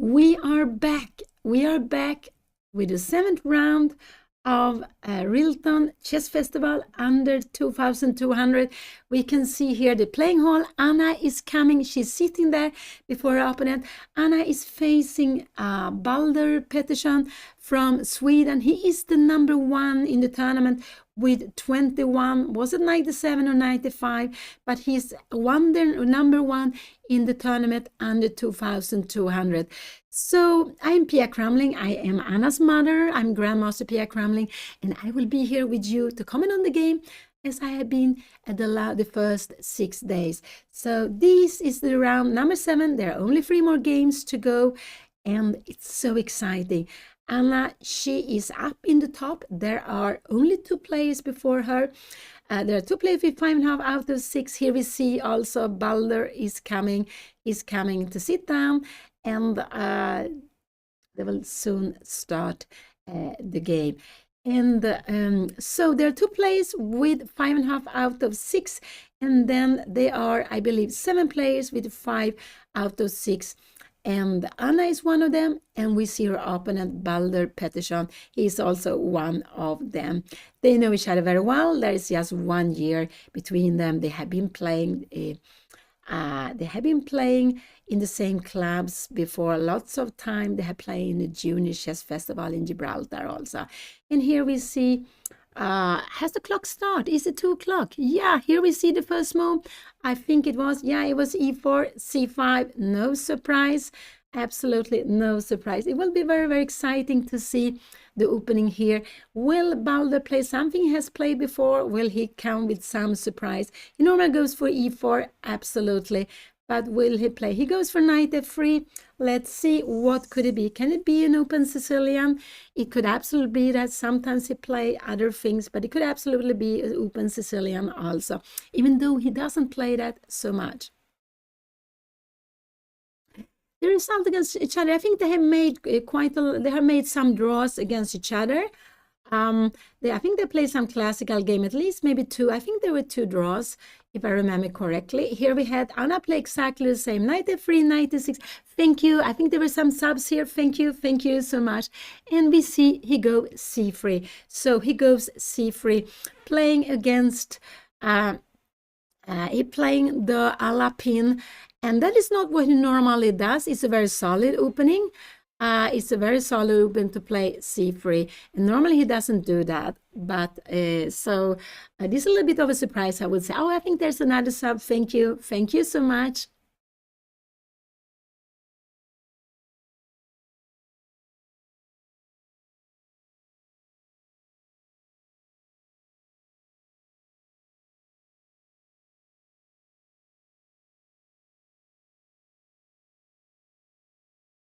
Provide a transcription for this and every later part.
We are back. We are back with the 7th round of RILTON Chess Festival under 2200. We can see here the playing hall. Anna is coming. She's sitting there before her opponent. Anna is facing Balder Pettersson from Sweden. He is the number one in the tournament with 21, was it 97 or 95? But he's number one in the tournament under 2200. So I'm Pia Cramling. I am Anna's mother. I'm Grandmaster Pia Cramling, and I will be here with you to comment on the game as I have been at the first 6 days. So this is the round number 7. There are only 3 more games to go, and it's so exciting. Anna, she is up in the top. There are only 2 players before her. There are 2 players with 5.5 out of 6. Here we see also Balder is coming. He's coming to sit down, and they will soon start the game. And so there are 2 players with 5.5 out of 6, and then there are, I believe, 7 players with 5 out of 6. And Anna is one of them, and we see her opponent, Balder Pettersson. He is also one of them. They know each other very well. There is just 1 year between them. They have been playing. They have been playing in the same clubs before lots of time. They have played in the Junior Chess Festival in Gibraltar also. And here we see. Has the clock start? Is it 2 o'clock? Yeah, here we see the first move. I think it was e4, c5. No surprise. Absolutely no surprise. It will be very, very exciting to see the opening here. Will Balder play something he has played before? Will he come with some surprise? He normally goes for e4, absolutely. But will he play? He goes for knight f3. Let's see, what could it be? Can it be an open Sicilian? It could absolutely be that. Sometimes he play other things, but it could absolutely be an open Sicilian also, even though he doesn't play that so much. The result against each other, I think they have made they have made some draws against each other. I think they played some classical game, at least maybe 2. I think there were 2 draws, if I remember correctly. Here we had Anna play exactly the same. Knight f3, knight e6. Thank you. I think there were some subs here. Thank you so much. And we see he goes c3. So he goes c3, playing against, he playing the Alapin. And that is not what he normally does. It's a very solid opening. It's a very solid open to play c3, and normally he doesn't do that. But so this is a little bit of a surprise, I would say. Oh, I think there's another sub. Thank you so much.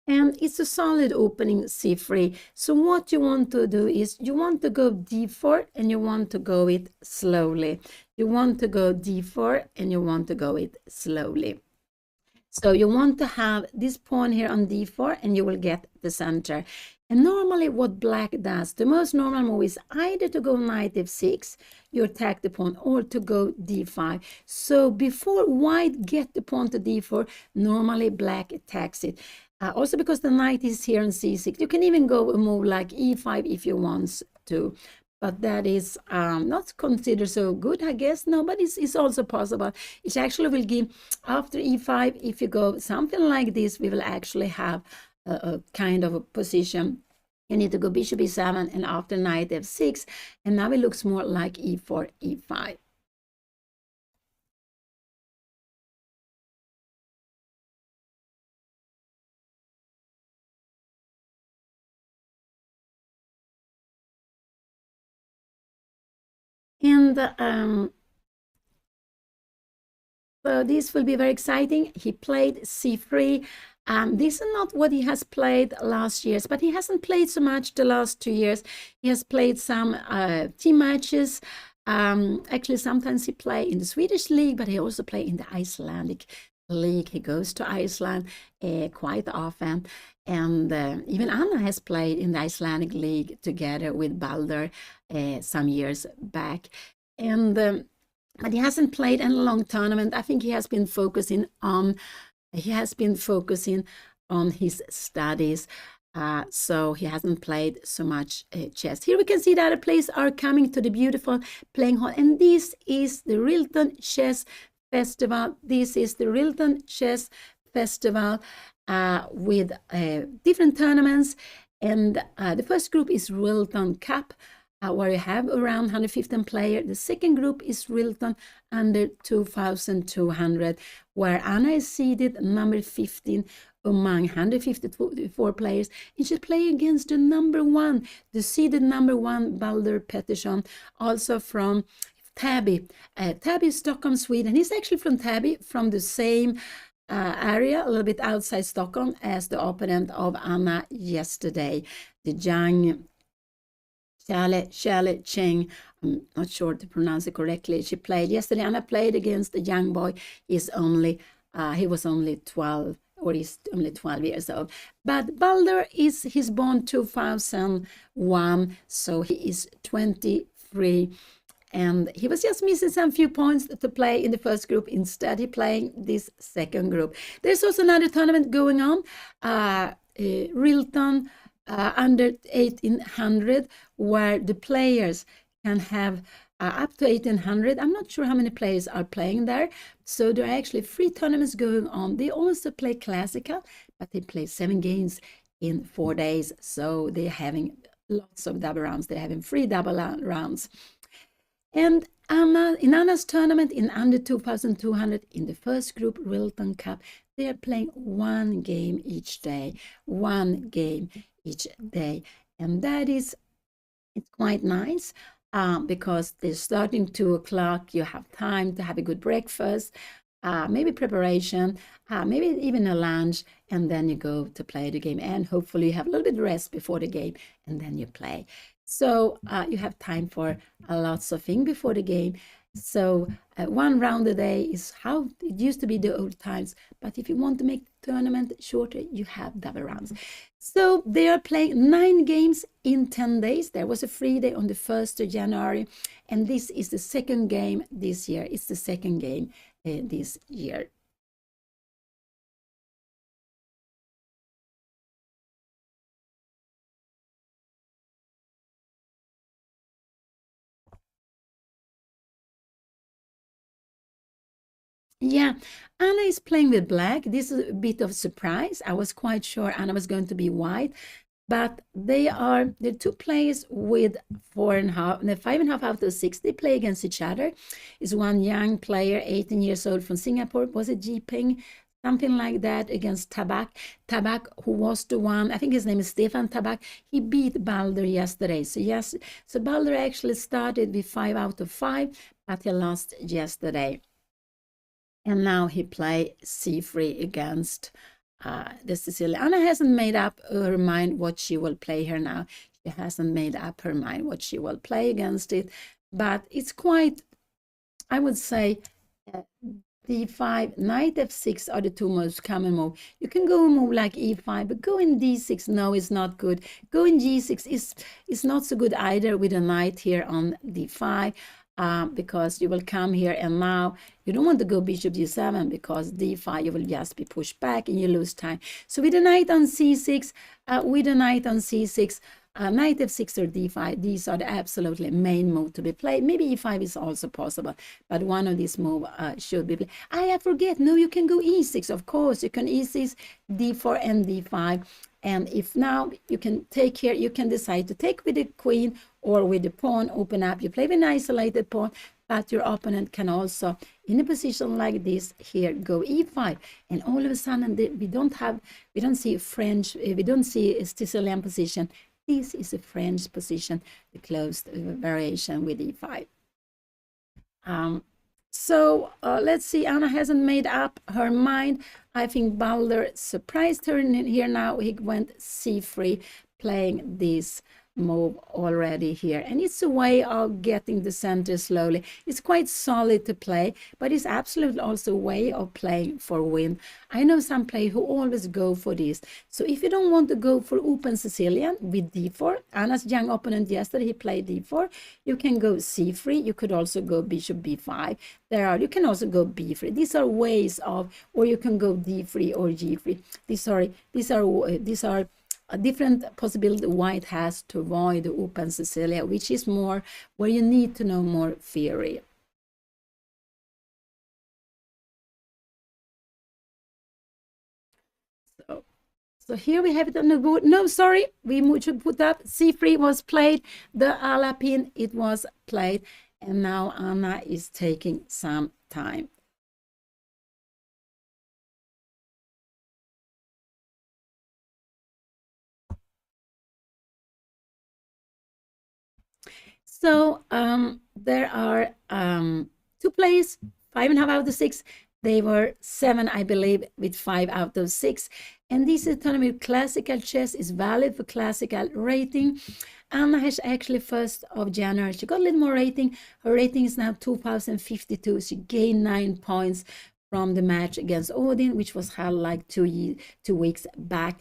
And it's a solid opening c3. So what you want to do is you want to go d4, and you want to go it slowly. You want to go d4, and you want to go it slowly. So you want to have this pawn here on d4, and you will get the center. And normally what black does, the most normal move is either to go knight f6, you attack the pawn, or to go d5. So before white get the pawn to d4, normally black attacks it. Also because the knight is here on c6. You can even go a move like e5 if you want to. But that is not considered so good, I guess. No, but it's also possible. It actually will give, after e5, if you go something like this, we will actually have a kind of a position. You need to go bishop e7, and after knight f6. And now it looks more like e4, e5. And so this will be very exciting. He played c3. This is not what he has played last years, but he hasn't played so much the last 2 years. He has played some team matches. Actually, sometimes he plays in the Swedish league, but he also plays in the Icelandic league. He goes to Iceland quite often. And even Anna has played in the Icelandic league together with Balder some years back. And but he hasn't played in a long tournament. I think he has been focusing on on his studies. So he hasn't played so much chess. Here we can see the other players are coming to the beautiful playing hall, and this is the RILTON Chess Festival. This is the RILTON Chess Festival with different tournaments, and the first group is RILTON Cup, where you have around 115 players. The second group is RILTON under 2200, where Anna is seeded number 15 among 154 players, and she's playing against the number one, the seeded number one, Balder Pettersson, also from Täby. Täby is Stockholm, Sweden. He's actually from Täby, from the same area, a little bit outside Stockholm, as the opponent of Anna yesterday, the young Shale Cheng. I'm not sure to pronounce it correctly. She played yesterday. Anna played against a young boy. He was only 12, or he's only 12 years old. But Balder he's born 2001, so he is 23. And he was just missing some few points to play in the first group. Instead, he playing this second group. There's also another tournament going on, RILTON under 1800, where the players can have up to 1800. I'm not sure how many players are playing there. So there are actually 3 tournaments going on. They also play classical, but they play 7 games in 4 days. So they're having lots of double rounds. They're having 3 double rounds. And in Anna's tournament in under 2200, in the first group, RILTON Cup, they are playing 1 game each day. 1 game each day. And it's quite nice. Because they're starting 2 o'clock, you have time to have a good breakfast, maybe preparation, maybe even a lunch, and then you go to play the game. And hopefully you have a little bit of rest before the game, and then you play. So you have time for lots of things before the game. So 1 round a day is how it used to be the old times. But if you want to make the tournament shorter, you have double rounds. So they are playing 9 games in 10 days. There was a free day on the 1st of January. And this is the second game this year. It's the second game this year. Yeah, Anna is playing with black. This is a bit of a surprise. I was quite sure Anna was going to be white, but the 2 players with 5.5 out of 6. They play against each other. Is one young player, 18 years old, from Singapore. Was it Jiping? Something like that, against Tabak. Tabak, who was the one, I think his name is Stefan Tabak. He beat Balder yesterday. So Balder actually started with 5 out of 5, but he lost yesterday. And now he play c3 against the Sicilian. Anna hasn't made up her mind what she will play here now. She hasn't made up her mind what she will play against it. But it's quite, I would say, d5, knight f6 are the 2 most common moves. You can go move like e5, but go in d6, no, it's not good. Go in g6 is not so good either, with a knight here on d5. Because you will come here, and now you don't want to go bishop g7, because d5 you will just be pushed back and you lose time. So with a knight on c6, knight f6 or d5, these are the absolutely main move to be played. Maybe e5 is also possible, but one of these moves should be played. I forget, no, you can go e6, of course. You can e6, d4 and d5. And if now you can take here, you can decide to take with the queen or with the pawn, open up. You play with an isolated pawn, but your opponent can also, in a position like this here, go e5. And all of a sudden, we don't see a Sicilian position. This is a French position, the closed variation with e5. So let's see, Anna hasn't made up her mind. I think Balder surprised her here now. He went c3, playing this move already here, and it's a way of getting the center slowly. It's quite solid to play, but it's absolutely also a way of playing for win. I know some players who always go for this. So if you don't want to go for open Sicilian with d4, Anna's young opponent yesterday, he played d4, you can go c3. You could also go bishop b5. You can also go b3. These are ways of, or you can go d3 or g3. These are a different possibility white has to avoid the open Sicilia, which is more where you need to know more theory. So here we have it on the board. No, sorry, we should put up c3 was played, the Alapin, it was played, and now Anna is taking some time. So there are 2 plays, 5.5 out of 6. They were 7, I believe, with 5 out of 6. And this is tournament with classical chess is valid for classical rating. Anna has actually 1st of January. She got a little more rating. Her rating is now 2052. She gained 9 points from the match against Odin, which was held like 2 weeks back.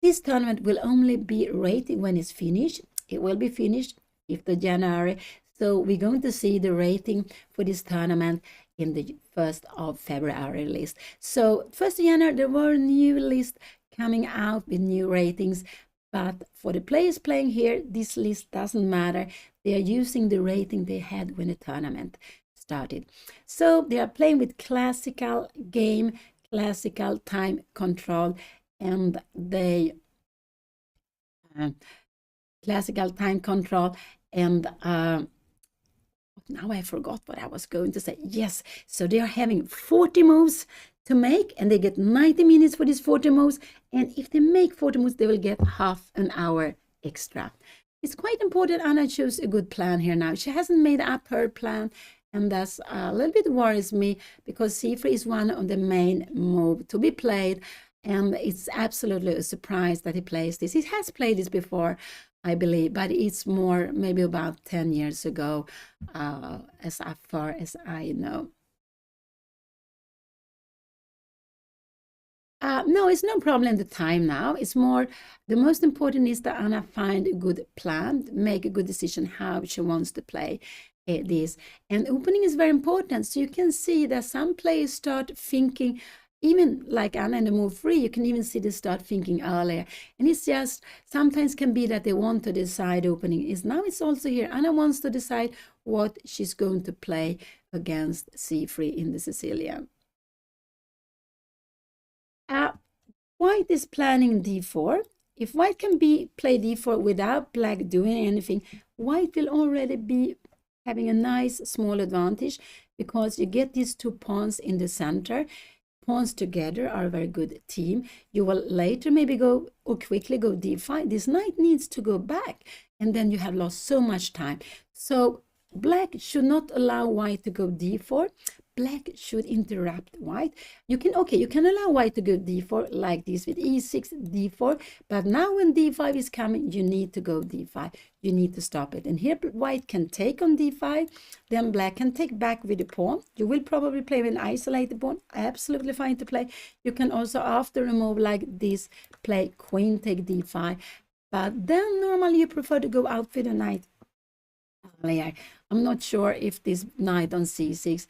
This tournament will only be rated when it's finished. It will be finished 5th of January. So we're going to see the rating for this tournament in the 1st of February list. So 1st of January, there were new lists coming out with new ratings. But for the players playing here, this list doesn't matter. They are using the rating they had when the tournament started. So they are playing with classical game, classical time control, and they classical time control, and now I forgot what I was going to say. Yes, so they are having 40 moves to make, and they get 90 minutes for these 40 moves, and if they make 40 moves, they will get half an hour extra. It's quite important Anna chose a good plan here now. She hasn't made up her plan, and that's a little bit worries me, because c3 is one of the main move to be played, and it's absolutely a surprise that he plays this. He has played this before, I believe, but it's more maybe about 10 years ago, as far as I know. No, it's no problem the time now. It's more, the most important is that Anna find a good plan, make a good decision how she wants to play this. And opening is very important. So you can see that some players start thinking, even like Anna in the move 3, you can even see they start thinking earlier. And it's just, sometimes can be that they want to decide opening. Now it's also here. Anna wants to decide what she's going to play against c3 in the Sicilian. White is planning d4. If white can play d4 without black doing anything, white will already be having a nice small advantage, because you get these 2 pawns in the center. Pawns together are a very good team. You will later maybe go or quickly go d5. This knight needs to go back, and then you have lost so much time. So black should not allow white to go d4. Black should interrupt white. You can allow white to go d4 like this with e6, d4, but now when d5 is coming, you need to go d5. You need to stop it. And here white can take on d5, then black can take back with the pawn. You will probably play with an isolated pawn. Absolutely fine to play. You can also, after a move like this, play queen take d5, but then normally you prefer to go out with a knight earlier. I'm not sure if this knight on c6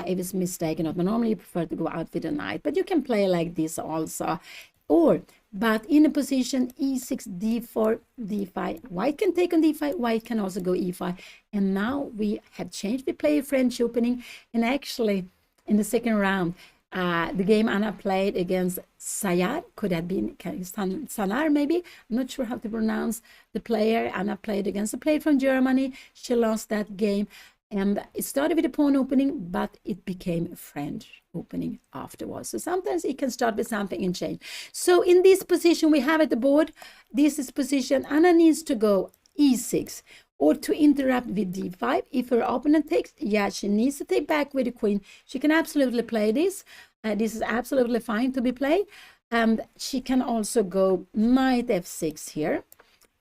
if it's mistaken or not, but normally you prefer to go out with a knight, but you can play like this also. But in a position e6, d4, d5, white can take on d5, white can also go e5. And now we have changed. We play a French opening, and actually in the second round, the game Anna played against Sayar, could have been Sanar maybe, I'm not sure how to pronounce the player. Anna played against a player from Germany. She lost that game. And it started with a pawn opening, but it became a French opening afterwards. So sometimes it can start with something and change. So in this position we have at the board, this is position. Anna needs to go e6 or to interrupt with d5. If her opponent takes, yeah, she needs to take back with the queen. She can absolutely play this. This is absolutely fine to be played. And she can also go knight f6 here.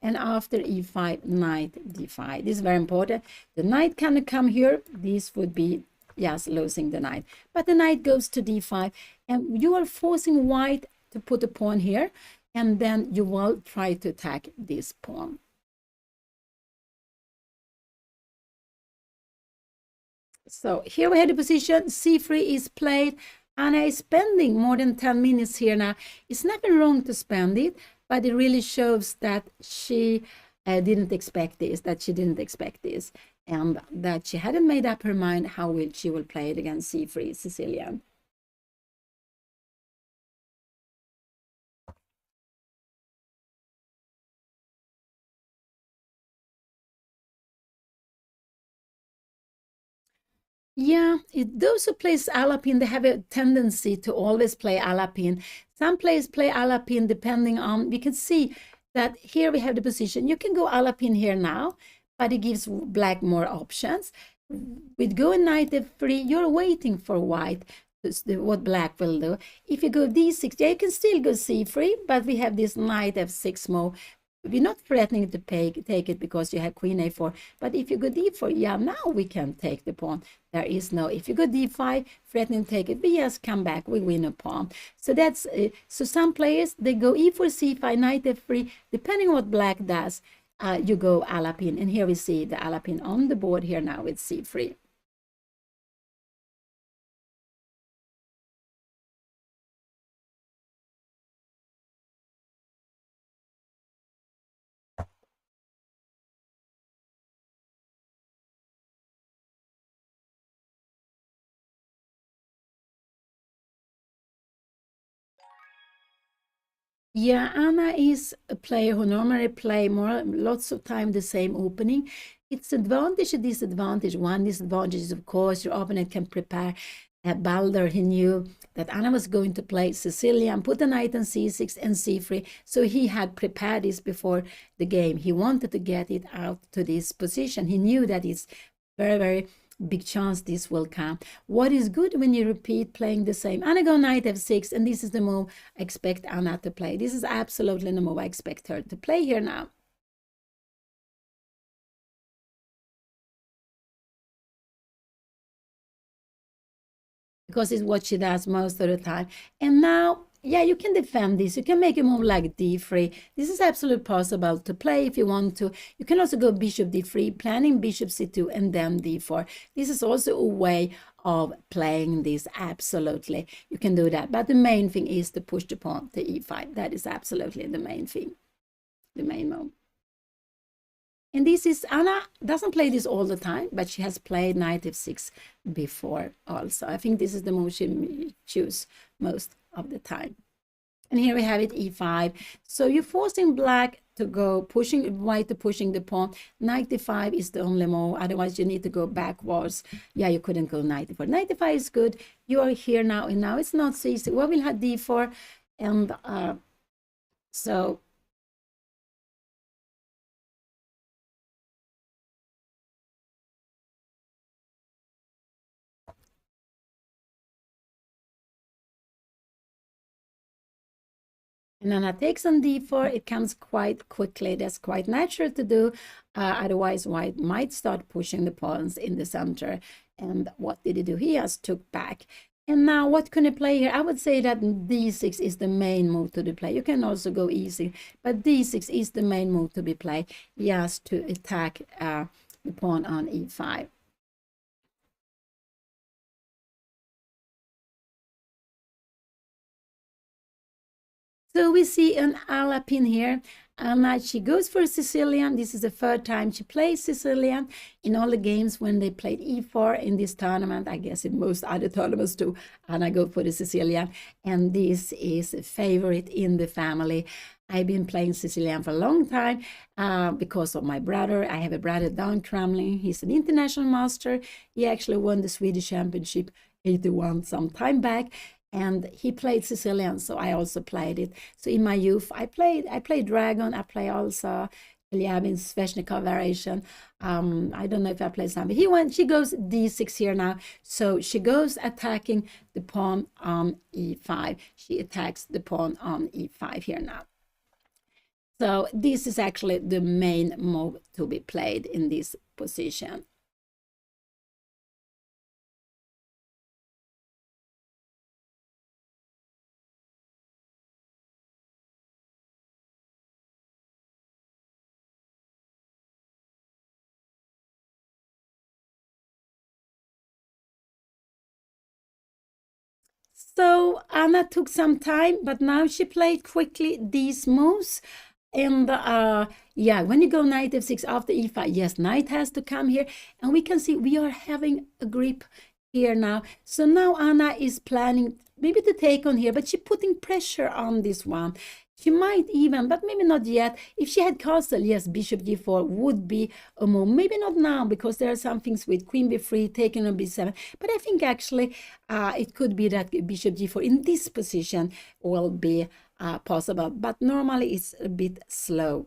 and after e5, knight d5. This is very important. The knight cannot come here. This would be just losing the knight. But the knight goes to d5, and you are forcing white to put a pawn here, and then you will try to attack this pawn. So here we have the position. c3 is played. Anna is spending more than 10 minutes here now. It's nothing wrong to spend it, but it really shows that she didn't expect this, and that she hadn't made up her mind how she will play it against c3, Sicilian. Yeah, those who play Alapin, they have a tendency to always play Alapin. Some players play Alapin depending on, we can see that here we have the position. You can go Alapin here now, but it gives black more options. With going knight f3, you're waiting for white, what black will do. If you go d6, yeah, you can still go c3, but we have this knight f6 move. We're not threatening to take it because you have queen a4, but if you go d4, yeah, now we can take the pawn. There is no, if you go d5, threatening to take it, we just come back, we win a pawn. So that's, so some players, they go e4, c5, knight f3, depending on what black does, you go Alapin. And here we see the Alapin on the board here now with c3. Yeah, Anna is a player who normally play lots of time the same opening. It's advantage and disadvantage. One disadvantage is, of course, your opponent can prepare. Balder, he knew that Anna was going to play Sicilian, put a knight on c6 and c3, so he had prepared this before the game. He wanted to get it out to this position. He knew that it's very, very big chance this will come. What is good when you repeat playing the same? Anna go knight f6, and this is the move I expect Anna to play. This is absolutely the move I expect her to play here now. Because it's what she does most of the time. And now, yeah, you can defend this. You can make a move like d3. This is absolutely possible to play if you want to. You can also go bishop d3, planning bishop c2, and then d4. This is also a way of playing this, absolutely. You can do that. But the main thing is to push the pawn to e5. That is absolutely the main thing, the main move. And this is, Anna doesn't play this all the time, but she has played knight f6 before also. I think this is the move she chooses most of the time. And here we have it, e5. So you're forcing black to go, white to pushing the pawn. Knight d5 is the only move. Otherwise, you need to go backwards. Yeah, you couldn't go knight d4. Knight d5 is good. You are here now, and now it's not so easy. Well, we'll have d4, and so... And Anna takes on d4, it comes quite quickly. That's quite natural to do. Otherwise, white might start pushing the pawns in the center. And what did he do? He just took back. And now what can he play here? I would say that d6 is the main move to be played. You can also go easy, but d6 is the main move to be played, just to attack the pawn on e5. So we see an Alapin here, and she goes for Sicilian. This is the third time she plays Sicilian in all the games when they played e4 in this tournament. I guess in most other tournaments too, and I go for the Sicilian. And this is a favorite in the family. I've been playing Sicilian for a long time because of my brother. I have a brother, Pia Cramling. He's an international master. He actually won the Swedish Championship 81 some time back. And he played Sicilian, so I also played it. So in my youth, I played Dragon. I play also Chelyabin's Sveshnikov variation. I don't know if I played something. She goes d6 here now. So she goes attacking the pawn on e5. She attacks the pawn on e5 here now. So this is actually the main move to be played in this position. So Anna took some time, but now she played quickly these moves. And yeah, when you go knight f6 after e5, yes, knight has to come here. And we can see we are having a grip here now. So now Anna is planning maybe to take on here, but she's putting pressure on this one. She might even, but maybe not yet. If she had castle, yes, bishop g4 would be a move. Maybe not now, because there are some things with queen b3, taking on b7. But I think actually it could be that bishop g4 in this position will be possible. But normally it's a bit slow.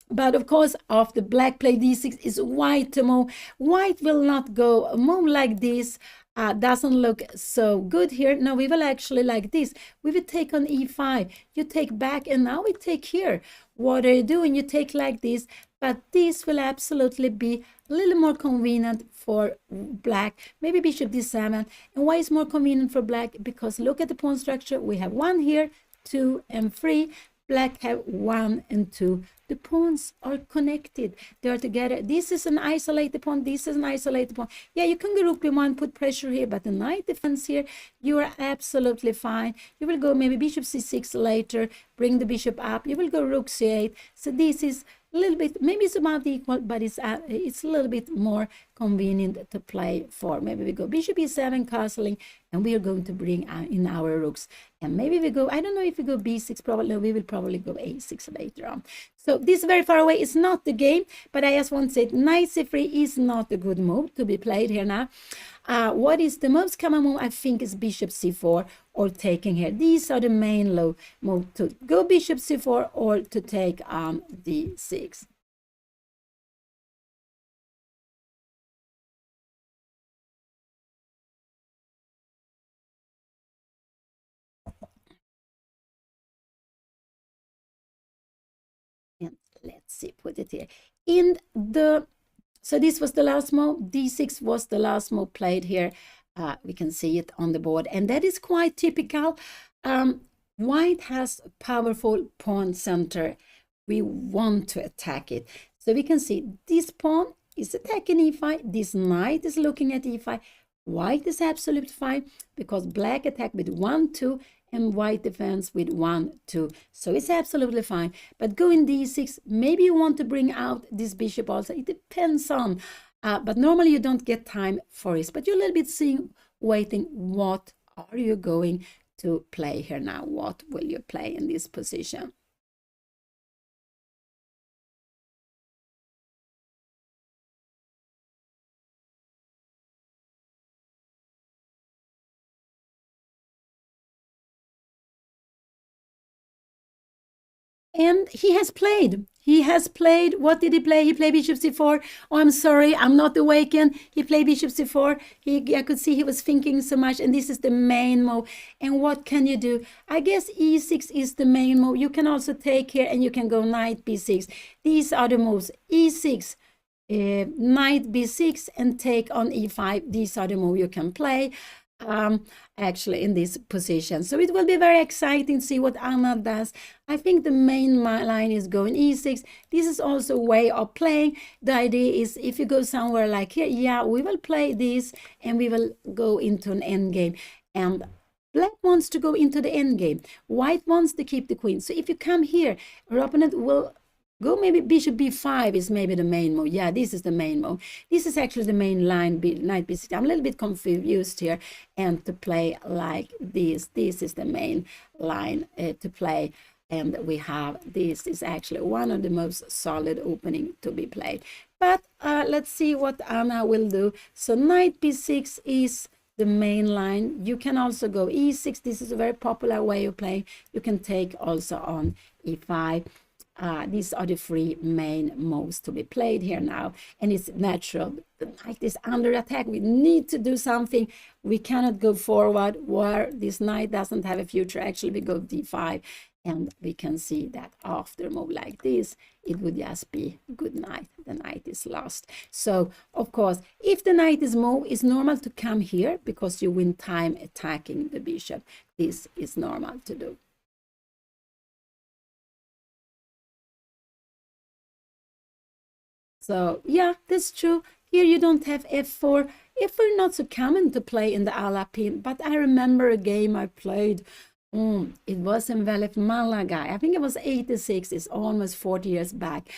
But of course, after black play d6 is white to move. White will not go a move like this. Doesn't look so good here. No, we will actually like this. We will take on e5. You take back, and now we take here. What are you doing? You take like this. But this will absolutely be a little more convenient for black. Maybe bishop d7. And why is more convenient for black? Because look at the pawn structure. We have 1 here, 2 and 3. Black have 1 and 2. The pawns are connected. They are together. This is an isolated pawn. This is an isolated pawn. Yeah, you can go rook b1, put pressure here, but the knight defense here, you are absolutely fine. You will go maybe bishop c6 later, bring the bishop up. You will go rook c8. So this is a little bit, maybe it's about equal, but it's a little bit more convenient to play for. Maybe we go bishop e7 castling, and we are going to bring in our rooks. And maybe we go, I don't know if we go b6, probably, no, we will probably go a6 later on. So this very far away is not the game, but I just want to say knight c3 is not a good move to be played here now. What is the most common move? I think is bishop c4 or taking here. These are the main low move, to go bishop c4 or to take on d6. And let's see, put it here. So this was the last move. d6 was the last move played here. We can see it on the board, and that is quite typical. White has a powerful pawn center. We want to attack it. So we can see this pawn is attacking e5. This knight is looking at e5. White is absolutely fine because black attack with 1, 2, and white defense with 1, 2. So it's absolutely fine. But going d6, maybe you want to bring out this bishop also. It depends on, but normally you don't get time for it. But you're a little bit waiting, what are you going to play here now? What will you play in this position? And he has played. What did he play? He played bishop c4. Oh, I'm sorry, I'm not awakened. He played bishop c4. I could see he was thinking so much, and this is the main move. And what can you do? I guess e6 is the main move. You can also take here, and you can go knight b6. These are the moves. e6, knight b6, and take on e5. These are the moves you can play. Actually in this position. So it will be very exciting to see what Anna does. I think the main line is going e6. This is also a way of playing. The idea is if you go somewhere like here, yeah, we will play this and we will go into an end game. And black wants to go into the end game. White wants to keep the queen. So if you come here, your opponent will go maybe bishop b5 is maybe the main move. Yeah, this is the main move. This is actually the main line, knight b6. I'm a little bit confused here. And to play like this is the main line to play. And we have, this is actually one of the most solid opening to be played. But let's see what Anna will do. So knight b6 is the main line. You can also go e6. This is a very popular way of playing. You can take also on e5. These are the 3 main moves to be played here now, and it's natural. The knight is under attack. We need to do something. We cannot go forward where this knight doesn't have a future. Actually, we go d5, And we can see that after a move like this, it would just be good knight. The knight is lost. So, of course, if the knight is moved, it's normal to come here because you win time attacking the bishop. This is normal to do. So, yeah, that's true. Here you don't have f4. F4 not so common to play in the Alapin, but I remember a game I played. It was in Velef Malaga. I think it was 86. It's almost 40 years back.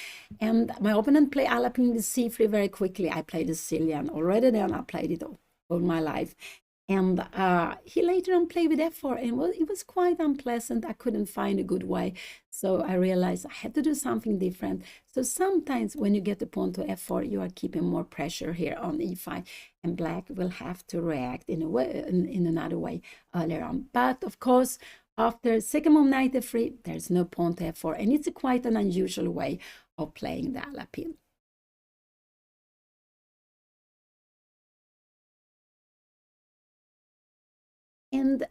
And my opponent played Alapin with c3 very quickly. I played the Sicilian. Already then I played it all my life. And he later on played with f4, and it was quite unpleasant. I couldn't find a good way. So I realized I had to do something different. So sometimes when you get the pawn to f4, you are keeping more pressure here on e5, and black will have to react in a way, in another way earlier on. But of course, after second move knight f3, there's no pawn to f4, and it's quite an unusual way of playing the Alapin. And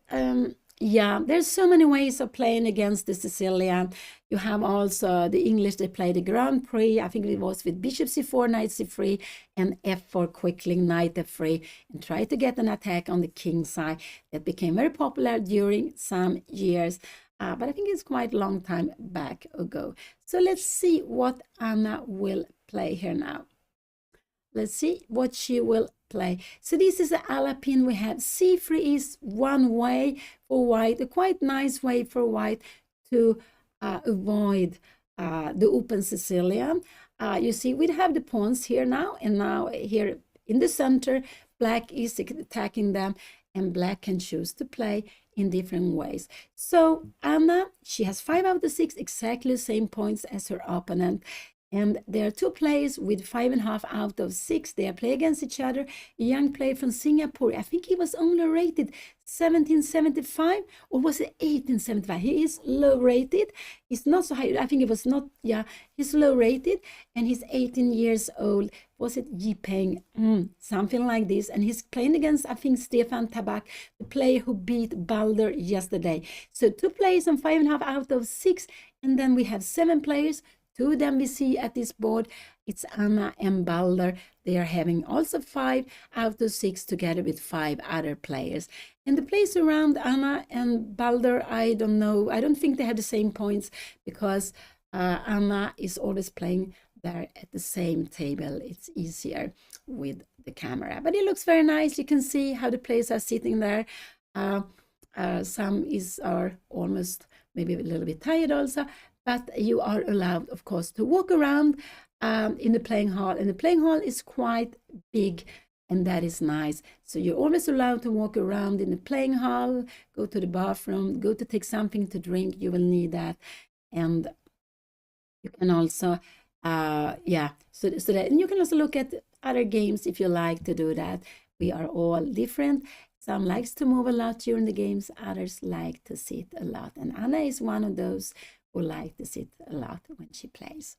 yeah, there's so many ways of playing against the Sicilian. You have also the English, they play the Grand Prix. I think it was with bishop c4, knight c3, and f4 quickly, knight f3, and try to get an attack on the king side. That became very popular during some years, but I think it's quite a long time back ago. So let's see what Anna will play here now. Let's see what she will play. So this is the Alapin. We have c3 is one way for white, a quite nice way for white to avoid the open Sicilian. You see, we have the pawns here now, and now here in the center, black is attacking them, and black can choose to play in different ways. So Anna, she has 5 out of 6, exactly the same points as her opponent. And there are two players with 5.5 out of 6. They play against each other. A young player from Singapore. I think he was only rated 1775, or was it 1875? He is low rated. He's not so high. I think it was not, yeah, he's low rated, and he's 18 years old. Was it Yipeng? Something like this. And he's playing against, I think, Stefan Tabak, the player who beat Balder yesterday. So 2 players and 5.5 out of 6. And then we have 7 players. 2 of them we see at this board. It's Anna and Balder. They are having also 5 out of 6 together with 5 other players. And the players around Anna and Balder, I don't know. I don't think they have the same points, because Anna is always playing there at the same table. It's easier with the camera. But it looks very nice. You can see how the players are sitting there. Some are almost maybe a little bit tired also. But you are allowed, of course, to walk around in the playing hall. And the playing hall is quite big, and that is nice. So you're always allowed to walk around in the playing hall, go to the bathroom, go to take something to drink. You will need that. And you can also, yeah, so that, and you can also look at other games if you like to do that. We are all different. Some likes to move a lot during the games. Others like to sit a lot. And Anna is one of those who like to sit a lot when she plays.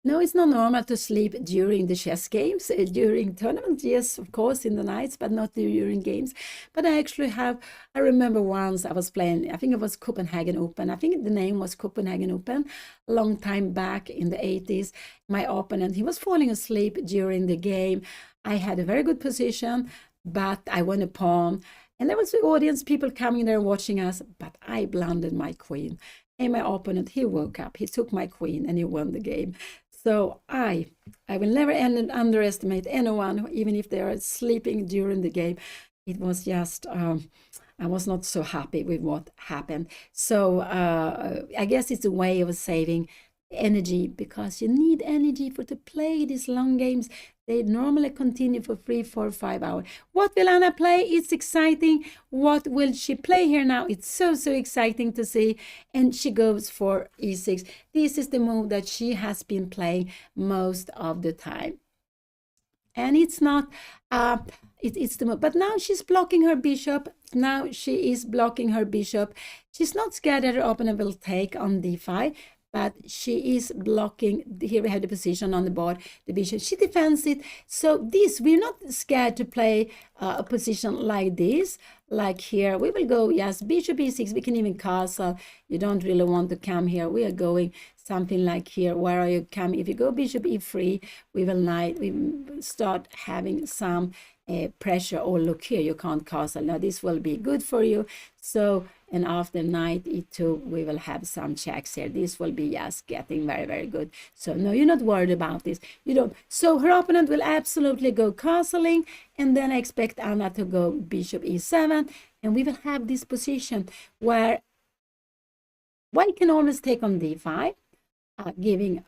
No, it's not normal to sleep during the chess games. During tournaments, yes, of course, in the nights, but not during games. But I actually I remember once I was playing, I think it was Copenhagen Open. I think the name was Copenhagen Open, a long time back in the 80s. My opponent, he was falling asleep during the game. I had a very good position, but I won a pawn. And there was the audience, people coming there watching us, but I blundered my queen. And my opponent, he woke up, he took my queen, and he won the game. So I will never underestimate anyone, even if they are sleeping during the game. It was just, I was not so happy with what happened. So I guess it's a way of saving energy, because you need energy to play these long games. They normally continue for 3, 4, 5 hours. What will Anna play? It's exciting. What will she play here now? It's so exciting to see. And she goes for e6. This is the move that she has been playing most of the time. And it's not, it's the move. But now she's blocking her bishop. Now she is blocking her bishop. She's not scared that her opponent will take on d5. but she is blocking. Here we have the position on the board, the bishop. She defends it. So this, we're not scared to play a position like this. Like here, we will go, yes, bishop e6. We can even castle. You don't really want to come here. We are going something like here. Where are you coming? If you go bishop e3, we will start having some pressure. Oh, look here, you can't castle. Now this will be good for you. So, and after knight e2, we will have some checks here. This will be just getting very, very good. So no, you're not worried about this. You don't. So her opponent will absolutely go castling, and then I expect Anna to go bishop e7, and we will have this position where white can always take on d5, giving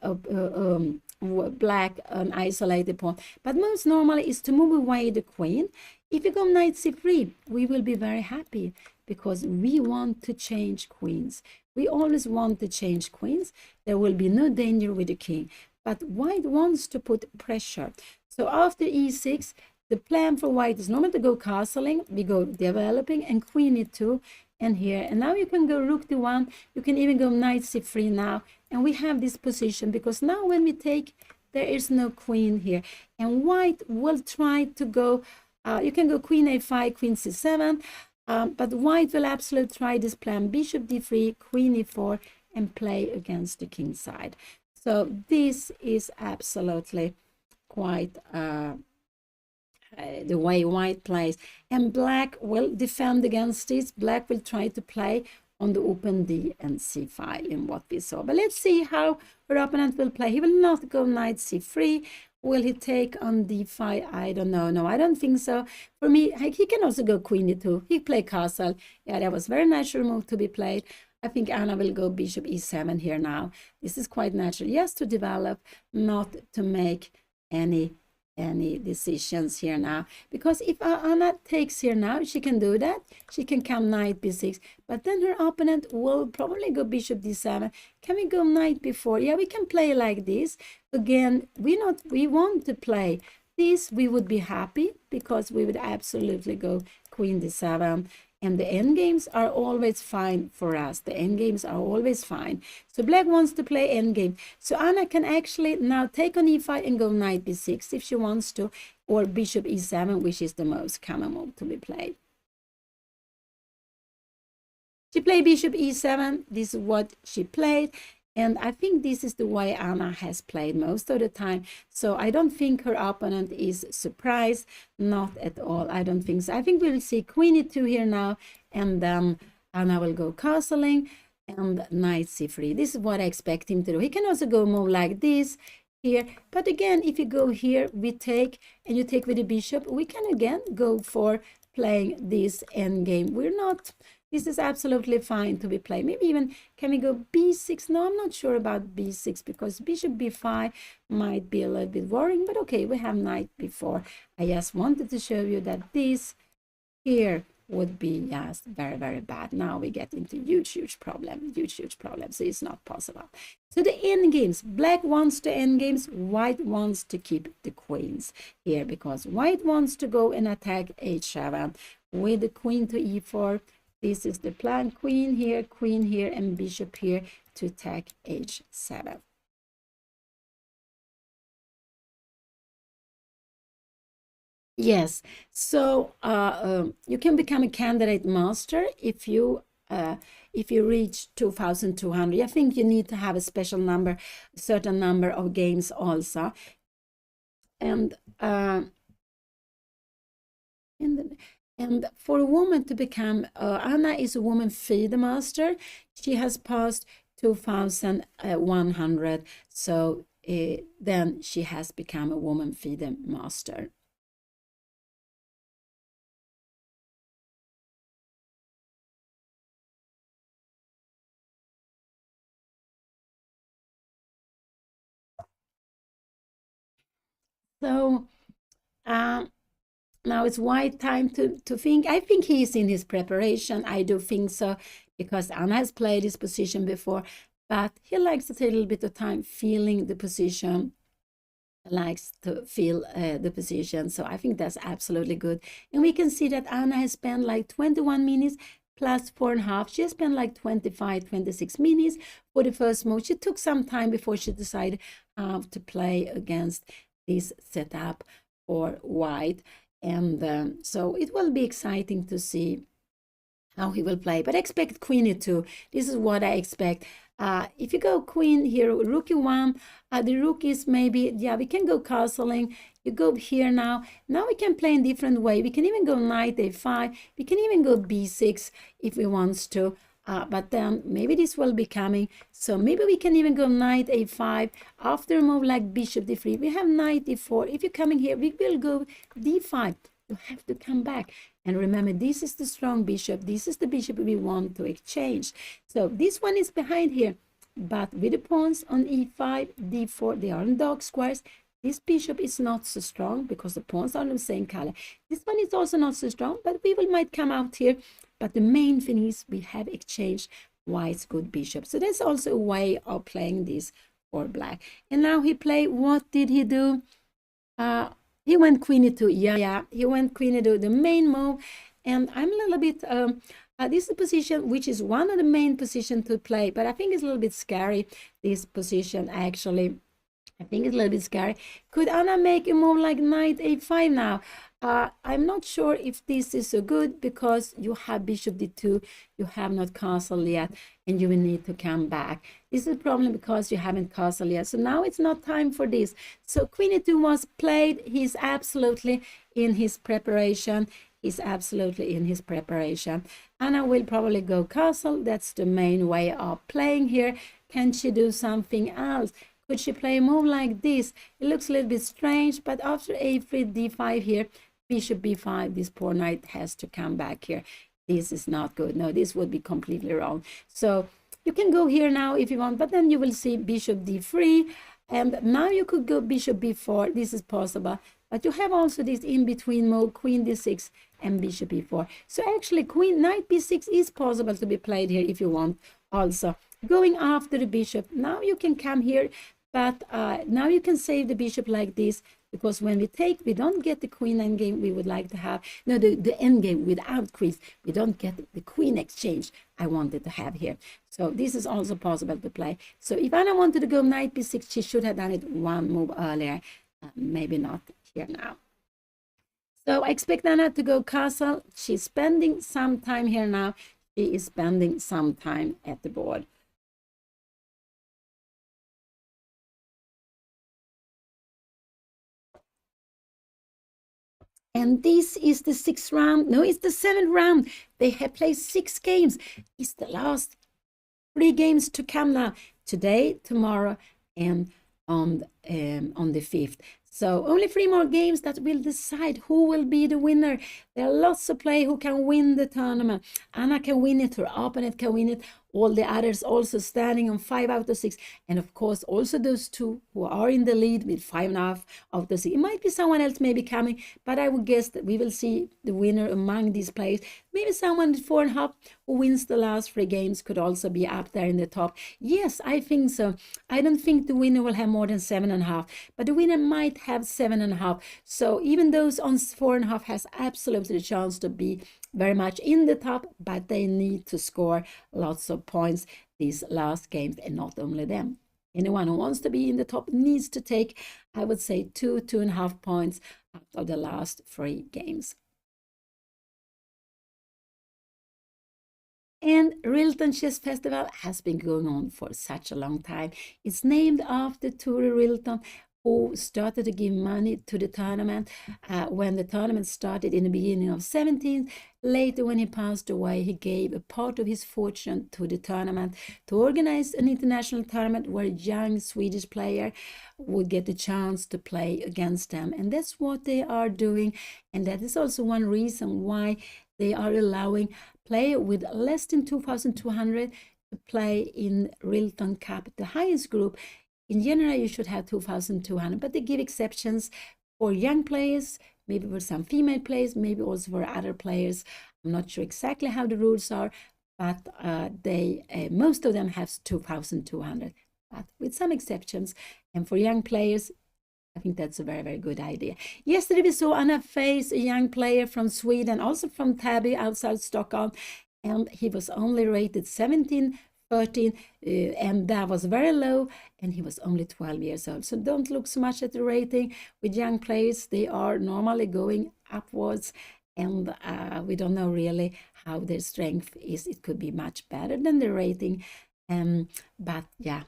black an isolated pawn. But most normally is to move away the queen. If you go knight c3, we will be very happy because we want to change queens. We always want to change queens. There will be no danger with the king. But white wants to put pressure. So after e6, the plan for white is normally to go castling. We go developing and queen e2 and here. And now you can go rook d1. You can even go knight c3 now. And we have this position because now when we take, there is no queen here. And white will try to go, you can go queen a5, queen c7. But white will absolutely try this plan, bishop d3, queen e4, and play against the king side. So this is absolutely quite the way white plays. And black will defend against this. Black will try to play on the open d and c file in what we saw. But let's see how her opponent will play. He will not go knight c3. Will he take on d5? I don't know. No, I don't think so. For me, he can also go queen e2. He play castle. Yeah, that was very natural move to be played. I think Anna will go bishop e7 here now. This is quite natural. Yes, to develop, not to make any decisions here now. Because if Anna takes here now, she can do that. She can come knight b6. But then her opponent will probably go bishop d7. Can we go knight b4? Yeah, we can play like this. Again, we want to play this. We would be happy because we would absolutely go queen d7. And the endgames are always fine for us. The endgames are always fine. So black wants to play endgame. So Anna can actually now take on e5 and go knight b6 if she wants to, or bishop e7, which is the most common move to be played. She played bishop e7. This is what she played. And I think this is the way Anna has played most of the time. So I don't think her opponent is surprised. Not at all. I don't think so. I think we will see queen e2 here now. And then Anna will go castling and knight c3. This is what I expect him to do. He can also go move like this here. But again, if you go here, we take, and you take with the bishop, we can again go for playing this endgame. We're not... This is absolutely fine to be played. Maybe even, can we go b6? No, I'm not sure about b6 because bishop b5 might be a little bit worrying. But okay, we have knight b4. I just wanted to show you that this here would be just very, very bad. Now we get into huge problem. So it's not possible. So the endgames, black wants to endgames, white wants to keep the queens here because white wants to go and attack h7 with the queen to e4. This is the plan, queen here, and bishop here to attack h7. Yes, so you can become a candidate master if you reach 2,200. I think you need to have a special number, a certain number of games also. And and for a woman to become, Anna is a woman FIDE master. She has passed 2,100. So then she has become a woman FIDE master. So now it's white time to think. I think he's in his preparation. I do think so because Anna has played his position before, but he likes to take a little bit of time feeling the position, likes to feel the position. So I think that's absolutely good. And we can see that Anna has spent like 21 minutes plus 4.5. She spent like 25, 26 minutes for the first move. She took some time before she decided how to play against this setup for white. And so it will be exciting to see how he will play. But I expect queen e2. This is what I expect. If you go queen here, rook e1, the rook is maybe, yeah, we can go castling. You go here now. Now we can play in different way. We can even go knight a5. We can even go b6 if we want to. But then maybe this will be coming. So maybe we can even go knight a5. After a move like bishop d3, we have knight d4. If you're coming here, we will go d5. You have to come back. And remember, this is the strong bishop. This is the bishop we want to exchange. So this one is behind here. But with the pawns on e5, d4, they are in dark squares. This bishop is not so strong because the pawns are the same color. This one is also not so strong, but we might come out here. But the main thing is we have exchanged white's good bishop. So that's also a way of playing this for black. And now he played, what did he do? He went queen e2. Yeah, he went queen e2, the main move. And I'm a little bit, this is a position which is one of the main positions to play, but I think it's a little bit scary, this position actually. I think it's a little bit scary. Could Anna make a move like knight a5 now? I'm not sure if this is so good because you have bishop d2, you have not castled yet, and you will need to come back. This is a problem because you haven't castled yet. So now it's not time for this. So queen e2 was played. He's absolutely in his preparation. He's absolutely in his preparation. Anna will probably go castle. That's the main way of playing here. Can she do something else? Could she play a move like this? It looks a little bit strange, but after a3, d5 here, bishop b5, this poor knight has to come back here. This is not good. No, this would be completely wrong. So you can go here now if you want, but then you will see bishop d3, and now you could go bishop b4. This is possible, but you have also this in-between move, queen d6 and bishop e4. So actually, knight b6 is possible to be played here if you want also. Going after the bishop, now you can come here, but now you can save the bishop like this, because when we take, we don't get the queen endgame we would like to have. No, the endgame without queens, we don't get the queen exchange I wanted to have here. So this is also possible to play. So if Anna wanted to go knight b6, she should have done it one move earlier. Maybe not here now. So I expect Anna to go castle. She's spending some time here now. She is spending some time at the board. And this is the 6th round. No, it's the 7th round. They have played 6 games. It's the last 3 games to come now. Today, tomorrow, and on the 5th. So only 3 more games that will decide who will be the winner. There are lots of players who can win the tournament. Anna can win it, her opponent can win it. All the others also standing on 5 out of 6. And of course, also those 2 who are in the lead with 5.5 out of 6. It might be someone else maybe coming, but I would guess that we will see the winner among these players. Maybe someone with 4.5 who wins the last 3 games could also be up there in the top. Yes, I think so. I don't think the winner will have more than 7.5, but the winner might have 7.5. So even those on 4.5 has absolutely a chance to be very much in the top, but they need to score lots of points these last games, and not only them. Anyone who wants to be in the top needs to take, I would say, 2.5 points out of the last 3 games. And RILTON Chess Festival has been going on for such a long time. It's named after Tore RILTON, who started to give money to the tournament when the tournament started in the beginning of 17th. Later, when he passed away, he gave a part of his fortune to the tournament to organize an international tournament where young Swedish players would get a chance to play against them. And that's what they are doing. And that is also one reason why they are allowing players with less than 2,200 to play in RILTON Cup, the highest group. In general, you should have 2,200, but they give exceptions for young players, maybe for some female players, maybe also for other players. I'm not sure exactly how the rules are, but most of them have 2,200, but with some exceptions. And for young players, I think that's a very, very good idea. Yesterday, we saw Anna face a young player from Sweden, also from Täby outside Stockholm. and he was only rated 17, 13, and that was very low, and he was only 12 years old. So don't look so much at the rating. With young players, they are normally going upwards, and we don't know really how their strength is. It could be much better than the rating, but yeah.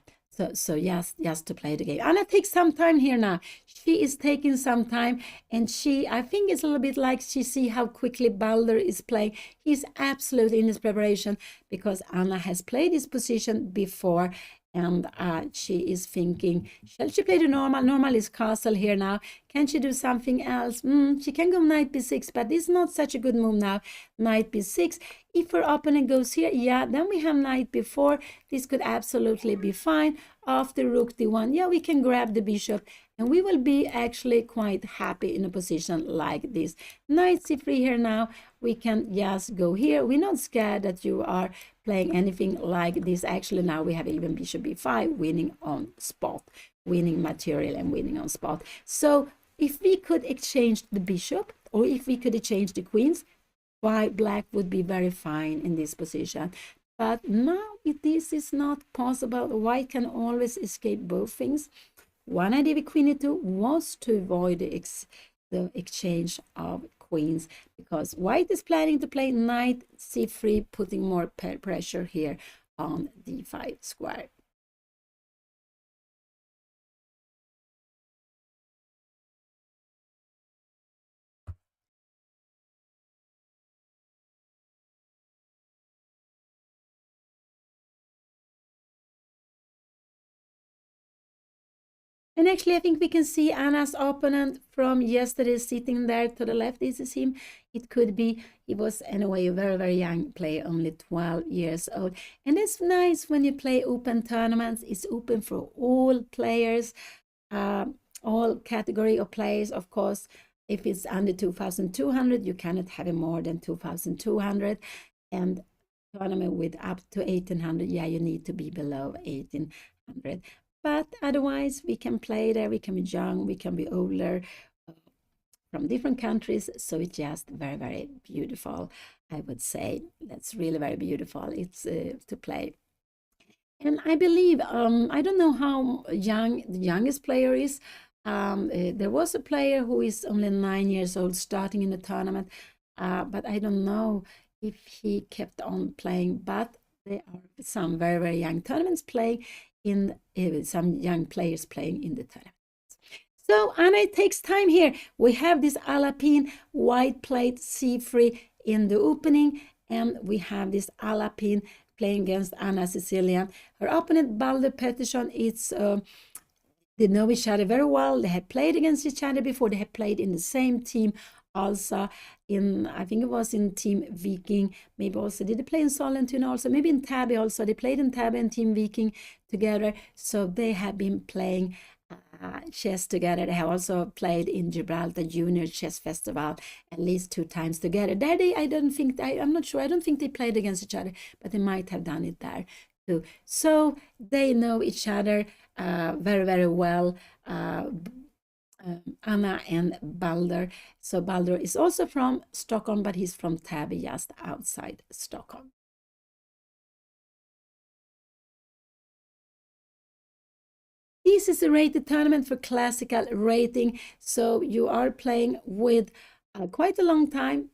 So yes, just to play the game. Anna takes some time here now. She is taking some time, and I think it's a little bit like she see how quickly Balder is playing. He's absolutely in his preparation because Anna has played his position before, and she is thinking, shall she play the normal? Normal is castle here now. Can she do something else? She can go knight b6, but it's not such a good move now. Knight b6. If her opponent goes here, yeah, then we have knight b4. This could absolutely be fine. After rook d1, yeah, we can grab the bishop, and we will be actually quite happy in a position like this. Knight c3 here now. We can just go here. We're not scared that you are playing anything like this. Actually, now we have even bishop b5, winning on spot, winning material and winning on spot. So if we could exchange the bishop, or if we could exchange the queens, why black would be very fine in this position. But now this is not possible. White can always escape both things. One idea with queen e2 was to avoid the exchange of queens, because white is planning to play knight c3, putting more pressure here on d5 square. And actually, I think we can see Anna's opponent from yesterday sitting there to the left. This is him. It could be, he was anyway a very, very young player, only 12 years old. And it's nice when you play open tournaments. It's open for all players, all category of players. Of course, if it's under 2,200, you cannot have it more than 2,200. And tournament with up to 1,800, yeah, you need to be below 1,800. But otherwise, we can play there, we can be young, we can be older, from different countries. So it's just very, very beautiful, I would say. That's really very beautiful. It's to play. And I believe, I don't know how young the youngest player is. There was a player who is only 9 years old starting in the tournament, but I don't know if he kept on playing. But there are some very, very young tournaments playing in some young players playing in the tournament. So Anna, it takes time here. We have this Alapin white plate c3 in the opening, and we have this Alapin playing against Anna Sicilian. Her opponent Balder Pettersson, they know each other very well. They had played against each other before. They had played in the same team also in, I think it was in Team Viking, maybe also, did they play in Sollentuna also? Maybe in Täby also. They played in Täby and Team Viking together. So they have been playing chess together. They have also played in Gibraltar Junior Chess Festival at least 2 times together. There I'm not sure, I don't think they played against each other, but they might have done it there too. So they know each other very, very well. Anna and Balder. So Balder is also from Stockholm, but he's from Täby, just outside Stockholm. This is a rated tournament for classical rating, so you are playing with quite a long time.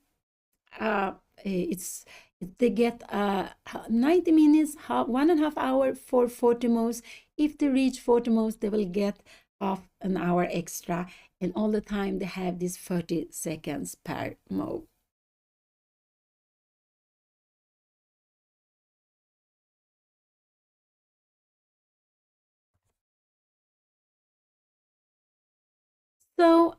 They get 90 minutes, 1.5 hours for 40 moves. If they reach 40 moves, they will get half an hour extra, and all the time they have this 30 seconds per move. So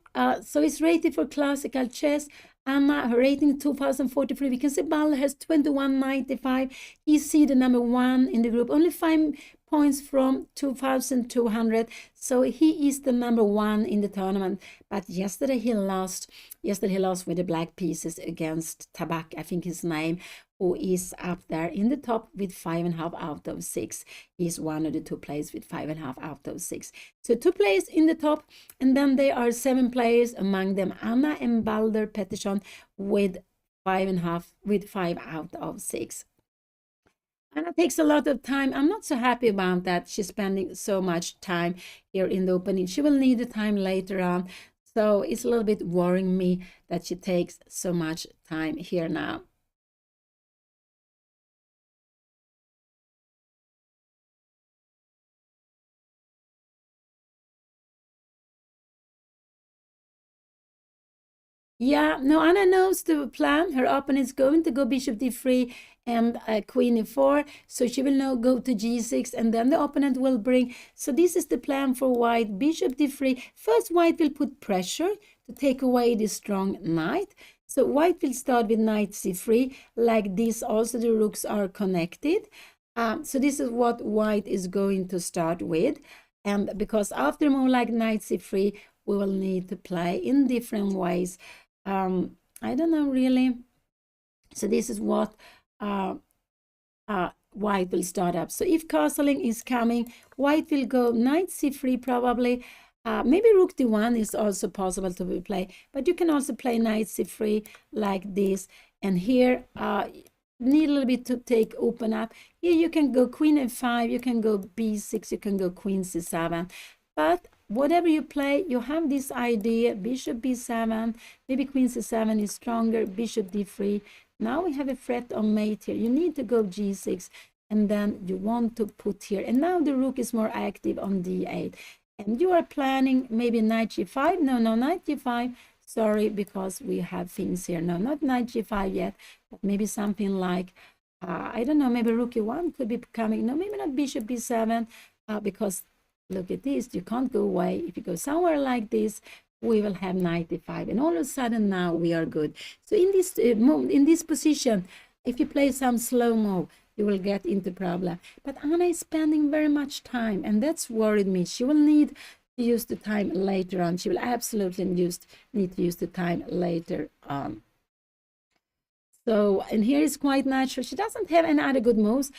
it's rated for classical chess. Anna, her rating 2043. We can see Balder has 2195. He's seeded number 1 in the group, only 5 points from 2,200. So he is the number 1 in the tournament. But yesterday he lost. Yesterday he lost with the black pieces against Tabak, I think his name, who is up there in the top with 5.5 out of 6. He's one of the 2 players with 5.5 out of 6. So 2 players in the top, and then there are 7 players, among them Anna and Balder Pettersson with 5.5 with 5 out of 6. And it takes a lot of time. I'm not so happy about that. She's spending so much time here in the opening. She will need the time later on. So it's a little bit worrying me that she takes so much time here now. Yeah, no, Anna knows the plan. Her opponent is going to go bishop d3 and queen e4. So she will now go to g6 and then the opponent will bring. So this is the plan for white, bishop d3. First, white will put pressure to take away the strong knight. So white will start with knight c3 like this. Also, the rooks are connected. So this is what white is going to start with. And because after move like knight c3, we will need to play in different ways. I don't know really. So this is what white will start up. So if castling is coming, white will go knight c3 probably. Maybe rook d1 is also possible to be played, but you can also play knight c3 like this. And here need a little bit to take open up. Here you can go queen f5, you can go b6, you can go queen c7. But whatever you play, you have this idea, bishop b7, maybe queen c7 is stronger, bishop d3. Now we have a threat on mate here. You need to go g6, and then you want to put here. And now the rook is more active on d8. And you are planning maybe knight g5. No, knight g5. Sorry, because we have things here. No, not knight g5 yet, but maybe something like, I don't know, maybe rook e1 could be coming. No, maybe not bishop b7, because look at this, you can't go away. If you go somewhere like this, we will have knight e5, and all of a sudden now we are good. So in this position, if you play some slow move, you will get into problem. But Anna is spending very much time, and that's worried me. She will need to use the time later on. She will absolutely need to use the time later on. So, and here is quite natural. She doesn't have any other good moves.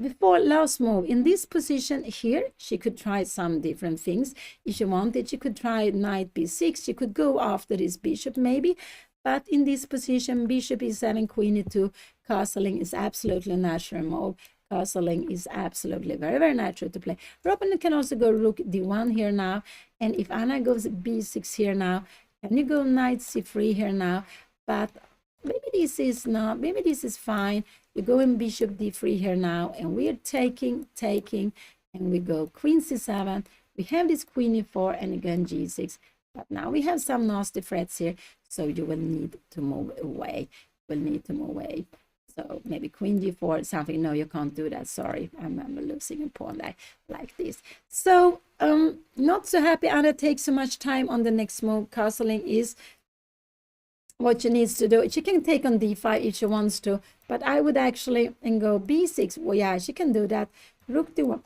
Before last move, in this position here, she could try some different things. If she wanted, she could try knight b6. She could go after this bishop maybe. But in this position, bishop e7, queen e2, castling is absolutely a natural move. Castling is absolutely very, very natural to play. Her opponent can also go rook d1 here now. And if Anna goes b6 here now, can you go knight c3 here now? But maybe this is not, maybe this is fine. You go in bishop d3 here now, and we are taking, and we go queen c7. We have this queen e4 and again g6. But now we have some nasty threats here, so you will need to move away. So maybe queen g4, something. No, you can't do that. Sorry, I'm losing a pawn like this. So not so happy Anna takes so much time on the next move. Castling is what she needs to do. She can take on d5 if she wants to, but I would actually and go b6. Well, yeah, she can do that. Rook d1,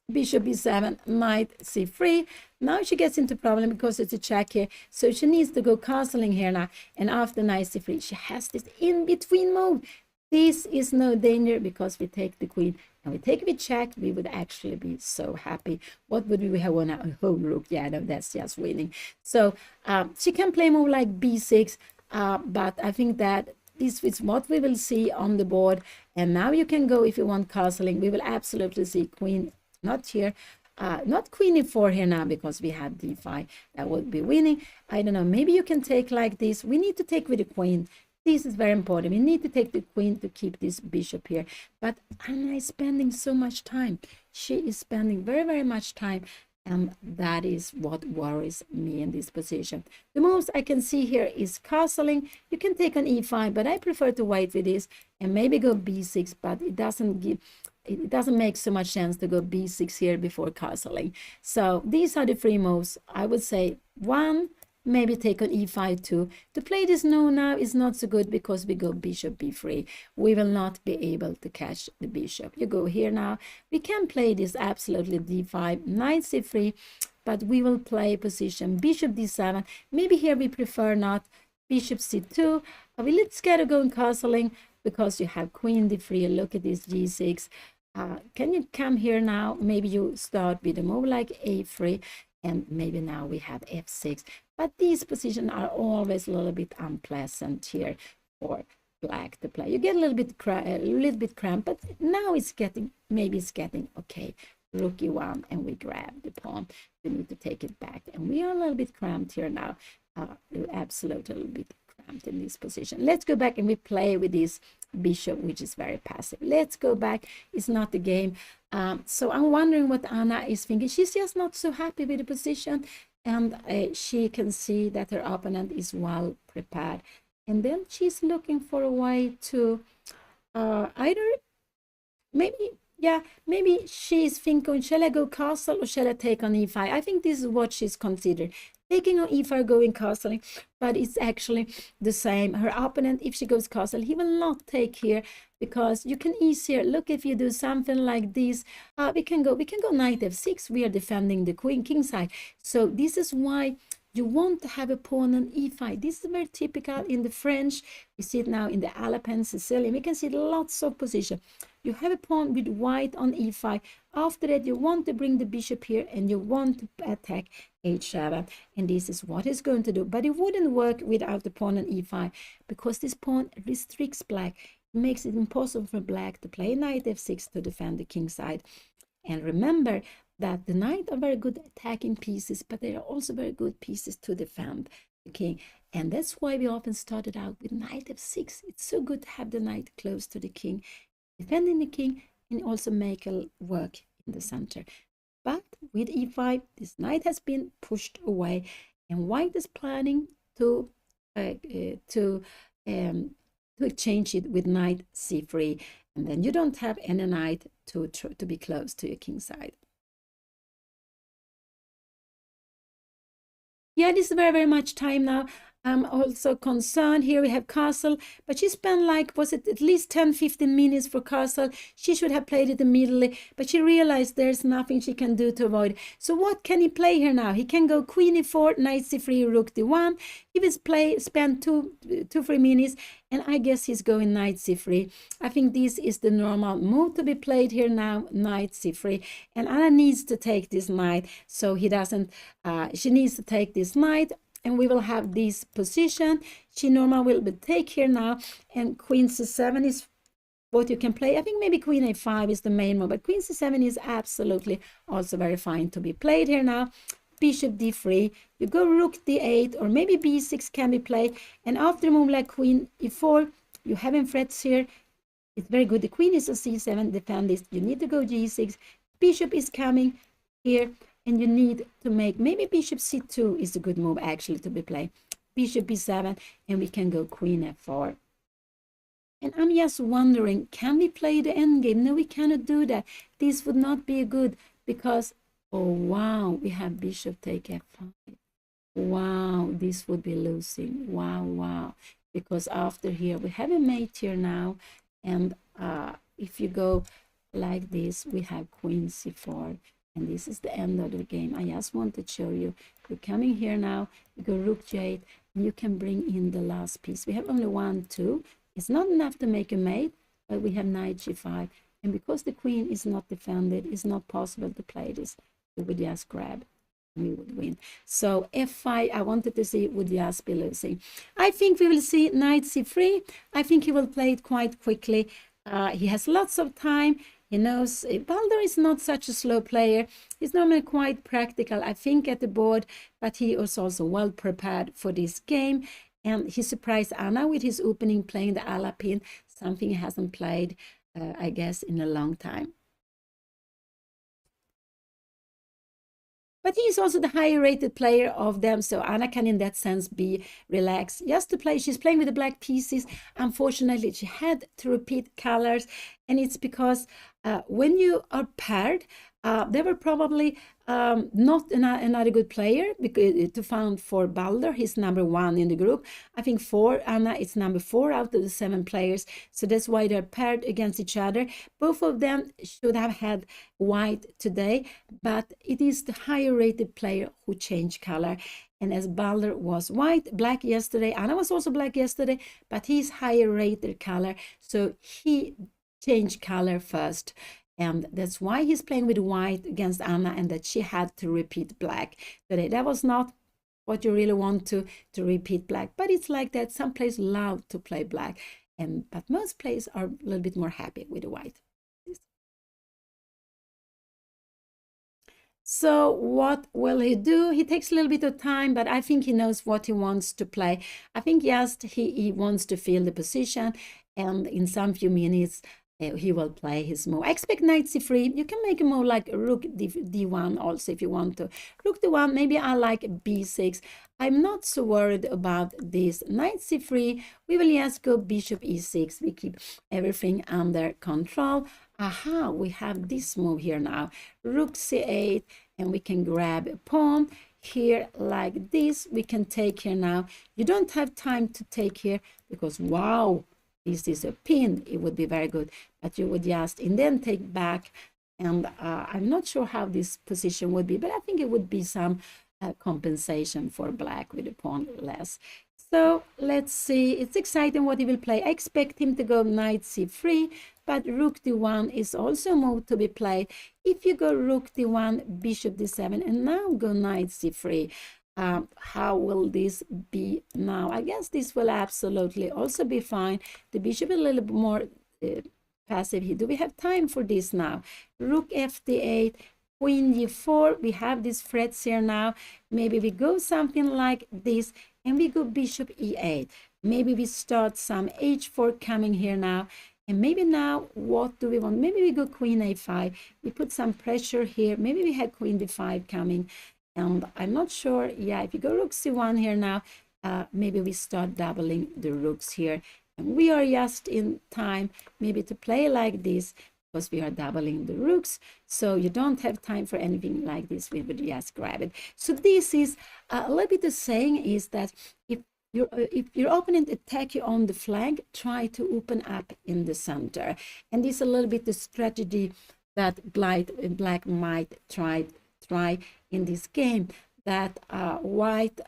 bishop b7, knight c3. Now she gets into problem because it's a check here, so she needs to go castling here now. And after knight c3, she has this in-between move. This is no danger because we take the queen and we take the check. We would actually be so happy. What would we have won? A whole rook? Yeah, no, that's just winning. So she can play move like b6, but I think that this is what we will see on the board. And now you can go if you want castling. We will absolutely see queen, not here, not queen e4 here now because we have d5. That would be winning. I don't know, maybe you can take like this. We need to take with the queen. This is very important. We need to take the queen to keep this bishop here. But Anna is spending so much time. She is spending very, very much time. And that is what worries me in this position. The moves I can see here is castling. You can take on e5, but I prefer to wait with this and maybe go b6, but it doesn't make so much sense to go b6 here before castling. So these are the three moves. I would say one, maybe take on e5 too. To play this no now is not so good because we go bishop b3. We will not be able to catch the bishop. You go here now. We can play this absolutely d5, knight c3, but we will play position bishop d7. Maybe here we prefer not bishop c2. Let's get to go in castling because you have queen d3. Look at this g6. Can you come here now? Maybe you start with a move like a3. And maybe now we have f6. But these positions are always a little bit unpleasant here. for black to play. You get a little bit cramped, but now it's getting, maybe it's getting okay. Rook e1, and we grab the pawn. We need to take it back, and we are a little bit cramped here now. Absolutely a little bit cramped in this position. Let's go back and we play with this bishop, which is very passive. Let's go back. It's not the game. So I'm wondering what Anna is thinking. She's just not so happy with the position, and she can see that her opponent is well prepared. And then she's looking for a way to either maybe she's thinking, shall I go castle or shall I take on e5? I think this is what she's considered. Taking on e5, going castling, but it's actually the same. Her opponent, if she goes castle, he will not take here, because you can easier, look, if you do something like this, we can go knight f6. We are defending the king side. So this is why you want to have a pawn on e5. This is very typical in the French. We see it now in the Alpine, Sicilian. We can see lots of position. You have a pawn with white on e5. After that, you want to bring the bishop here, and you want to attack h7. And this is what it's going to do. But it wouldn't work without the pawn on e5, because this pawn restricts black. It makes it impossible for black to play knight f6 to defend the king side. And remember that the knight are very good attacking pieces, but they are also very good pieces to defend the king. And that's why we often started out with knight f6. It's so good to have the knight close to the king, defending the king, and also make it work in the center. But with e5, this knight has been pushed away, and white is planning to exchange it with knight c3, and then you don't have any knight to be close to your king side. Yeah, this is very, very much time now. I'm also concerned. Here we have castle, but she spent like, was it at least 10-15 minutes for castle? She should have played it immediately, but she realized there's nothing she can do to avoid. So what can he play here now? He can go queen e4, knight c3, rook d1. He will spend 2-3 minutes, and I guess he's going knight c3. I think this is the normal move to be played here now, knight c3. And Anna needs to take this knight, so he doesn't, she needs to take this knight, and we will have this position. She normally will take here now, and queen c7 is what you can play. I think maybe queen a5 is the main move, but queen c7 is absolutely also very fine to be played here now. Bishop d3, you go rook d8, or maybe b6 can be played, and after a move like queen e4, you having threats here. It's very good. The queen is a c7, defend this. You need to go g6. Bishop is coming here, and you need to make, maybe bishop c2 is a good move actually to be played. Bishop b7, and we can go queen f4. And I'm just wondering, can we play the endgame? No, we cannot do that. This would not be good, because, oh wow, we have bishop take f5. Wow, this would be losing. Wow. Because after here, we have a mate here now, and if you go like this, we have queen c4. And this is the end of the game. I just want to show you. You're coming here now. You go rook g8, and you can bring in the last piece. We have only 1, 2. It's not enough to make a mate, but we have knight g5. And because the queen is not defended, it's not possible to play this. We would just grab, and we would win. So f5, I wanted to see, would just be losing. I think we will see knight c3. I think he will play it quite quickly. He has lots of time. He knows Balder is not such a slow player. He's normally quite practical, I think, at the board, but he was also well prepared for this game. And he surprised Anna with his opening, playing the Alapin, something he hasn't played, I guess, in a long time. But he is also the higher rated player of them, so Anna can in that sense be relaxed. Just to play, she's playing with the black pieces. Unfortunately, she had to repeat colors, and it's because when you are paired, they were probably not another good player because to found for Balder. He's number 1 in the group. I think for Anna, it's number 4 out of the 7 players. So that's why they're paired against each other. Both of them should have had white today, but it is the higher rated player who changed color. And as Balder was black yesterday, Anna was also black yesterday, but he's higher rated color. So he changed color first. And that's why he's playing with white against Anna, and that she had to repeat black today. That was not what you really want to repeat black. But it's like that. Some players love to play black, but most players are a little bit more happy with the white. So what will he do? He takes a little bit of time, but I think he knows what he wants to play. I think just he wants to feel the position, and in some few minutes he will play his move. I expect knight c3. You can make a move like rook d1 also if you want to. Rook d1, maybe I like b6. I'm not so worried about this. Knight c3, we will just go bishop e6. We keep everything under control. Aha, we have this move here now. Rook c8, and we can grab a pawn here like this. We can take here now. You don't have time to take here because, wow, this is a pin. It would be very good, but you would just and then take back, and I'm not sure how this position would be, but I think it would be some compensation for black with a pawn less. So let's see. It's exciting what he will play. I expect him to go knight c3, but rook d1 is also a move to be played. If you go rook d1, bishop d7, and now go knight c3, how will this be now? I guess this will absolutely also be fine. The bishop is a little bit more passive here. Do we have time for this now? Rook fd8, queen g4. We have these threats here now. Maybe we go something like this, and we go bishop e8. Maybe we start some h4 coming here now. And maybe now, what do we want? Maybe we go queen a5. We put some pressure here. Maybe we had queen d5 coming. And I'm not sure. Yeah, if you go rook c1 here now, maybe we start doubling the rooks here. And we are just in time maybe to play like this because we are doubling the rooks. So you don't have time for anything like this. We would just grab it. So this is a little bit the saying is that if your opponent attack you on the flank, try to open up in the center. And this is a little bit the strategy that black might try in this game, that white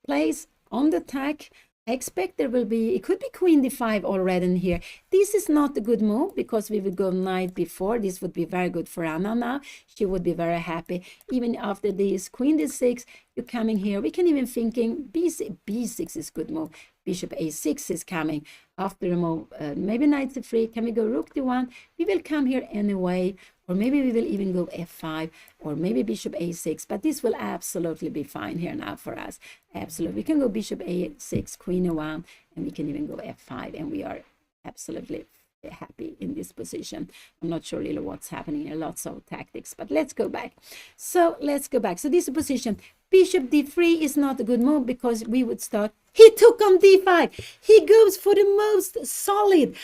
plays on the attack. I expect there will be, it could be queen d5 already in here. This is not a good move because we would go knight b4. This would be very good for Anna now. She would be very happy. Even after this queen d6, you're coming here. We can even thinking b6 is good move. Bishop a6 is coming after the move. Maybe knight c3. Can we go rook d1? We will come here anyway. Or maybe we will even go f5, or maybe bishop a6, but this will absolutely be fine here now for us. Absolutely. We can go bishop a6, queen a1, and we can even go f5, and we are absolutely happy in this position. I'm not sure really what's happening here, lots of tactics, but let's go back. So let's go back. So this position, bishop d3 is not a good move because we would start. He took on d5. He goes for the most solid.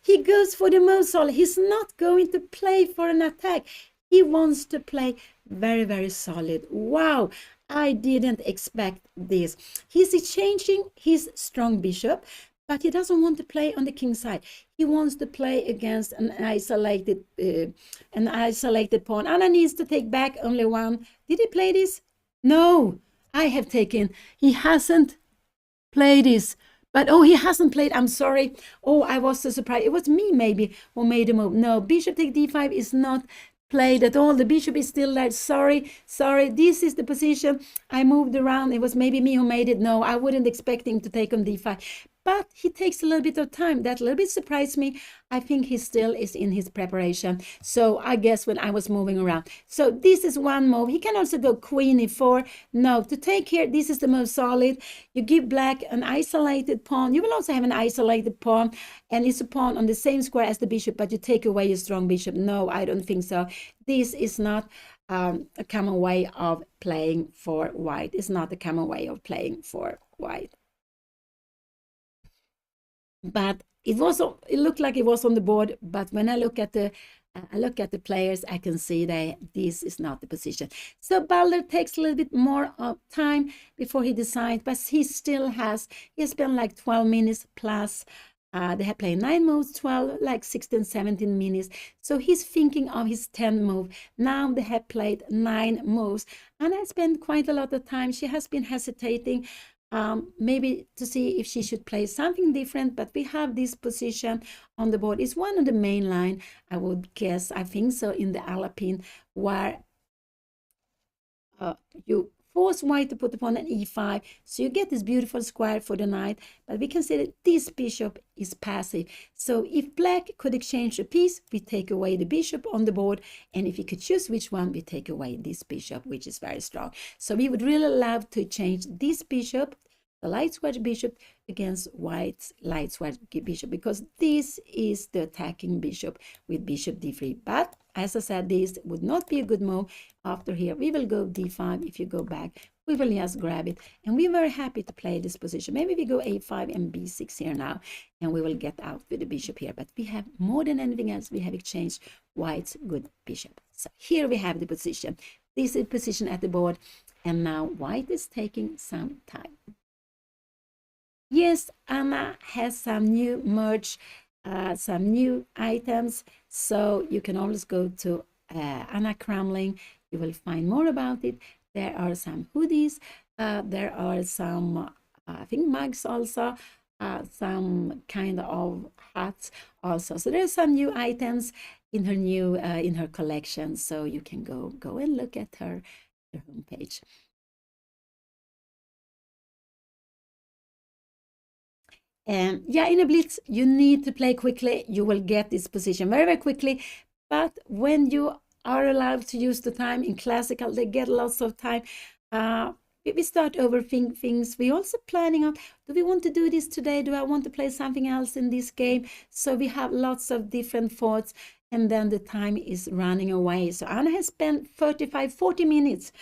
He goes for the most solid. He's not going to play for an attack. He wants to play very, very solid. Wow, I didn't expect this. He's changing his strong bishop, but he doesn't want to play on the king side. He wants to play against an isolated pawn. Anna needs to take back only one. Did he play this? No, I have taken. He hasn't played this. But, oh, he hasn't played. I'm sorry. Oh, I was so surprised. It was me maybe who made a move. No, bishop take d5 is not played at all. The bishop is still there. Sorry. This is the position. I moved around. It was maybe me who made it. No, I wouldn't expect him to take on d5. But he takes a little bit of time. That a little bit surprised me. I think he still is in his preparation. So I guess when I was moving around. So this is one move. He can also go queen e4. No, to take here, this is the most solid. You give black an isolated pawn. You will also have an isolated pawn. And it's a pawn on the same square as the bishop, but you take away your strong bishop. No, I don't think so. This is not a common way of playing for white. It's not a common way of playing for white. But it looked like it was on the board. But when I look at the players, I can see that this is not the position. So Balder takes a little bit more of time before he decides, but he has spent like 12 minutes plus. They have played 9 moves, 12, like 16, 17 minutes. So he's thinking of his 10th move. Now they have played 9 moves, and I spent quite a lot of time. She has been hesitating. Maybe to see if she should play something different, but we have this position on the board. It's one of the main line, I would guess. I think so, in the Alpine, where you force white to put upon an e5, so you get this beautiful square for the knight. But we can say that this bishop is passive. So if black could exchange a piece, we take away the bishop on the board, and if you could choose which one, we take away this bishop, which is very strong. So we would really love to change this bishop, the light square bishop, against white's light square bishop, because this is the attacking bishop with bishop d3. But as I said, this would not be a good move. After here, we will go d5. If you go back, we will just grab it, and we're very happy to play this position. Maybe we go a5 and b6 here now, and we will get out with the bishop here. But we have, more than anything else, we have exchanged white's good bishop. So here we have the position. This is position at the board, and now white is taking some time. Yes, Anna has some new merch, some new items, so you can always go to Pia Cramling. You will find more about it. There are some hoodies, there are some, I think, mugs also, some kind of hats also. So there's some new items in her new in her collection, so you can go and look at her homepage. Yeah, in a blitz, you need to play quickly. You will get this position very, very quickly. But when you are allowed to use the time in classical, they get lots of time. We start overthinking things. We're also planning on, do we want to do this today? Do I want to play something else in this game? So we have lots of different thoughts, and then the time is running away. So Anna has spent 40 minutes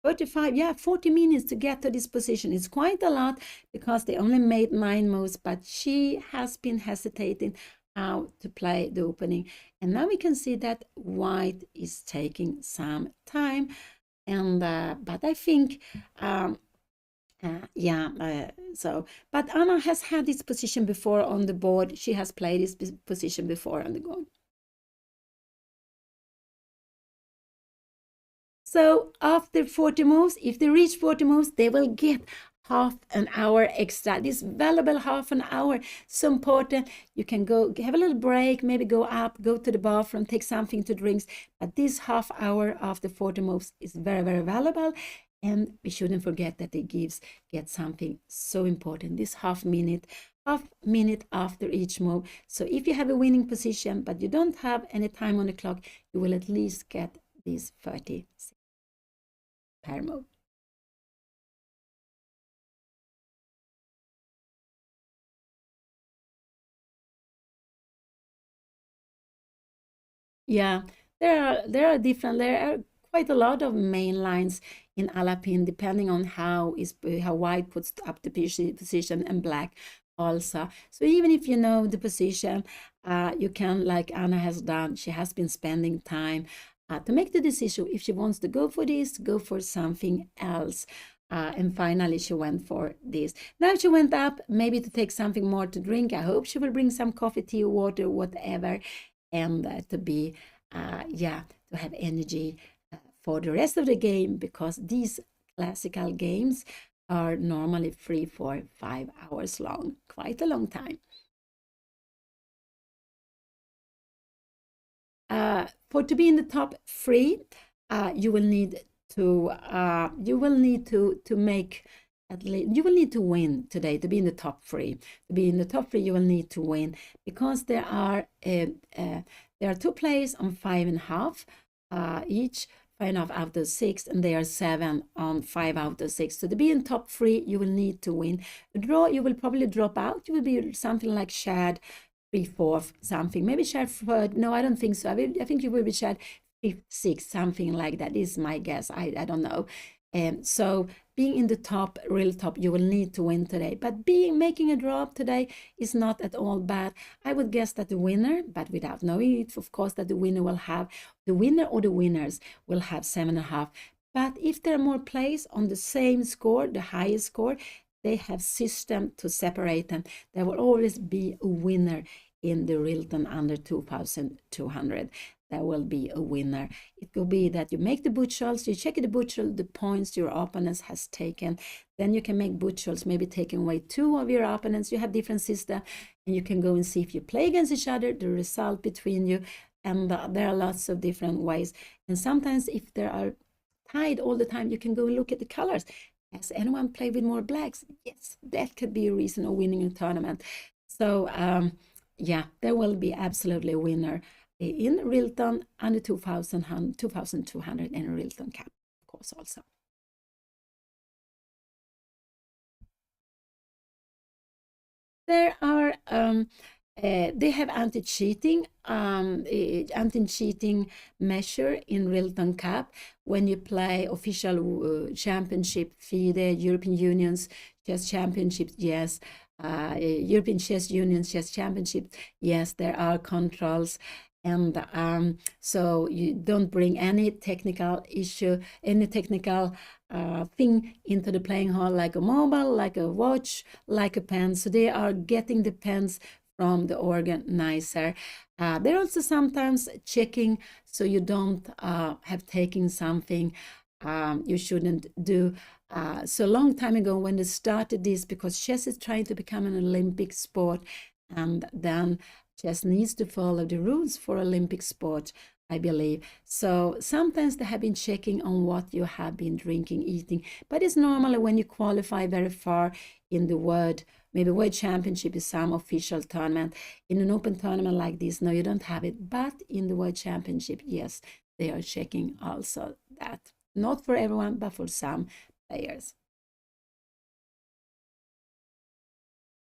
40 minutes to get to this position. It's quite a lot because they only made 9 moves, but she has been hesitating how to play the opening. And now we can see that white is taking some time. And but I think but Anna has had this position before on the board. She has played this position before on the board. So after 40 moves, if they reach 40 moves, they will get half an hour extra. This valuable half an hour, so important. You can go have a little break, maybe go up, go to the bathroom, take something to drink. But this half hour after 40 moves is very, very valuable. And we shouldn't forget that it get something so important. This half minute after each move. So if you have a winning position, but you don't have any time on the clock, you will at least get these 30 per move. Yeah, there are quite a lot of main lines in Alapin, depending on how white puts up the position and black also. So even if you know the position, you can, like Anna has done, she has been spending time to make the decision if she wants to go for this, go for something else. And finally, she went for this. Now she went up, maybe to take something more to drink. I hope she will bring some coffee, tea, water, whatever, and to have energy for the rest of the game, because these classical games are normally 3, 4, 5 hours long, quite a long time. For to be in the top 3, you will need to make at least, you will need to win today to be in the top 3. To be in the top 3, you will need to win, because there are 2 players on 5.5 each, 5.5 out of 6, and they are 7 on 5 out of 6. So to be in top 3, you will need to win. A draw, you will probably drop out. You will be something like shared 3/4, something, maybe shared 3rd. No, I don't think so. I think you will be shared 5th, 6th, something like that is my guess. I don't know. So being in the top, real top, you will need to win today. But making a draw today is not at all bad. I would guess that the winner, but without knowing it, of course, that the winner or the winners will have 7.5. But if there are more plays on the same score, the highest score, they have system to separate them. There will always be a winner in the RILTON under 2200. There will be a winner. It could be that you make the butchers, you check the butcher, the points your opponent has taken. Then you can make butchers, maybe taking away 2 of your opponents. You have different system, and you can go and see if you play against each other, the result between you. And there are lots of different ways. And sometimes if there are tied all the time, you can go and look at the colors. Has anyone played with more blacks? Yes, that could be a reason of winning a tournament. So yeah, there will be absolutely a winner in RILTON and the 2200 and RILTON Cup, of course, also. There are they have anti-cheating measure in RILTON Cup when you play official championship, FIDE, European Union's Chess Championships, yes. European Chess Union's Chess Championships, yes, there are controls. And so you don't bring any technical issue, any technical thing into the playing hall, like a mobile, like a watch, like a pen. So they are getting the pens from the organizer. They're also sometimes checking so you don't have taken something you shouldn't do. So a long time ago when they started this, because chess is trying to become an Olympic sport, and then chess needs to follow the rules for Olympic sport, I believe. So sometimes they have been checking on what you have been drinking, eating, but it's normally when you qualify very far in the world, maybe World Championship is some official tournament. In an open tournament like this, no, you don't have it. But in the World Championship, yes, they are checking also that. Not for everyone, but for some players.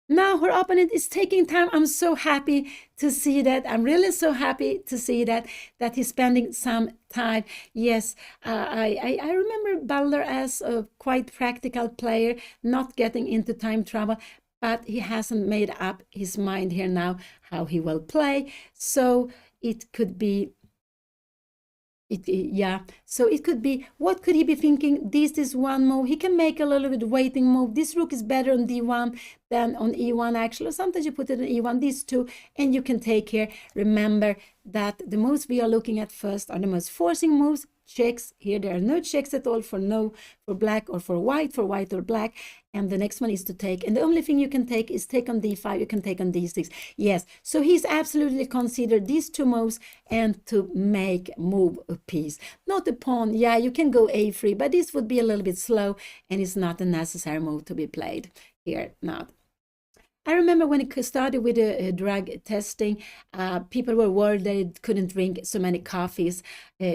Now her opponent is taking time. I'm so happy to see that. I'm really so happy to see that he's spending some time. Yes, I remember Balder as a quite practical player, not getting into time trouble, but he hasn't made up his mind here now how he will play. So it could be yeah, so it could be, what could he be thinking? This is one move. He can make a little bit waiting move. This rook is better on d1 than on e1, actually. Sometimes you put it on e1, these two, and you can take here. Remember that the moves we are looking at first are the most forcing moves. Checks here, there are no checks at all for black or for white or black, and the next one is to take, and the only thing you can take is take on d5, you can take on d6. Yes, so he's absolutely considered these two moves and to move a piece, not a pawn. Yeah, you can go a3, but this would be a little bit slow and it's not a necessary move to be played here. Not. I remember when it started with drug testing, people were worried that it couldn't drink so many coffees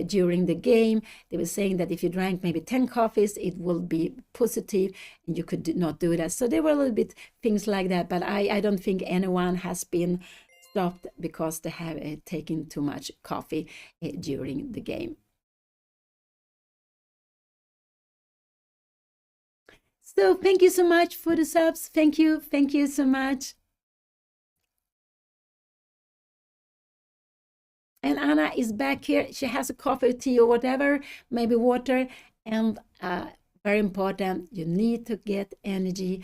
during the game. They were saying that if you drank maybe 10 coffees, it will be positive, and you could not do that. So there were a little bit things like that, but I don't think anyone has been stopped because they have taken too much coffee during the game. So thank you so much for the subs. Thank you so much. And Anna is back here. She has a coffee, tea, or whatever, maybe water. And very important, you need to get energy.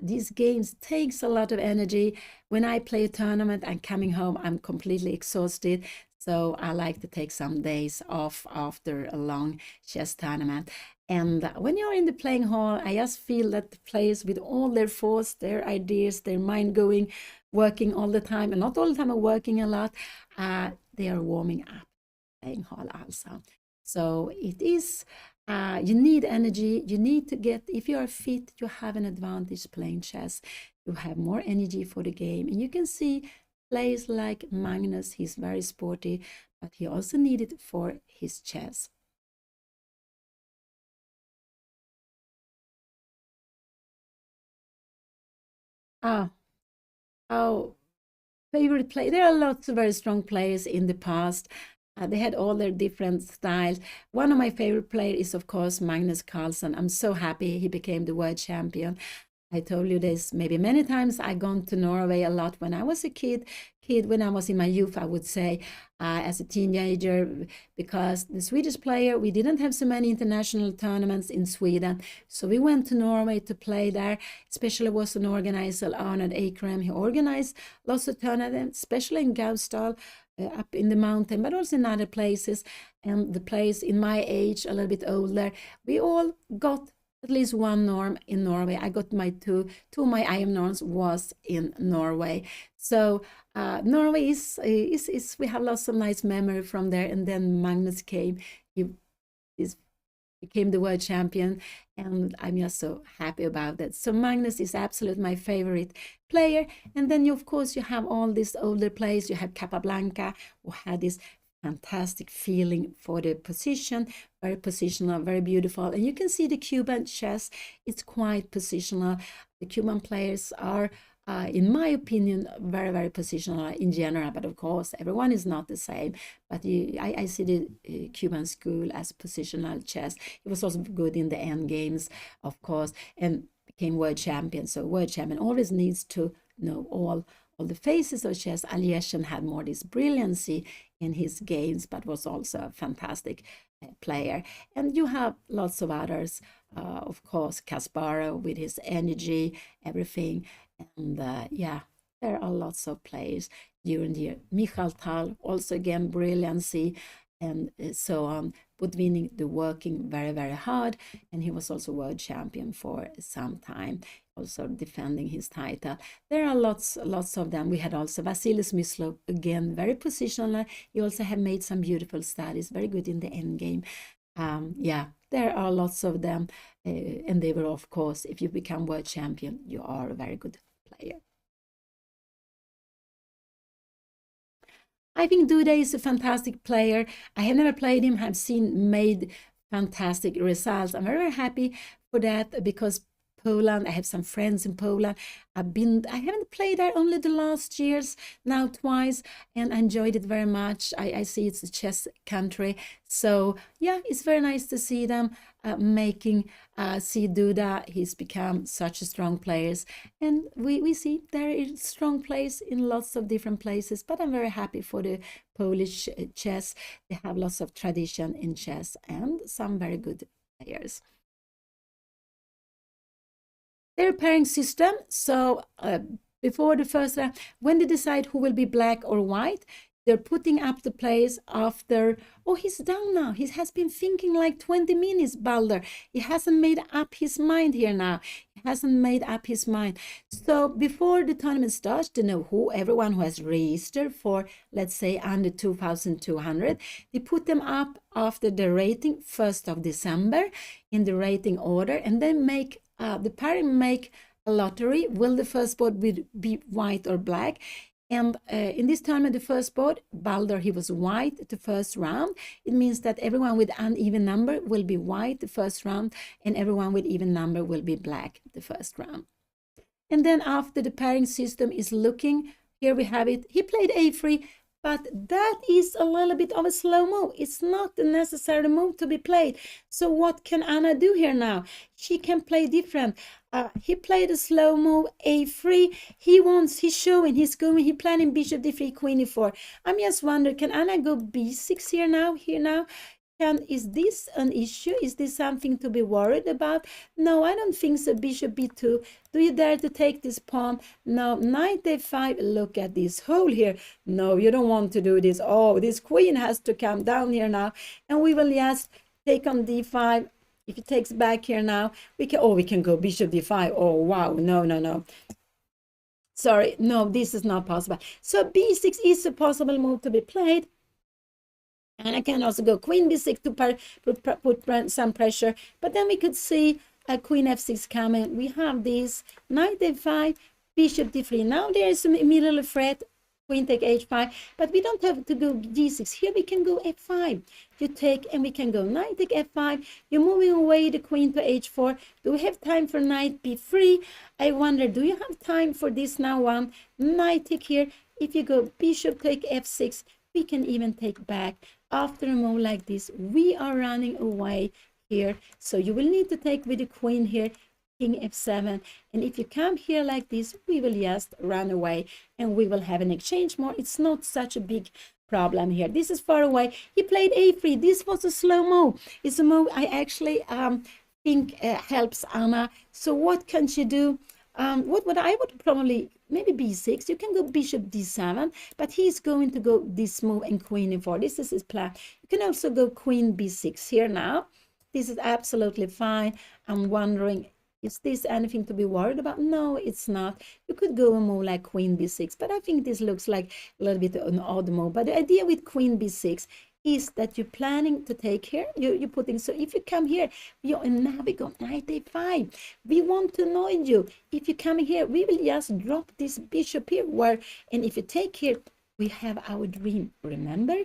These games takes a lot of energy. When I play a tournament, I'm coming home, I'm completely exhausted. So I like to take some days off after a long chess tournament. And when you're in the playing hall, I just feel that the players, with all their force, their ideas, their mind going, working all the time, and not all the time, are working a lot, they are warming up playing hall also. So it is, you need energy. You need to get, if you are fit, you have an advantage playing chess. You have more energy for the game. And you can see players like Magnus, he's very sporty, but he also needed it for his chess. Oh, favorite play. There are lots of very strong players in the past. They had all their different styles. One of my favorite players is, of course, Magnus Carlsen. I'm so happy he became the world champion. I told you this maybe many times. I gone to Norway a lot when I was a kid. When I was in my youth, I would say, as a teenager, because the Swedish player, we didn't have so many international tournaments in Sweden. So we went to Norway to play there. Especially was an organizer, Arnold Akram. He organized lots of tournaments, especially in Gausdal, up in the mountain, but also in other places. And the players in my age, a little bit older, we all got at least one norm in Norway. I got my two of my IM norms was in Norway. So Norway is we have lots of nice memory from there. And then Magnus came. He is became the world champion, and I'm just so happy about that. So Magnus is absolutely my favorite player. And then of course you have all these older players. You have Capablanca, who had this fantastic feeling for the position, very positional, very beautiful. And you can see the Cuban chess, it's quite positional. The Cuban players are in my opinion, very, very positional in general, but of course, everyone is not the same. But I see the Cuban school as positional chess. He was also good in the end games, of course, and became world champion. So world champion always needs to know all the phases of chess. Alyoshin had more this brilliancy in his games, but was also a fantastic player. And you have lots of others, of course, Kasparov with his energy, everything. And yeah, there are lots of players during the year. Michal Tal, also again, brilliancy and so on, but winning the working very, very hard. And he was also world champion for some time, also defending his title. There are lots of them. We had also Vasily Smyslov, again, very positional. He also have made some beautiful studies, very good in the end game. Yeah, there are lots of them. And they were, of course, if you become world champion, you are a very good player. I think Duda is a fantastic player. I have never played him, have seen made fantastic results. I'm very, very happy for that because Poland, I have some friends in Poland. I haven't played there only the last years, now twice, and I enjoyed it very much. I see it's a chess country. So yeah, it's very nice to see them see Duda. He's become such a strong players. And we see there is strong players in lots of different places, but I'm very happy for the Polish chess. They have lots of tradition in chess and some very good players. Their pairing system, so before the first round, when they decide who will be black or white, they're putting up the players after, oh, he's down now. He has been thinking like 20 minutes, Balder. He hasn't made up his mind here now. He hasn't made up his mind. So before the tournament starts, to know everyone who has registered for, let's say, under 2,200, they put them up after the rating, 1st of December, in the rating order, and then the pairing make a lottery. Will the first board be white or black? And in this tournament, the first board, Balder, he was white the first round. It means that everyone with uneven number will be white the first round, and everyone with even number will be black the first round. And then after the pairing system is looking, here we have it. He played A3, but that is a little bit of a slow move. It's not the necessary move to be played. So what can Anna do here now? She can play different. He played a slow move, A3. He's showing, he's going, he planning bishop D3, queen E4. I'm just wondering, can Anna go B6 here now? Is this an issue? Is this something to be worried about? No, I don't think so. Bishop B2. Do you dare to take this pawn? No. Knight A5. Look at this hole here. No, you don't want to do this. Oh, this queen has to come down here now. And we will just take on D5. If it takes back here now, we can go bishop D5. Oh, wow. No. Sorry. No, this is not possible. So B6 is a possible move to be played. And I can also go queen b6 to put some pressure. But then we could see a queen f6 coming. We have this knight a5, bishop d3. Now there is a middle threat, queen take h5. But we don't have to go g6. Here we can go f5. You take, and we can go knight take f5. You're moving away the queen to h4. Do we have time for knight b3? I wonder, do you have time for this now one? Knight take here. If you go bishop take f6, we can even take back. After a move like this, we are running away here. So you will need to take with the queen here, king f7. And if you come here like this, we will just run away and we will have an exchange more. It's not such a big problem here. This is far away. He played a3. This was a slow move. It's a move I actually think helps Anna. So what can she do? What I would probably, maybe b6. You can go bishop d7, but he's going to go this move and queen e4. This is his plan. You can also go queen b6 here now. This is absolutely fine. I'm wondering, is this anything to be worried about? No, it's not. You could go a move like queen b6, but I think this looks like a little bit an odd move. But the idea with queen b6 is that you're planning to take here, you're putting, so if you come here, and now we go knight a5. We want to annoy you. If you come here, we will just drop this bishop here, and if you take here, we have our dream. Remember,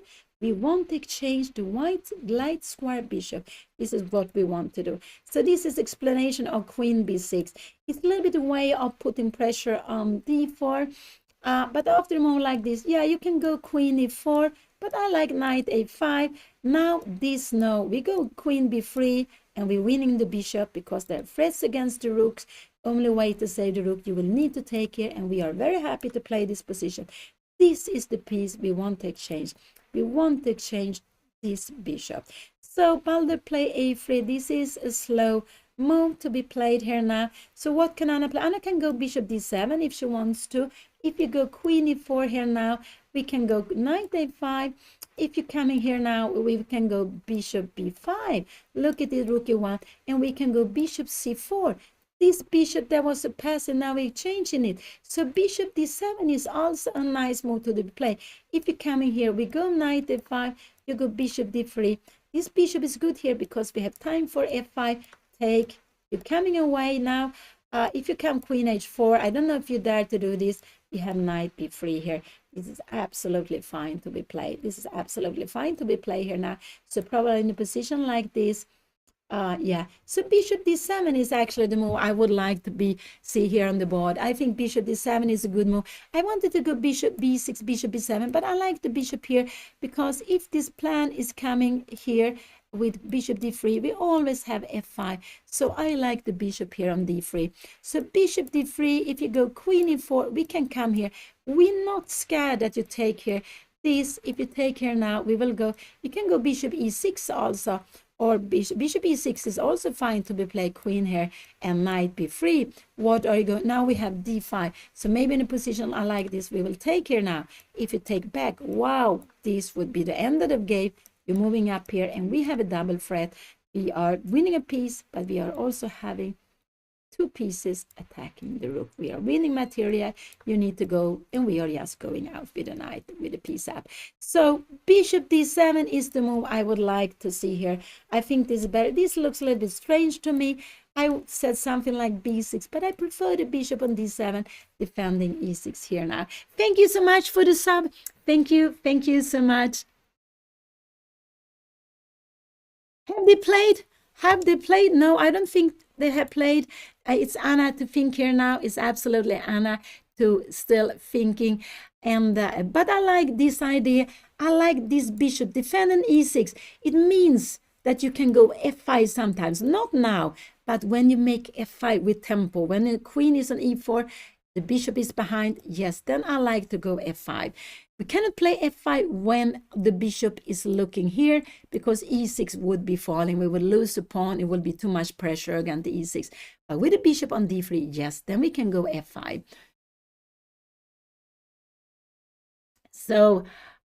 we want to exchange the white light square bishop. This is what we want to do. So this is explanation of queen b6. It's a little bit a way of putting pressure on d4. But after a move like this, yeah, you can go queen e4, but I like knight a5. Now this, no, we go queen b3, and we're winning the bishop because there are threats against the rooks. Only way to save the rook, you will need to take here, and we are very happy to play this position. This is the piece we want to exchange. We want to exchange this bishop. So Balder play a3. This is a slow move to be played here now. So what can Anna play? Anna can go bishop d7 if she wants to. If you go queen e4 here now, we can go knight a5. If you're coming here now, we can go bishop b5. Look at the rook e1, and we can go bishop c4. This bishop, there was a pass, and now we're changing it. So bishop d7 is also a nice move to the play. If you're coming here, we go knight f5, you go bishop d3. This bishop is good here because we have time for f5. Take. You're coming away now. If you come queen h4, I don't know if you dare to do this. You have knight b3 here. This is absolutely fine to be played. This is absolutely fine to be played here now. So probably in a position like this, yeah, so bishop d7 is actually the move I would like to see here on the board. I think bishop d7 is a good move. I wanted to go bishop b6, bishop b7, but I like the bishop here because if this plan is coming here with bishop d3, we always have f5. So I like the bishop here on d3. So bishop d3, if you go queen e4, we can come here. We're not scared that you take here. This, if you take here now, we will go, you can go bishop e6 also. Or bishop e6 is also fine to be played queen here, and knight b3. What are you going? Now we have d5. So maybe in a position I like this, we will take here now. If you take back, wow, this would be the end of the game. You're moving up here, and we have a double threat. We are winning a piece, but we are also having two pieces attacking the rook. We are winning material. You need to go, and we are just going out with a knight, with a piece up. So bishop d7 is the move I would like to see here. I think this is better. This looks a little bit strange to me. I said something like b6, but I prefer the bishop on d7, defending e6 here now. Thank you so much for the sub. Thank you so much. Have they played? Have they played? No, I don't think they have played. It's Anna to think here now. It's absolutely Anna to still thinking. And but I like this idea. I like this bishop defending e6. It means that you can go f5 sometimes. Not now, but when you make f5 with tempo. When the queen is on e4, the bishop is behind. Yes, then I like to go f5. We cannot play f5 when the bishop is looking here because e6 would be falling. We would lose the pawn. It would be too much pressure against the e6. But with the bishop on d3, yes, then we can go f5. So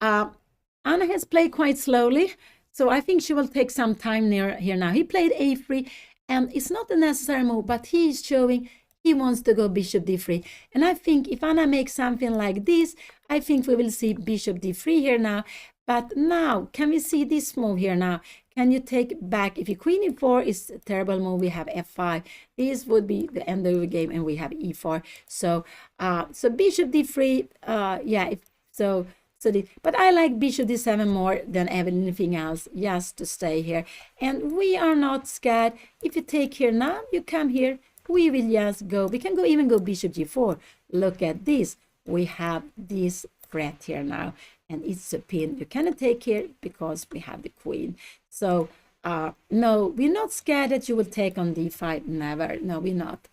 Anna has played quite slowly. So I think she will take some time here now. He played a3, and it's not a necessary move, but he is showing he wants to go bishop d3. And I think if Anna makes something like this, I think we will see bishop d3 here now. But now, can we see this move here now? Can you take back? If you queen e4 is a terrible move, we have f5. This would be the end of the game, and we have e4. So, so bishop d3, yeah. But I like bishop d7 more than anything else, just to stay here. And we are not scared. If you take here now, you come here. We will just go. We can even go bishop g4. Look at this. We have this threat here now, and it's a pin. You cannot take here because we have the queen. So no, we're not scared that you will take on d5. Never. No, we're not.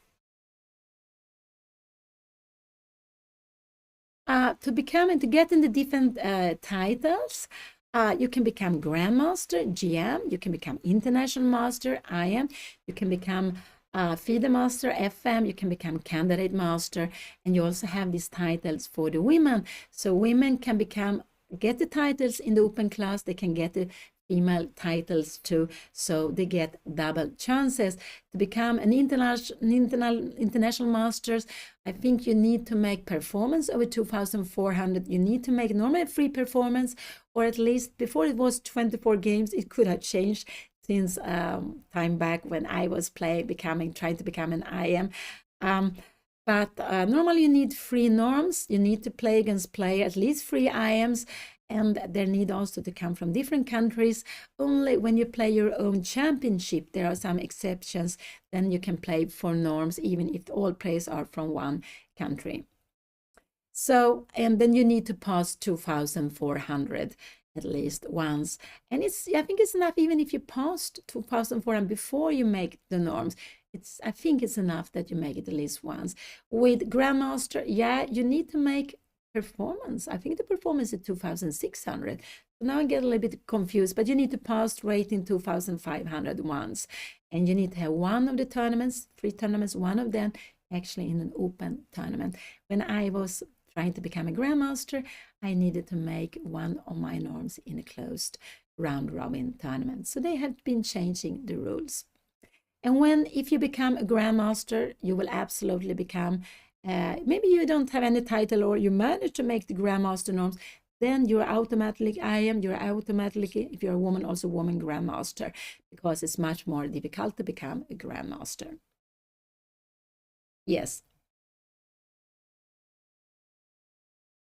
To get in the different titles, you can become Grandmaster, GM. You can become International Master, IM. You can become FIDE Master, FM. You can become Candidate Master, and you also have these titles for the women. So women can get the titles in the open class. They can get the female titles too, so they get double chances to become an international masters. I think you need to make performance over 2,400. You need to make normally free performance, or at least before it was 24 games. It could have changed since time back when I was trying to become an IM. But normally you need free norms. You need to play against at least 3 IMs, and they need also to come from different countries. Only when you play your own championship, there are some exceptions. Then you can play for norms, even if all players are from one country. So, and then you need to pass 2,400 at least once. And I think it's enough even if you passed 2,400 before you make the norms. I think it's enough that you make it at least once. With Grandmaster, yeah, you need to make performance. I think the performance is 2,600. So now I get a little bit confused, but you need to pass rating 2,500 once. And you need to have one of the tournaments, 3 tournaments, one of them actually in an open tournament. When I was trying to become a Grandmaster, I needed to make one of my norms in a closed round-robin tournament. So they have been changing the rules. And if you become a Grandmaster, you will absolutely become, maybe you don't have any title or you manage to make the Grandmaster norms, then you're automatically if you're a woman, also woman Grandmaster, because it's much more difficult to become a Grandmaster. Yes.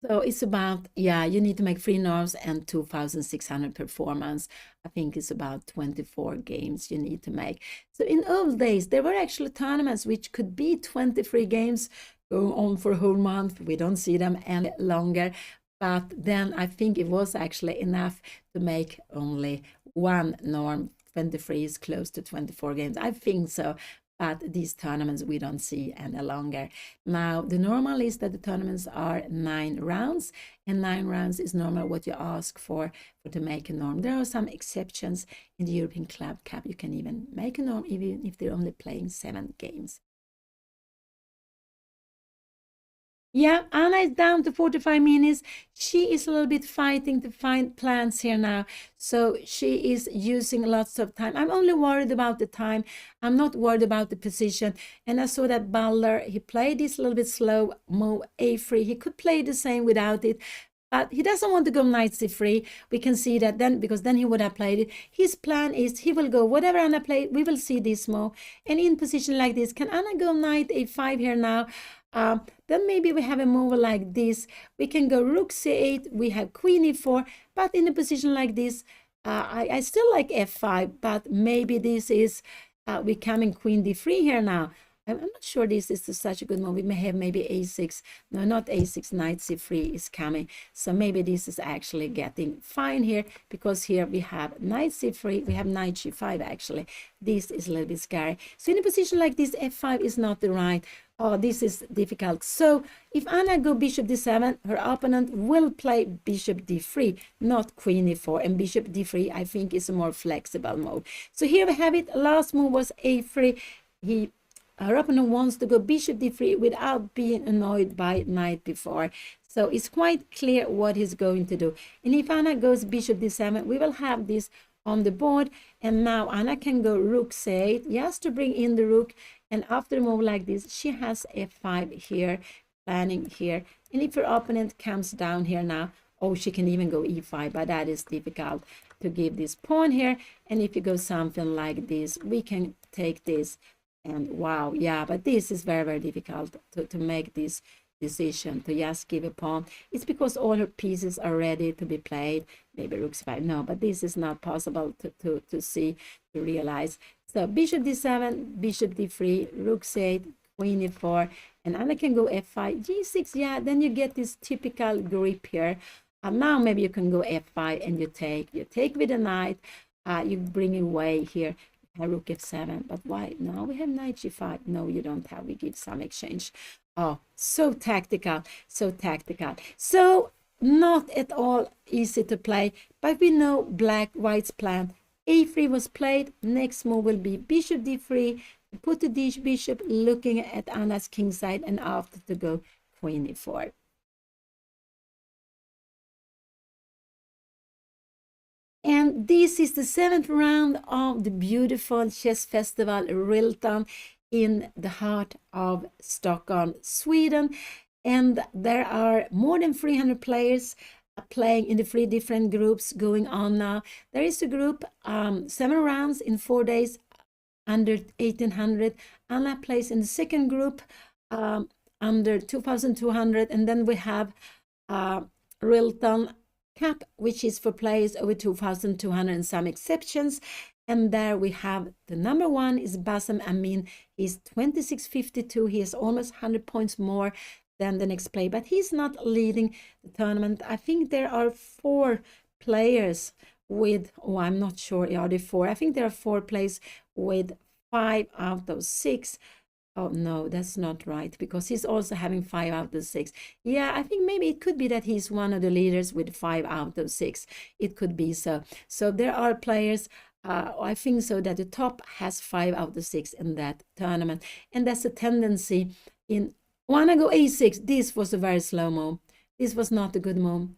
So it's about, yeah, you need to make 3 norms and 2,600 performance. I think it's about 24 games you need to make. So in old days, there were actually tournaments which could be 23 games, go on for a whole month. We don't see them any longer. But then I think it was actually enough to make only one norm. 23 is close to 24 games. I think so. But these tournaments we don't see any longer. Now, the normal is that the tournaments are 9 rounds, and 9 rounds is normal what you ask for to make a norm. There are some exceptions in the European Club Cup. You can even make a norm even if they're only playing 7 games. Yeah, Anna is down to 45 minutes. She is a little bit fighting to find plans here now. So she is using lots of time. I'm only worried about the time. I'm not worried about the position. And I saw that Balder, he played this a little bit slow, move A3. He could play the same without it. But he doesn't want to go knight c3. We can see that then, because then he would have played it. His plan is he will go whatever Anna played. We will see this move. And in position like this, can Anna go knight a5 here now? Then maybe we have a move like this. We can go rook c8. We have queen e4. But in a position like this, I still like f5. But maybe this is becoming queen d3 here now. I'm not sure this is such a good move. We may have maybe a6. No, not a6. Knight c3 is coming. So maybe this is actually getting fine here, because here we have knight c3. We have knight g5 actually. This is a little bit scary. So in a position like this, f5 is not the right. Oh, this is difficult. So if Anna go bishop d7, her opponent will play bishop d3, not queen e4. And bishop d3, I think, is a more flexible move. So here we have it. Last move was a3. Her opponent wants to go bishop d3 without being annoyed by knight b4. So it's quite clear what he's going to do. And if Anna goes bishop d7, we will have this on the board. And now Anna can go rook c8, just to bring in the rook. And after a move like this, she has f5 here, planning here. And if her opponent comes down here now, oh, she can even go e5, but that is difficult to give this pawn here. And if you go something like this, we can take this. And wow, yeah, but this is very, very difficult to make this decision, to just give a pawn. It's because all her pieces are ready to be played. Maybe rook c5. No, but this is not possible to see, to realize. So bishop d7, bishop d3, rook c8, queen e4, and Anna can go f5, g6. Yeah, then you get this typical grip here. Now maybe you can go f5 and you take with a knight. You bring it away here. Rook f7, but why? No, we have knight g5. No, you don't have. We give some exchange. Oh, so tactical, so tactical. So not at all easy to play, but we know white's plan. a3 was played. Next move will be bishop d3. Put the bishop looking at Anna's king side, and after to go queen e4. And this is the 7th round of the beautiful chess festival RILTON in the heart of Stockholm, Sweden. And there are more than 300 players playing in the 3 different groups going on now. There is a group, 7 rounds in 4 days, under 1800. Anna plays in the second group, under 2200. And then we have RILTON Cup, which is for players over 2200 and some exceptions. And there we have the number 1 is Bassem Amin. He's 2652. He has almost 100 points more than the next player, but he's not leading the tournament. I think there are 4 players with, oh, I'm not sure, are there 4? I think there are 4 players with 5 out of 6. Oh, no, that's not right, because he's also having 5 out of 6. Yeah, I think maybe it could be that he's one of the leaders with 5 out of 6. It could be so. So there are players, I think so, that the top has 5 out of 6 in that tournament. And that's a tendency in, wanna go A6. This was a very slow move. This was not a good move.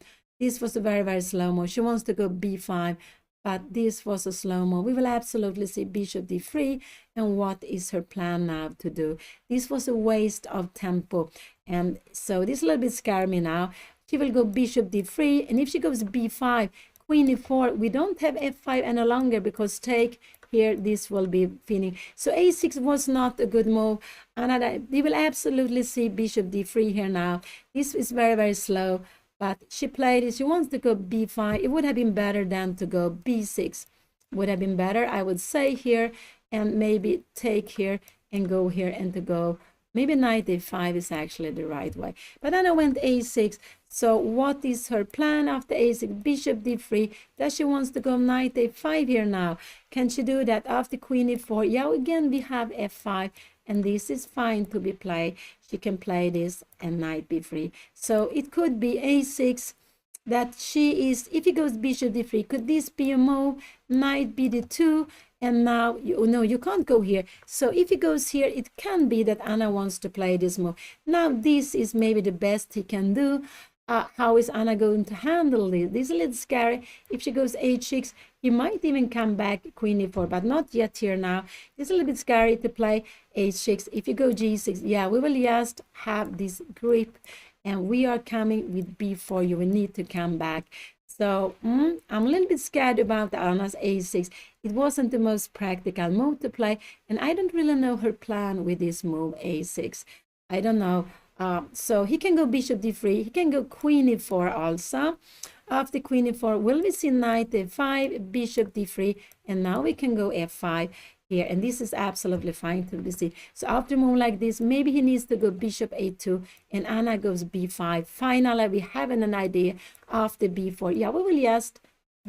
This was a very, very slow move. She wants to go B5. But this was a slow move. We will absolutely see bishop d3. And what is her plan now to do? This was a waste of tempo. And so this a little bit scares me now. She will go bishop d3. And if she goes b5, queen e4, we don't have f5 any longer, because take here, this will be finishing. So a6 was not a good move. And we will absolutely see bishop d3 here now. This is very, very slow. But she played it. She wants to go b5. It would have been better than to go b6. Would have been better, I would say, here. And maybe take here and go here, and to go. Maybe knight a5 is actually the right way. But then I went a6. So what is her plan after a6? Bishop d3. Does she wants to go knight a5 here now? Can she do that after queen e4? Yeah, again, we have f5. And this is fine to be played. She can play this and knight b3. So it could be a6 that she is, if he goes bishop d3, could this be a move? Knight bd2, and now, no, you can't go here. So if he goes here, it can be that Anna wants to play this move. Now this is maybe the best he can do. How is Anna going to handle this? This is a little scary. If she goes h6, he might even come back queen e4, but not yet here now. It's a little bit scary to play h6. If you go g6, yeah, we will just have this grip, and we are coming with b4. You will need to come back. So I'm a little bit scared about Anna's a6. It wasn't the most practical move to play, and I don't really know her plan with this move a6. I don't know. So he can go bishop d3. He can go queen e4 also. After queen e4, will we see knight a5, bishop d3, and now we can go f5 here. And this is absolutely fine to be seen. So after a move like this, maybe he needs to go bishop a2, and Anna goes b5. Finally, we have an idea after b4. Yeah, we will just,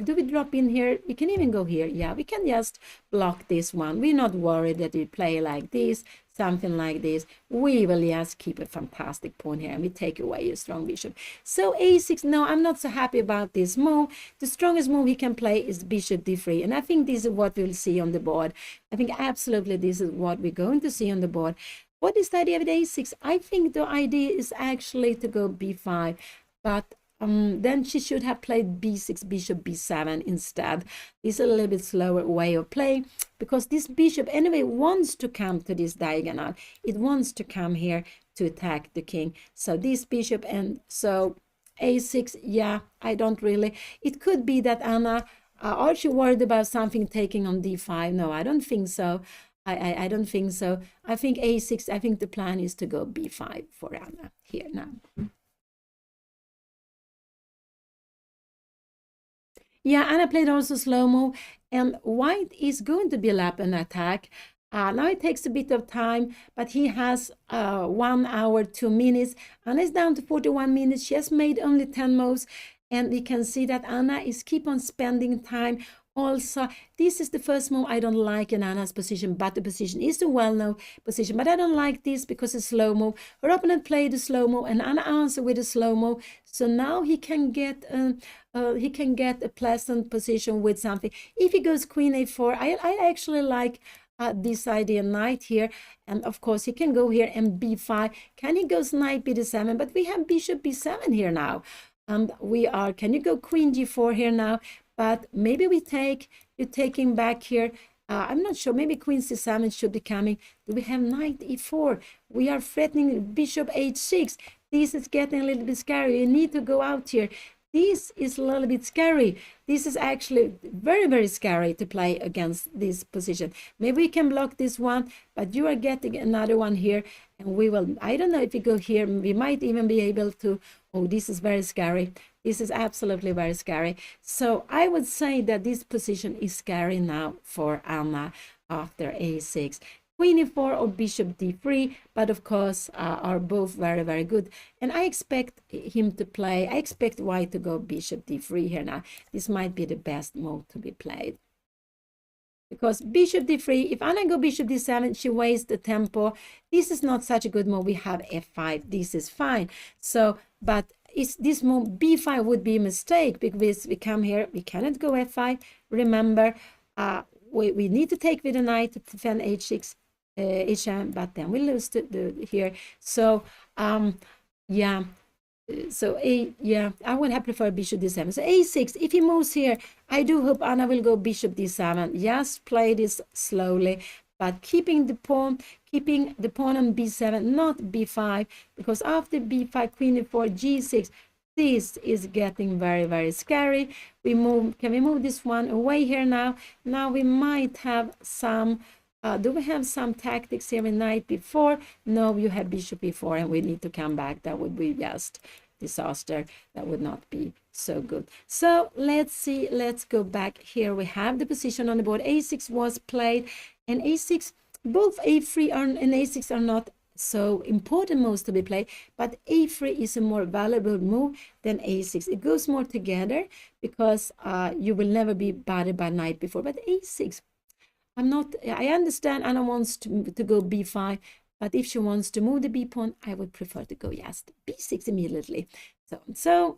do we drop in here? We can even go here. Yeah, we can just block this one. We're not worried that we play like this, something like this. We will just keep a fantastic pawn here, and we take away a strong bishop. So a6, no, I'm not so happy about this move. The strongest move he can play is bishop d3, and I think this is what we'll see on the board. I think absolutely this is what we're going to see on the board. What is the idea of a6? I think the idea is actually to go b5, but then she should have played b6, bishop b7 instead. This is a little bit slower way of playing, because this bishop anyway wants to come to this diagonal. It wants to come here to attack the king. So this bishop, and so a6, yeah, I don't really. It could be that Anna, are she worried about something taking on d5? No, I don't think so. I don't think so. I think a6, I think the plan is to go b5 for Anna here now. Yeah, Anna played also slow move, and white is going to build up an attack. Now it takes a bit of time, but he has 1 hour, 2 minutes. Anna is down to 41 minutes. She has made only 10 moves, and we can see that Anna is keep on spending time. Also, this is the first move I don't like in Anna's position, but the position is a well-known position. But I don't like this because it's slow move. Her opponent played a slow move, and Anna answered with a slow move. So now he can get a pleasant position with something. If he goes queen a4, I actually like this idea, knight here, and of course he can go here and b5. Can he goes knight bd7? But we have bishop b7 here now. And we are, can you go queen g4 here now? but maybe you're taking back here. I'm not sure, maybe queen c7 should be coming. Do we have knight e4? We are threatening bishop h6. This is getting a little bit scary. You need to go out here. This is a little bit scary. This is actually very, very scary to play against this position. Maybe we can block this one, but you are getting another one here, and we will, I don't know if we go here, we might even be able to, oh, this is very scary. This is absolutely very scary. So I would say that this position is scary now for Anna after a6. Queen e4 or bishop d3, but of course are both very, very good. And I expect him to play, I expect white to go bishop d3 here now. This might be the best move to be played. Because bishop d3, if Anna go bishop d7, she wastes the tempo. This is not such a good move. We have f5, this is fine. So, but is this move b5 would be a mistake, because we come here, we cannot go f5. Remember, we need to take with the knight to defend h6, h7, but then we lose here. So yeah, so I would have preferred bishop d7. So a6, if he moves here, I do hope Anna will go bishop d7. Just play this slowly, but keeping the pawn on b7, not b5, because after b5, queen e4, g6, this is getting very, very scary. Can we move this one away here now? Now we might have some, do we have some tactics here with knight b4? No, you have bishop b4, and we need to come back. That would be just disaster. That would not be so good. So let's see, let's go back here. We have the position on the board. a6 was played, and a6, both a3 and a6 are not so important moves to be played, but a3 is a more valuable move than a6. It goes more together, because you will never be bothered by knight before. But a6, I understand Anna wants to go b5, but if she wants to move the b pawn, I would prefer to go just b6 immediately. So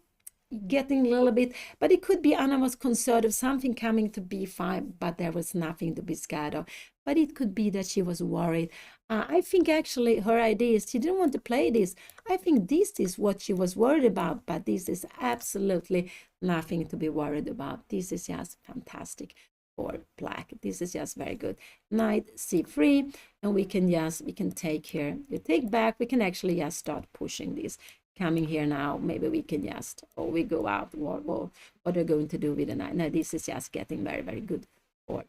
getting a little bit, but it could be Anna was concerned of something coming to b5, but there was nothing to be scared of. But it could be that she was worried. I think actually her idea is she didn't want to play this. I think this is what she was worried about, but this is absolutely nothing to be worried about. This is just fantastic for black. This is just very good. Knight c3, and we can take here. You take back, we can actually just start pushing this. Coming here now, maybe we can just, we go out, what are we going to do with the knight? No, this is just getting very, very good for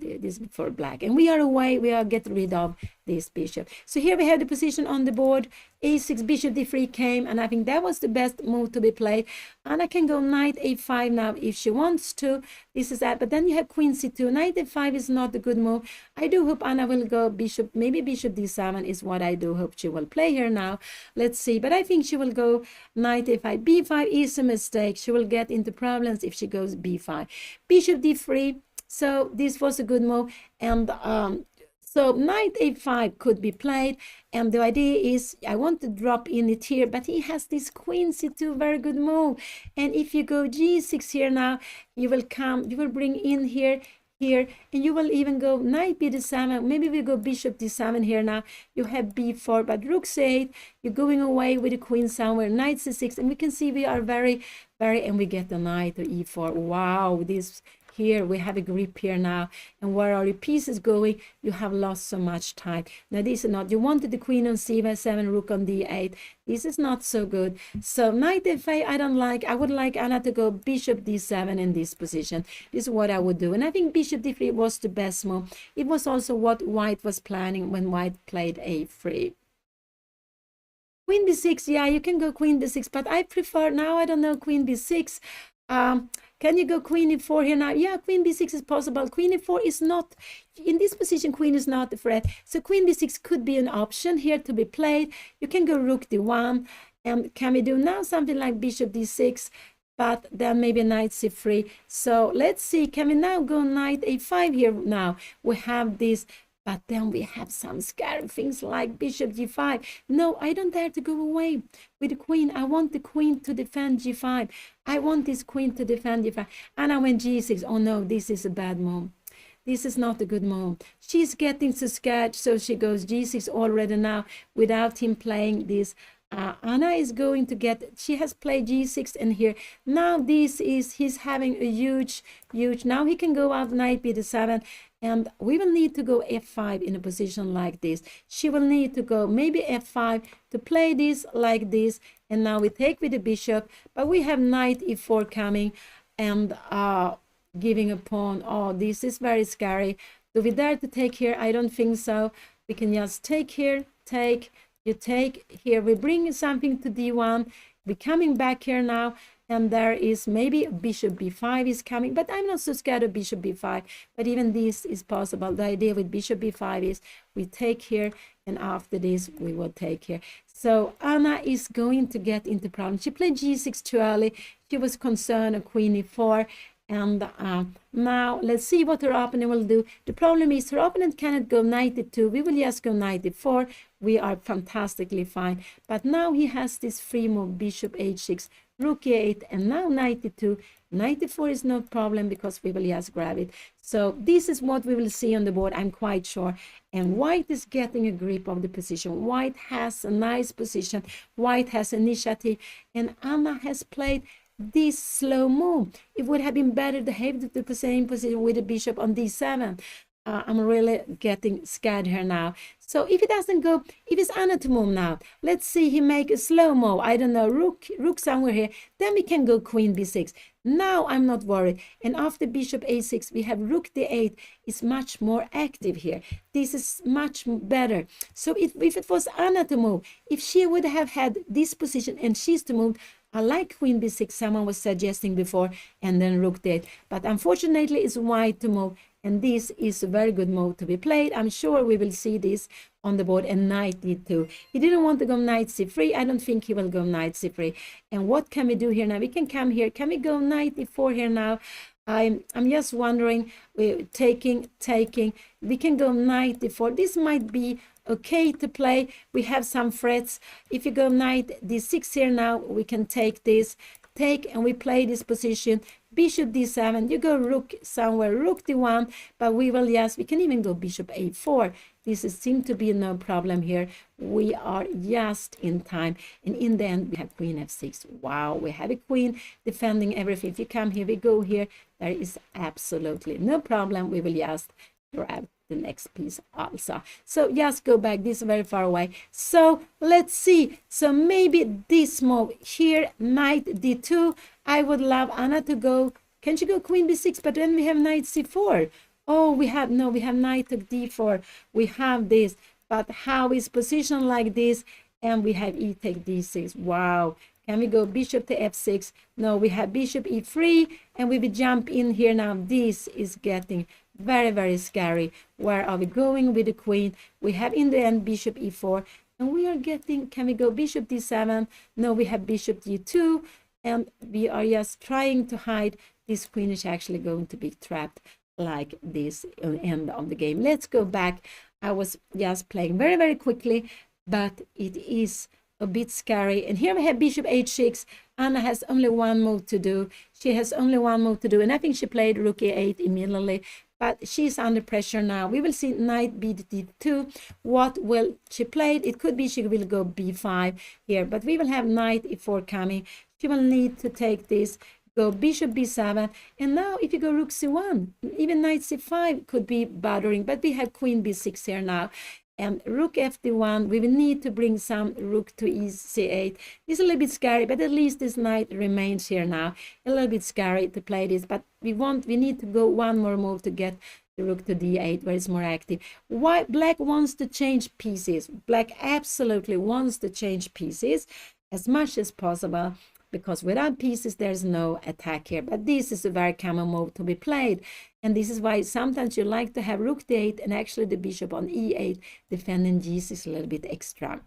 this for black, and we are away. We are getting rid of this bishop. So here we have the position on the board. a6, bishop d3 came, and I think that was the best move to be played. Anna can go knight a5 now if she wants to. This is that, but then you have queen c2. Knight a5 is not a good move. I do hope Anna will go bishop, maybe bishop d7 is what I do hope she will play here now. Let's see, but I think she will go knight a5. b5 is a mistake. She will get into problems if she goes b5. Bishop d3. So this was a good move, and so knight a5 could be played, and the idea is I want to drop in it here, but he has this queen c2, very good move. And if you go g6 here now, you will bring in here, and you will even go knight b7. Maybe we go bishop d7 here now. You have b4, but rook c8, you're going away with the queen somewhere, knight c6, and we can see we are very, very, and we get the knight to e4. Wow, this here we have a grip here now, and where are your pieces going? You have lost so much time. Now this is not, you wanted the queen on c7, rook on d8. This is not so good. So knight f8 I don't like. I would like Anna to go bishop d7 in this position. This is what I would do, and I think bishop d3 was the best move. It was also what white was planning when white played a3. Queen b6, yeah, you can go queen b6, but I prefer now, I don't know, queen b6. Can you go queen e4 here now? Yeah, queen b6 is possible. Queen e4 is not, in this position, queen is not a threat. So queen b6 could be an option here to be played. You can go rook d1. And can we do now something like bishop d6? But then maybe knight c3. So let's see, can we now go knight a5 here now? We have this, but then we have some scary things like bishop g5. No, I don't dare to go away with the queen. I want the queen to defend g5. I want this queen to defend g5. And I went g6. Oh no, this is a bad move. This is not a good move. She's getting so scared, so she goes g6 already now without him playing this Anna is going to get, she has played g6 and here. Now this is, he's having a huge, now he can go out knight b7, and we will need to go f5 in a position like this. She will need to go maybe f5 to play this like this, and now we take with the bishop, but we have knight e4 coming, and giving a pawn. Oh, this is very scary. Do we dare to take here? I don't think so. We can just take here, take, you take here, we bring something to d1, we're coming back here now, and there is maybe bishop b5 is coming, but I'm not so scared of bishop b5, but even this is possible. The idea with bishop b5 is we take here, and after this we will take here. So Anna is going to get into problem. She played g6 too early. She was concerned of queen e4, and now let's see what her opponent will do. The problem is her opponent cannot go knight e2. We will just go knight e4. We are fantastically fine. But now he has this free move, bishop h6, rook e8, and now knight e2. Knight e4 is no problem because we will just grab it. So this is what we will see on the board, I'm quite sure. And white is getting a grip of the position. White has a nice position. White has initiative. And Anna has played this slow move. It would have been better to have the same position with the bishop on d7. I'm really getting scared here now. So if it doesn't go, if it's Anna to move now, let's see he make a slow move. I don't know, rook somewhere here. Then we can go queen b6. Now I'm not worried. And after bishop a6, we have rook d8 is much more active here. This is much better. So if it was Anna to move, if she would have had this position and she's to move, I like queen b6, someone was suggesting before, and then rook d8. But unfortunately, it's white to move, and this is a very good move to be played. I'm sure we will see this on the board, and knight d2. He didn't want to go knight c3. I don't think he will go knight c3. And what can we do here now? We can come here. Can we go knight e4 here now? I'm just wondering, we're taking. We can go knight d4. This might be okay to play. We have some threats. If you go knight d6 here now, we can take this, and we play this position. Bishop d7, you go rook somewhere, rook d1, but we will, yes, we can even go bishop a4. This seems to be no problem here. We are just in time, and in the end we have queen f6. Wow, we have a queen defending everything. If you come here, we go here, there is absolutely no problem. We will just grab the next piece also. So just go back, this is very far away. So let's see. So maybe this move here, knight d2. I would love Anna to go. Can she go queen b6? But then we have knight c4. Oh, we have knight to d4. We have this, but how is positioned like this? And we have e take d6. Wow. Can we go bishop to f6? No, we have bishop e3, and we will jump in here now. This is getting very, very scary. Where are we going with the queen? We have in the end bishop e4, and we are getting, can we go bishop d7? No, we have bishop d2, and we are just trying to hide. This queen is actually going to be trapped like this at the end of the game. Let's go back. I was just playing very, very quickly, but it is a bit scary. And here we have bishop h6. Anna has only one move to do. She has only one move to do, and I think she played rook e8 immediately, but she's under pressure now. We will see knight b2. What will she play? It could be she will go b5 here, but we will have knight e4 coming. She will need to take this, go bishop b7, and now if you go rook c1, even knight c5 could be bothering, but we have queen b6 here now. And rook fd1, we will need to bring some rook to ec8. It's a little bit scary, but at least this knight remains here now. A little bit scary to play this, but we need to go one more move to get the rook to d8, where it's more active. Why black wants to change pieces? Black absolutely wants to change pieces as much as possible, because without pieces there's no attack here. But this is a very common move to be played, and this is why sometimes you like to have rook d8 and actually the bishop on e8 defending g6 a little bit extra.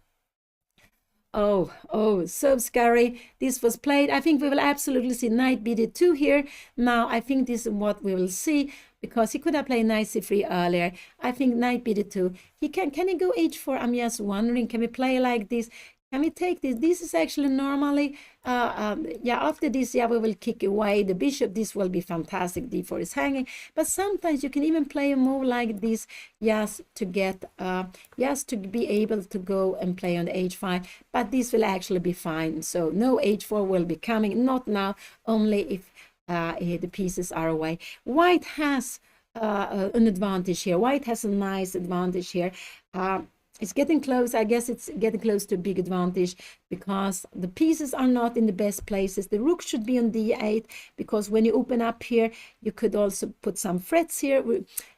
Oh, so scary. This was played. I think we will absolutely see knight bd2 here. Now I think this is what we will see, because he could have played knight c3 earlier. I think knight bd2. Can he go h4? I'm just wondering, can we play like this? Can we take this? This is actually normally, yeah, after this, yeah, we will kick away the bishop. This will be fantastic. D4 is hanging. But sometimes you can even play a move like this, just to get, just to be able to go and play on the h5. But this will actually be fine. So no h4 will be coming, not now, only if the pieces are away. White has an advantage here. White has a nice advantage here. It's getting close. I guess it's getting close to a big advantage because the pieces are not in the best places. The rook should be on d8 because when you open up here, you could also put some threats here.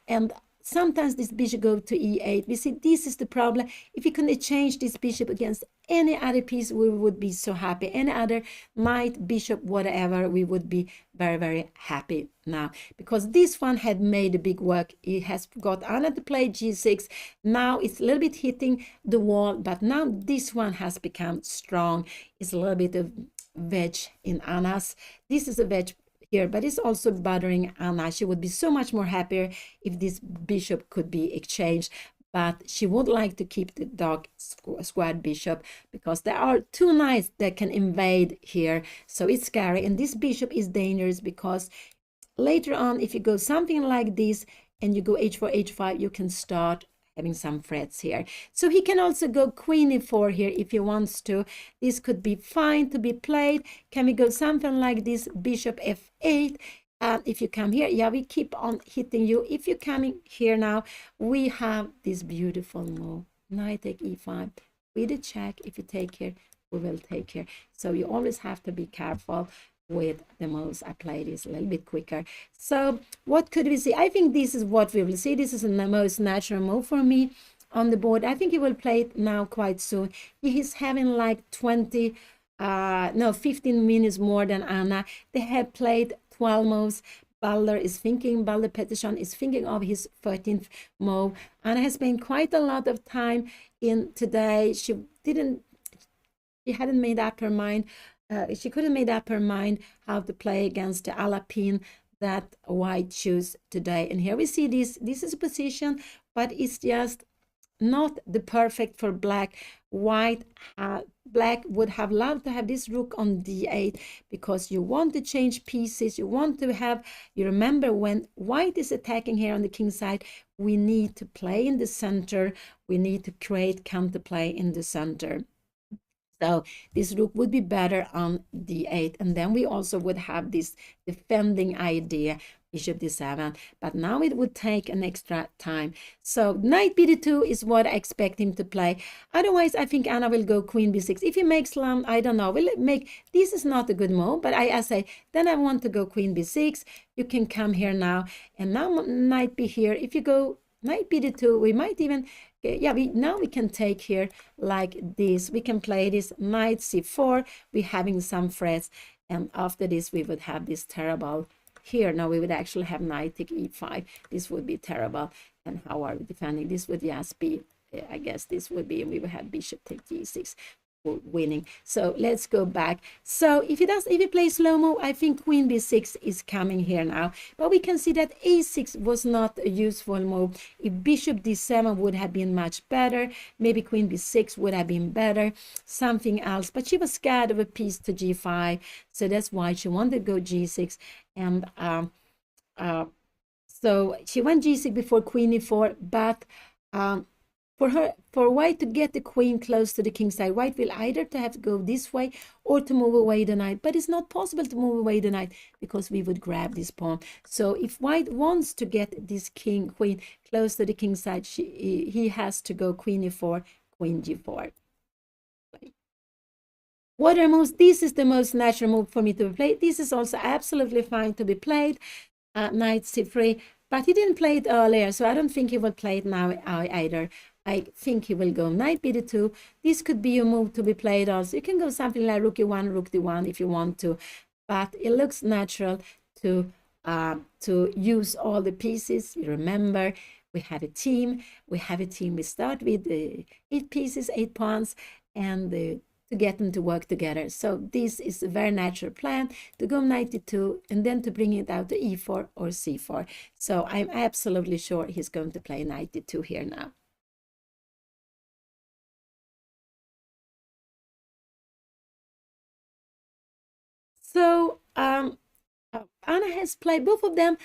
And sometimes this bishop go to e8. We see this is the problem. If we can exchange this bishop against any other piece, we would be so happy. Any other knight, bishop, whatever, we would be very, very happy now. Because this one had made a big work. It has got Anna to play g6. Now it's a little bit hitting the wall, but now this one has become strong. It's a little bit of wedge in Anna's. This is a wedge here, but it's also bothering Anna. She would be so much more happier if this bishop could be exchanged, but she would like to keep the dark squared bishop because there are two knights that can invade here, so it's scary. And this bishop is dangerous because later on, if you go something like this and you go h4, h5, you can start having some threats here. So he can also go queen e4 here if he wants to. This could be fine to be played. Can we go something like this, bishop f8? If you come here, yeah, we keep on hitting you. If you're coming here now, we have this beautiful move. Knight take e5 with a check. If you take here, we will take here. So you always have to be careful with the moves. I play this a little bit quicker. So what could we see? I think this is what we will see. This is the most natural move for me on the board. I think he will play it now quite soon. He is having like 15 minutes more than Anna. They have played 12 moves. Balder Pettersson is thinking of his 13th move. Anna has spent quite a lot of time in today. She hadn't made up her mind. She couldn't make up her mind how to play against the Alapin that white chose today. And here we see this is a position, but it's just not the perfect for black. Black would have loved to have this rook on d8 because you want to change pieces. You want to have, you remember when white is attacking here on the king side, we need to play in the center. We need to create counterplay in the center. So this rook would be better on d8, and then we also would have this defending idea, bishop d7, but now it would take an extra time. So knight bd2 is what I expect him to play. Otherwise, I think Anna will go queen b6. If he makes lamb, I don't know, will it make, this is not a good move, but I say, then I want to go queen b6. You can come here now, and now knight b here. If you go knight bd2, we might even, yeah, now we can take here like this. We can play this knight c4. We're having some threats, and after this we would have this terrible here. Now we would actually have knight take e5. This would be terrible. And how are we defending? This would just be, I guess this would be, we would have bishop take g6. Winning. So let's go back. So if he plays slow-mo, I think queen b6 is coming here now, but we can see that a6 was not a useful move. If bishop d7 would have been much better, maybe queen b6 would have been better, something else, but she was scared of a piece to g5, so that's why she wanted to go g6. And so she went g6 before queen e4, but for white to get the queen close to the king side, white will either to have to go this way or to move away the knight, but it's not possible to move away the knight because we would grab this pawn. So if white wants to get this queen close to the king side, he has to go queen e4, queen g4. What are moves? This is the most natural move for me to be played. This is also absolutely fine to be played. Knight c3, but he didn't play it earlier, so I don't think he will play it now either. I think he will go knight bd2. This could be a move to be played also. You can go something like rook e1, rook d1 if you want to, but it looks natural to use all the pieces. You remember, we have a team. We start with 8 pieces, 8 pawns, and to get them to work together. So this is a very natural plan to go knight d2 and then to bring it out to e4 or c4. So I'm absolutely sure he's going to play knight d2 here now. So Anna has played both of them.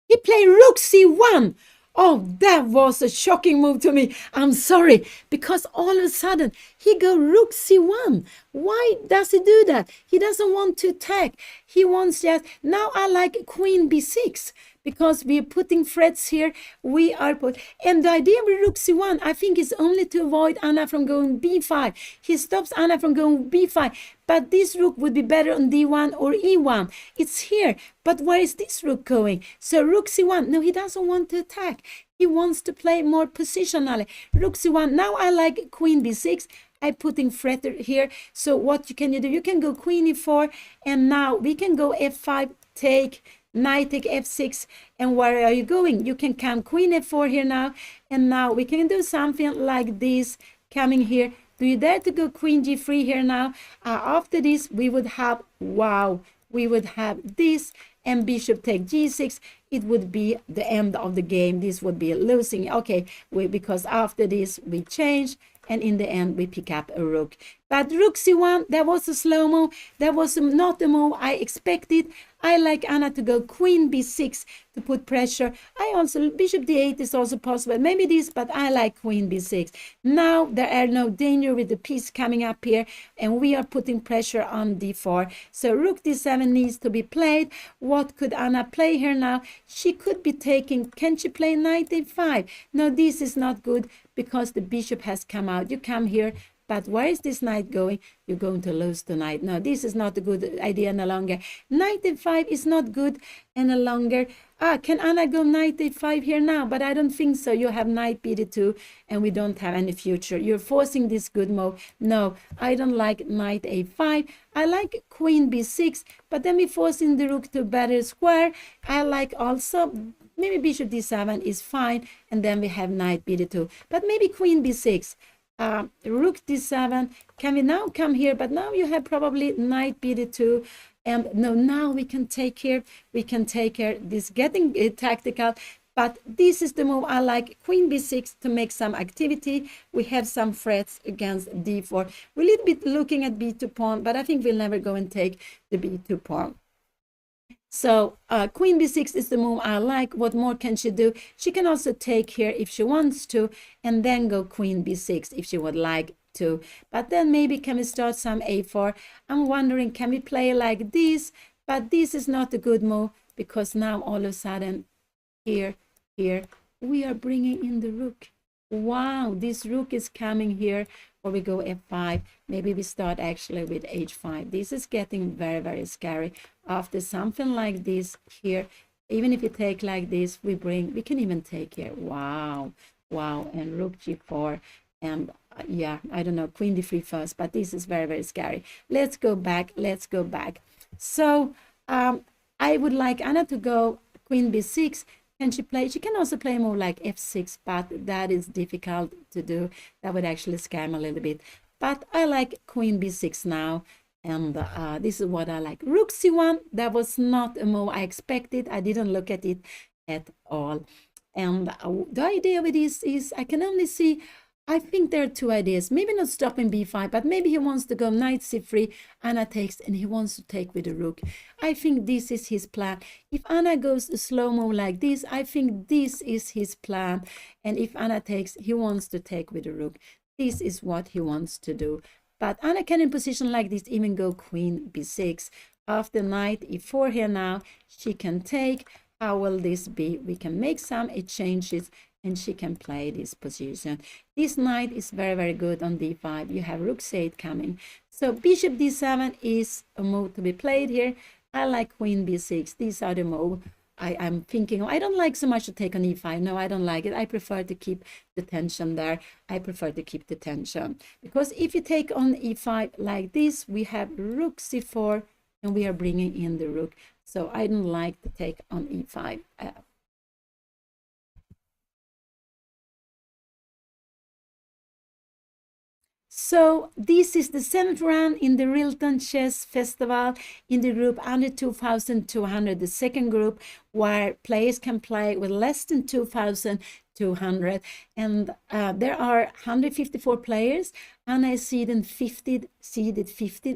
He played rook c1. Oh, that was a shocking move to me. I'm sorry, because all of a sudden he go rook c1. Why does he do that? He doesn't want to attack. He wants just, now I like queen b6 because we're putting threats here. We are put, and the idea with rook c1, I think, is only to avoid Anna from going b5. He stops Anna from going b5, but this rook would be better on d1 or e1. It's here, but where is this rook going? So rook c1, no, he doesn't want to attack. He wants to play more positionally. Rook c1, now I like queen b6. I'm putting threat here. So what can you do? You can go queen e4, and now we can go f5, take, knight take f6, and where are you going? You can come queen f4 here now, and now we can do something like this, coming here. Do you dare to go queen g3 here now? After this, we would have, wow, we would have this, and bishop take g6. It would be the end of the game. This would be losing. Okay, because after this, we change, and in the end, we pick up a rook. But rook c1, that was a slow move. That was not the move I expected. I like Anna to go queen b6 to put pressure. I also, bishop d8 is also possible. Maybe this, but I like queen b6. Now there are no danger with the piece coming up here, and we are putting pressure on d4. So rook d7 needs to be played. What could Anna play here now? She could be taking, can she play knight a5? No, this is not good because the bishop has come out. You come here, but where is this knight going? You're going to lose tonight. No, this is not a good idea no longer. Knight a5 is not good any longer. Can Anna go knight a5 here now? But I don't think so. You have knight b2, and we don't have any future. You're forcing this good move. No, I don't like knight a5. I like queen b6, but then we're forcing the rook to better square. I like also, maybe bishop d7 is fine, and then we have knight b2. But maybe queen b6. Rook d7. Can we now come here? But now you have probably knight b2, and no, now we can take here. We can take here. This getting tactical, but this is the move I like. Queen b6 to make some activity. We have some threats against d4. We're a little bit looking at b2 pawn, but I think we'll never go and take the b2 pawn. So queen b6 is the move I like. What more can she do? She can also take here if she wants to, and then go queen b6 if she would like to. But then maybe can we start some a4? I'm wondering, can we play like this? But this is not a good move, because now all of a sudden here, we are bringing in the rook. Wow, this rook is coming here, or we go f5. Maybe we start actually with h5. This is getting very, very scary. After something like this here, even if you take like this, we can even take here. Wow, and rook g4, and yeah, I don't know, queen d3 first, but this is very, very scary. Let's go back. So I would like Anna to go queen b6. Can she play? She can also play more like f6, but that is difficult to do. That would actually scare me a little bit. But I like queen b6 now, and this is what I like. Rook c1, that was not a move I expected. I didn't look at it at all. And the idea with this is, I can only see, I think there are two ideas. Maybe not stopping b5, but maybe he wants to go knight c3, Anna takes, and he wants to take with the rook. I think this is his plan. If Anna goes a slow move like this, I think this is his plan. And if Anna takes, he wants to take with the rook. This is what he wants to do. But Anna can, in position like this, even go queen b6. After knight e4 here now, she can take. How will this be? We can make some exchanges, and she can play this position. This knight is very, very good on d5. You have rook c8 coming. So bishop d7 is a move to be played here. I like queen b6. These are the moves I'm thinking. I don't like so much to take on e5. No, I don't like it. I prefer to keep the tension there. I prefer to keep the tension. Because if you take on e5 like this, we have rook c4, and we are bringing in the rook. So I don't like to take on e5. So this is the 7th round in the RILTON Chess Festival in the group under 2,200, the second group where players can play with less than 2,200. And there are 154 players, and I seeded 50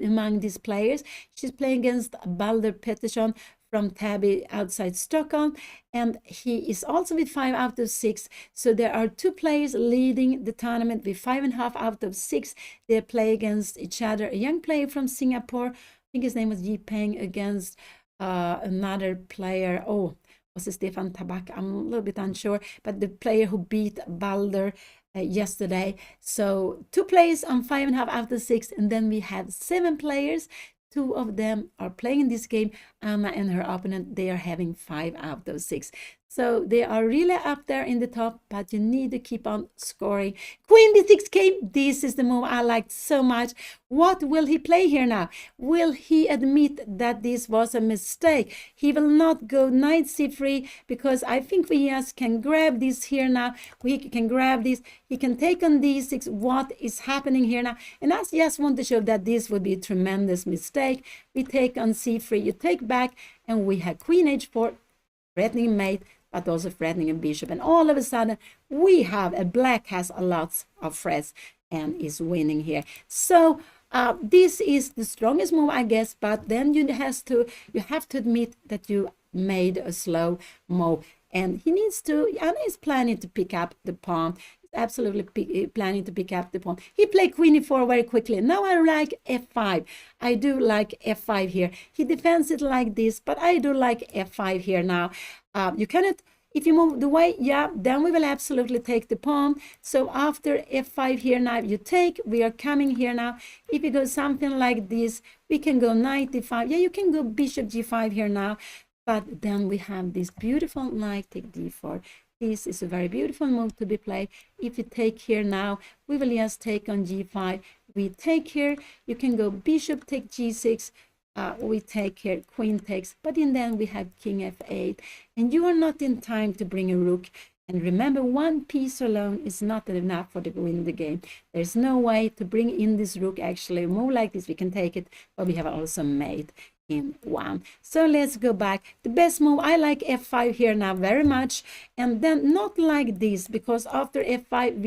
among these players. She's playing against Balder Pettersson from Täby outside Stockholm, and he is also with 5 out of 6. So there are 2 players leading the tournament with 5.5 out of 6. They play against each other. A young player from Singapore, I think his name was Yi Peng, against another player. Oh, was it Stefan Tabak? I'm a little bit unsure, but the player who beat Balder yesterday. So 2 players on 5.5 out of 6, and then we have 7 players. 2 of them are playing in this game. Anna and her opponent, they are having 5 out of 6. So they are really up there in the top, but you need to keep on scoring. Queen d6 came. This is the move I liked so much. What will he play here now? Will he admit that this was a mistake? He will not go knight c3 because I think we just can grab this here now. We can grab this. He can take on d6. What is happening here now? And I just want to show that this would be a tremendous mistake. We take on c3. You take back, and we have queen h4, threatening mate, but also threatening a bishop. And all of a sudden, we have a black has a lot of threats and is winning here. So this is the strongest move, I guess, but then you have to admit that you made a slow move. And he needs to, Anna is planning to pick up the pawn. Absolutely planning to pick up the pawn. He played queen e4 very quickly. Now I like f5. I do like f5 here. He defends it like this, but I do like f5 here now. You cannot, if you move the way, yeah, then we will absolutely take the pawn. So after f5 here now, you take, we are coming here now. If you go something like this, we can go knight d5. Yeah, you can go bishop g5 here now. But then we have this beautiful knight take d4. This is a very beautiful move to be played. If you take here now, we will just take on g5. We take here, you can go bishop take g6. We take here, queen takes, but in the end we have king f8. And you are not in time to bring a rook. And remember, one piece alone is not enough for to win the game. There's no way to bring in this rook. Actually, a move like this, we can take it, but we have also made in one. So let's go back. The best move, I like f5 here now very much, and then not like this, because after f5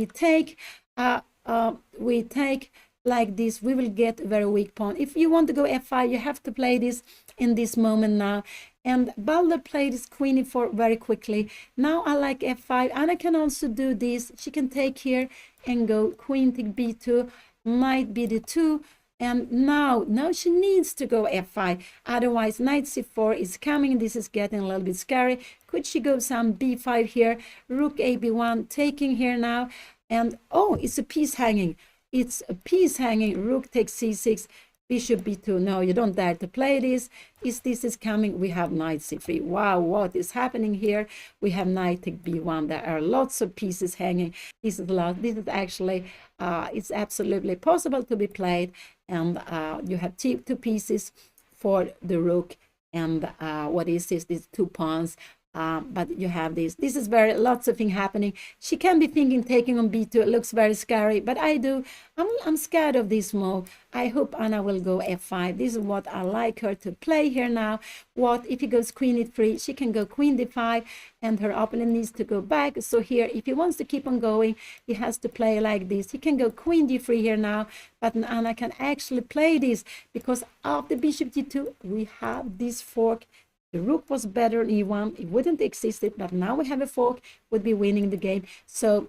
we take like this, we will get a very weak pawn. If you want to go f5, you have to play this in this moment now. And Balder played his queen e4 very quickly. Now I like f5. Anna can also do this. She can take here and go queen take b2, knight bd2. And now she needs to go f5. Otherwise, knight c4 is coming. This is getting a little bit scary. Could she go some b5 here? Rook a b1, taking here now. And, oh, it's a piece hanging. It's a piece hanging. Rook takes c6. Bishop b2. No, you don't dare to play this. This is coming. We have knight c3. Wow, what is happening here? We have knight take b1. There are lots of pieces hanging. This is a lot. This is actually, it's absolutely possible to be played. And you have two pieces for the rook. And what is this? These 2 pawns. But you have this. This is lots of things happening. She can be thinking taking on b2. It looks very scary, but I'm scared of this move. I hope Anna will go f5. This is what I like her to play here now. What if he goes queen e3? She can go queen d5, and her opponent needs to go back. So here, if he wants to keep on going, he has to play like this. He can go queen d3 here now, but Anna can actually play this because after bishop d2, we have this fork. The rook was better in e1. It wouldn't exist, but now we have a fork, would be winning the game. So,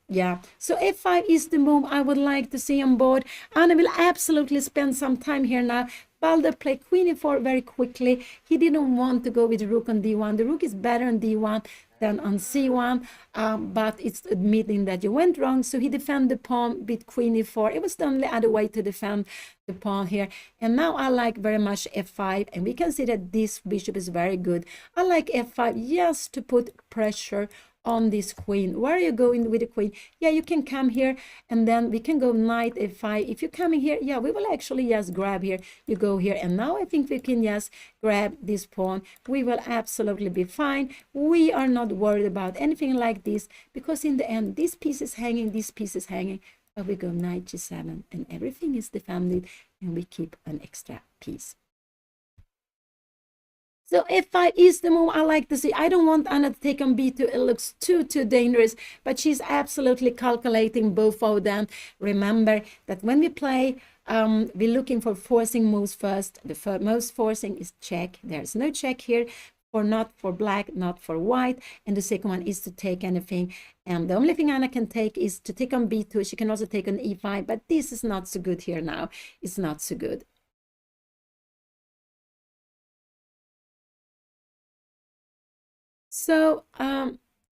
yeah. So f5 is the move I would like to see on board. Anna will absolutely spend some time here now. Balder played queen e4 very quickly. He didn't want to go with rook on d1. The rook is better on d1 than on c1, but it's admitting that you went wrong. So he defended the pawn with queen e4. It was the only other way to defend the pawn here. And now I like very much f5, and we can see that this bishop is very good. I like f5 just to put pressure on this queen. Where are you going with the queen? Yeah, you can come here, and then we can go knight f5. If you're coming here, yeah, we will actually just grab here. You go here, and now I think we can just grab this pawn. We will absolutely be fine. We are not worried about anything like this, because in the end, this piece is hanging, this piece is hanging. but we go knight g7, and everything is defended, and we keep an extra piece. So f5 is the move I like to see. I don't want Anna to take on b2. It looks too dangerous, but she's absolutely calculating both of them. Remember that when we play, we're looking for forcing moves first. The most forcing is check. There's no check here, for not for black, not for white. And the second one is to take anything. And the only thing Anna can take is to take on b2. She can also take on e5, but this is not so good here now. It's not so good. So,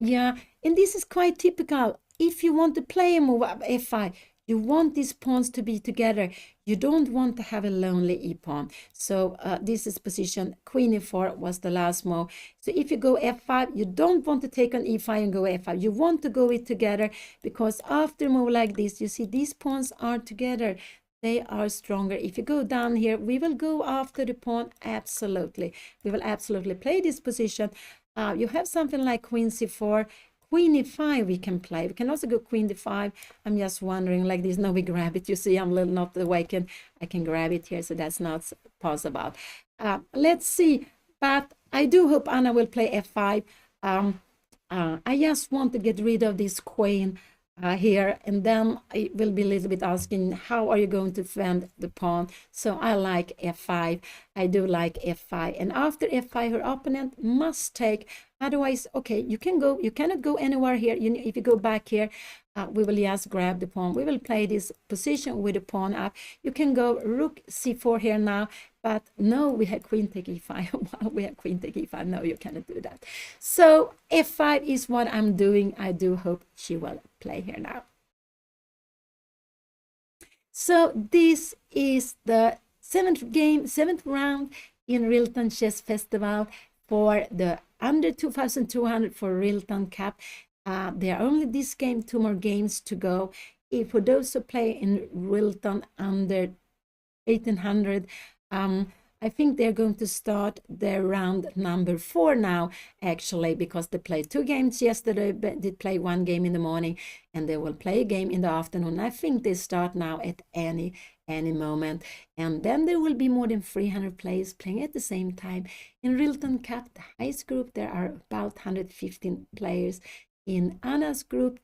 yeah, and this is quite typical. If you want to play a move of f5, you want these pawns to be together. You don't want to have a lonely e-pawn. So this is position queen e4 was the last move. So if you go f5, you don't want to take on e5 and go f5. You want to go it together, because after a move like this, you see these pawns are together. They are stronger. If you go down here, we will go after the pawn. Absolutely. We will absolutely play this position. You have something like queen c4, queen e5 we can play. We can also go queen d5. I'm just wondering like this. No, we grab it. You see, I'm a little not awakened. I can grab it here, so that's not possible. Let's see. But I do hope Anna will play f5. I just want to get rid of this queen here, and then I will be a little bit asking, how are you going to defend the pawn? So I like f5. I do like f5, and after f5 her opponent must take. Otherwise, okay, you cannot go anywhere here. If you go back here, we will just grab the pawn. We will play this position with the pawn up. You can go rook c4 here now, but no, we have queen take e5. We have queen take e5. No, you cannot do that. So f5 is what I'm doing. I do hope she will play here now. So this is the seventh round in RILTON Chess Festival for the under 2,200 for RILTON Cup. There are only this game, 2 more games to go. For those who play in RILTON under 1800, I think they're going to start their round number 4 now, actually, because they played 2 games yesterday, but did play 1 game in the morning, and they will play a game in the afternoon. I think they start now at any moment, and then there will be more than 300 players playing at the same time. In RILTON Cup, the highest group, there are about 115 players. In Anna's group,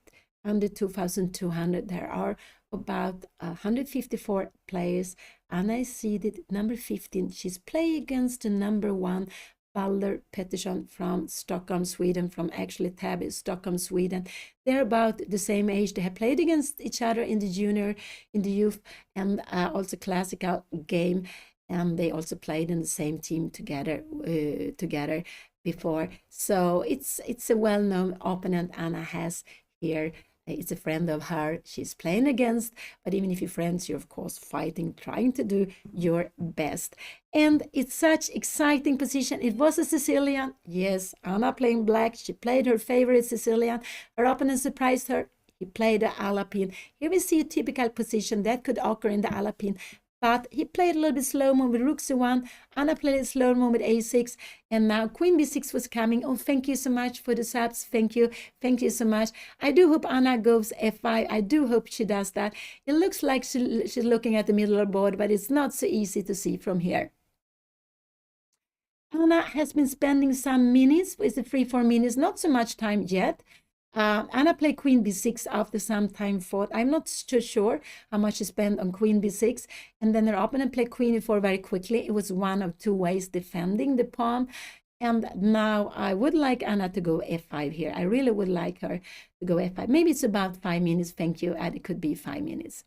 under 2,200, there are about 154 players. Anna is seeded number 15. She's playing against the number 1, Balder Pettersson from Stockholm, Sweden, from actually Täby, Stockholm, Sweden. They're about the same age. They have played against each other in the junior, in the youth, and also classical game. And they also played in the same team together before. So it's a well-known opponent Anna has here. It's a friend of her she's playing against, but even if you're friends, you're of course fighting, trying to do your best. And it's such exciting position. It was a Sicilian. Yes, Anna playing black. She played her favorite Sicilian. Her opponent surprised her. He played the Alapin. Here we see a typical position that could occur in the Alapin. But he played a little bit slow move with rook c1. Anna played a slow move with a6. And now queen b6 was coming. Oh, thank you so much for the subs. Thank you. Thank you so much. I do hope Anna goes f5. I do hope she does that. It looks like she's looking at the middle of the board, but it's not so easy to see from here. Anna has been spending some minutes. It's a 3-4 minutes. Not so much time yet. Anna played queen b6 after some time fought. I'm not so sure how much she spent on queen b6. And then her opponent played queen e4 very quickly. It was one of 2 ways defending the pawn. And now I would like Anna to go f5 here. I really would like her to go f5. Maybe it's about 5 minutes. Thank you. And it could be 5 minutes.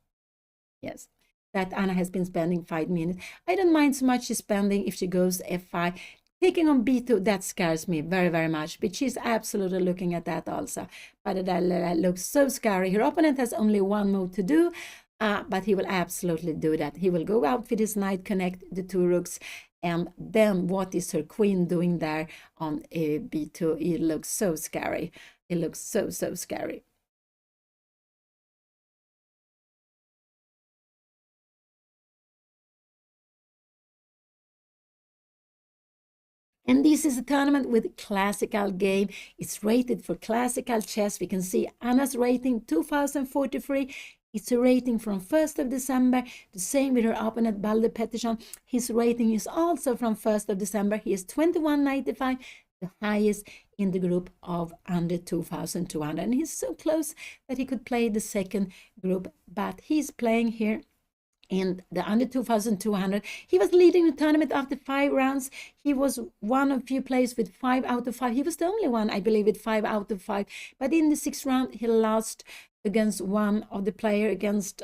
Yes, that Anna has been spending 5 minutes. I don't mind so much she's spending if she goes f5. Taking on b2, that scares me very, very much. But she's absolutely looking at that also. But that looks so scary. Her opponent has only 1 move to do, but he will absolutely do that. He will go out with his knight, connect the 2 rooks. And then what is her queen doing there on b2? It looks so scary. It looks so scary. And this is a tournament with classical game. It's rated for classical chess. We can see Anna's rating 2043. It's a rating from 1st of December. The same with her opponent, Balder Pettersson. His rating is also from 1st of December. He is 2195, the highest in the group of under 2,200. And he's so close that he could play the second group, but he's playing here in the under 2,200. He was leading the tournament after 5 rounds. He was one of few players with 5 out of 5. He was the only one, I believe, with 5 out of 5. But in the 6th round, he lost against one of the player, against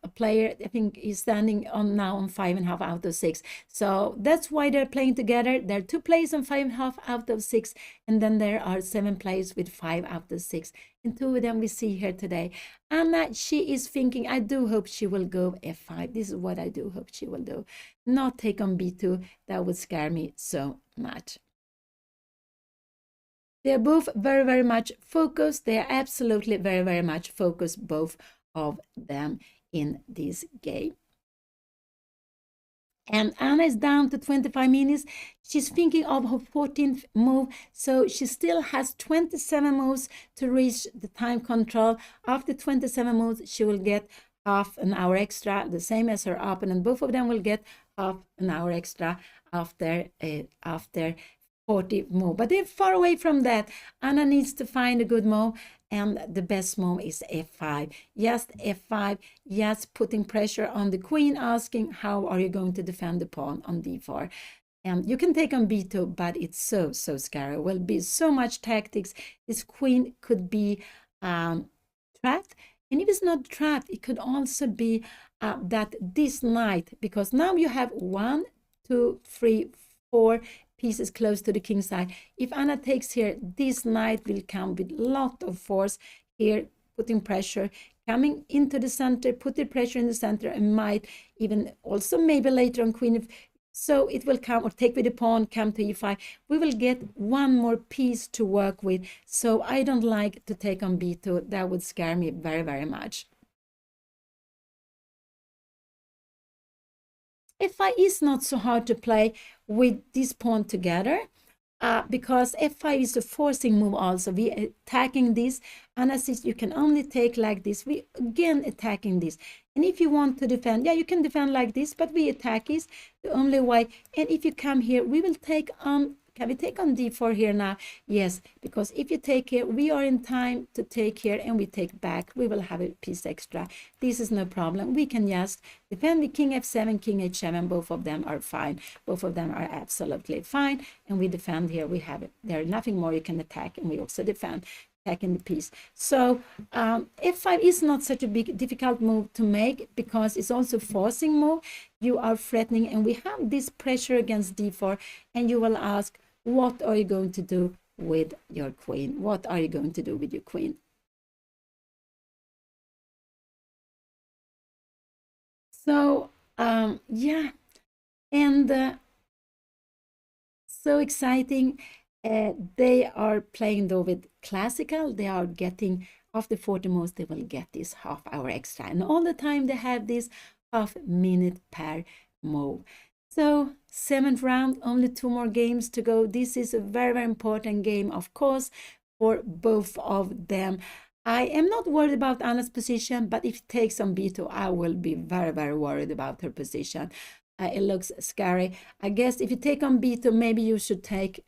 a player, I think he's standing on now on 5.5 out of 6. So that's why they're playing together. There are 2 players on 5.5 out of 6, and then there are 7 players with 5 out of 6. And 2 of them we see here today. Anna, she is thinking, I do hope she will go f5. This is what I do hope she will do. Not take on b2. That would scare me so much. They're both very, very much focused. They are absolutely very, very much focused, both of them, in this game. And Anna is down to 25 minutes. She's thinking of her 14th move, so she still has 27 moves to reach the time control. After 27 moves, she will get half an hour extra, the same as her opponent. Both of them will get half an hour extra after 40 move. But they're far away from that. Anna needs to find a good move, and the best move is f5. Just f5, just putting pressure on the queen, asking how are you going to defend the pawn on d4. And you can take on b2, but it's so scary. It will be so much tactics. This queen could be trapped. And if it's not trapped, it could also be that this knight, because now you have 1, 2, 3, 4 pieces close to the king side. If Anna takes here, this knight will come with a lot of force here, putting pressure, coming into the center, put the pressure in the center, and might even also maybe later on queen. So it will come, or take with the pawn, come to e5. We will get one more piece to work with. So I don't like to take on b2. That would scare me very, very much. f5 is not so hard to play with this pawn together, because f5 is a forcing move also. We attacking this, and as you can only take like this, we again attacking this. And if you want to defend, yeah, you can defend like this, but we attack is the only way. And if you come here, we will take on, can we take on d4 here now? Yes, because if you take here, we are in time to take here, and we take back. We will have a piece extra. This is no problem. We can just defend with king f7, king h7. Both of them are fine. Both of them are absolutely fine. And we defend here. We have it. There is nothing more you can attack, and we also defend, attacking the piece. So f5 is not such a big difficult move to make, because it's also forcing move. You are threatening, and we have this pressure against d4, and you will ask, what are you going to do with your queen? What are you going to do with your queen? So yeah, and so exciting. They are playing though with classical. They are getting, of the 40 moves, they will get this half hour extra, and all the time they have this half minute per move. So 7th round, only 2 more games to go. This is a very, very important game, of course, for both of them. I am not worried about Anna's position, but if it takes on b2, I will be very, very worried about her position. It looks scary. I guess if you take on b2, maybe you should take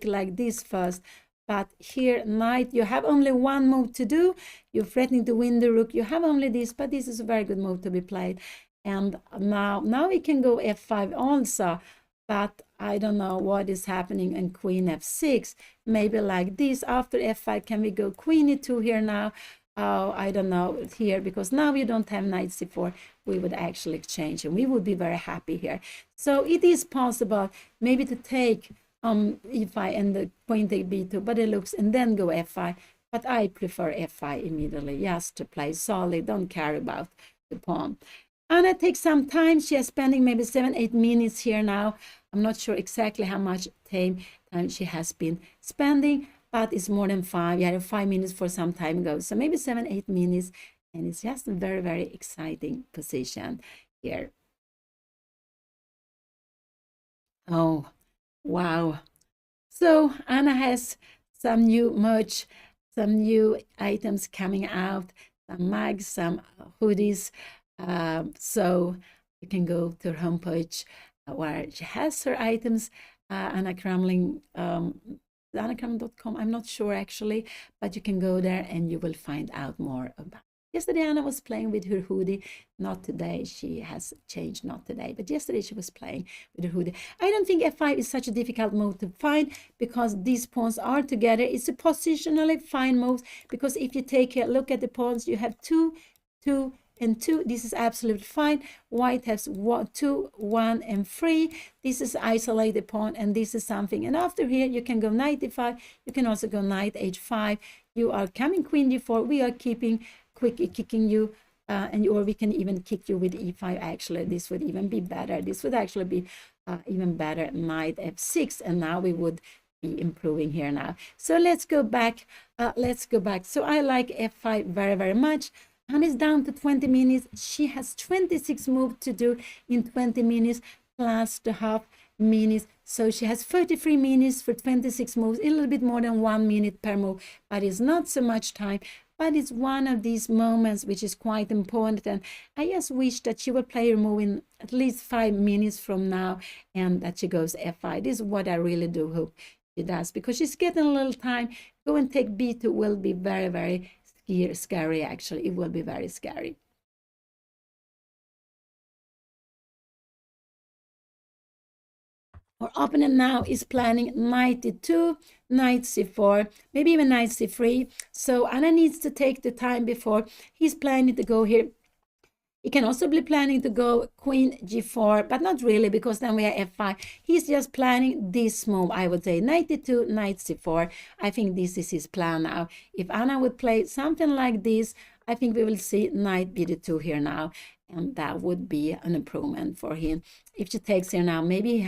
like this first. But here, knight, you have only one move to do. You're threatening to win the rook. You have only this, but this is a very good move to be played. And now we can go f5 also, but I don't know what is happening in queen f6. Maybe like this. After f5, can we go queen e2 here now? Oh, I don't know here, because now we don't have knight c4. We would actually exchange, and we would be very happy here. So it is possible maybe to take e5 and the queen take b2, but it looks, and then go f5. But I prefer f5 immediately, just to play solid, don't care about the pawn. Anna takes some time. She is spending maybe 7-8 minutes here now. I'm not sure exactly how much time she has been spending, but it's more than 5. You had 5 minutes for some time ago, so maybe 7-8 minutes, and it's just a very, very exciting position here. Oh, wow. So Anna has some new merch, some new items coming out, some mugs, some hoodies. So you can go to her homepage where she has her items. Anna Cramling, AnnaCrumb.com. I'm not sure actually, but you can go there and you will find out more about it. Yesterday, Anna was playing with her hoodie. Not today. She has changed, not today. But yesterday, she was playing with her hoodie. I don't think F5 is such a difficult move to find because these pawns are together. It's a positionally fine move because if you take a look at the pawns, you have 2, 2, and 2. This is absolutely fine. White has 2, 1, and 3. This is isolated pawn, and this is something. And after here, you can go knight d5. You can also go knight h5. You are coming queen d4. We are kicking you, or we can even kick you with e5. Actually, this would even be better. This would actually be even better. Knight f6, and now we would be improving here now. So let's go back. So I like f5 very, very much. And it's down to 20 minutes. She has 26 moves to do in 20 minutes plus the half minutes. So she has 33 minutes for 26 moves, a little bit more than 1 minute per move, but it's not so much time. But it's one of these moments which is quite important. And I just wish that she would play her move in at least 5 minutes from now and that she goes f5. This is what I really do hope she does, because she's getting a little time. Go and take b2 will be very, very scary. Actually, it will be very scary. Our opponent now is planning knight d2, knight c4, maybe even knight c3. So Anna needs to take the time before he's planning to go here. He can also be planning to go queen g4, but not really, because then we are f5. He's just planning this move, I would say. Knight d2, knight c4. I think this is his plan now. If Anna would play something like this, I think we will see knight bd2 here now. And that would be an improvement for him. If she takes here now, maybe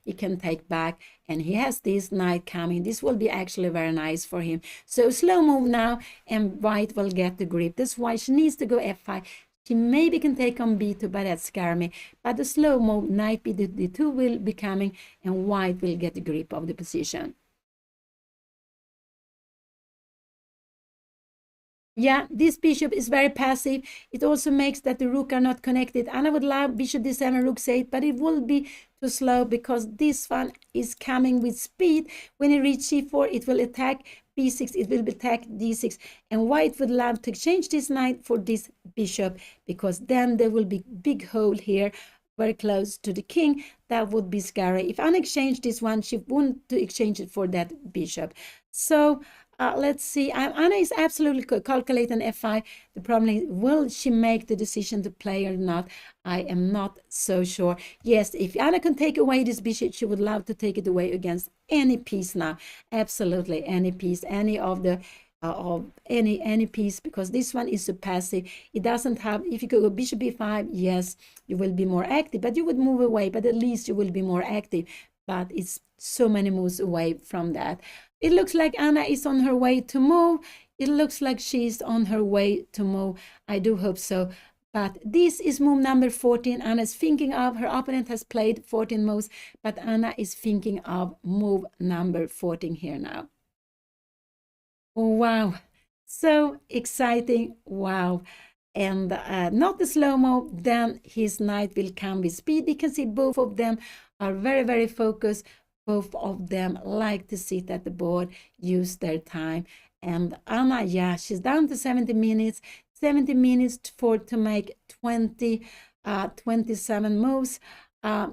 he can take back, and he has this knight coming. This will be actually very nice for him. So slow move now, and white will get the grip. That's why she needs to go f5. She maybe can take on b2, but that scares me. But the slow move, knight b2 will be coming, and white will get the grip of the position. Yeah, this bishop is very passive. It also makes that the rook are not connected. And I would love bishop d7, rook c8, but it will be too slow because this one is coming with speed. When it reaches c4, it will attack b6, it will attack d6. And white would love to exchange this knight for this bishop, because then there will be big hole here very close to the king. That would be scary. If Anna exchanged this one, she wouldn't exchange it for that bishop. So let's see. Anna is absolutely calculating f5. The problem is, will she make the decision to play or not? I am not so sure. Yes, if Anna can take away this bishop, she would love to take it away against any piece now. Absolutely, any piece, any of the of any piece, because this one is so passive. It doesn't have, if you go bishop b5, yes, you will be more active, but you would move away, but at least you will be more active. But it's so many moves away from that. It looks like Anna is on her way to move. It looks like she's on her way to move. I do hope so. But this is move number 14. Anna's thinking of, her opponent has played 14 moves, but Anna is thinking of move number 14 here now. Wow, so exciting. Wow. And not the slow-mo, then his knight will come with speed. You can see both of them are very, very focused. Both of them like to sit at the board, use their time. And Anna, yeah, she's down to 70 minutes. 70 minutes to make 27 moves.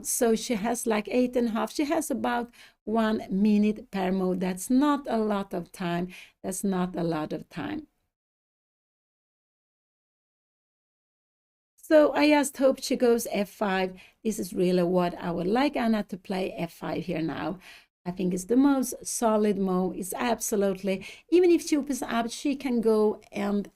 So she has like 8.5. She has about 1 minute per move. That's not a lot of time. That's not a lot of time. So I just hope she goes f5. This is really what I would like Anna to play, f5 here now. I think it's the most solid move. It's absolutely, even if she opens up, she can go and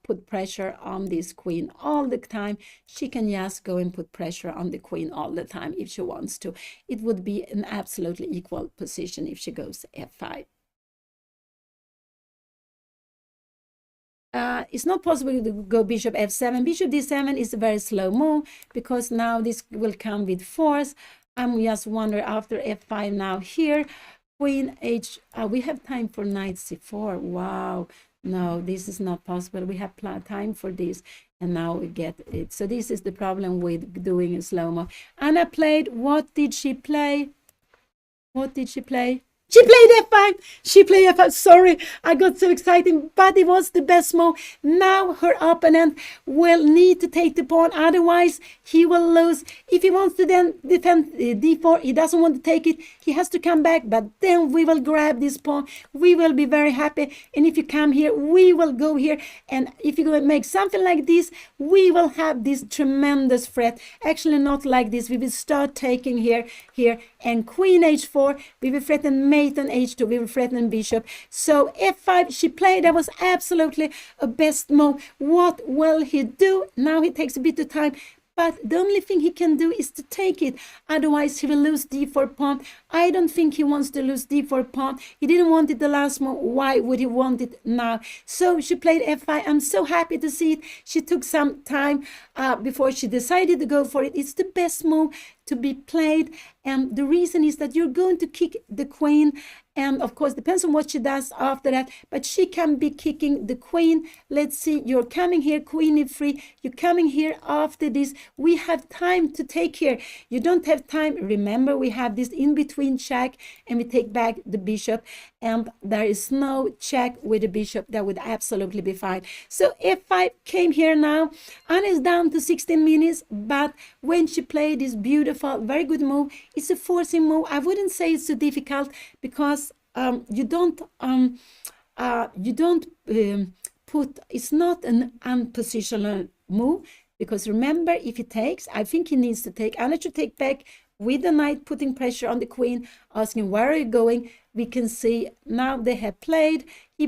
put pressure on this queen all the time. She can just go and put pressure on the queen all the time if she wants to. It would be an absolutely equal position if she goes f5. It's not possible to go bishop f7. Bishop d7 is a very slow move, because now this will come with force. I'm just wonder after f5 now here, queen h, we have time for knight c4. Wow, No, this is not possible. We have time for this, and now we get it. So this is the problem with doing a slow-mo. Anna played. What did she play? What did she play? She played F5. She played F5. Sorry, I got so excited, but it was the best move. Now her opponent will need to take the pawn, otherwise he will lose. If he wants to then defend d4, he doesn't want to take it. He has to come back, but then we will grab this pawn. We will be very happy. And if you come here, we will go here. And if you make something like this, we will have this tremendous threat. Actually, not like this. We will start taking here, and queen h4. We will threaten mate on h2. We will threaten bishop. So f5 she played. That was absolutely a best move. What will he do? Now he takes a bit of time. But the only thing he can do is to take it. Otherwise, he will lose d4 pawn. I don't think he wants to lose d4 pawn. He didn't want it the last move. Why would he want it now? So she played f5. I'm so happy to see it. She took some time before she decided to go for it. It's the best move to be played. And the reason is that you're going to kick the queen. And of course, depends on what she does after that. But she can be kicking the queen. Let's see, you're coming here, queen e3. You're coming here after this. We have time to take here. You don't have time. Remember, we have this in-between check, and we take back the bishop. And there is no check with the bishop. That would absolutely be fine. So f5 came here now. Anna is down to 16 minutes. But when she played this beautiful, very good move, it's a forcing move. I wouldn't say it's so difficult, because you don't put, it's not an unpositional move, because remember, if he takes, I think he needs to take. Anna should take back with the knight, putting pressure on the queen, asking, where are you going? We can see now they have played.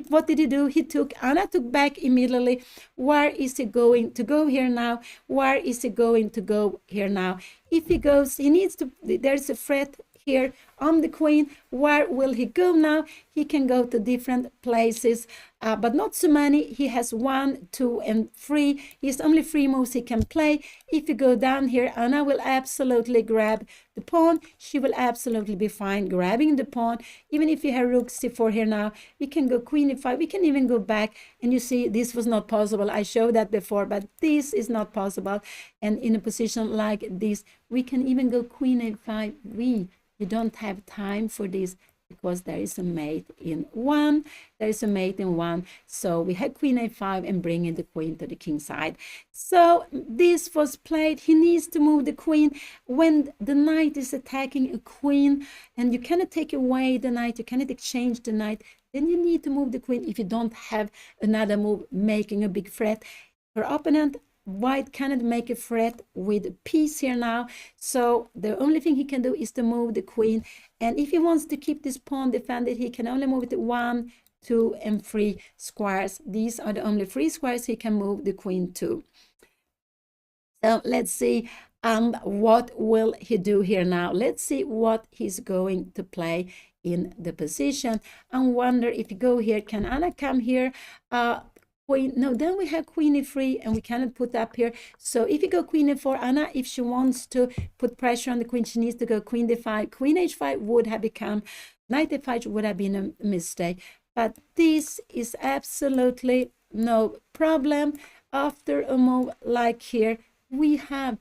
What did he do? He took, Anna took back immediately. Where is he going to go here now? Where is he going to go here now? If he goes, he needs to, there's a threat here on the queen. Where will he go now? He can go to different places, but not so many. He has 1, 2, and 3. He has only 3 moves he can play. If you go down here, Anna will absolutely grab the pawn. She will absolutely be fine grabbing the pawn. Even if you have rook c4 here now, we can go queen e5. We can even go back, and you see this was not possible. I showed that before, but this is not possible. And in a position like this, we can even go queen a5. You don't have time for this, because there is a mate in 1. There is a mate in 1. So we had queen a5 and bringing the queen to the king side. So this was played. He needs to move the queen. When the knight is attacking a queen, and you cannot take away the knight, you cannot exchange the knight, then you need to move the queen if you don't have another move making a big threat. Her opponent, white, cannot make a threat with piece here now. So the only thing he can do is to move the queen. And if he wants to keep this pawn defended, he can only move it 1, 2, and 3 squares. These are the only 3 squares he can move the queen to. So let's see what will he do here now. Let's see what he's going to play in the position. I wonder if you go here, can Anna come here? Queen, no, then we have queen e3, and we cannot put up here. So if you go queen e4, Anna, if she wants to put pressure on the queen, she needs to go queen d5. Queen h5 would have become, knight f5 would have been a mistake. But this is absolutely no problem. After a move like here, we have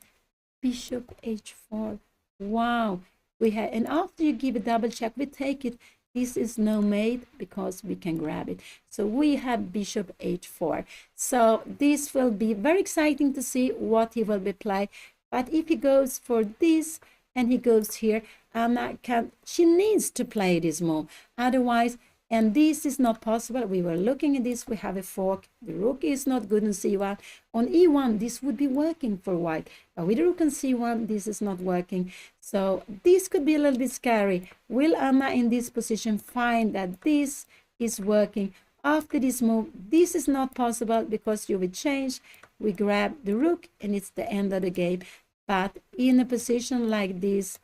bishop h4. Wow. We have, and after you give a double check, we take it. This is no mate, because we can grab it. So we have bishop h4. So this will be very exciting to see what he will be playing. But if he goes for this and he goes here, Anna can, she needs to play this move. Otherwise, and this is not possible. We were looking at this. We have a fork. The rook is not good on c1. On e1, this would be working for white. But with the rook on c1, this is not working. So this could be a little bit scary. Will Anna in this position find that this is working? After this move, this is not possible, because you will change. We grab the rook, and it's the end of the game. But in a position like this,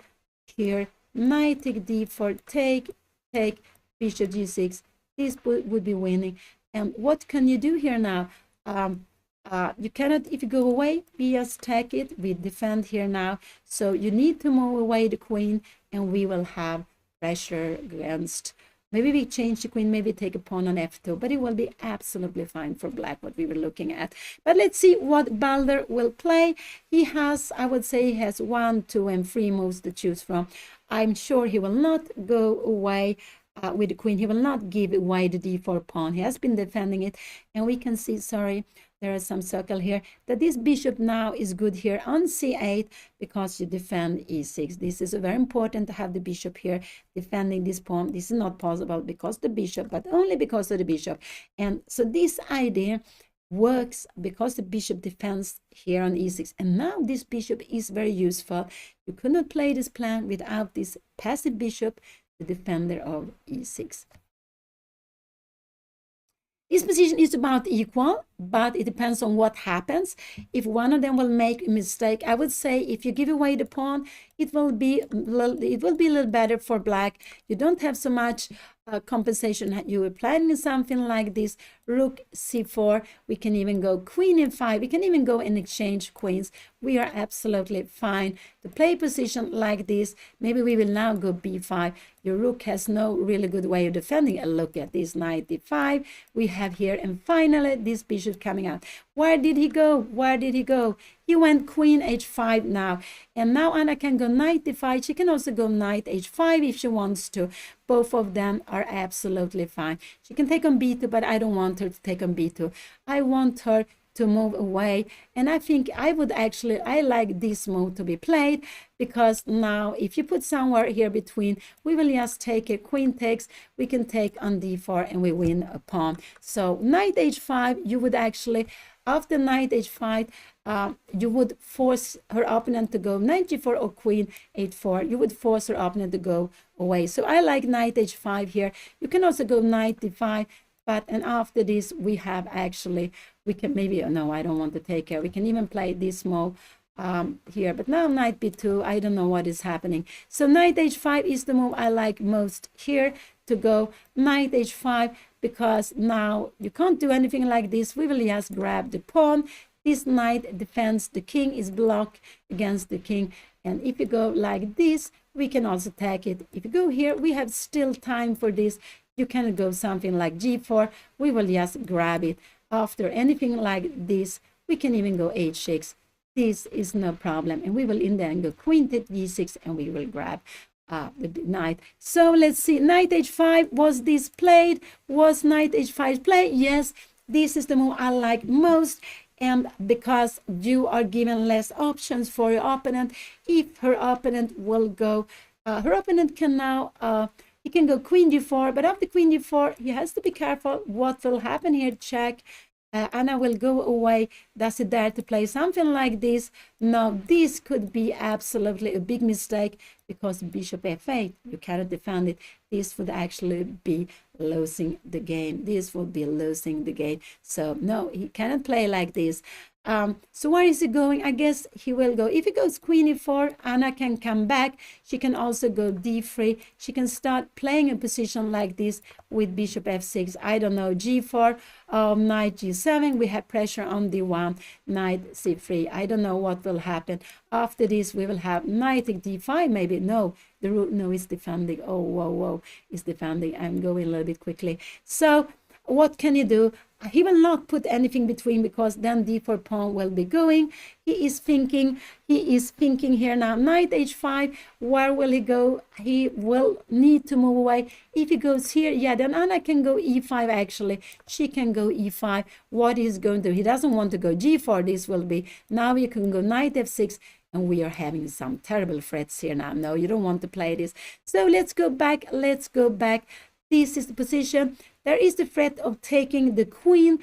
here, knight take d4, take, bishop g6, this would be winning. And what can you do here now? You cannot, if you go away, we just take it. We defend here now. So you need to move away the queen, and we will have pressure against Maybe we change the queen, maybe take a pawn on f2, but it will be absolutely fine for black, what we were looking at. But let's see what Balder will play. He has, I would say, he has 1, 2, and 3 moves to choose from. I'm sure he will not go away with the queen. He will not give away the d4 pawn. He has been defending it, and we can see, sorry, there is some circle here, that this bishop now is good here on c8 because you defend e6. This is very important to have the bishop here defending this pawn. This is not possible because the bishop, but only because of the bishop. And so this idea works because the bishop defends here on e6. And now this bishop is very useful. You could not play this plan without this passive bishop, the defender of e6. This position is about equal, but it depends on what happens. If one of them will make a mistake, I would say if you give away the pawn, it will be a little better for black. You don't have so much compensation. You were planning something like this, rook c4. We can even go queen e5. We can even go and exchange queens. We are absolutely fine to play a position like this. Maybe we will now go b5. Your rook has no really good way of defending. And look at this, knight d5 we have here, and finally this bishop coming out. Where did he go? Where did he go? He went queen h5 now, and now Anna can go knight d5. She can also go knight h5 if she wants to. Both of them are absolutely fine. She can take on b2, but I don't want her to take on b2. I want her to move away, and I think I like this move to be played, because now if you put somewhere here between, we will just take a queen takes, we can take on d4 and we win a pawn. So knight h5, you would actually, after knight h5, you would force her opponent to go knight g4 or queen h4. You would force her opponent to go away. So I like knight h5 here. You can also go knight d5, but and after this we have actually, we can maybe, no, I don't want to take her. We can even play this move here, but now knight b2, I don't know what is happening. So knight h5 is the move I like most here, to go knight h5, because now you can't do anything like this. We will just grab the pawn. This knight defends the king, is blocked against the king, and if you go like this, we can also take it. If you go here, we have still time for this. You can go something like g4. We will just grab it. After anything like this, we can even go h6. This is no problem, and we will in the end go queen to g6, and we will grab the knight. So let's see, knight h5, was this played? Was knight h5 played? Yes, this is the move I like most, and because you are given less options for your opponent. If her opponent will go, her opponent can now, he can go queen d4, but after queen d4, he has to be careful what will happen here. Check. Anna will go away. Does it dare to play something like this? No, this could be absolutely a big mistake, because bishop f8, you cannot defend it. This would actually be losing the game. This would be losing the game. So no, he cannot play like this. So where is he going? I guess he will go, if he goes queen e4, Anna can come back. She can also go d3. She can start playing a position like this with bishop f6. I don't know, g4, knight g7. We have pressure on d1, knight c3. I don't know what will happen. After this, we will have knight d5, maybe. No, the rook, no, is defending. Oh, whoa, is defending. I'm going a little bit quickly. So what can you do? He will not put anything between, because then d4 pawn will be going. He is thinking here now, knight h5, where will he go? He will need to move away. If he goes here, yeah, then Anna can go e5 actually. She can go e5. What he's going to do, he doesn't want to go g4, this will be, now you can go knight f6, and we are having some terrible threats here now. No, you don't want to play this. So let's go back, This is the position. There is the threat of taking the queen.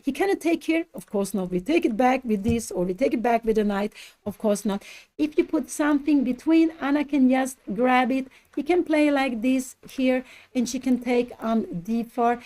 He cannot take here, of course not. We take it back with this, or we take it back with the knight, of course not. If you put something between, Anna can just grab it. He can play like this here, and she can take on d4.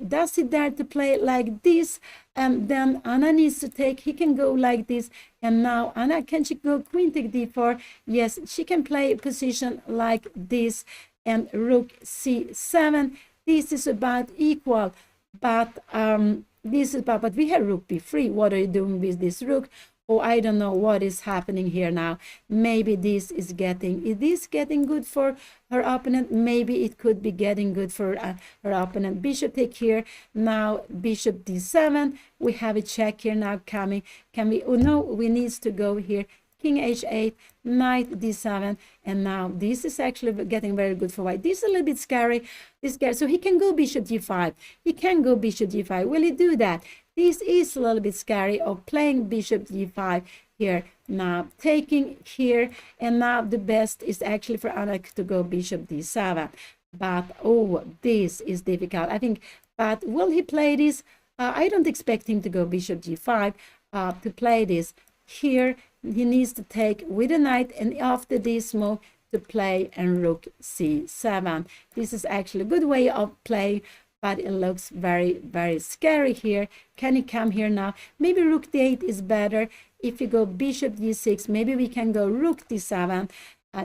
Does he dare to play like this? And then Anna needs to take, he can go like this, and now Anna, can she go queen take d4? Yes, she can play a position like this, and rook c7. This is about equal, but but we have rook b3. What are you doing with this rook? Oh, I don't know what is happening here now. Maybe this is getting, is this getting good for her opponent? Maybe it could be getting good for her opponent. Bishop take here. Now bishop d7. We have a check here now coming. Can we, oh no, we need to go here. King h8, knight d7, and now this is actually getting very good for white. This is a little bit scary. This guy, so he can go bishop g5. He can go bishop g5. Will he do that? This is a little bit scary of playing bishop g5 here. Now taking here, and now the best is actually for Anna to go bishop d7. But oh, this is difficult, I think. But will he play this? I don't expect him to go bishop g5 to play this. Here he needs to take with a knight, and after this move to play and rook c7. This is actually a good way of playing, but it looks very, very scary here. Can he come here now? Maybe rook d8 is better. If you go bishop d6, maybe we can go rook d7.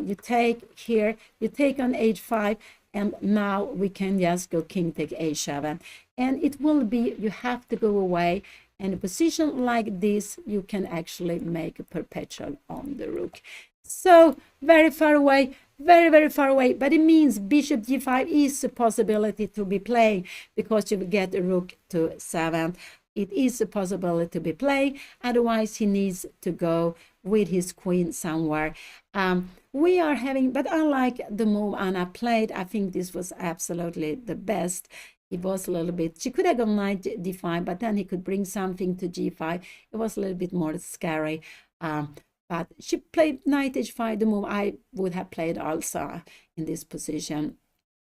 You take here, you take on h5, and now we can just go king take h7. And it will be, you have to go away. And a position like this, you can actually make a perpetual on the rook. So very far away, very, very far away. But it means bishop g5 is a possibility to be playing, because you will get a rook to 7. It is a possibility to be playing. Otherwise, he needs to go with his queen somewhere. We are having, but unlike the move Anna played, I think this was absolutely the best. It was a little bit, she could have gone knight d5, but then he could bring something to g5. It was a little bit more scary. But she played knight h5, the move I would have played also in this position.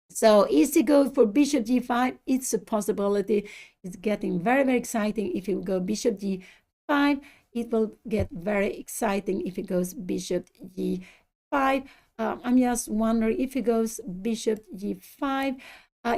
So easy go for bishop g5. It's a possibility. It's getting very, very exciting. If you go bishop g5, it will get very exciting if it goes bishop g5. I'm just wondering if it goes bishop g5.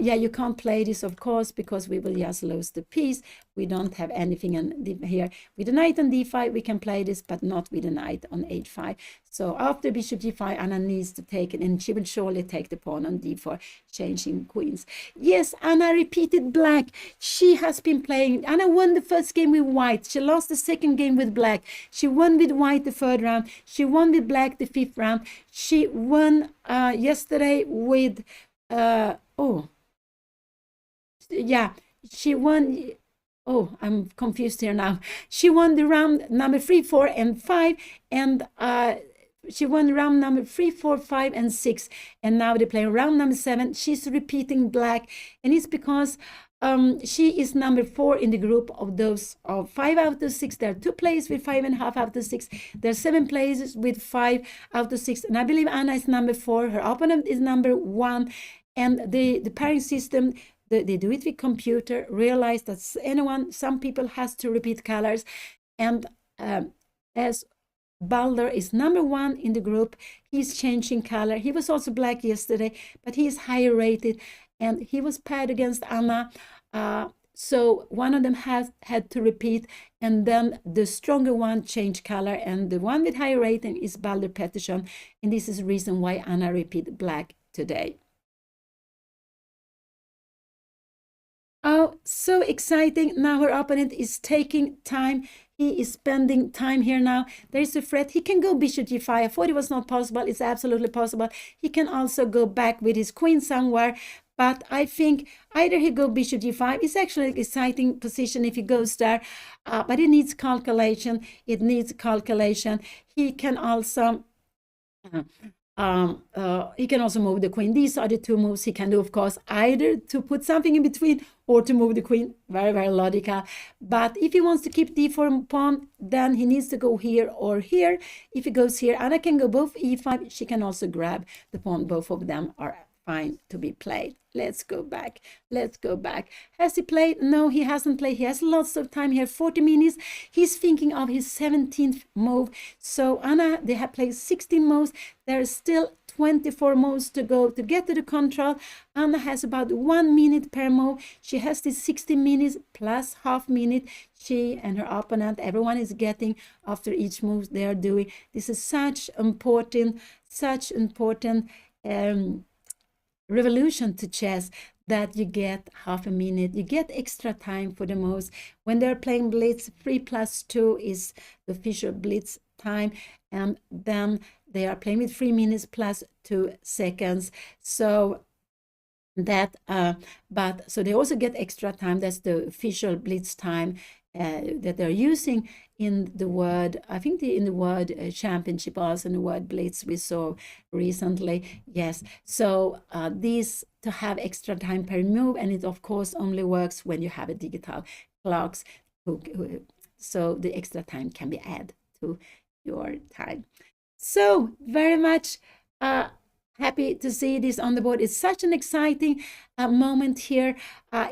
Yeah, you can't play this, of course, because we will just lose the piece. We don't have anything in here. With the knight on d5, we can play this, but not with the knight on h5. So after bishop g5, Anna needs to take it, and she will surely take the pawn on d4, changing queens. Yes, Anna repeated black. She has been playing. Anna won the first game with white. She lost the second game with black. She won with white the third round. She won with black the fifth round. She won yesterday with... yeah, she won. Oh, I'm confused here now. She won the round number 3, 4, and 5, and she won round number 3, 4, 5, and 6, and now they play round number 7. She's repeating black, and it's because she is number 4 in the group of those of 5 out of 6. There are 2 players with 5.5 out of 6. There are 7 players with 5 out of 6, and I believe Anna is number 4. Her opponent is number 1, and the pairing system. They do it with computer, realize that some people has to repeat colors. And as Balder is number 1 in the group, he's changing color. He was also black yesterday, but he is higher rated, and he was paired against Anna. So one of them had to repeat, and then the stronger one changed color, and the one with higher rating is Balder Pettersson, and this is the reason why Anna repeated black today. Oh, so exciting. Now her opponent is taking time. He is spending time here now. There is a threat. He can go bishop g5. I thought it was not possible. It's absolutely possible. He can also go back with his queen somewhere. But I think either he go bishop g5. It's actually an exciting position if he goes there. But it needs calculation. It needs calculation. He can also... he can also move the queen. These are the 2 moves he can do, of course, either to put something in between or to move the queen. Very, very logical. But if he wants to keep d4 pawn, then he needs to go here or here. If he goes here, Anna can go both e5. She can also grab the pawn. Both of them are fine to be played. Let's go back. Let's go back. Has he played? No, he hasn't played. He has lots of time here, 40 minutes. He's thinking of his 17th move. So Anna, they have played 16 moves. There are still 24 moves to go to get to the control. Anna has about 1 minute per move. She has this 60 minutes plus half minute. She and her opponent, everyone is getting after each move they are doing. This is such important revolution to chess, that you get half a minute. You get extra time for the most. When they're playing blitz, 3+2 is the official blitz time, and then they are playing with 3 minutes plus 2 seconds. So that but so they also get extra time. That's the official blitz time that they're using in the word, I think in the word championship, also in the word blitz we saw recently. Yes, so these to have extra time per move, and it of course only works when you have a digital clocks, so the extra time can be added to your time. So very much happy to see this on the board. It's such an exciting moment here.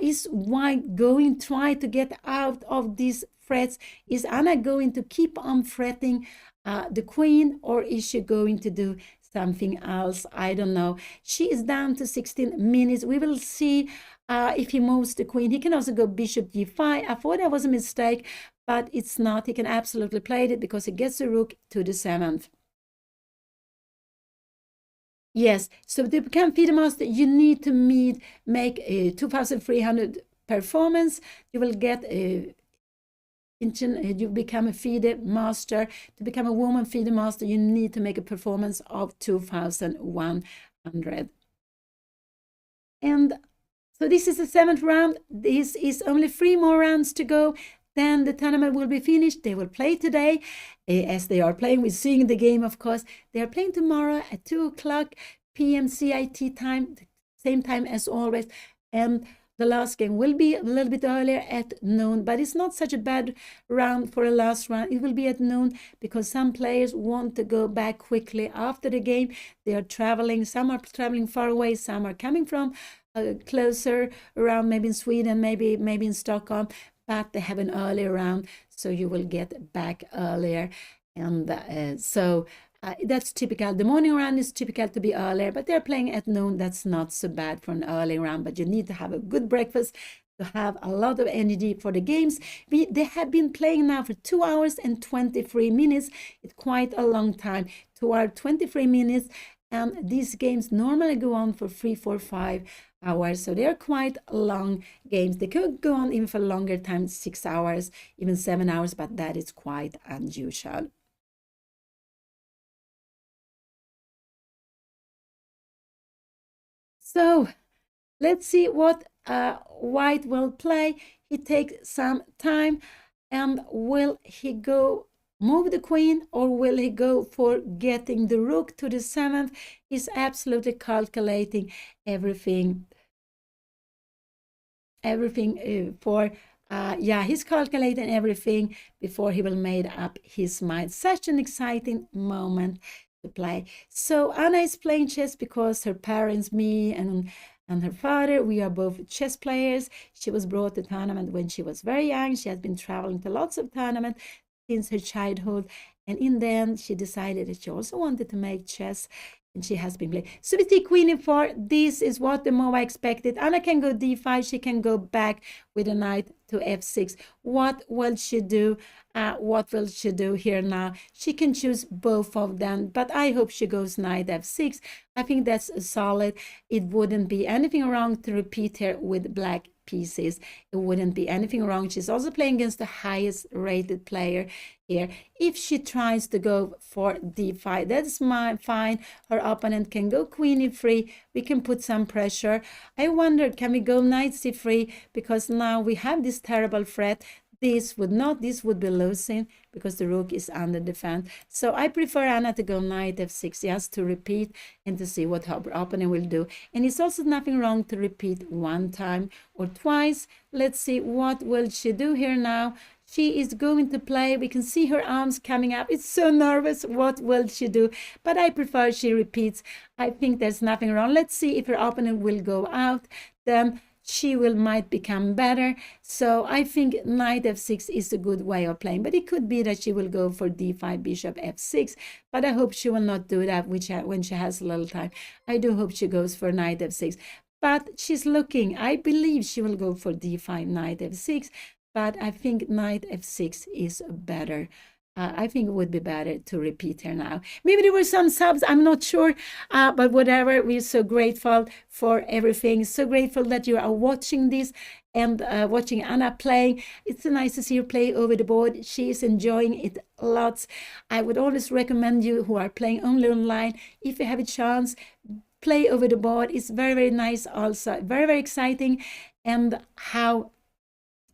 Is White going to try to get out of these frets? Is Anna going to keep on fretting the queen, or is she going to do something else? I don't know. She is down to 16 minutes. We will see if he moves the queen. He can also go bishop g5. I thought that was a mistake, but it's not. He can absolutely play it because he gets the rook to the 7th. Yes, so to become FIDE master, you need to make a 2,300 performance. You will get you become a FIDE master. To become a woman FIDE master, you need to make a performance of 2,100. And so this is the 7th round. This is only 3 more rounds to go. Then the tournament will be finished. They will play today, as they are playing. We're seeing the game, of course. They are playing tomorrow at 2:00 p.m. CIT time, same time as always. And the last game will be a little bit earlier at noon, but it's not such a bad round for a last round. It will be at noon because some players want to go back quickly after the game. They are traveling. Some are traveling far away. Some are coming from closer around, maybe in Sweden, maybe in Stockholm. But they have an early round, so you will get back earlier. And so that's typical. The morning round is typical to be earlier, but they're playing at noon. That's not so bad for an early round, but you need to have a good breakfast to have a lot of energy for the games. They have been playing now for 2 hours and 23 minutes. It's quite a long time, 2 hours, 23 minutes. And these games normally go on for 3, 4, 5 hours. So they're quite long games. They could go on even for longer time, 6 hours, even 7 hours, but that is quite unusual. So let's see what White will play. He takes some time, and will he go move the queen, or will he go for getting the rook to the 7th? He's absolutely calculating everything for he's calculating everything before he will make up his mind. Such an exciting moment to play. So Anna is playing chess because her parents, me and her father, we are both chess players. She was brought to tournament when she was very young. She has been traveling to lots of tournaments since her childhood, and in the end she decided that she also wanted to make chess, and she has been playing. So we see queen e4. This is what the move I expected. Anna can go d5. She can go back with a knight to f6. What will she do? What will she do here now? She can choose both of them, but I hope she goes knight f6. I think that's solid. It wouldn't be anything wrong to repeat here with black pieces. It wouldn't be anything wrong. She's also playing against the highest rated player here. If she tries to go for d5, that's fine. Her opponent can go queen e3. We can put some pressure. I wondered, can we go knight c3? Because now we have this terrible threat. This would be losing because the rook is under defense. So I prefer Anna to go knight f6, just to repeat and to see what her opponent will do. And it's also nothing wrong to repeat 1 time or twice. Let's see, what will she do here now? She is going to play. We can see her arms coming up. It's so nervous. What will she do? But I prefer she repeats. I think there's nothing wrong. Let's see if her opponent will go out. Then she might become better. So I think knight f6 is a good way of playing, but it could be that she will go for d5, bishop f6, but I hope she will not do that when she has a little time. I do hope she goes for knight f6, but she's looking. I believe she will go for d5, knight f6, but I think knight f6 is better. I think it would be better to repeat here now. Maybe there were some subs, I'm not sure, but whatever, we're so grateful for everything. So grateful that you are watching this and watching Anna playing. It's so nice to see her play over the board. She is enjoying it lots. I would always recommend you who are playing only online, if you have a chance, play over the board. It's very, very nice also. Very, very exciting. And how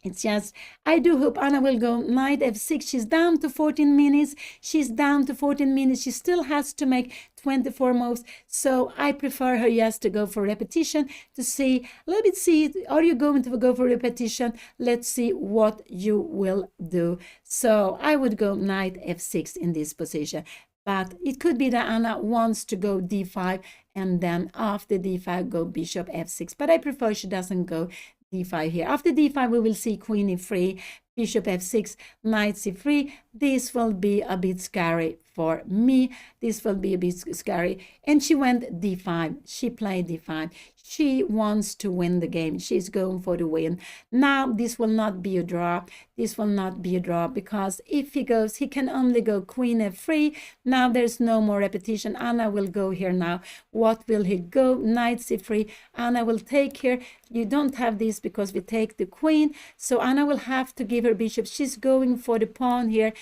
it's just, I do hope Anna will go knight f6. She's down to 14 minutes. She's down to 14 minutes. She still has to make 24 moves. So I prefer her just to go for repetition to see, a little bit see, are you going to go for repetition? Let's see what you will do. So I would go knight f6 in this position. But it could be that Anna wants to go d5 and then after d5 go bishop f6. But I prefer she doesn't go d5 here. After d5 we will see queen e3, bishop f6, knight c3. This will be a bit scary for me. This will be a bit scary. And she went d5. She played d5. She wants to win the game. She's going for the win. Now this will not be a draw. This will not be a draw because if he goes, he can only go queen f3. Now there's no more repetition. Anna will go here now. What will he go? Knight c3. Anna will take here. You don't have this because we take the queen. So Anna will have to give her bishop. She's going for the pawn here.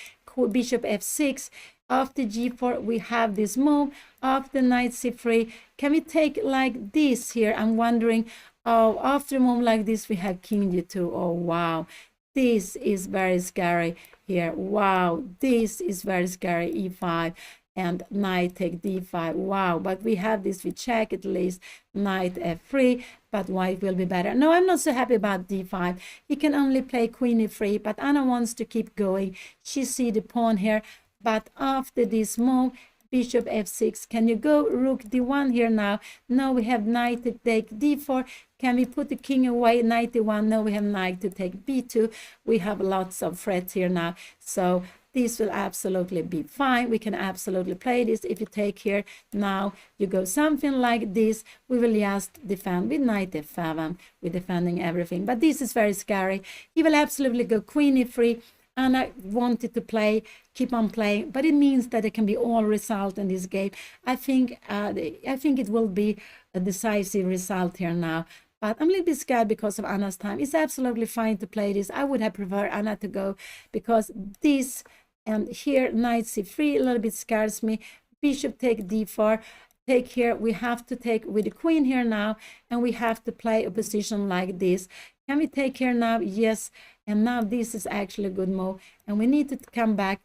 Bishop f6. After g4 we have this move. After knight c3, can we take like this here? I'm wondering. Oh, after a move like this we have king d2. Oh wow, this is very scary here. Wow, this is very scary. e5 and knight take d5. Wow, but we have this, we check at least. Knight f3, but white will be better. No, I'm not so happy about d5. He can only play queen e3, but Anna wants to keep going. She see the pawn here, but after this move, bishop f6, can you go rook d1 here now? No, we have knight to take d4. Can we put the king away? Knight d1. No, we have knight to take b2. We have lots of threats here now. So this will absolutely be fine. We can absolutely play this. If you take here now, you go something like this. We will just defend with knight f7. We're defending everything. But this is very scary. He will absolutely go queen e3. Anna wanted to play, keep on playing, but it means that it can be all result in this game. I think it will be a decisive result here now. But I'm a little bit scared because of Anna's time. It's absolutely fine to play this. I would have preferred Anna to go because this and here knight c3 a little bit scares me. Bishop take d4. Take here, we have to take with the queen here now, and we have to play a position like this. Can we take here now? Yes. And now this is actually a good move. And we need to come back.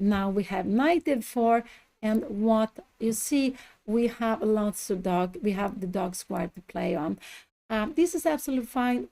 Now we have knight f4. And what you see, we have lots of dog. We have the dog square to play on. This is absolutely fine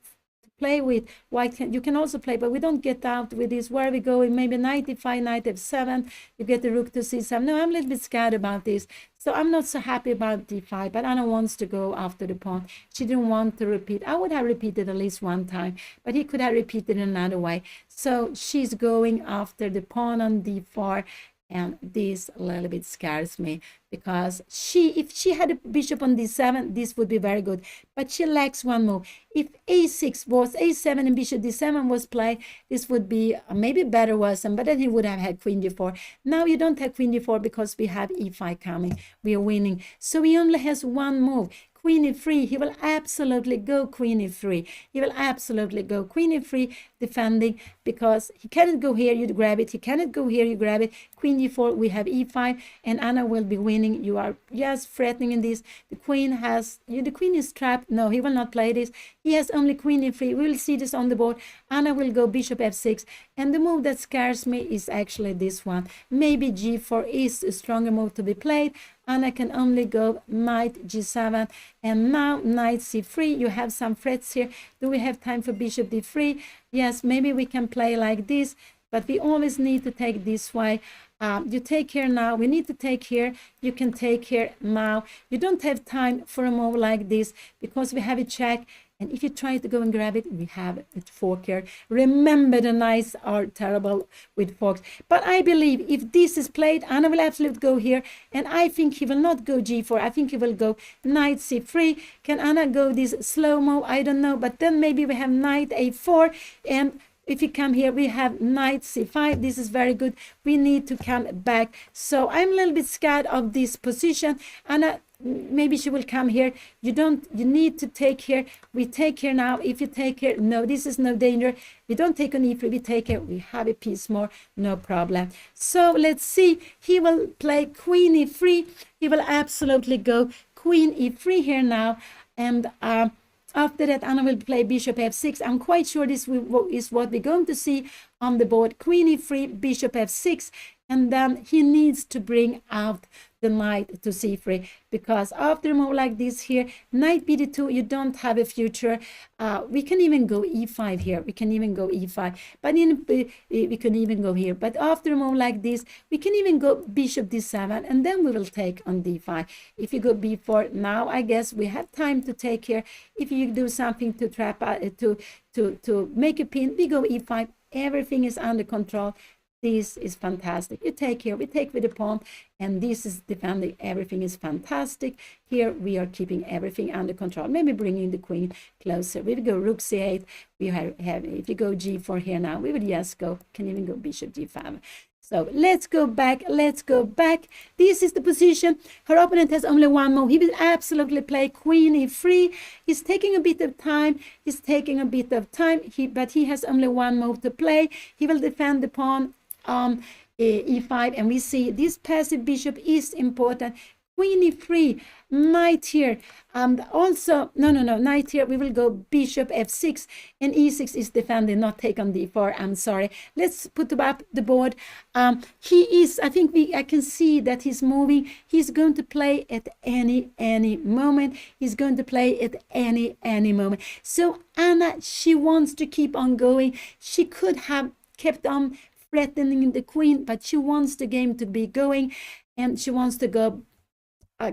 to play with. White you can also play, but we don't get out with this. Where are we going? Maybe knight e5, knight f7. You get the rook to c7. No, I'm a little bit scared about this. So I'm not so happy about d5, but Anna wants to go after the pawn. She didn't want to repeat. I would have repeated at least one time, but he could have repeated another way. So she's going after the pawn on d4, and this a little bit scares me because if she had a bishop on d7, this would be very good, but she lacks one move. If a6 was a7 and bishop d7 was played, this would be maybe better version, but then he would have had queen d4. Now you don't have queen d4 because we have e5 coming. We are winning, so he only has one move. Queen e3, he will absolutely go queen e3. He will absolutely go queen e3, defending, because he cannot go here, you grab it. He cannot go here, you grab it. Queen e4, we have e5, and Anna will be winning. You are just threatening in this. The queen is trapped. No, he will not play this. He has only queen e3. We will see this on the board. Anna will go bishop f6, and the move that scares me is actually this one. Maybe g4 is a stronger move to be played. Anna can only go knight g7, and now knight c3. You have some threats here. Do we have time for bishop d3? Yes, maybe we can play like this, but we always need to take this way. You take here now. We need to take here. You can take here now. You don't have time for a move like this because we have a check. And if you try to go and grab it, we have a fork here. Remember, the knights are terrible with forks. But I believe if this is played, Anna will absolutely go here. And I think he will not go g4. I think he will go knight c3. Can Anna go this slow-mo? I don't know. But then maybe we have knight a4. And if you come here, we have knight c5. This is very good. We need to come back. So I'm a little bit scared of this position, and maybe she will come here. You need to take here. We take here now. If you take here, no, this is no danger. We don't take on e3, we take here. We have a piece more, no problem. So let's see. He will play queen e3. He will absolutely go queen e3 here now. And after that, Anna will play bishop f6. I'm quite sure this is what we're going to see on the board. Queen e3, bishop f6. And then he needs to bring out the knight to c3, because after a move like this here, knight bd2, you don't have a future. We can even go e5 here. We can even go e5, but we can even go here. But after a move like this, we can even go bishop d7, and then we will take on d5. If you go b4 now, I guess we have time to take here. If you do something to trap to make a pin, we go e5. Everything is under control. This is fantastic. You take here, we take with the pawn, and this is defending. Everything is fantastic. Here we are keeping everything under control. Maybe bringing the queen closer. We will go rook c8. We have if you go g4 here now, we would just go, can even go bishop g5. So let's go back. Let's go back. This is the position. Her opponent has only one move. He will absolutely play queen e3. He's taking a bit of time. He's taking a bit of time. But he has only one move to play. He will defend the pawn e5, and we see this passive bishop is important. Queen e3, knight here, and also knight here. We will go bishop f6, and e6 is defended, not take on d4. I'm sorry. Let's put up the board. He is, I think I can see that he's moving. He's going to play at any moment. He's going to play at any moment. So Anna, she wants to keep on going. She could have kept on threatening the queen, but she wants the game to be going, and she wants to go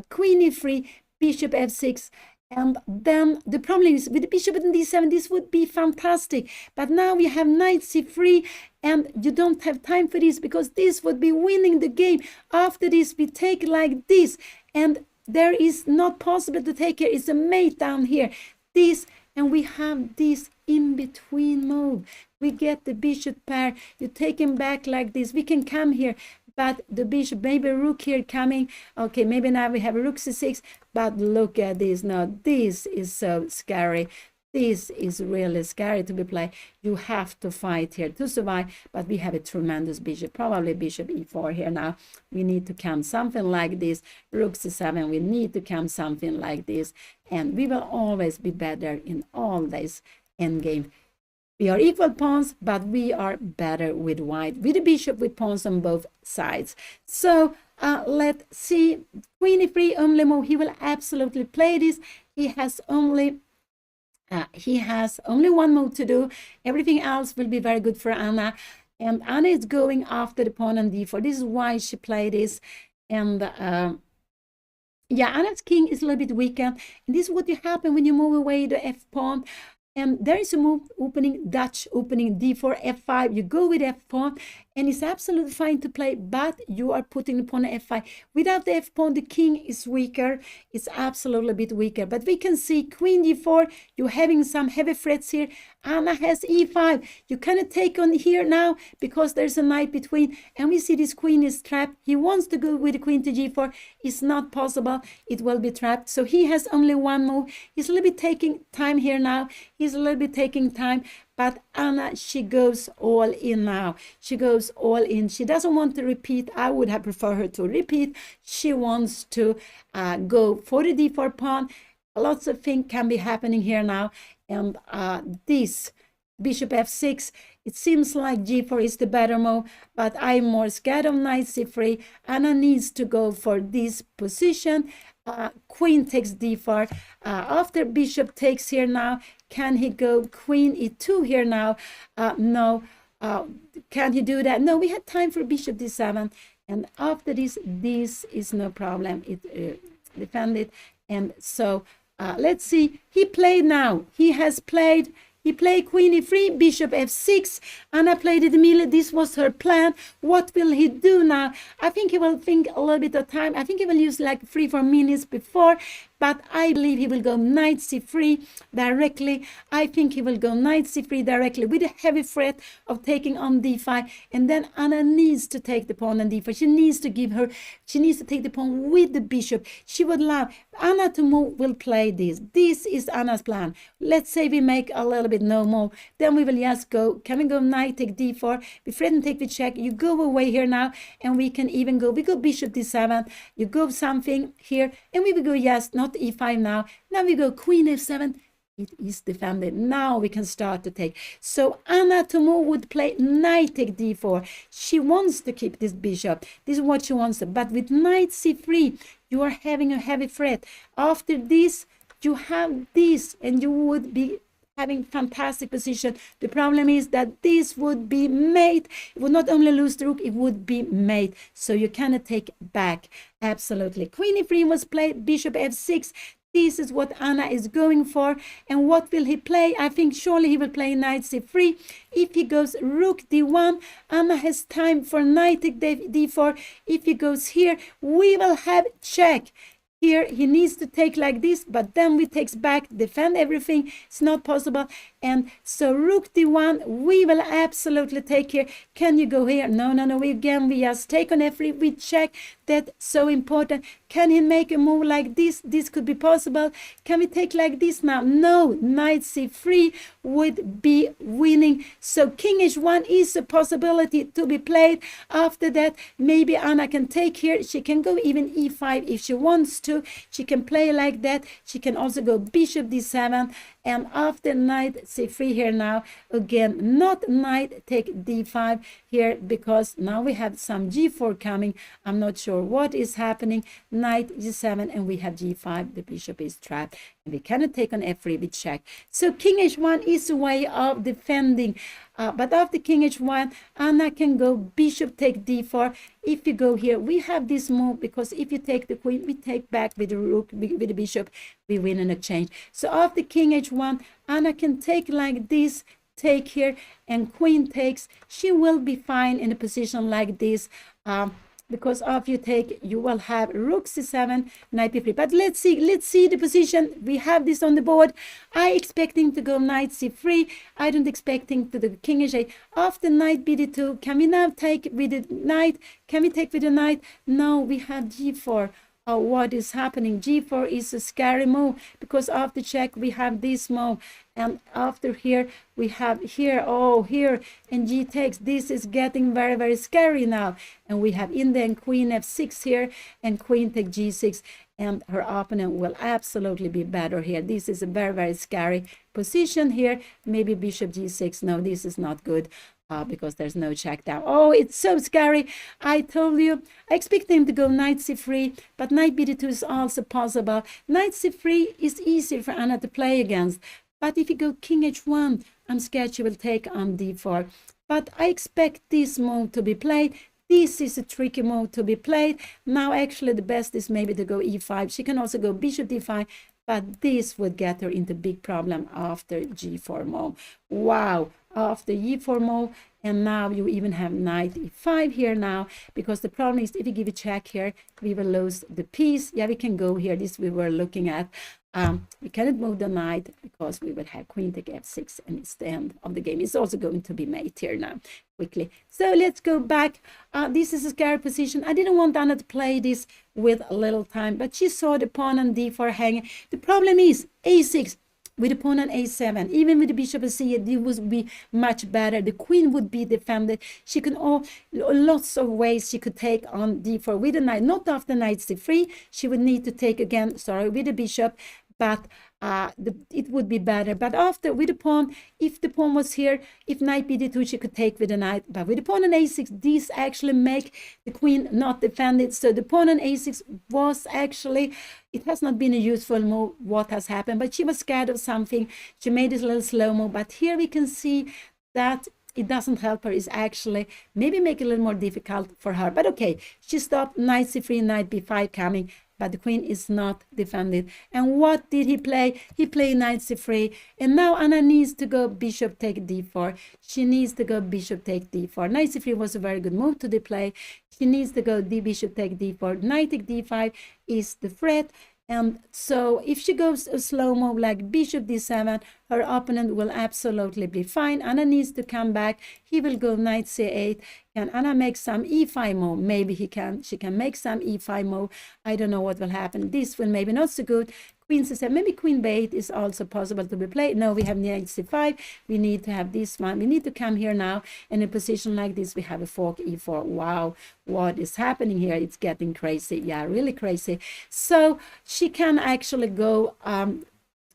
queen e3, bishop f6. And then the problem is with the bishop in d7, this would be fantastic, but now we have knight c3, and you don't have time for this, because this would be winning the game. After this, we take like this, and there is not possible to take here. It's a mate down here, this, and we have this in between move. We get the bishop pair. You take him back like this. We can come here, but the bishop, maybe a rook here coming. Okay, maybe now we have a rook c6, but look at this now. This is so scary. This is really scary to be played. You have to fight here to survive, but we have a tremendous bishop, probably bishop e4 here now. We need to come something like this. Rook c7, we need to come something like this, and we will always be better in all this endgame. We are equal pawns, but we are better with white, with the bishop, with pawns on both sides. So let's see. Queen e3, only move. He will absolutely play this. He has only one move to do. Everything else will be very good for Anna. And Anna is going after the pawn on d4. This is why she played this. And yeah, Anna's king is a little bit weakened. And this is what happen when you move away the f pawn. And there is a move opening, Dutch opening, d4, f5. You go with f pawn, and it's absolutely fine to play, but you are putting the pawn on f5. Without the f pawn, the king is weaker. It's absolutely a bit weaker. But we can see queen d4. You're having some heavy threats here. Anna has e5. You cannot take on here now because there's a knight between, and we see this queen is trapped. He wants to go with the queen to g4. It's not possible. It will be trapped. So he has only one move. He's a little bit taking time here now. He's a little bit taking time, but Anna, she goes all in now. She goes all in. She doesn't want to repeat. I would have preferred her to repeat. She wants to go for the d4 pawn. Lots of things can be happening here now. And this bishop f6, it seems like g4 is the better move, but I'm more scared of knight c3. Anna needs to go for this position. Queen takes d4. After bishop takes here now, can he go queen e2 here now? No. Can he do that? No, we had time for bishop d7. And after this is no problem. It defended. And so let's see. He played now. He played queen e3, bishop f6. Anna played it immediately. This was her plan. What will he do now? I think he will think a little bit of time. I think he will use like 3-4 minutes before. but I believe he will go knight c3 directly. I think he will go knight c3 directly with a heavy threat of taking on d5, and then Anna needs to take the pawn on d4. She needs to take the pawn with the bishop. She would love Anna to move, will play this. This is Anna's plan. Let's say we make a little bit no more, then we will just go, can we go knight take d4, we threaten take the check, you go away here now, and we can even go, we go bishop d7, you go something here, and we will go, yes, not e5 now we go queen f7. It is defended. Now we can start to take. So Anna Tomo would play knight take d4. She wants to keep this bishop. This is what she wants to. But with knight c3, you are having a heavy threat. After this, you have this, and you would be having fantastic position. The problem is that this would be mate. It would not only lose the rook, it would be mate. So you cannot take back. Absolutely. Queen e3 was played, bishop f6. This is what Anna is going for. And what will he play? I think surely he will play knight c3. If he goes rook d1, Anna has time for knight take d4. If he goes here, we will have check. Here he needs to take like this, but then we takes back, defend everything. It's not possible. And so rook d1, we will absolutely take here. Can you go here? No. We just take on f3. We check. That's so important. Can he make a move like this? This could be possible. Can we take like this now? No. Knight c3 would be winning. So king h1 is a possibility to be played. After that, maybe Anna can take here. She can go even e5 if she wants to. She can play like that. She can also go bishop d7. And after knight c3 here now, again, not knight take d5 here, because now we have some g4 coming. I'm not sure what is happening. Knight g7, and we have g5. The bishop is trapped, and we cannot take on f3 with check. So king h1 is a way of defending. But after king h1, Anna can go bishop take d4. If you go here, we have this move, because if you take the queen, we take back with the rook, with the bishop, we win an exchange. So after king h1, Anna can take like this, take here, and queen takes. She will be fine in a position like this. Because after you take, you will have rook c7, knight b3. But let's see the position. We have this on the board. I expecting to go knight c3. I don't expecting to the king h8. After knight bd2, can we now take with the knight? Can we take with the knight? No, we have g4. Oh, what is happening? G4 is a scary move, because after check we have this move, and after here we have here, here, and G takes. This is getting very, very scary now. And we have in the end queen f6 here, and queen take g6, and her opponent will absolutely be better here. This is a very, very scary position here. Maybe bishop g6. No, this is not good. Because there's no check down. Oh, it's so scary. I told you, I expect him to go knight c3, but knight bd2 is also possible. Knight c3 is easier for Anna to play against. But if you go king h1, I'm scared she will take on d4. But I expect this move to be played. This is a tricky move to be played. Now, actually, the best is maybe to go e5. She can also go bishop d5. But this would get her into big problem after g4 move. Wow, after e4 move, and now you even have knight e5 here now, because the problem is if you give a check here, we will lose the piece. Yeah, we can go here. This we were looking at. We cannot move the knight because we will have queen take f6, and it's the end of the game. It's also going to be mate here now, quickly. So let's go back. This is a scary position. I didn't want Anna to play this with a little time, but she saw the pawn on d4 hanging. The problem is a6 with the pawn on a7. Even with the bishop on c8, it would be much better. The queen would be defended. She can lots of ways she could take on d4 with the knight. Not after knight c3. She would need to take again, with the bishop. But it would be better. But after, with the pawn, if the pawn was here, if knight bd2, she could take with the knight. But with the pawn on a6, this actually make the queen not defended. So the pawn on a6 was actually, it has not been a useful move, what has happened. But she was scared of something. She made this little slow move. But here we can see that it doesn't help her. It's actually maybe make it a little more difficult for her. But okay, she stopped knight c3, knight b5 coming. But the queen is not defended. And what did he play? He played knight c3. And now Anna needs to go bishop take d4. She needs to go bishop take d4. Knight c3 was a very good move to play. She needs to go bishop take d4. Knight take d5 is the threat. And so if she goes a slow-mo like bishop d7, her opponent will absolutely be fine. Anna needs to come back. He will go knight c8. Can Anna make some e5 move? Maybe she can make some e5 move. I don't know what will happen. This will maybe not so good. Queen c7, maybe queen b8 is also possible to be played. No, we have knight c5. We need to have this one. We need to come here now. In a position like this, we have a fork e4. Wow, what is happening here? It's getting crazy. Yeah, really crazy. So she can actually go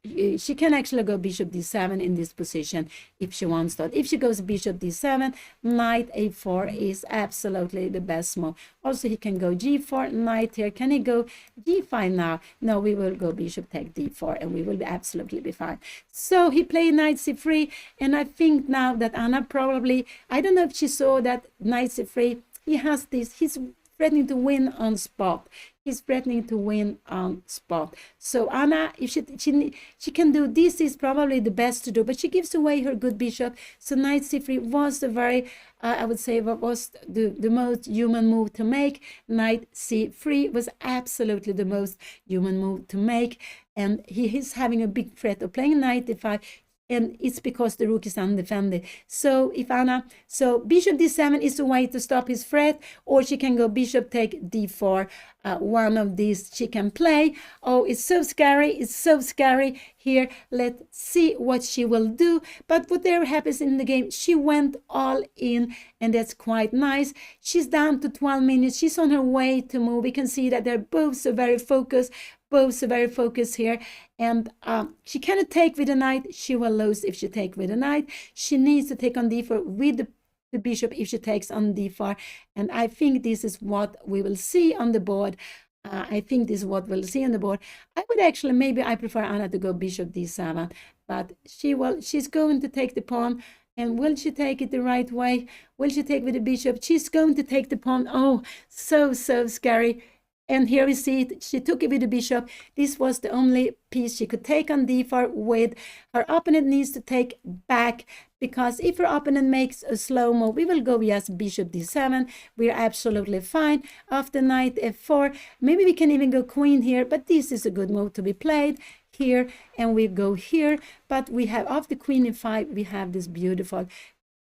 bishop d7 in this position if she wants to. If she goes bishop d7, knight a4 is absolutely the best move. Also, he can go g4, knight here. Can he go g5 now? No, we will go bishop take d4, and we will be absolutely be fine. So he played knight c3, and I think now that Anna probably, I don't know if she saw that knight c3, he has this, he's threatening to win on spot. He's threatening to win on spot. So Anna, if she can do this, is probably the best to do, but she gives away her good bishop. So knight c3 was the very, I would say, what was the most human move to make. Knight c3 was absolutely the most human move to make, and he is having a big threat of playing knight d5. And it's because the rook is undefended. So if Anna, so bishop d7 is the way to stop his threat, or she can go bishop take d4. One of these she can play. Oh, it's so scary. It's so scary here. Let's see what she will do. But whatever happens in the game, she went all in, and that's quite nice. She's down to 12 minutes. She's on her way to move. We can see that they're both so very focused. Both are very focused here, and she cannot take with a knight. She will lose if she take with a knight. She needs to take on d4 with the bishop if she takes on d4, and I think this is what we will see on the board. I think this is what we'll see on the board. I would actually, maybe I prefer Anna to go bishop d7, but she's going to take the pawn. And will she take it the right way? Will she take with the bishop? She's going to take the pawn. Oh, so scary. And here we see it. She took it with the bishop. This was the only piece she could take on d4 with. Her opponent needs to take back, because if her opponent makes a slow move, we will go yes bishop d7. We're absolutely fine. After knight f4, maybe we can even go queen here, but this is a good move to be played here, and we go here. But we have after queen e5, we have this beautiful.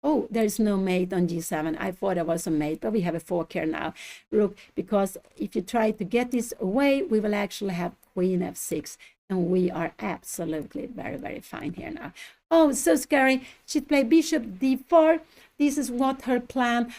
Oh, there's no mate on g7. I thought there was a mate, but we have a fork here now, rook, because if you try to get this away, we will actually have queen f6, and we are absolutely very fine here now. Oh, so scary. She played bishop d4. This is what her plan,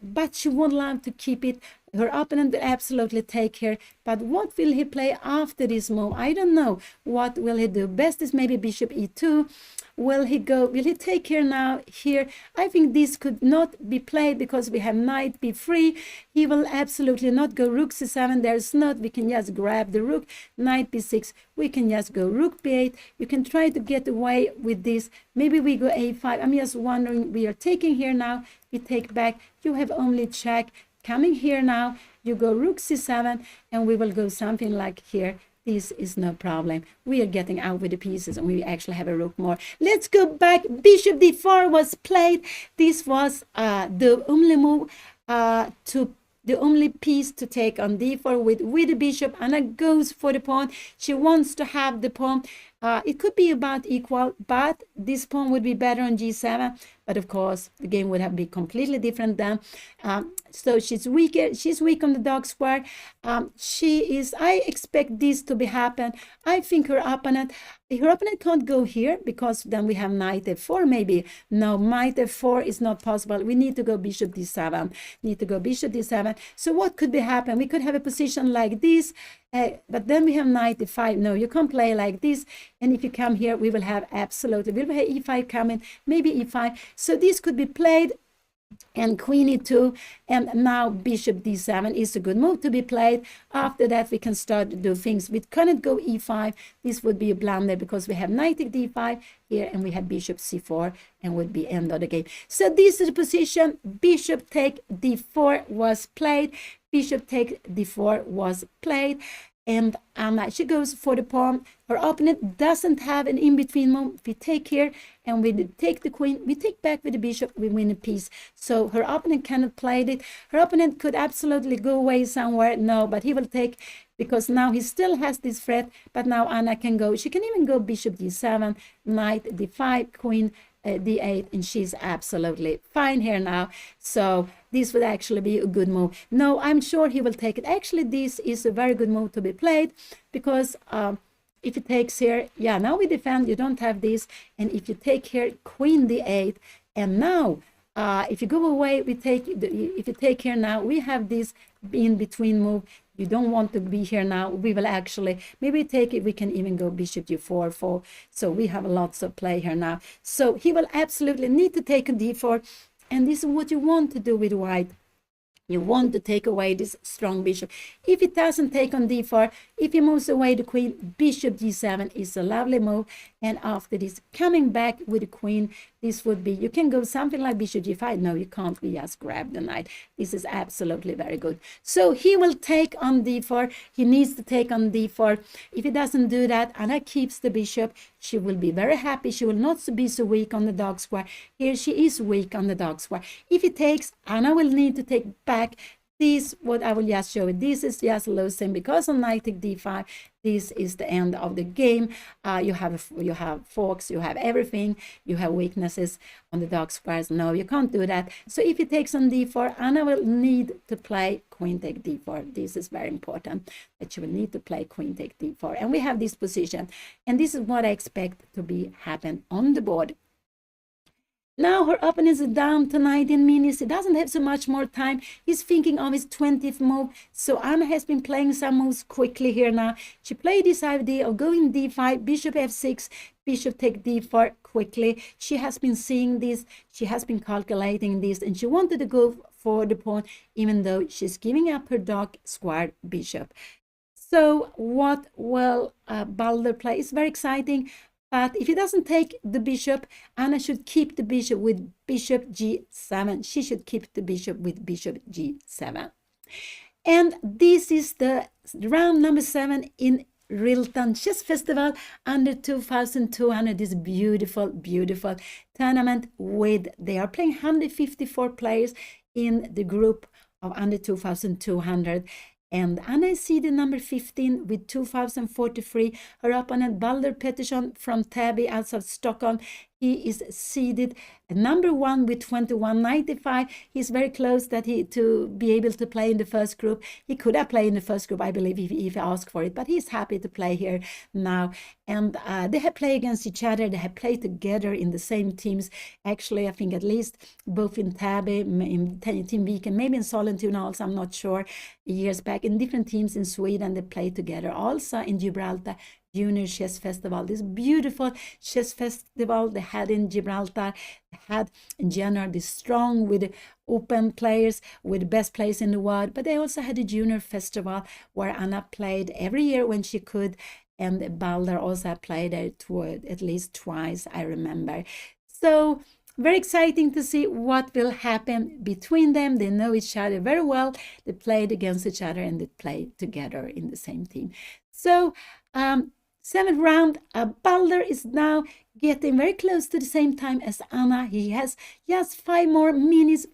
but she won't love to keep it. Her opponent will absolutely take her, but what will he play after this move? I don't know. What will he do? Best is maybe bishop e2. Will he take here now? Here, I think this could not be played because we have knight b3. He will absolutely not go rook c7. There's not. We can just grab the rook. Knight b6. We can just go rook b8. You can try to get away with this. Maybe we go a5. I'm just wondering. We are taking here now. We take back. You have only check. Coming here now, you go rook c7, and we will go something like here. This is no problem. We are getting out with the pieces, and we actually have a rook more. Let's go back. Bishop d4 was played. This was the only move the only piece to take on d4 with the bishop. Anna goes for the pawn. She wants to have the pawn. It could be about equal, but this pawn would be better on g7. But of course, the game would have been completely different then. So she's weaker. She's weak on the dark square. I expect this to be happen. I think her opponent can't go here, because then we have knight f4 maybe. No, knight f4 is not possible. We need to go bishop d7. So what could be happen? We could have a position like this, but then we have knight e5. No, you can't play like this. And if you come here, we will have absolutely, we will have e5 coming, maybe e5. So this could be played, and queen e2, and now bishop d7 is a good move to be played. After that, we can start to do things. We cannot go e5. This would be a blunder, because we have knight take d5 here, and we have bishop c4, and would be end of the game. So this is the position. Bishop take d4 was played. Bishop take d4 was played. and she goes for the pawn. Her opponent doesn't have an in-between move. We take here and we take the queen, we take back with the bishop, we win a piece. So her opponent cannot play it. Her opponent could absolutely go away somewhere. No, but he will take, because now he still has this threat, but now Anna can go. She can even go bishop d7, knight d5, queen d8, and she's absolutely fine here now. So this would actually be a good move. No, I'm sure he will take it. Actually, this is a very good move to be played, because if he takes here, yeah, now we defend, you don't have this. And if you take here, queen d8, and now if you go away, we take if you take here now, we have this in between move. You don't want to be here now. We will actually maybe take it. We can even go bishop d4. So we have lots of play here now. So he will absolutely need to take a d4, and this is what you want to do with white. You want to take away this strong bishop. If it doesn't take on d4, if he moves away the queen, bishop d7 is a lovely move. And after this, coming back with the queen, this would be, you can go something like bishop g5. No, you can't. We just grab the knight. This is absolutely very good. So he will take on d4. He needs to take on d4. If he doesn't do that, Anna keeps the bishop. She will be very happy. She will not be so weak on the dark square. Here she is weak on the dark square. If he takes, Anna will need to take back this. What I will just show you, this is just losing, because on knight take d5, this is the end of the game. You have forks, you have everything, you have weaknesses on the dark squares. No, you can't do that. So if he takes on d4, Anna will need to play queen take d4. This is very important, that she will need to play queen take d4. And we have this position, and this is what I expect to be happen on the board. Now her opponent is down to 19 minutes. He doesn't have so much more time. He's thinking of his 20th move. So Anna has been playing some moves quickly here now. She played this idea of going d5, bishop f6, bishop take d4 quickly. She has been seeing this. She has been calculating this, and she wanted to go for the pawn, even though she's giving up her dark squared bishop. So what will Balder play? It's very exciting. But if he doesn't take the bishop, Anna should keep the bishop with bishop g7. She should keep the bishop with bishop g7. And this is the round number 7 in RILTON Chess Festival under 2200. This beautiful, beautiful tournament with, they are playing 154 players in the group of under 2200. And Anna is seeded number 15 with 2043. Her opponent Balder Pettersson from Täby outside Stockholm, he is seeded number 1 with 2195. He's very close to be able to play in the first group. He could have played in the first group, I believe, if he asked for it, but he's happy to play here now. And they have played against each other. They have played together in the same teams. Actually, I think at least both in Täby, in Team Viken, maybe in Sollentuna also, I'm not sure, years back, in different teams in Sweden. They played together. Also in Gibraltar Junior Chess Festival, this beautiful chess festival they had in Gibraltar. They had in January this strong with open players, with the best players in the world, but they also had a junior festival where Anna played every year when she could, and Balder also played there at least twice, I remember. So very exciting to see what will happen between them. They know each other very well. They played against each other and they played together in the same team. So 7th round, Balder is now getting very close to the same time as Anna. He has just 5 more minutes.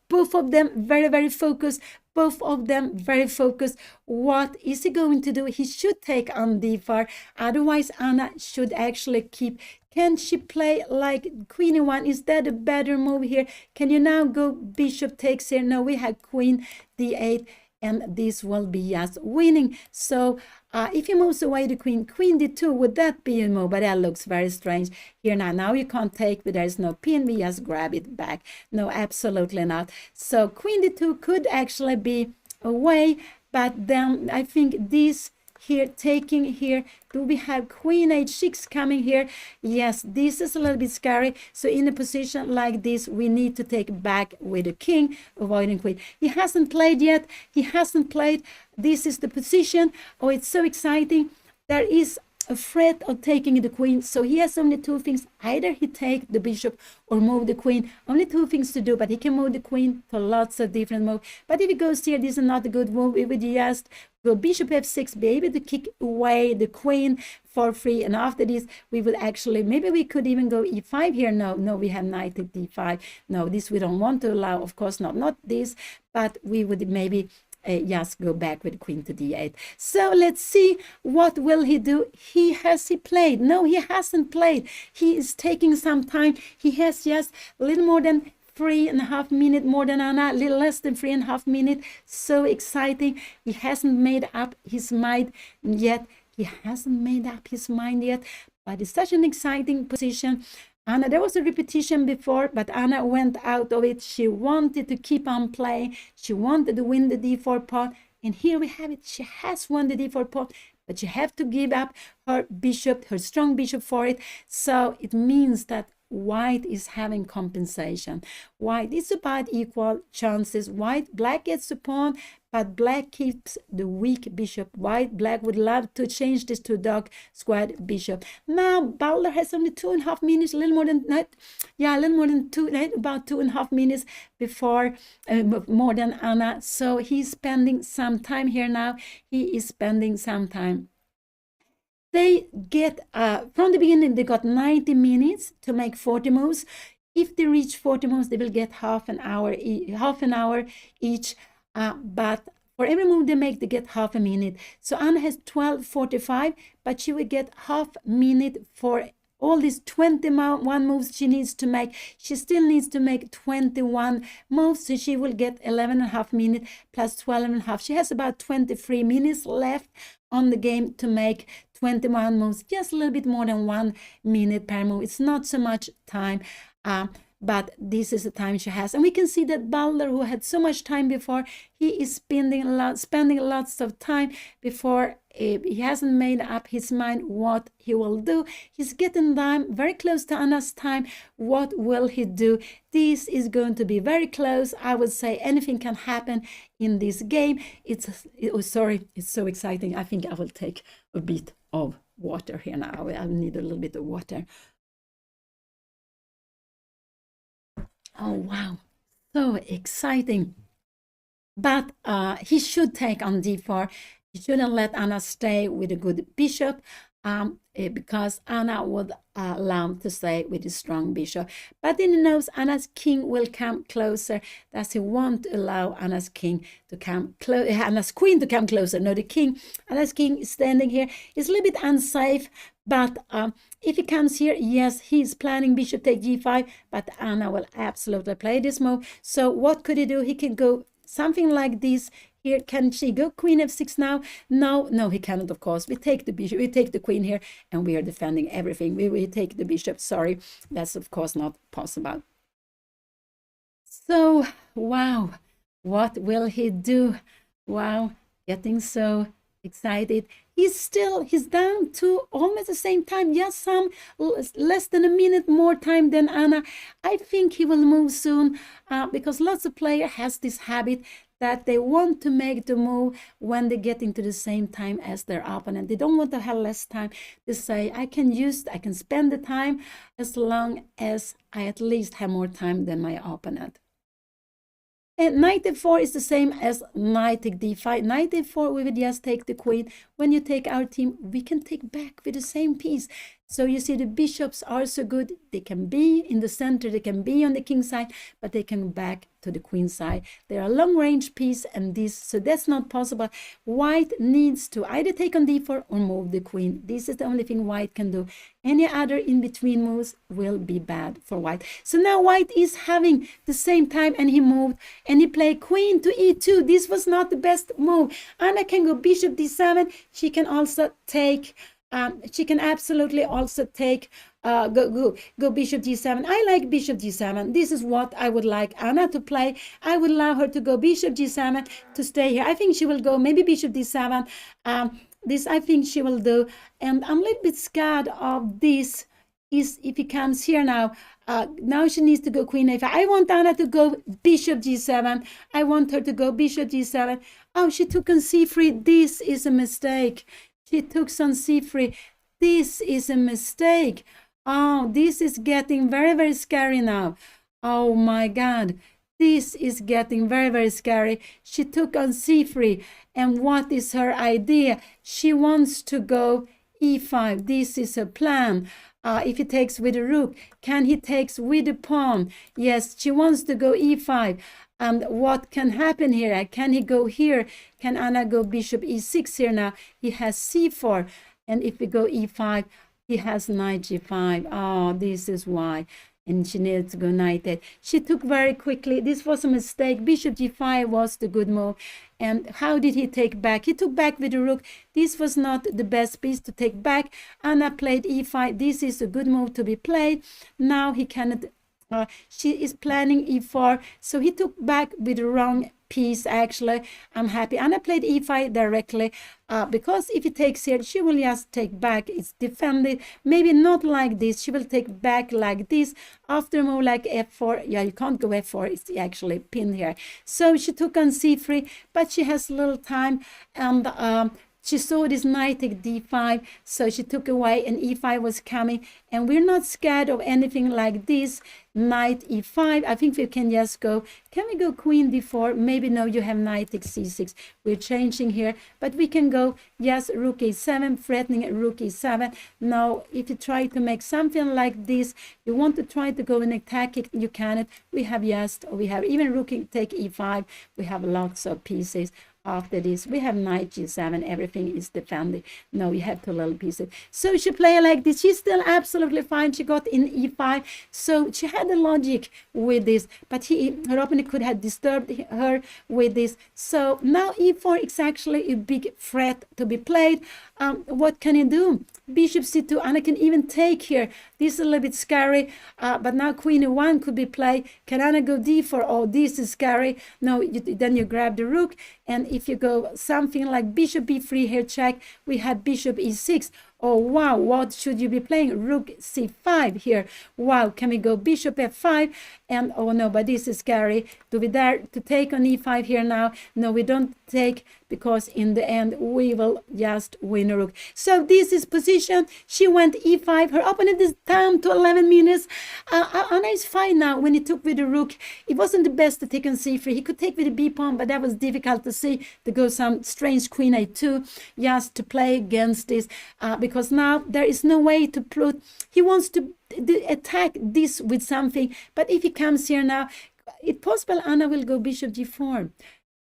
Both of them very, very focused. Both of them very focused. What is he going to do? He should take on d4. Otherwise, Anna should actually keep. Can she play like queen e1? Is that a better move here? Can you now go bishop takes here? No, we have queen d8. And this will be just winning. So if he moves away the queen d2, would that be a move? But that looks very strange here now. Now you can't take, but there's no pin. We just grab it back. No, absolutely not. So queen d2 could actually be a way, but then I think this here, taking here, do we have queen h6 coming here? Yes, this is a little bit scary. So in a position like this, we need to take back with the king, avoiding queen. He hasn't played yet. He hasn't played. This is the position. Oh, it's so exciting. There is afraid of taking the queen, so he has only two things. Either he take the bishop or move the queen. Only two things to do, but he can move the queen to lots of different moves. But if he goes here, this is not a good move. It would just go bishop f6, be able to kick away the queen for free. And after this, we would actually, maybe we could even go e5 here. No, we have knight at d5. No, this we don't want to allow, of course not this, but we would maybe just go back with queen to d8. So let's see, what will he do? Has he played? No, he hasn't played. He is taking some time. He has just a little more than 3.5 minutes more than Anna, a little less than 3.5 minutes. So exciting. He hasn't made up his mind yet. But it's such an exciting position. Anna, there was a repetition before, but Anna went out of it. She wanted to keep on playing. She wanted to win the d4 pawn. And here we have it. She has won the d4 pawn, but she have to give up her bishop, her strong bishop for it. So it means that white is having compensation. White is about equal chances. Black gets the pawn, but black keeps the weak bishop. Black would love to change this to dog squared bishop. Now Balder has only 2.5 minutes, a little more than about 2.5 minutes before more than Anna. So he's spending some time here now. They get, from the beginning, they got 90 minutes to make 40 moves. If they reach 40 moves, they will get half an hour each. But for every move they make, they get half a minute. So Anna has 12:45, but she will get half minute for all these 21 moves she needs to make. She still needs to make 21 moves, so she will get 11.5 minutes plus 12.5. She has about 23 minutes left on the game to make 21 moves, just a little bit more than 1 minute per move. It's not so much time, but this is the time she has. And we can see that Balder, who had so much time before, he is spending lots of time before. He hasn't made up his mind what he will do. He's getting time very close to Anna's time. What will he do? This is going to be very close. I would say anything can happen in this game. It's so exciting. I think I will take a bit of water here now. I need a little bit of water. Oh, wow. So exciting. But he should take on d4. He shouldn't let Anna stay with a good bishop, because Anna would allow him to stay with a strong bishop. But then he knows Anna's king will come closer. Does he want to allow Anna's king to come close? Anna's queen to come closer? No, the king. Anna's king is standing here. It's a little bit unsafe. But if he comes here, yes, he's planning bishop take g5. But Anna will absolutely play this move. So what could he do? He can go something like this. Here, can she go queen f6 now? No, he cannot, of course. We take the bishop, we take the queen here, and we are defending everything. We take the bishop. Sorry, that's of course not possible. So, wow, what will he do? Wow, getting so excited. He's down to almost the same time, just some less than a minute more time than Anna. I think he will move soon, because lots of players has this habit that they want to make the move when they get into the same time as their opponent. They don't want to have less time. They say, I can spend the time as long as I at least have more time than my opponent. And knight f4 is the same as knight take d5. Knight f4, we would just take the queen. When you take our team, we can take back with the same piece. So you see, the bishops are so good. They can be in the center, they can be on the king side, but they can go back to the queen side. They are a long-range piece, and so that's not possible. White needs to either take on d4 or move the queen. This is the only thing white can do. Any other in-between moves will be bad for white. So now white is having the same time, and he moved, and he played queen to e2. This was not the best move. Anna can go bishop d7. She can also take... she can absolutely also take go bishop d7. I like bishop d7. This is what I would like Anna to play. I would allow her to go bishop g7 to stay here. I think she will go maybe bishop d7. This I think she will do, and I'm a little bit scared of this. Is if he comes here now. Now she needs to go queen a5. I want Anna to go bishop g7. I want her to go bishop g7. Oh, she took on c3. This is a mistake. She took on c3. this is a mistake. Oh, this is getting very, very scary now. Oh my God. This is getting very, very scary. She took on c3. And what is her idea? She wants to go e5. This is her plan. If he takes with a rook, can he takes with a pawn? Yes, she wants to go e5. And what can happen here? Can he go here? Can Anna go bishop e6 here now? He has c4. And if we go e5, he has knight g5. Oh, this is why. And she needed to go knight 8. She took very quickly. This was a mistake. Bishop g5 was the good move. And how did he take back? He took back with the rook. This was not the best piece to take back. Anna played e5. This is a good move to be played. Now he cannot. She is planning e4. So he took back with the wrong piece, actually. I'm happy. Anna played e5 directly because if he takes here, she will just take back. It's defended. Maybe not like this. She will take back like this. After a move like f4, yeah, you can't go f4. It's actually pinned here. So she took on c3, but she has little time, and she saw this knight take d5, so she took away, and e5 was coming. And we're not scared of anything like this. Knight e5. I think we can just go. Can we go queen d4? Maybe no, you have knight takes c6. We're changing here, but we can go, yes, rook e7, threatening rook e7. Now, if you try to make something like this, you want to try to go and attack it, you cannot. We have even rook take e5. We have lots of pieces. After this, we have knight g7. Everything is defended. No, you have two little pieces. So she played like this. She's still absolutely fine. She got in e5. So she had the logic with this, but her opponent could have disturbed her with this. So now e4 is actually a big threat to be played. What can he do? Bishop c2. Anna can even take here. This is a little bit scary, but now queen e1 could be played. Can Anna go d4? Oh, this is scary. No, then you grab the rook, and if you go something like bishop b3 here, check, we have bishop e6. Oh, wow, what should you be playing? Rook c5 here. Wow, can we go bishop f5? And, oh no, but this is scary. Do we dare to take on e5 here now? No, we don't take, because in the end, we will just win a rook. So this is position. She went e5. Her opponent is down to 11 minutes. Anna is fine now. When he took with the rook, it wasn't the best to take on c3. He could take with the b pawn, but that was difficult to see, to go some strange queen a2 just to play against this, because now there is no way to put. He wants to attack this with something, but if he comes here now, it's possible Anna will go bishop g4,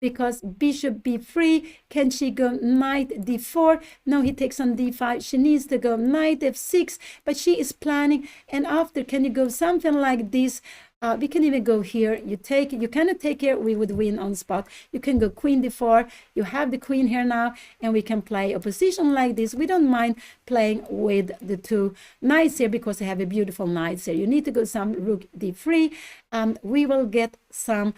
because bishop b3, can she go knight d4? No, he takes on d5. She needs to go knight f6, but she is planning. And after, can you go something like this? We can even go here. You cannot take here. We would win on spot. You can go queen d4. You have the queen here now, and we can play a position like this. We don't mind playing with the two knights here, because they have a beautiful knights here. You need to go some rook d3, and we will get some.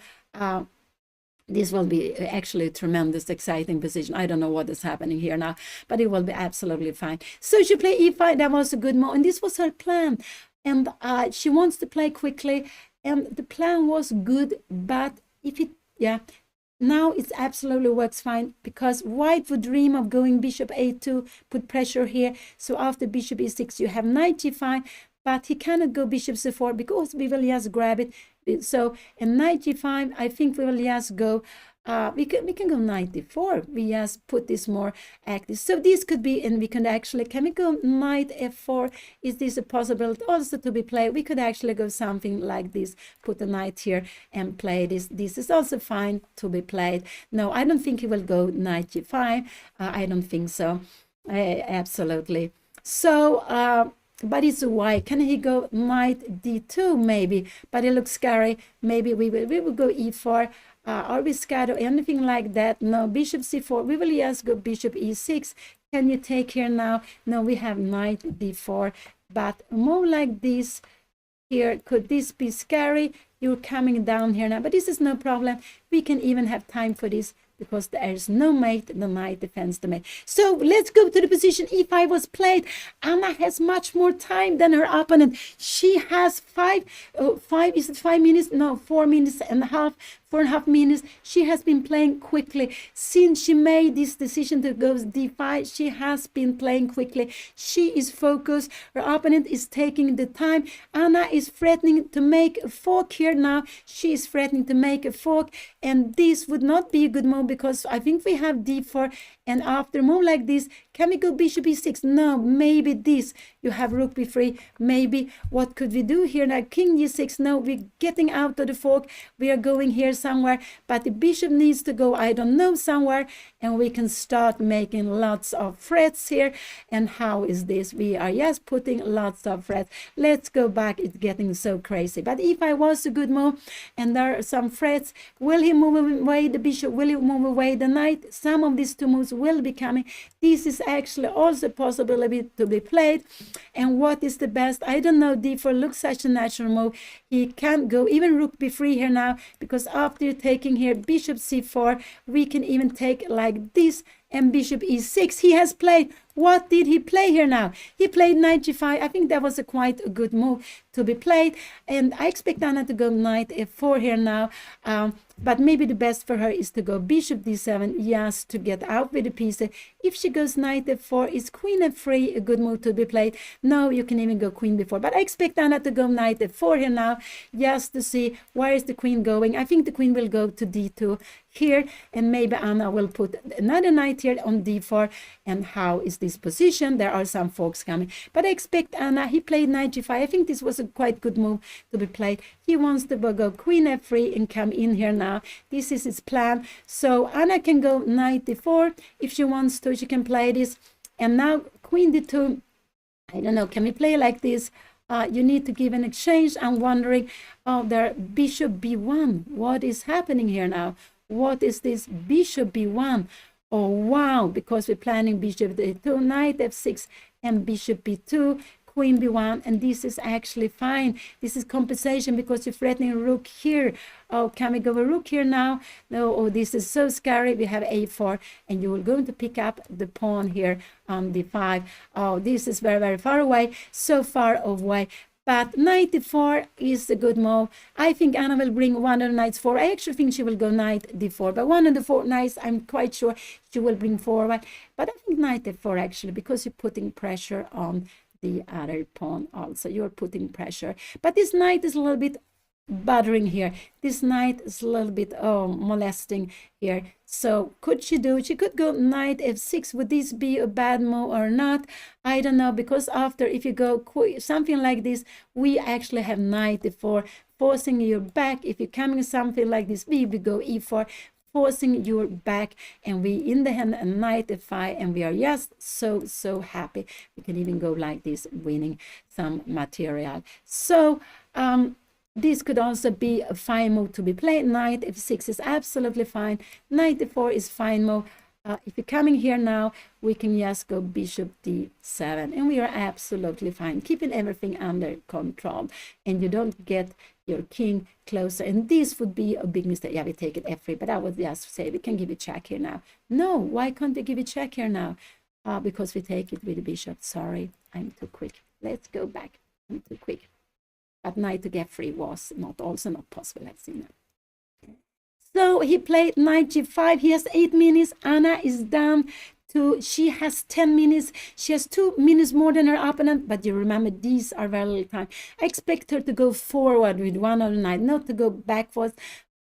This will be actually a tremendous, exciting position. I don't know what is happening here now, but it will be absolutely fine. So she played e5. That was a good move, and this was her plan. And she wants to play quickly, and the plan was good, but now it absolutely works fine, because white would dream of going bishop a2, put pressure here. So after bishop e6, you have knight g5, but he cannot go bishop c4, because we will just grab it. So, and knight g5, I think we will just go, we can go knight d4. We just put this more active. So this could be, and we can actually, can we go knight f4? Is this a possibility also to be played? We could actually go something like this, put a knight here and play this. This is also fine to be played. No, I don't think he will go knight g5. I don't think so. Absolutely. So, but it's why can he go knight d2 maybe? But it looks scary. Maybe we will go e4. Are we scared of anything like that? No, bishop c4. We will just go bishop e6. Can you take here now? No, we have knight d4. But a move like this here, could this be scary? You're coming down here now, but this is no problem. We can even have time for this, because there is no mate. The knight defends the mate. So let's go to the position e5 was played. Anna has much more time than her opponent. She has 4 minutes and a half 4.5 minutes. She has been playing quickly. Since she made this decision to go d5, she has been playing quickly. She is focused. Her opponent is taking the time. Anna is threatening to make a fork here now. She is threatening to make a fork, and this would not be a good move because I think we have d4, and after a move like this, can we go bishop e6? No, maybe this. You have rook b3. Maybe what could we do here now? King g6. No, we're getting out of the fork. We are going here somewhere, but the bishop needs to go, I don't know, somewhere, and we can start making lots of threats here. And how is this? We are just putting lots of threats. Let's go back. It's getting so crazy. But if I was a good move and there are some threats, will he move away the bishop? Will he move away the knight? Some of these two moves will be coming. This is actually also a possibility to be played. And what is the best? I don't know. d4 looks such a natural move. He can't go even rook b3 here now, because after taking here bishop c4, we can even take like this and bishop e6. He has played. What did he play here now? He played knight g5. I think that was quite a good move to be played, and I expect Anna to go knight f4 here now. But maybe the best for her is to go bishop d7, yes, to get out with the piece. If she goes knight f4, is queen f3 a good move to be played? No, you can even go queen b4. But I expect Anna to go knight f4 here now, just to see where is the queen going. I think the queen will go to d2 here, and maybe Anna will put another knight here on d4. And how is this position? There are some forks coming. But I expect Anna, he played knight g5. I think this was a quite good move to be played. He wants to go queen f3 and come in here now. This is his plan. So Anna can go knight d4 if she wants to. She can play this. And now queen d2. I don't know. Can we play like this? You need to give an exchange. I'm wondering, there bishop b1. What is happening here now? What is this bishop b1? Oh, wow, because we're planning bishop d2, knight f6, and bishop b2, queen b1, and this is actually fine. This is compensation because you're threatening rook here. Oh, can we go a rook here now? No, oh, this is so scary. We have a4, and you are going to pick up the pawn here on d5. Oh, this is very, very far away, so far away. But knight d4 is a good move. I think Anna will bring one of the knights forward. I actually think she will go knight d4. But one of the four knights, I'm quite sure she will bring forward. But I think knight d4 actually, because you're putting pressure on the other pawn also. You're putting pressure. But this knight is a little bit bothering here. This knight is a little bit molesting here. So could she do? She could go knight f6. Would this be a bad move or not? I don't know, because after, if you go something like this, we actually have knight d4 forcing your back. If you're coming something like this, we will go e4 forcing your back, and we in the hand a knight f5, and we are just so happy. We can even go like this, winning some material. So this could also be a fine move to be played. Knight f6 is absolutely fine. Knight d4 is fine move. If you're coming here now, we can just go bishop d7, and we are absolutely fine, keeping everything under control, and you don't get your king closer. And this would be a big mistake. Yeah, we take it f3, but I would just say we can give it check here now. No, why can't we give it check here now? Because we take it with the bishop. Sorry, I'm too quick. Let's go back. I'm too quick. But knight to f3 was also not possible. Let's see now. So he played knight g5. He has 8 minutes. Anna is down to, she has 10 minutes. She has 2 minutes more than her opponent. But you remember, these are very little time. I expect her to go forward with one of the knight, not to go backwards.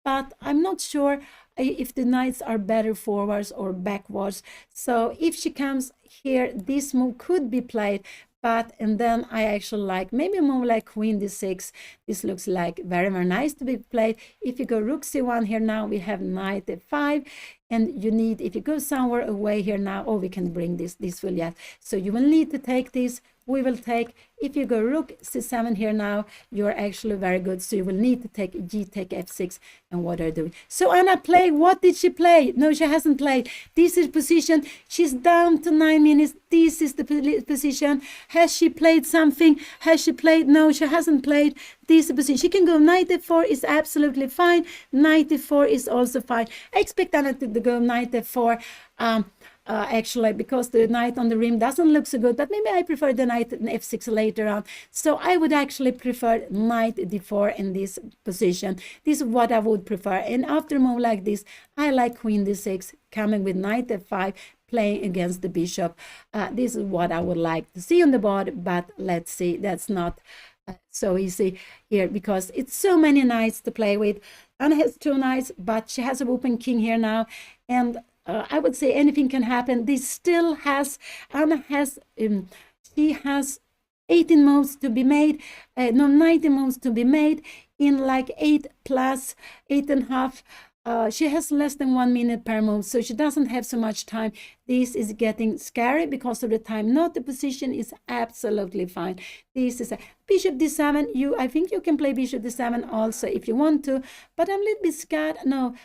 But I'm not sure if the knights are better forwards or backwards. So if she comes here, this move could be played. But, and then I actually like maybe a move like queen d6. This looks like very, very nice to be played. If you go rook c1 here now, we have knight f5. And you need, if you go somewhere away here now, oh, we can bring this will, yes. So you will need to take this. We will take, if you go rook c7 here now, you're actually very good. So you will need to take g take f6, and what are you doing? So Anna played. What did she play? No, she hasn't played. This is position. She's down to 9 minutes. This is the position. Has she played something? Has she played? No, she hasn't played. This position. She can go knight f4 is absolutely fine. Knight f4 is also fine. I expect Anna to go knight f4. actually, because the knight on the rim doesn't look so good, but maybe I prefer the knight in f6 later on. So I would actually prefer knight d4 in this position. This is what I would prefer. And after a move like this, I like queen d6, coming with knight f5, playing against the bishop. This is what I would like to see on the board, but let's see, that's not so easy here, because it's so many knights to play with. Anna has 2 knights, but she has an open king here now, and I would say anything can happen. This still has, Anna has, she has 18 moves to be made, no, 19 moves to be made in like 8 plus 8.5. She has less than 1 minute per move, so she doesn't have so much time. This is getting scary because of the time. Not the position is absolutely fine. This is a bishop d7. I think you can play bishop d7 also if you want to, but I'm a little bit scared. No,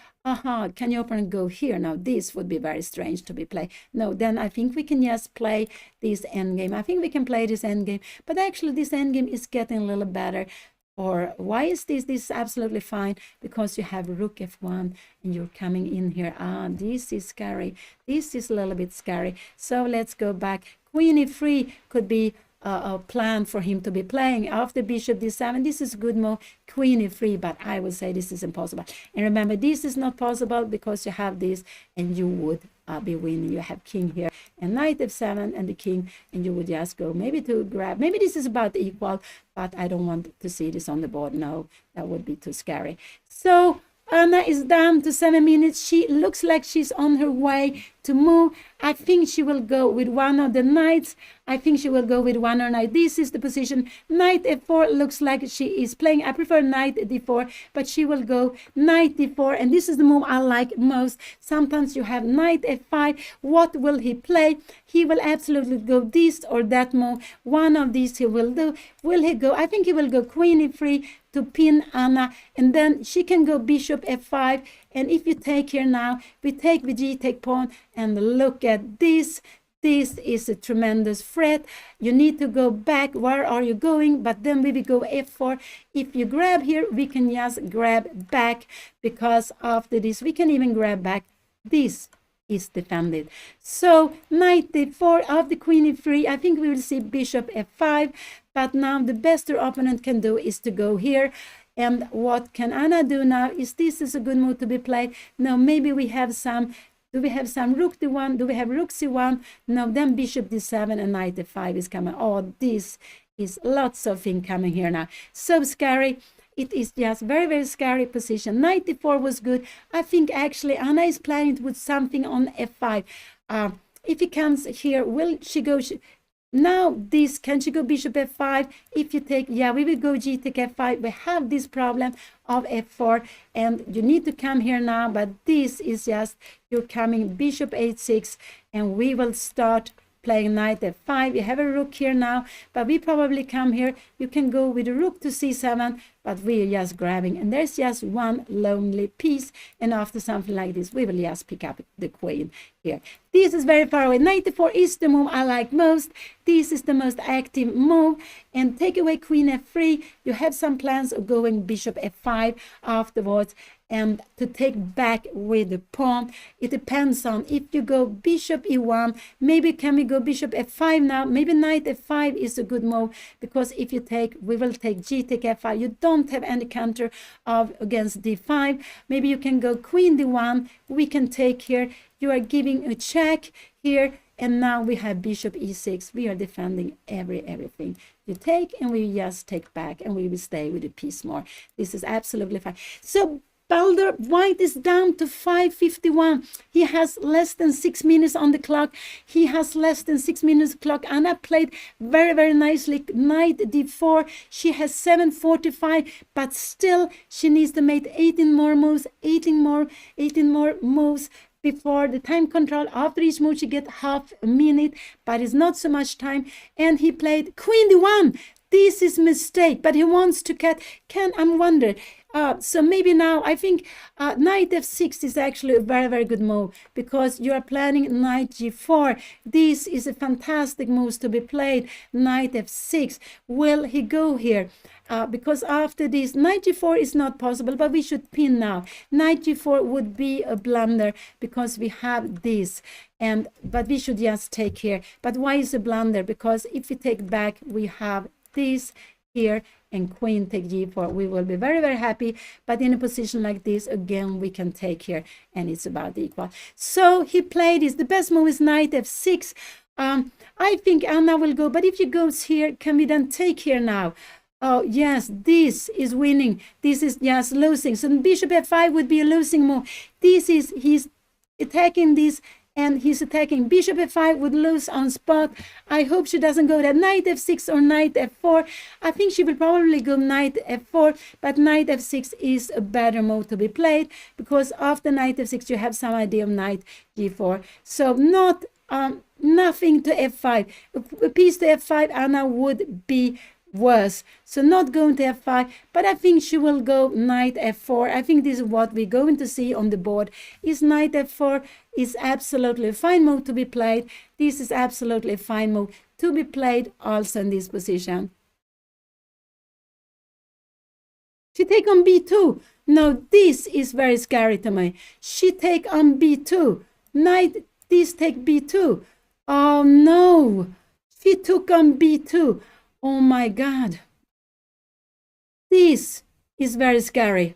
can your opponent go here? Now this would be very strange to be played. No, then I think we can just play this endgame. I think we can play this endgame, but actually this endgame is getting a little better. Or why is this? This is absolutely fine, because you have rook f1 and you're coming in here. This is scary. This is a little bit scary. So let's go back. Queen e3 could be a plan for him to be playing after bishop d7. This is a good move, queen e3, but I would say this is impossible. And remember, this is not possible because you have this and you would be winning. You have king here and knight f7 and the king, and you would just go maybe to grab. Maybe this is about equal, but I don't want to see this on the board. No, that would be too scary. So Anna is down to 7 minutes. She looks like she's on her way to move. I think she will go with one of the knights. I think she will go with one or knight. This is the position. Knight f4 looks like she is playing. I prefer knight d4, but she will go knight d4, and this is the move I like most. Sometimes you have knight f5. What will he play? He will absolutely go this or that move. One of these he will do. Will he go? I think he will go queen e3 to pin Anna, and then she can go bishop f5. And if you take here now, we take the g, take pawn, and look at this. This is a tremendous threat. You need to go back. Where are you going? But then we will go f4. If you grab here, we can just grab back, because after this we can even grab back. This is defended. So knight d4 of the queen e3. I think we will see bishop f5, but now the best your opponent can do is to go here. And what can Anna do now? Is this is a good move to be played? No, maybe we have some. Do we have some rook d1? Do we have rook c1? No, then bishop d7 and knight d5 is coming. Oh, this is lots of things coming here now. So scary. It is just very, very scary position. Knight d4 was good. I think actually Anna is planning to put something on f5. If he comes here, will she go? Now this, can she go bishop f5? If you take, yeah, we will go g take f5. We have this problem of f4, and you need to come here now, but this is just, you're coming bishop h6, and we will start playing knight f5. You have a rook here now, but we probably come here. You can go with a rook to c7, but we are just grabbing, and there's just one lonely piece, and after something like this we will just pick up the queen here. This is very far away. Knight d4 is the move I like most. This is the most active move, and take away queen f3. You have some plans of going bishop f5 afterwards, and to take back with the pawn. It depends on if you go bishop e1, maybe can we go bishop f5 now? Maybe knight f5 is a good move, because if you take, we will take g take f5. You don't have any counter of against d5. Maybe you can go queen d1. We can take here. You are giving a check here, and now we have bishop e6. We are defending everything. You take, and we just take back, and we will stay with the piece more. This is absolutely fine. So Balder, white is down to 5:51. He has less than 6 minutes on the clock. He has less than 6 minutes clock. Anna played very, very nicely. Knight d4. She has 7:45, but still she needs to make 18 more moves, 18 more moves before the time control. After each move she get half a minute, but it's not so much time. And he played queen d1. This is mistake, but he wants to cut. I'm wondering, So maybe now I think knight f6 is actually a very, very good move, because you are planning knight g4. This is a fantastic move to be played. Knight f6. Will he go here? Because after this, knight g4 is not possible, but we should pin now. Knight g4 would be a blunder because we have this, but we should just take here. But why is a blunder? Because if we take back, we have this here, and queen take g4. We will be very, very happy, but in a position like this, again, we can take here, and it's about equal. So he played this. The best move is knight f6. I think Anna will go, but if he goes here, can we then take here now? Oh, yes, this is winning. This is just losing. So bishop f5 would be a losing move. He's attacking this, and he's attacking. Bishop f5 would lose on spot. I hope she doesn't go there. Knight f6 or knight f4. I think she will probably go knight f4, but knight f6 is a better move to be played, because after knight f6, you have some idea of knight g4. So not nothing to f5. A piece to f5, Anna would be worse. So not going to f5, but I think she will go knight f4. I think this is what we're going to see on the board. Is knight f4 is absolutely a fine move to be played. This is absolutely a fine move to be played also in this position. She take on b2. No, this is very scary to me. She take on b2. Knight, this take b2. Oh no, she took on b2. Oh my God. This is very scary.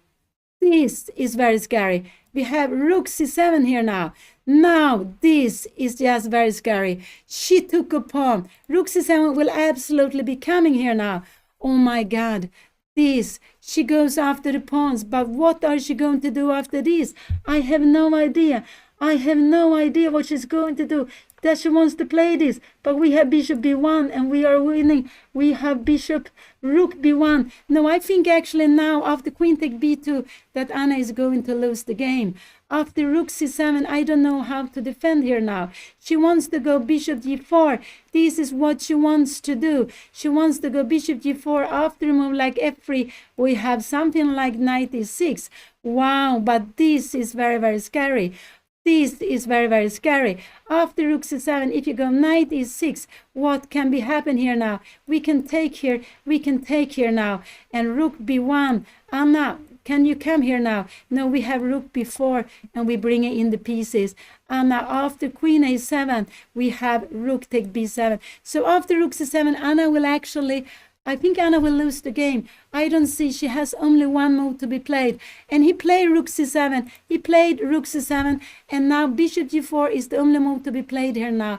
This is very scary. We have rook c7 here now. Now this is just very scary. She took a pawn. Rook c7 will absolutely be coming here now. Oh my God. This, she goes after the pawns, but what are she going to do after this? I have no idea. I have no idea what she's going to do. That she wants to play this, but we have bishop b1 and we are winning. We have bishop rook b1. No, I think actually now after queen take b2 that Anna is going to lose the game. After rook c7, I don't know how to defend here now. She wants to go bishop g4. This is what she wants to do. She wants to go bishop g4. After a move like f3, we have something like knight e6. Wow, but this is very, very scary. This is very, very scary. After rook c7, if you go knight e6, what can be happen here now? We can take here. We can take here now. And rook b1. Anna, can you come here now? No, we have rook b4, and we bring in the pieces. Anna, after queen a7, we have rook take b7. So after rook c7, Anna will actually... I think Anna will lose the game. I don't see. She has only one move to be played. And he played rook c7. He played rook c7. And now bishop g4 is the only move to be played here now.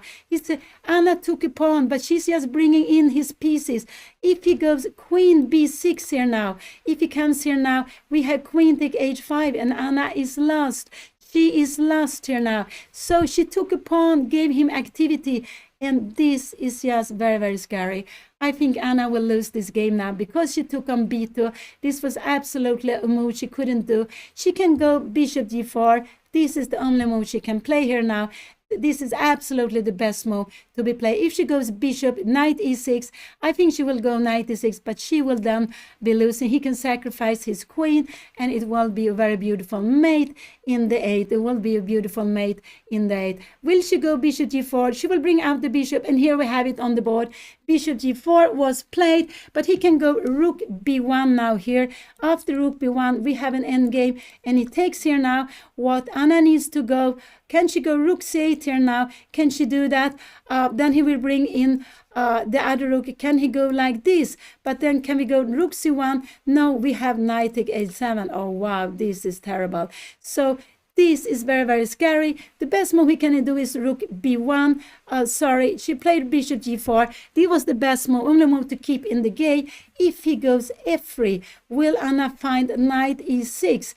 Anna took a pawn, but she's just bringing in his pieces. If he goes queen b6 here now, if he comes here now, we have queen take h5, and Anna is lost. She is lost here now. So she took a pawn, gave him activity. And this is just very, very scary. I think Anna will lose this game now because she took on b2. This was absolutely a move she couldn't do. She can go bishop g4. This is the only move she can play here now. This is absolutely the best move to be played. If she goes bishop, knight e6, I think she will go knight e6, but she will then be losing. He can sacrifice his queen, and it will be a very beautiful mate in the 8. It will be a beautiful mate in the 8. Will she go bishop g4? She will bring out the bishop, and here we have it on the board. Bishop g4 was played, but he can go rook b1 now here. After rook b1, we have an endgame, and he takes here now. What Anna needs to go, can she go rook c8 here now? Can she do that? Then he will bring in the other rook. Can he go like this? But then can we go rook c1? No, we have knight take h7. Oh, wow, this is terrible. So this is very, very scary. The best move he can do is rook b1. Sorry, she played bishop g4. This was the best move, only move to keep in the game. If he goes f3, will Anna find knight e6?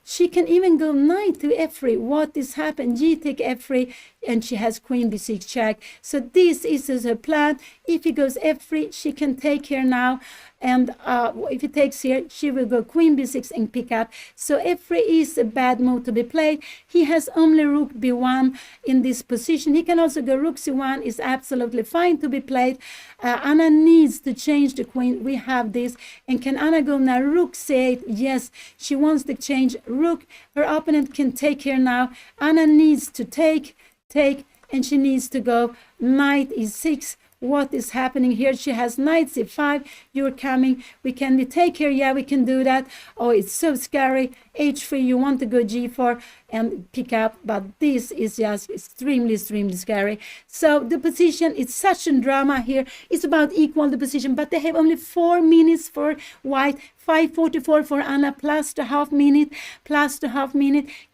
She can even go knight to f3. What is happened? G take f3, and she has queen b6 check. So this is her plan. If he goes f3, she can take here now. And if he takes here, she will go queen b6 and pick up. So f3 is a bad move to be played. He has only rook b1 in this position. He can also go rook c1, is absolutely fine to be played. Anna needs to change the queen queen. We have this. And can Anna go now? Rook c8. Yes, she wants to change rook. Her opponent can take here now. Anna needs to take, and she needs to go knight e6. What is happening here? She has knight c5. You're coming. Can we take here? Yeah, we can do that. Oh, it's so scary. h3. You want to go g4 and pick up, but this is just extremely scary. So the position is such a drama here. It's about equal the position, but they have only 4 minutes for white, 5:44 for Anna, plus the half minute.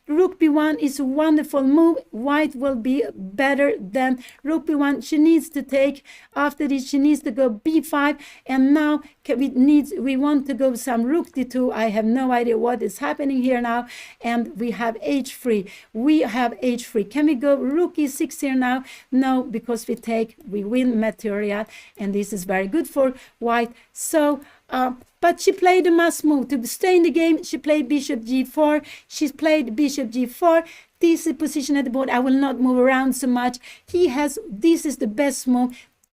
Rook b1 is a wonderful move. White will be better than rook b1. She needs to take. After this, she needs to go b5. And now we want to go some rook d2. I have no idea what is happening here now. And we have h3. Can we go rook e6 here now? No, because we win material. And this is very good for white. So, but she played a must move. To stay in the game, she played bishop g4. She's played bishop g4. This is the position at the board. I will not move around so much. This is the best move.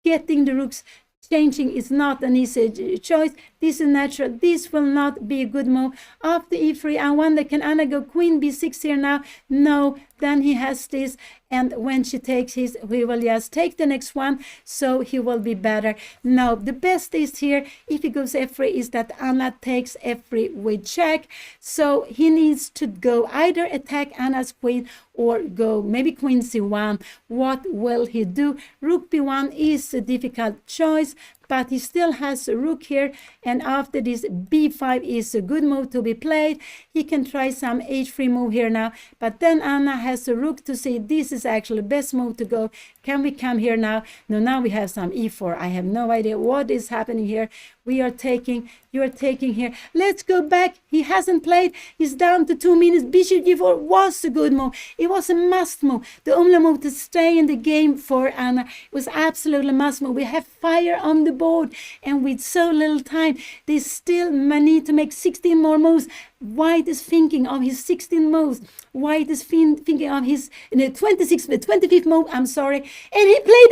Getting the rooks changing is not an easy choice. This is natural. This will not be a good move. After e3, I wonder, can Anna go queen b6 here now? No. Then he has this, and when she takes his, we will just take the next one, so he will be better. Now, the best is here, if he goes f3, is that Anna takes f3 with check. So he needs to go either attack Anna's queen or go maybe queen c1. What will he do? Rook b1 is a difficult choice, but he still has a rook here, and after this, b5 is a good move to be played. He can try some h3 move here now, but then Anna has a rook to see. This is actually the best move to go. Can we come here now? No, now we have some e4. I have no idea what is happening here. We are taking, you are taking here. Let's go back. He hasn't played. He's down to 2 minutes. Bishop g4 was a good move. It was a must move. The only move to stay in the game for Anna was absolutely must move. We have fire on the board, and with so little time, they still need to make 16 more moves. White is thinking of his 16 moves. White is thinking of his 25th move, I'm sorry. And he played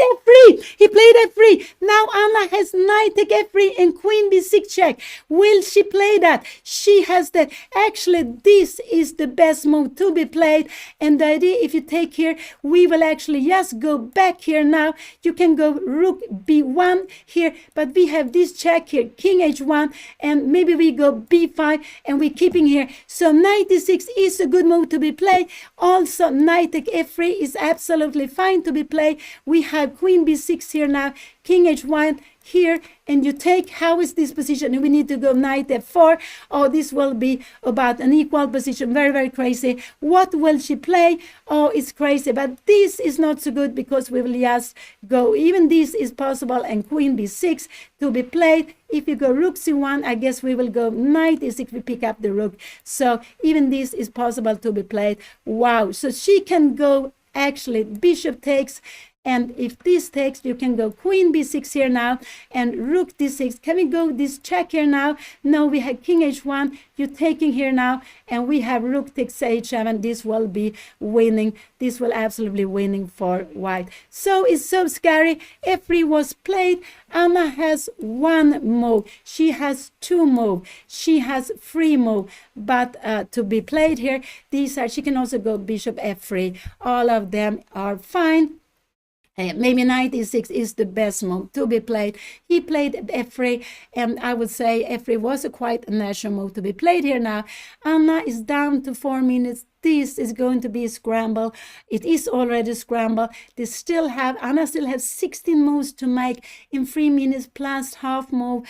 f3. Now Anna has knight take f3 and queen b6 check. Will she play that? She has that. Actually, this is the best move to be played. And the idea, if you take here, we will actually just go back here now. You can go rook b1 here, but we have this check here, king h1, and maybe we go b5, and we keep here. So knight e6 is a good move to be played. Also, knight take f3 is absolutely fine to be played. We have queen b6 here now, king h1 here, and you take. How is this position? We need to go knight f4. Oh, this will be about an equal position. Very crazy. What will she play? Oh, it's crazy, but this is not so good, because we will just go, even this is possible, and queen b6 to be played. If you go rook c1, I guess we will go knight e6, we pick up the rook. So even this is possible to be played. Wow. So she can go, actually, bishop takes. And if this takes, you can go queen b6 here now, and rook d6. Can we go this check here now? No, we have king h1. You're taking here now, and we have rook takes h7. This will be winning. This will absolutely winning for white. So it's so scary. f3 was played. Anna has 1 move. She has 2 move. She has 3 move. But to be played here, these are. She can also go bishop f3. All of them are fine. Maybe knight e6 is the best move to be played. He played f3, and I would say f3 was a natural move to be played here now. Anna is down to 4 minutes. This is going to be a scramble. It is already a scramble. Anna still has 16 moves to make in 3 minutes plus half move.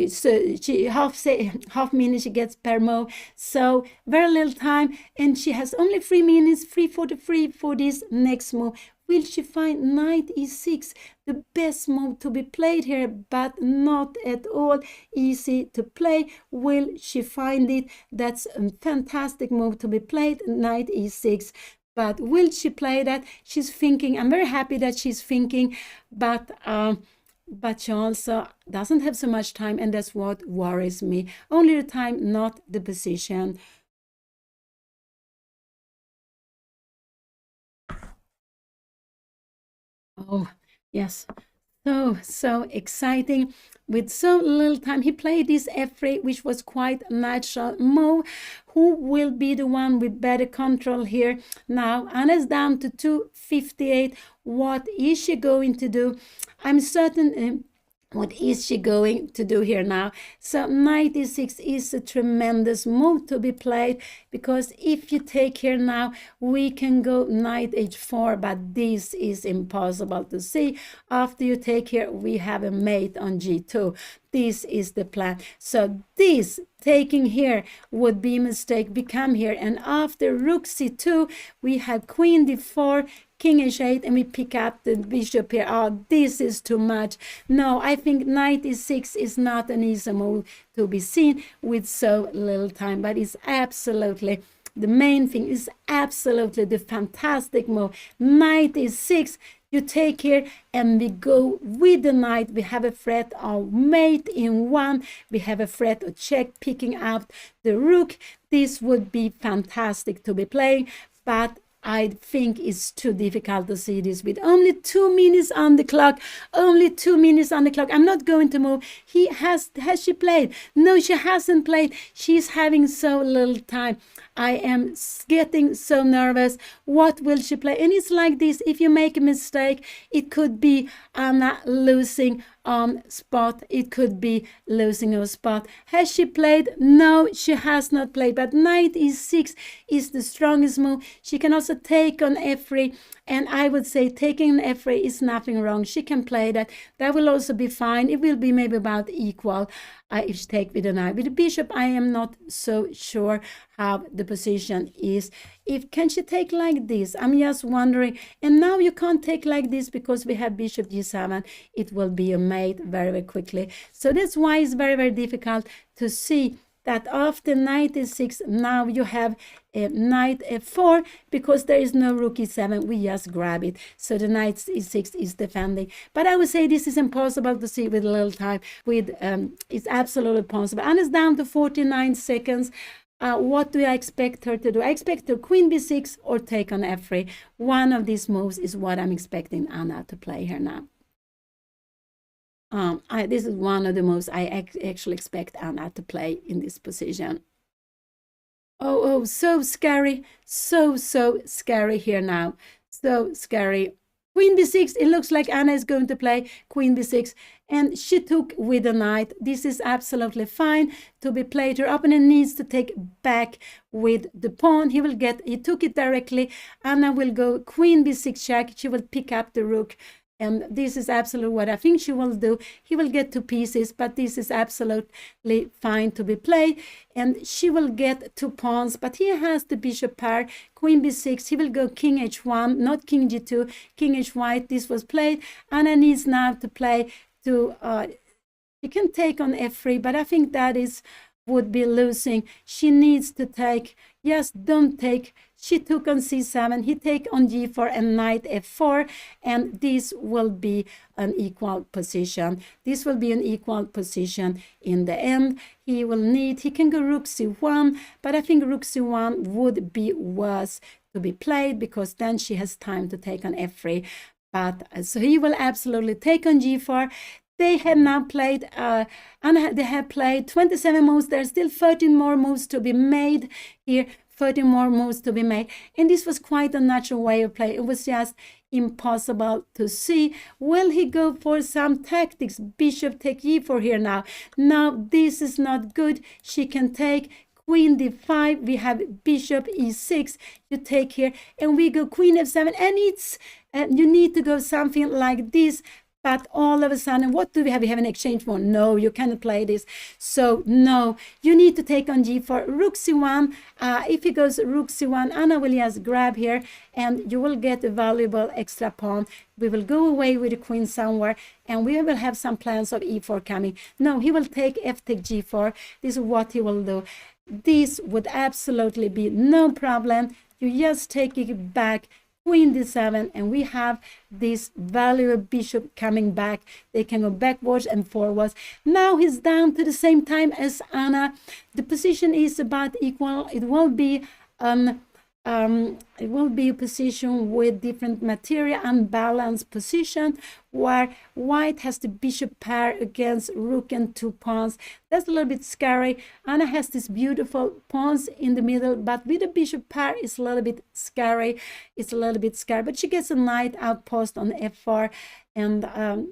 So she half minute she gets per move. So very little time, and she has only 3 minutes, 3:43 for this next move. Will she find knight e6, the best move to be played here, but not at all easy to play? Will she find it? That's a fantastic move to be played, knight e6. But will she play that? She's thinking. I'm very happy that she's thinking, but she also doesn't have so much time, and that's what worries me. Only the time, not the position. Oh, yes. So exciting. With so little time, he played this f3, which was quite a natural move. Who will be the one with better control here? Now, Anna's down to 258. What is she going to do? I'm certain... what is she going to do here now? So knight e6 is a tremendous move to be played, because if you take here now, we can go knight h4, but this is impossible to see. After you take here, we have a mate on g2. This is the plan. So this taking here would be a mistake. We come here, and after rook c2, we have queen d4, king h8, and we pick up the bishop here. Oh, this is too much. No, I think knight e6 is not an easy move to be seen with so little time, but it's absolutely... the main thing is absolutely the fantastic move. Knight e6, you take here, and we go with the knight. We have a threat of mate in one. We have a threat of check, picking up the rook. This would be fantastic to be playing, but I think it's too difficult to see this with only 2 minutes on the clock. Only 2 minutes on the clock. I'm not going to move. Has she played? No, she hasn't played. She's having so little time. I am getting so nervous. What will she play? And it's like this. If you make a mistake, it could be Anna losing on spot. It could be losing on spot. Has she played? No, she has not played. But knight e6 is the strongest move. She can also take on f3. And I would say taking an f3 is nothing wrong. She can play that. That will also be fine. It will be maybe about equal if she take with the knight. With the bishop, I am not so sure how the position is. Can she take like this? I'm just wondering. And now you can't take like this because we have bishop g7. It will be a mate very, very quickly. So that's why it's very, very difficult to see that after knight e6, now you have knight f4, because there is no rook e7, we just grab it. So the knight e6 is defending. But I would say this is impossible to see with a little time. It's absolutely possible. And it's down to 49 seconds. What do I expect her to do? I expect her queen b6 or take on f3. One of these moves is what I'm expecting Anna to play here now. This is one of the moves I actually expect Anna to play in this position. Oh, so scary. So scary here now. So scary. Queen b6, it looks like Anna is going to play queen b6, and she took with the knight. This is absolutely fine to be played. Her opponent needs to take back with the pawn. He took it directly. Anna will go queen b6 check. She will pick up the rook. And this is absolutely what I think she will do. He will get 2 pieces, but this is absolutely fine to be played. And she will get 2 pawns, but he has the bishop pair, queen b6. He will go king h1, not king g2, king h white. This was played. Anna needs now to play to, she can take on f3, but I think that would be losing. She needs to take, yes, don't take. She took on c7, he take on g4 and knight f4, and this will be an equal position. This will be an equal position in the end. He can go rook c1, but I think rook c1 would be worse to be played, because then she has time to take on f3. But so he will absolutely take on g4. They have now played, they have played 27 moves. There are still 13 more moves to be made here. 13 more moves to be made. And this was quite a natural way of play. It was just impossible to see. Will he go for some tactics? Bishop take e4 here now. Now, this is not good. She can take queen d5. We have bishop e6. You take here. And we go queen f7. And it's, you need to go something like this. But all of a sudden, what do we have? We have an exchange pawn. No, you cannot play this. So, no, you need to take on g4. Rook c1. If he goes rook c1, Anna will just grab here, and you will get a valuable extra pawn. We will go away with the queen somewhere, and we will have some plans of e4 coming. No, he will take f take g4. This is what he will do. This would absolutely be no problem. You just take it back. Queen d7, and we have this valuable bishop coming back. They can go backwards and forwards. Now he's down to the same time as Anna. The position is about equal. It will be it will be a position with different material, unbalanced position, where white has the bishop pair against rook and 2 pawns. That's a little bit scary. Anna has this beautiful pawns in the middle, but with the bishop pair, it's a little bit scary. It's a little bit scary, but she gets a knight outpost on f4. And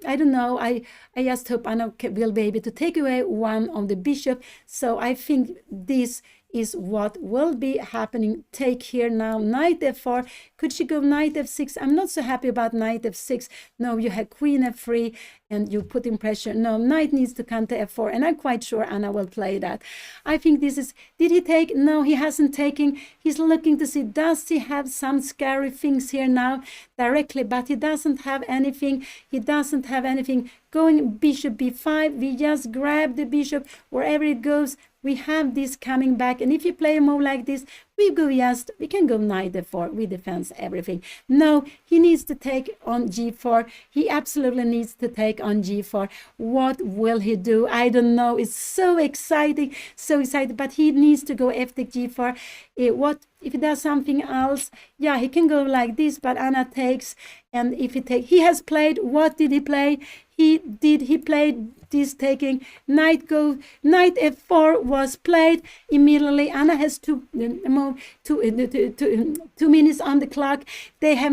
I don't know, I just hope Anna will be able to take away one of the bishop. So I think this is what will be happening. Take here now, knight f4. Could she go knight f6? I'm not so happy about knight f6. No, you have queen f3 and you put in pressure. No, knight needs to counter f4, and I'm quite sure Anna will play that. I think this is, did he take? No, he hasn't taken. He's looking to see, does he have some scary things here now directly, but he doesn't have anything. He doesn't have anything. Going bishop b5, we just grab the bishop wherever it goes. We have this coming back, and if you play a move like this, we can go knight f4. We defend everything. No, he needs to take on g4. He absolutely needs to take on g4. What will he do? I don't know. It's so exciting, so exciting. But he needs to go f take g4. What if he does something else? Yeah, he can go like this, but Anna takes, and if he take, he has played. What did he play? He played this taking knight f4 was played immediately. Anna has 2 minutes on the clock. They have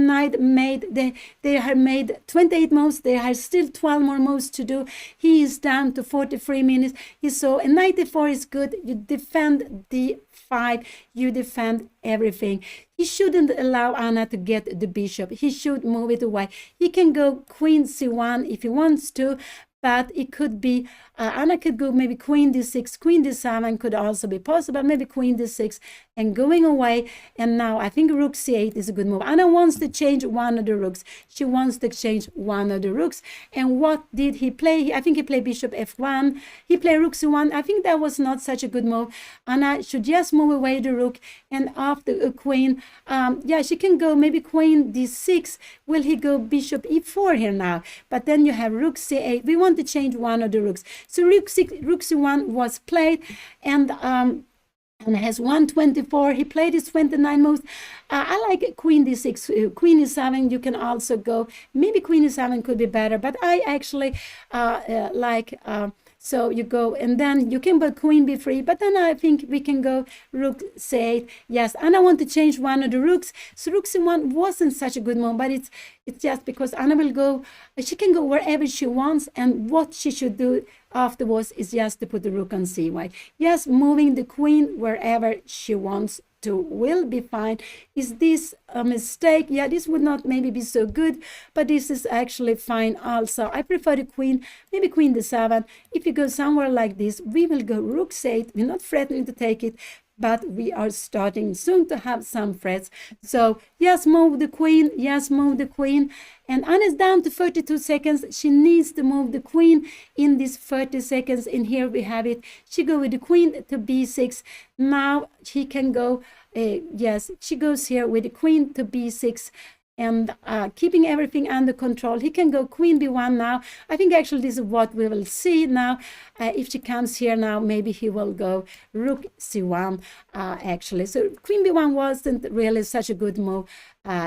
they have made 28 moves. They have still 12 more moves to do. He is down to 43 minutes. So a knight f4 is good. You defend d5. You defend everything. He shouldn't allow Anna to get the bishop. He should move it away. He can go queen c1 if he wants to, but it could be, Anna could go maybe queen d6, queen d7 could also be possible, maybe queen d6 and going away. And now I think rook c8 is a good move. Anna wants to change one of the rooks. She wants to change one of the rooks. And what did he play? I think he played bishop f1. He played rook c1. I think that was not such a good move. Anna should just move away the rook, and after a queen, yeah, she can go maybe queen d6. Will he go bishop e4 here now? But then you have rook c8. We want to change one of the rooks. So rook c1 was played, and has 124. He played his 29 moves. I like queen d6, queen e7. You can also go, maybe queen e7 could be better, but I actually like, so you go, and then you can put queen b3, but then I think we can go rook c8. Yes, and I want to change one of the rooks. So rook c1 wasn't such a good move, but it's just because Anna will go, she can go wherever she wants, and what she should do afterwards is just to put the rook on c1. Yes, moving the queen wherever she wants to will be fine. Is this a mistake? Yeah, this would not maybe be so good, but this is actually fine also. I prefer the queen, maybe queen d7. If you go somewhere like this, we will go rook c8. We're not threatening to take it, but we are starting soon to have some threats. So yes, move the queen. Yes, move the queen. And Anna's down to 32 seconds. She needs to move the queen in these 30 seconds. And here we have it. She go with the queen to b6. Now she can go, yes, she goes here with the queen to b6. And keeping everything under control. He can go queen b1 now. I think actually this is what we will see now. If she comes here now, maybe he will go rook c1 actually. So queen b1 wasn't really such a good move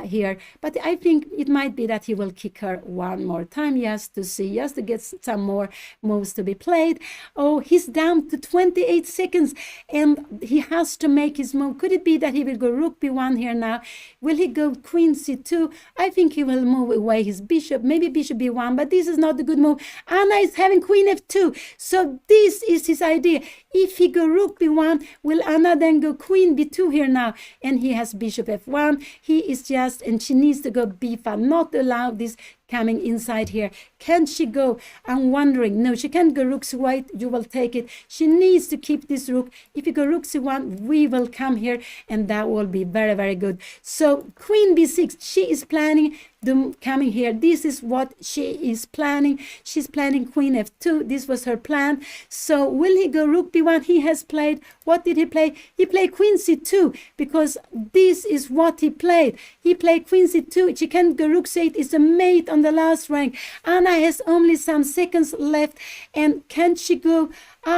here, but I think it might be that he will kick her one more time, yes, to see, yes, to get some more moves to be played. Oh, he's down to 28 seconds and he has to make his move. Could it be that he will go rook b1 here now? Will he go queen c2? I think he will move away his bishop, maybe bishop b1, but this is not a good move. Anna is having queen f2, so this is his idea. If he go rook b1, will Anna then go queen b2 here now? And he has bishop f1. He is just, and she needs to go b5, not allow this coming inside here. Can she go? I'm wondering. No, she can't go rook c8. You will take it. She needs to keep this rook. If you go rook c1, we will come here, and that will be very, very good. So queen b6, she is planning the coming here. This is what she is planning. She's planning queen f2. This was her plan. So will he go rook b1? He has played, what did he play? He played queen c2 because this is what he played. He played queen c2. She can't go rook c8. It's a mate on the last rank. Anna has only some seconds left, and can she go?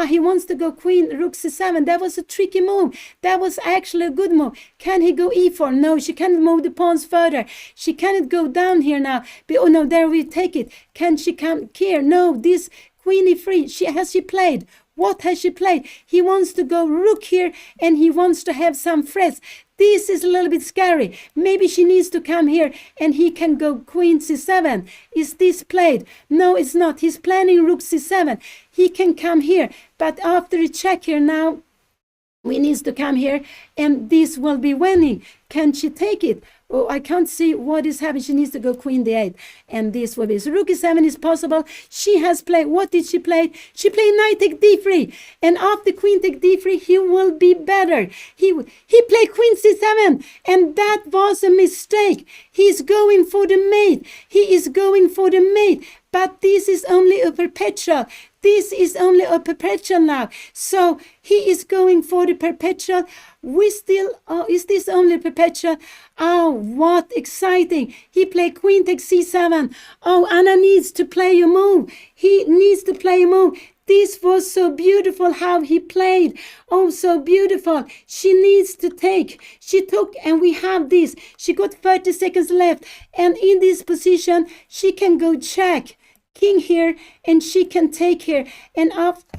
He wants to go queen, rook c7. That was a tricky move. That was actually a good move. Can he go e4? No, she can't move the pawns further. She cannot go down here now. But, oh no, there we take it. Can she come here? No, this queen e3. Has she played? What has she played? He wants to go rook here, and he wants to have some threats. This is a little bit scary. Maybe she needs to come here, and he can go queen c7. Is this played? No, it's not. He's planning rook c7. He can come here, but after a check here now, we needs to come here, and this will be winning. Can she take it? Oh, I can't see what is happening. She needs to go queen d8, and this will be. So rook e7 is possible. She has played. What did she play? She played knight take d3, and after queen take d3, he will be better. He played queen c7, and that was a mistake. He's going for the mate. He is going for the mate, but this is only a perpetual. This is only a perpetual now. So he is going for the perpetual. We still, is this only perpetual? Oh, what exciting. He played queen takes c7. Oh, Anna needs to play a move. He needs to play a move. This was so beautiful how he played. Oh, so beautiful. She needs to take. She took, and we have this. She got 30 seconds left. And in this position, she can go check. King here, and she can take here. And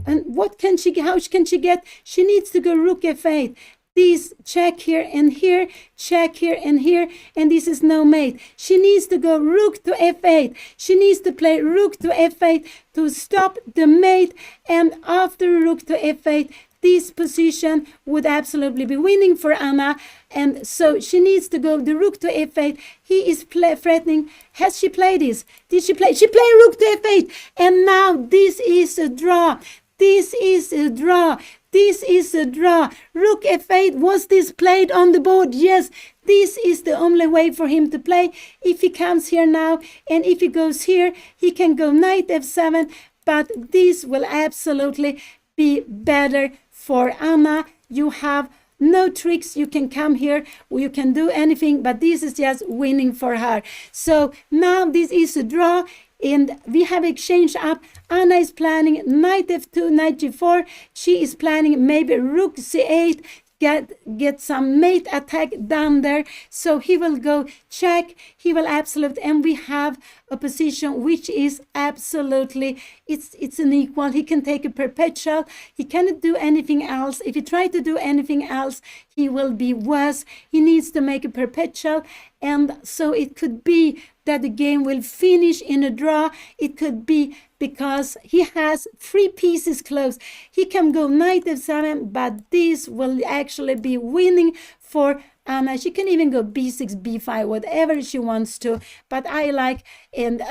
what can she? How can she get? She needs to go rook f8. This check here and here, check here and here, and this is no mate. She needs to go rook to f8. She needs to play rook to f8 to stop the mate, and after rook to f8, this position would absolutely be winning for Anna. And so she needs to go the rook to f8. He is threatening. Has she played this? Did she play? She played rook to f8. And now this is a draw. This is a draw. This is a draw. Rook f8. Was this played on the board? Yes. This is the only way for him to play. If he comes here now, and if he goes here, he can go knight f7. But this will absolutely be better for Anna. You have no tricks. You can come here, or you can do anything, but this is just winning for her. So now this is a draw, and we have exchanged up. Anna is planning knight f2, knight g4. She is planning maybe rook c8, get some mate attack down there. So he will go check. He will absolute, and we have a position which is absolutely, it's an equal. He can take a perpetual. He cannot do anything else. If he tries to do anything else, he will be worse. He needs to make a perpetual, and so it could be that the game will finish in a draw. It could be because he has 3 pieces close. He can go knight f7, but this will actually be winning for Anna. She can even go b6, b5, whatever she wants to, but I like, and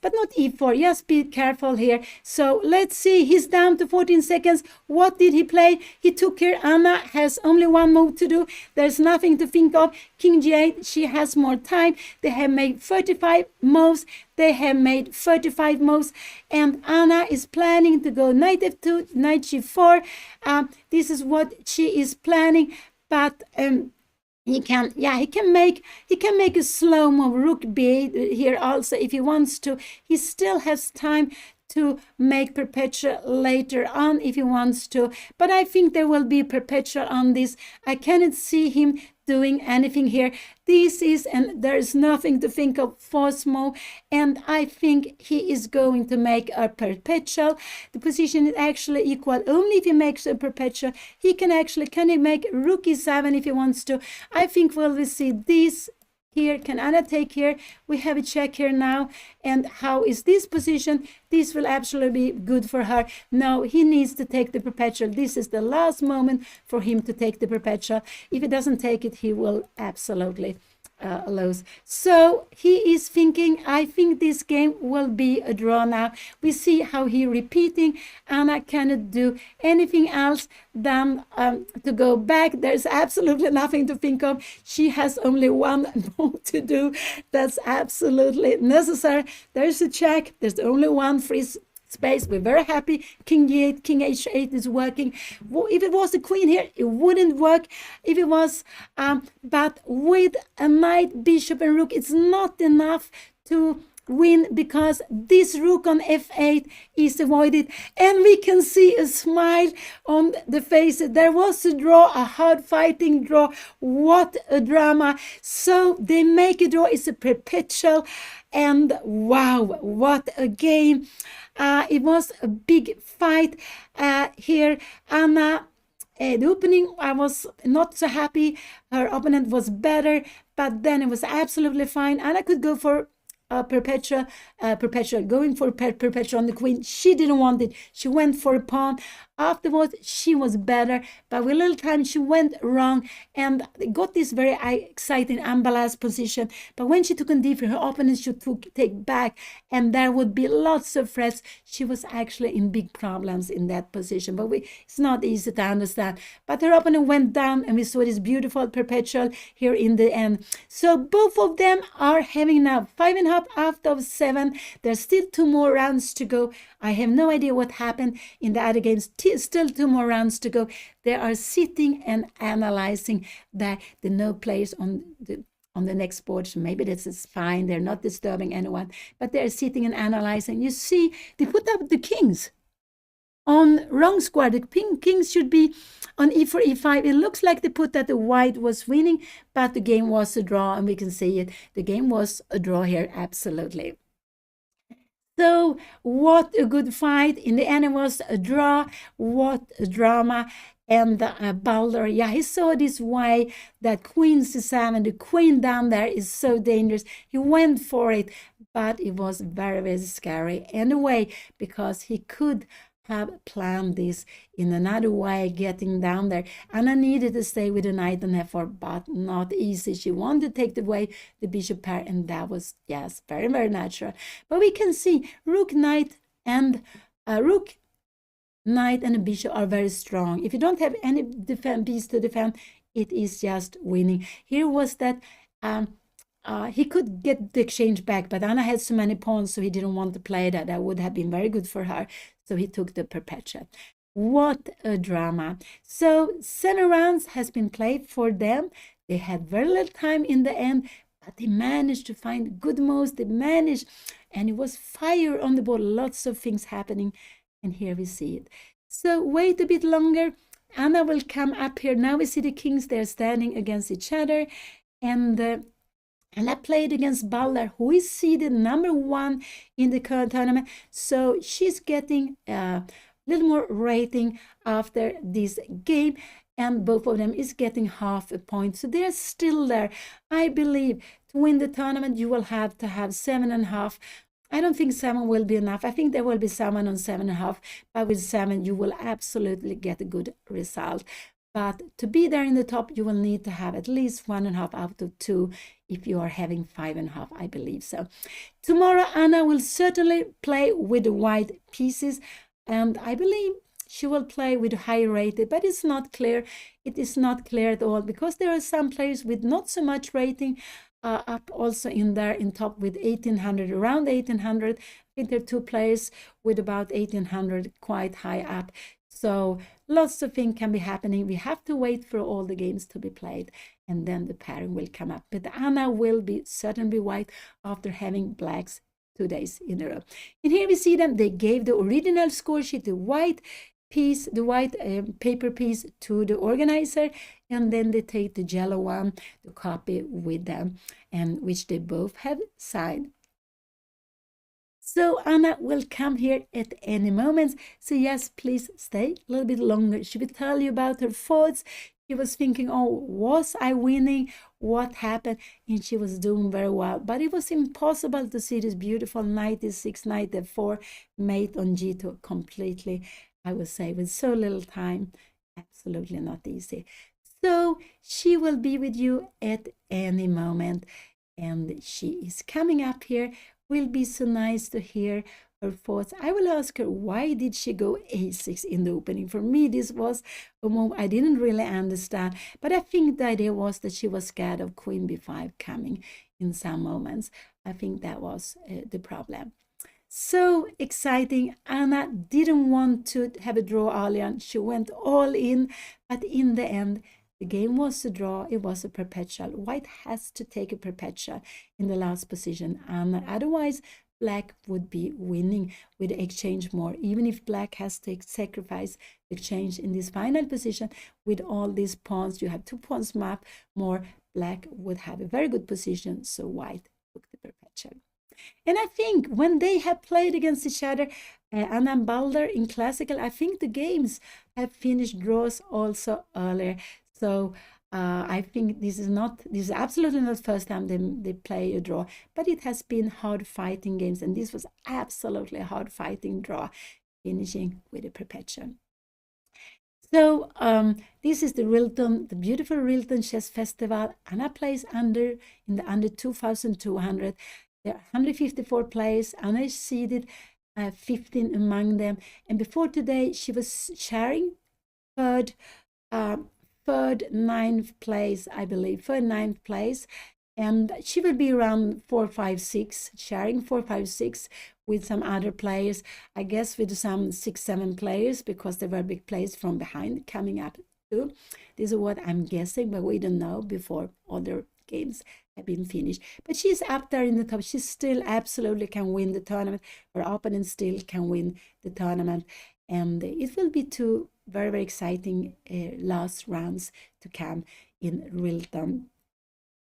but not e4. Just be careful here. So let's see. He's down to 14 seconds. What did he play? He took here. Anna has only one move to do. There's nothing to think of. King g8. She has more time. They have made 35 moves. They have made 35 moves, and Anna is planning to go knight f2, knight g4. This is what she is planning, but he can make a slow move, rook b8 here also if he wants to. He still has time to make perpetual later on if he wants to, but I think there will be perpetual on this. I cannot see him doing anything here. This is, and there is nothing to think of, force move, and I think he is going to make a perpetual. The position is actually equal. Only if he makes a perpetual, he can he make rook e7 if he wants to. I think we'll see this here. Can Anna take here? We have a check here now. And how is this position? This will absolutely be good for her. No, he needs to take the perpetual. This is the last moment for him to take the perpetual. If he doesn't take it, he will absolutely lose. So he is thinking, I think this game will be a draw now. We see how he repeating. Anna cannot do anything else than to go back. There's absolutely nothing to think of. She has only one move to do. That's absolutely necessary. There's a check. There's only one free space. We're very happy. King g8, king h8 is working. If it was the queen here, it wouldn't work. If it was, but with a knight, bishop, and rook, it's not enough to win because this rook on f8 is avoided, and we can see a smile on the face. There was a draw, a hard fighting draw. What a drama. So they make a draw. It's a perpetual, and wow, what a game. It was a big fight here. Anna, the opening, I was not so happy. Her opponent was better, but then it was absolutely fine. Anna could go for perpetual, going for perpetual on the queen. She didn't want it. She went for a pawn. Afterwards, she was better, but with a little time, she went wrong and got this very exciting unbalanced position. But when she took on d4, her opponent should take back, and there would be lots of threats. She was actually in big problems in that position, but it's not easy to understand. But her opponent went down, and we saw this beautiful perpetual here in the end. So both of them are having now 5.5 out of 7. There's still 2 more rounds to go. I have no idea what happened in the other games. Still 2 more rounds to go. They are sitting and analyzing the no players on the next board. So maybe this is fine. They're not disturbing anyone, but they're sitting and analyzing. You see, they put up the kings on wrong square. The kings should be on e4, e5. It looks like they put that the white was winning, but the game was a draw, and we can see it. The game was a draw here, absolutely. So what a good fight. In the end, it was a draw. What a drama. And Balder, yeah, he saw this way that queen c7, the queen down there is so dangerous. He went for it, but it was very, very scary anyway, because he could have planned this in another way, getting down there. Anna needed to stay with the knight on f4, but not easy. She wanted to take away the bishop pair, and that was, yes, very, very natural. But we can see rook, knight, and rook, knight, and a bishop are very strong. If you don't have any piece to defend, it is just winning. Here was that he could get the exchange back, but Anna had so many pawns, so he didn't want to play that. That would have been very good for her. So he took the perpetual. What a drama. So 7 rounds has been played for them. They had very little time in the end, but they managed to find good moves. They managed, and it was fire on the board. Lots of things happening, and here we see it. So wait a bit longer. Anna will come up here. Now we see the kings. They're standing against each other, and I played against Balder, who is seeded #1 in the current tournament. So she's getting a little more rating after this game, and both of them is getting half a point. So they're still there. I believe to win the tournament, you will have to have 7.5. I don't think 7 will be enough. I think there will be someone on 7.5, but with 7, you will absolutely get a good result. But to be there in the top, you will need to have at least 1.5 out of 2 if you are having 5.5, I believe so. Tomorrow, Anna will certainly play with the white pieces, and I believe she will play with high rated, but it's not clear. It is not clear at all, because there are some players with not so much rating up also in there in top with 1800, around 1800. I think there are 2 players with about 1800, quite high up. So lots of things can be happening. We have to wait for all the games to be played, and then the pairing will come up. But Anna will be certainly white after having blacks 2 days in a row. And here we see them. They gave the original score sheet, the white piece, the white paper piece, to the organizer, and then they take the yellow one, the copy with them, and which they both have signed. So Anna will come here at any moment. So yes, please stay a little bit longer. She will tell you about her thoughts. She was thinking, oh, was I winning? What happened? And she was doing very well. But it was impossible to see this beautiful knight e6, knight f4, mate on g2 completely, I would say, with so little time. Absolutely not easy. So she will be with you at any moment. And she is coming up here. Will be so nice to hear her thoughts. I will ask her, why did she go a6 in the opening? For me, this was a move I didn't really understand, but I think the idea was that she was scared of queen b5 coming in some moments. I think that was the problem. So exciting. Anna didn't want to have a draw early on. She went all in, but in the end, The game was a draw. It was a perpetual. White has to take a perpetual in the last position, and otherwise black would be winning with the exchange more. Even if black has to sacrifice the exchange in this final position with all these pawns, you have 2 pawns map more, black would have a very good position, so white took the perpetual. And I think when they have played against each other, Anna and Balder in classical, I think the games have finished draws also earlier. So I think this is absolutely not the first time they play a draw, but it has been hard fighting games, and this was absolutely a hard fighting draw, finishing with a perpetual. So this is the RILTON, the beautiful RILTON Chess Festival. Anna plays in the under 2,200. There are 154 players. Anna is seeded 15 among them. And before today, she was sharing third, ninth place, I believe, third, ninth place. And she will be around 4, 5, 6, sharing 4, 5, 6 with some other players. I guess with some 6, 7 players, because there were big players from behind coming up too. This is what I'm guessing, but we don't know before other games have been finished. But she's up there in the top. She still absolutely can win the tournament. Her opponent still can win the tournament. And it will be 2 very, very exciting last rounds to come in RILTON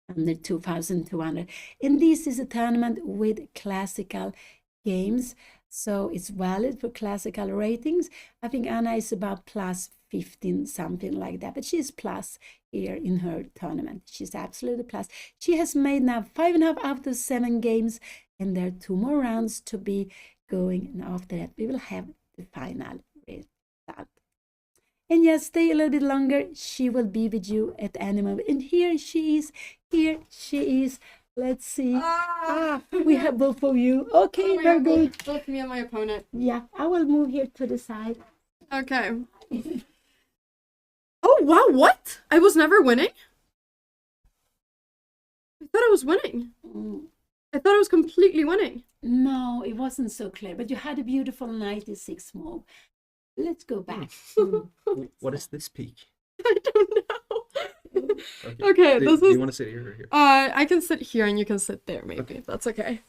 under 2,200. And this is a tournament with classical games, so it's valid for classical ratings. I think Anna is about plus 15, something like that, but she's plus here in her tournament. She's absolutely plus. She has made now 5.5 out of 7 games, and there are 2 more rounds to be going, and after that we will have the final result. And yes, stay a little bit longer. She will be with you at any moment. And here she is. Here she is. Let's see. We have both of you. Okay, very good. Both me and my opponent. Yeah, I will move here to the side. Okay. Oh, wow, what? I was never winning? I thought I was winning. I thought I was completely winning. No, it wasn't so clear, but you had a beautiful 96 move. Let's go back. What is this peak? I don't know. Okay, do you want to sit here or here? I can sit here and you can sit there, maybe. Okay. That's okay.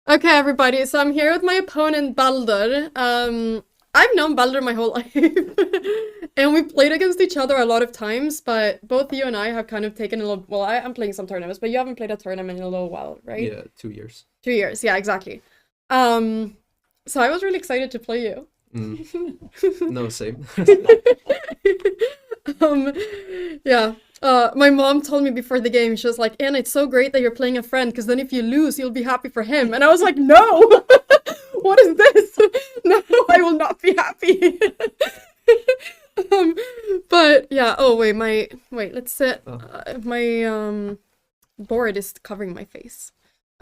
Okay, everybody. So I'm here with my opponent, Balder. I've known Balder my whole life. And we played against each other a lot of times, but both you and I have kind of taken a little... Well, I'm playing some tournaments, but you haven't played a tournament in a little while, right? Yeah, 2 years. 2 years, yeah, exactly. So I was really excited to play you. No, same. Yeah. My mom told me before the game, she was like, Anna, it's so great that you're playing a friend, because then if you lose, you'll be happy for him. And I was like, no! What is this? No, I will not be happy. But yeah, oh wait, let's sit. My board is covering my face.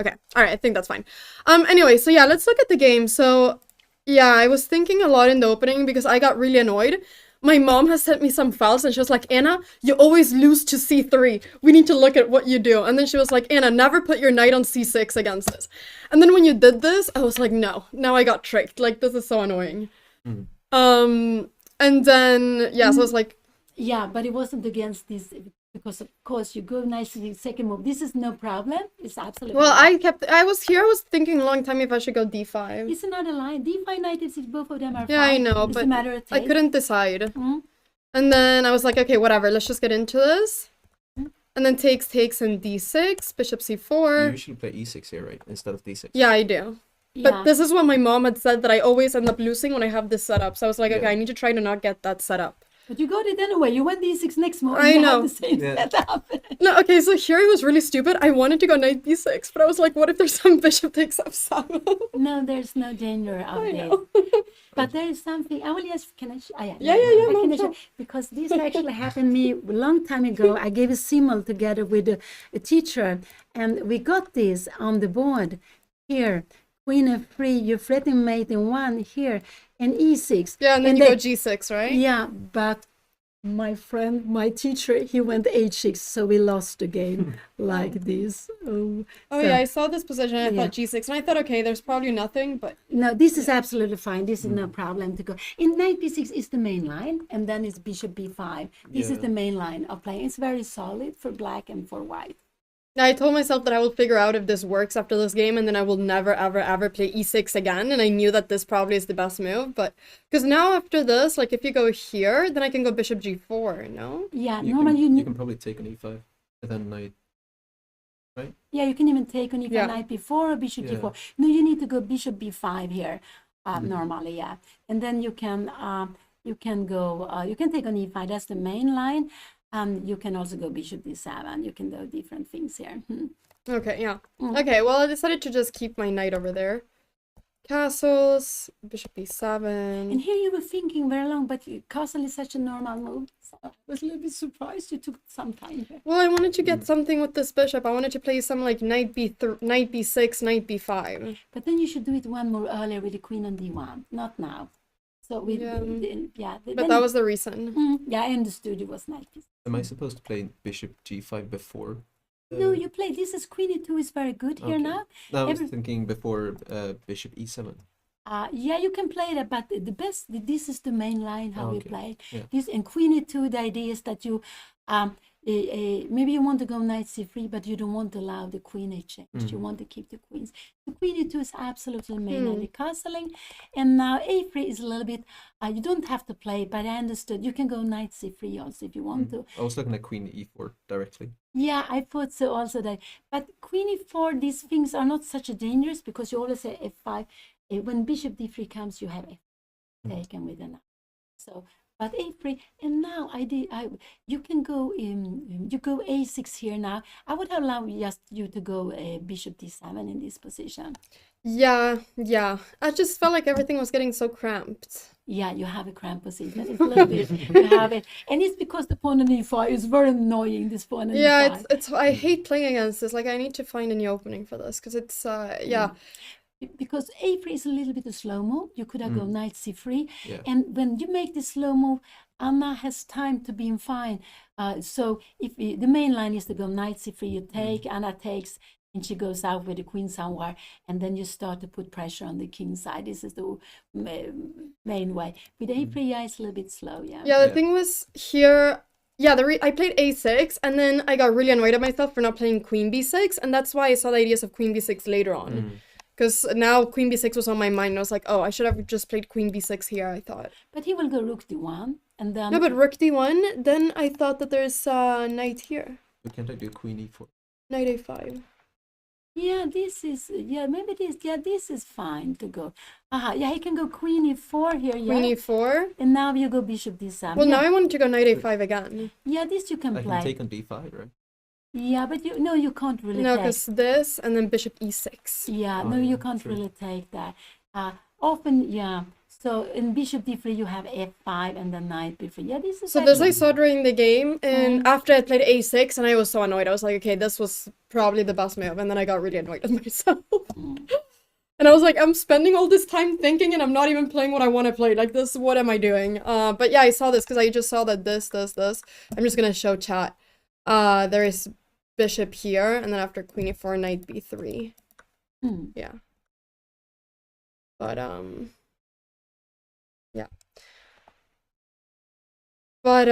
Okay, alright, I think that's fine. Anyway, so yeah, let's look at the game. So yeah, I was thinking a lot in the opening because I got really annoyed. My mom has sent me some files and she was like, Anna, you always lose to c3. We need to look at what you do. And then she was like, Anna, never put your knight on c6 against this. And then when you did this, I was like, no, now I got tricked. Like, this is so annoying. And then, yeah, so I was like... Yeah, but it wasn't against this, because of course you go nicely to the second move. This is no problem. It's absolutely... Well, I was thinking a long time if I should go d5. It's another line. d5, knight f6, both of them are yeah, fine. I know, it's but a matter of I couldn't decide. And then I was like, okay, whatever, let's just get into this. And then takes and d6, bishop c4. You usually play e6 here, right? Instead of d6. Yeah, I do. Yeah. But this is what my mom had said, that I always end up losing when I have this set up. So I was like, okay, I need to try to not get that set up. But you got it anyway. You went d6 next move. I know. Have the same setup. No, okay, so here it was really stupid. I wanted to go knight b6, but I was like, what if there's some bishop takes f7? No, there's no danger of I this. know. But there is something. I will just... Can I... Yeah. Because this actually happened to me a long time ago. I gave a simul together with a teacher, and we got this on the board here. Queen f3, you're threatening mate in 1 here, and e6. Yeah, and then you go g6, right? Yeah, but my friend, my teacher, he went h6, so we lost the game like this. Oh So- yeah, I saw this position and I Yeah. thought g6, and I thought, okay, there's probably nothing, but No, this is absolutely fine. This is no problem to go. In knight b6 is the main line, and then it's bishop b5. This is Yeah. the main line of playing. It's very solid for black and for white. now I told myself that I will figure out if this works after this game, and then I will never, ever, ever play e6 again, and I knew that this probably is the best move, but... Because now after this, like, if you go here, then I can go bishop g4, no? Yeah, You normally can, you you need. can probably take an e5 and then knight. Yeah, you can even take on if Yeah. knight b4 or bishop Yeah. g4. No, you need to go bishop b5 here, normally, yeah. And then you can go, you can take on e5, that's the main line. You can also go bishop d7. You can do different things here. Okay, yeah. Mm. Okay, well, I decided to just keep my knight over there. Castles, bishop b7. And here you were thinking very long, but castle is such a normal move. So I was a little bit surprised you took some time here. Well, I wanted to get something with this bishop. I wanted to play some like knight b6, knight b5. But then you should do it one more earlier with the queen on d1, not now. So we, Yeah. then- But that was the reason. yeah, I understood it was knight b6. Am I supposed to play bishop g5 before? No, you play. This is queen e2 is very good here Okay. now. No, I was every- thinking before bishop e7. Yeah, you can play that, but the best. This is the main line how we Okay, play. yeah. This and queen e2. The idea is that you, maybe you want to go knight c3, but you don't want to allow the queen exchange. You want to keep the queens. The queen e2 is absolutely main in the castling, and now a3 is a little bit. You don't have to play, but I understood. You can go knight c3 also if you want to. I was looking at queen e4 directly. Yeah, I thought so also that. But queen e4, these things are not such a dangerous because you always say f5. When bishop d3 comes, you have f taken with a knight. So, but a3, and now you can go you go a6 here now. I would allow just you to go bishop d7 in this position. Yeah. I just felt like everything was getting so cramped. Yeah, you have a cramped position. It's a little bit, you have it. And it's because the pawn on e5 is very annoying, this pawn on Yeah, e5. it's I hate playing against this. Like, I need to find a new opening for this because it's yeah. Because a3 is a little bit a slow move. You could have gone knight c3. Yeah. And when you make this slow move, Anna has time to be fine. So if the main line is to go knight c3, you take, Anna takes, and she goes out with the queen somewhere, and then you start to put pressure on the king side. This is the main way. With a3, yeah, it's a little bit slow, yeah. Yeah, the Yeah. thing was here. Yeah, I played a6, and then I got really annoyed at myself for not playing queen b6, and that's why I saw the ideas of queen b6 later on. Because now queen b6 was on my mind, and I was like, oh, I should have just played queen b6 here, I thought. But he will go rook d1, and then... No, but rook d1, then I thought that there's knight here. But can't I do queen e4? Knight a5. Yeah, this is, this is fine to go. Yeah, he can go queen e4 here, yeah. Queen e4. And now you go bishop d7. Well, yeah. now I wanted to go knight a5 again. Yeah, this you can I play. can take on d5, right? Yeah, but you can't really No, take. because this, and then bishop e6. Yeah, Oh, no, yeah, you can't true. really take that. Often, yeah. So in bishop d3, you have f5 and then knight b3. Yeah, this is. So this I actually- saw during the game, and after I played a6, and I was so annoyed. I was like, okay, this was probably the best move, and then I got really annoyed at myself. And I was like, I'm spending all this time thinking, and I'm not even playing what I want to play. Like, this, what am I doing? But yeah, I saw this, because I just saw that this. I'm just gonna show chat. There is bishop here, and then after queen e4, knight b3. Yeah. But, yeah. But,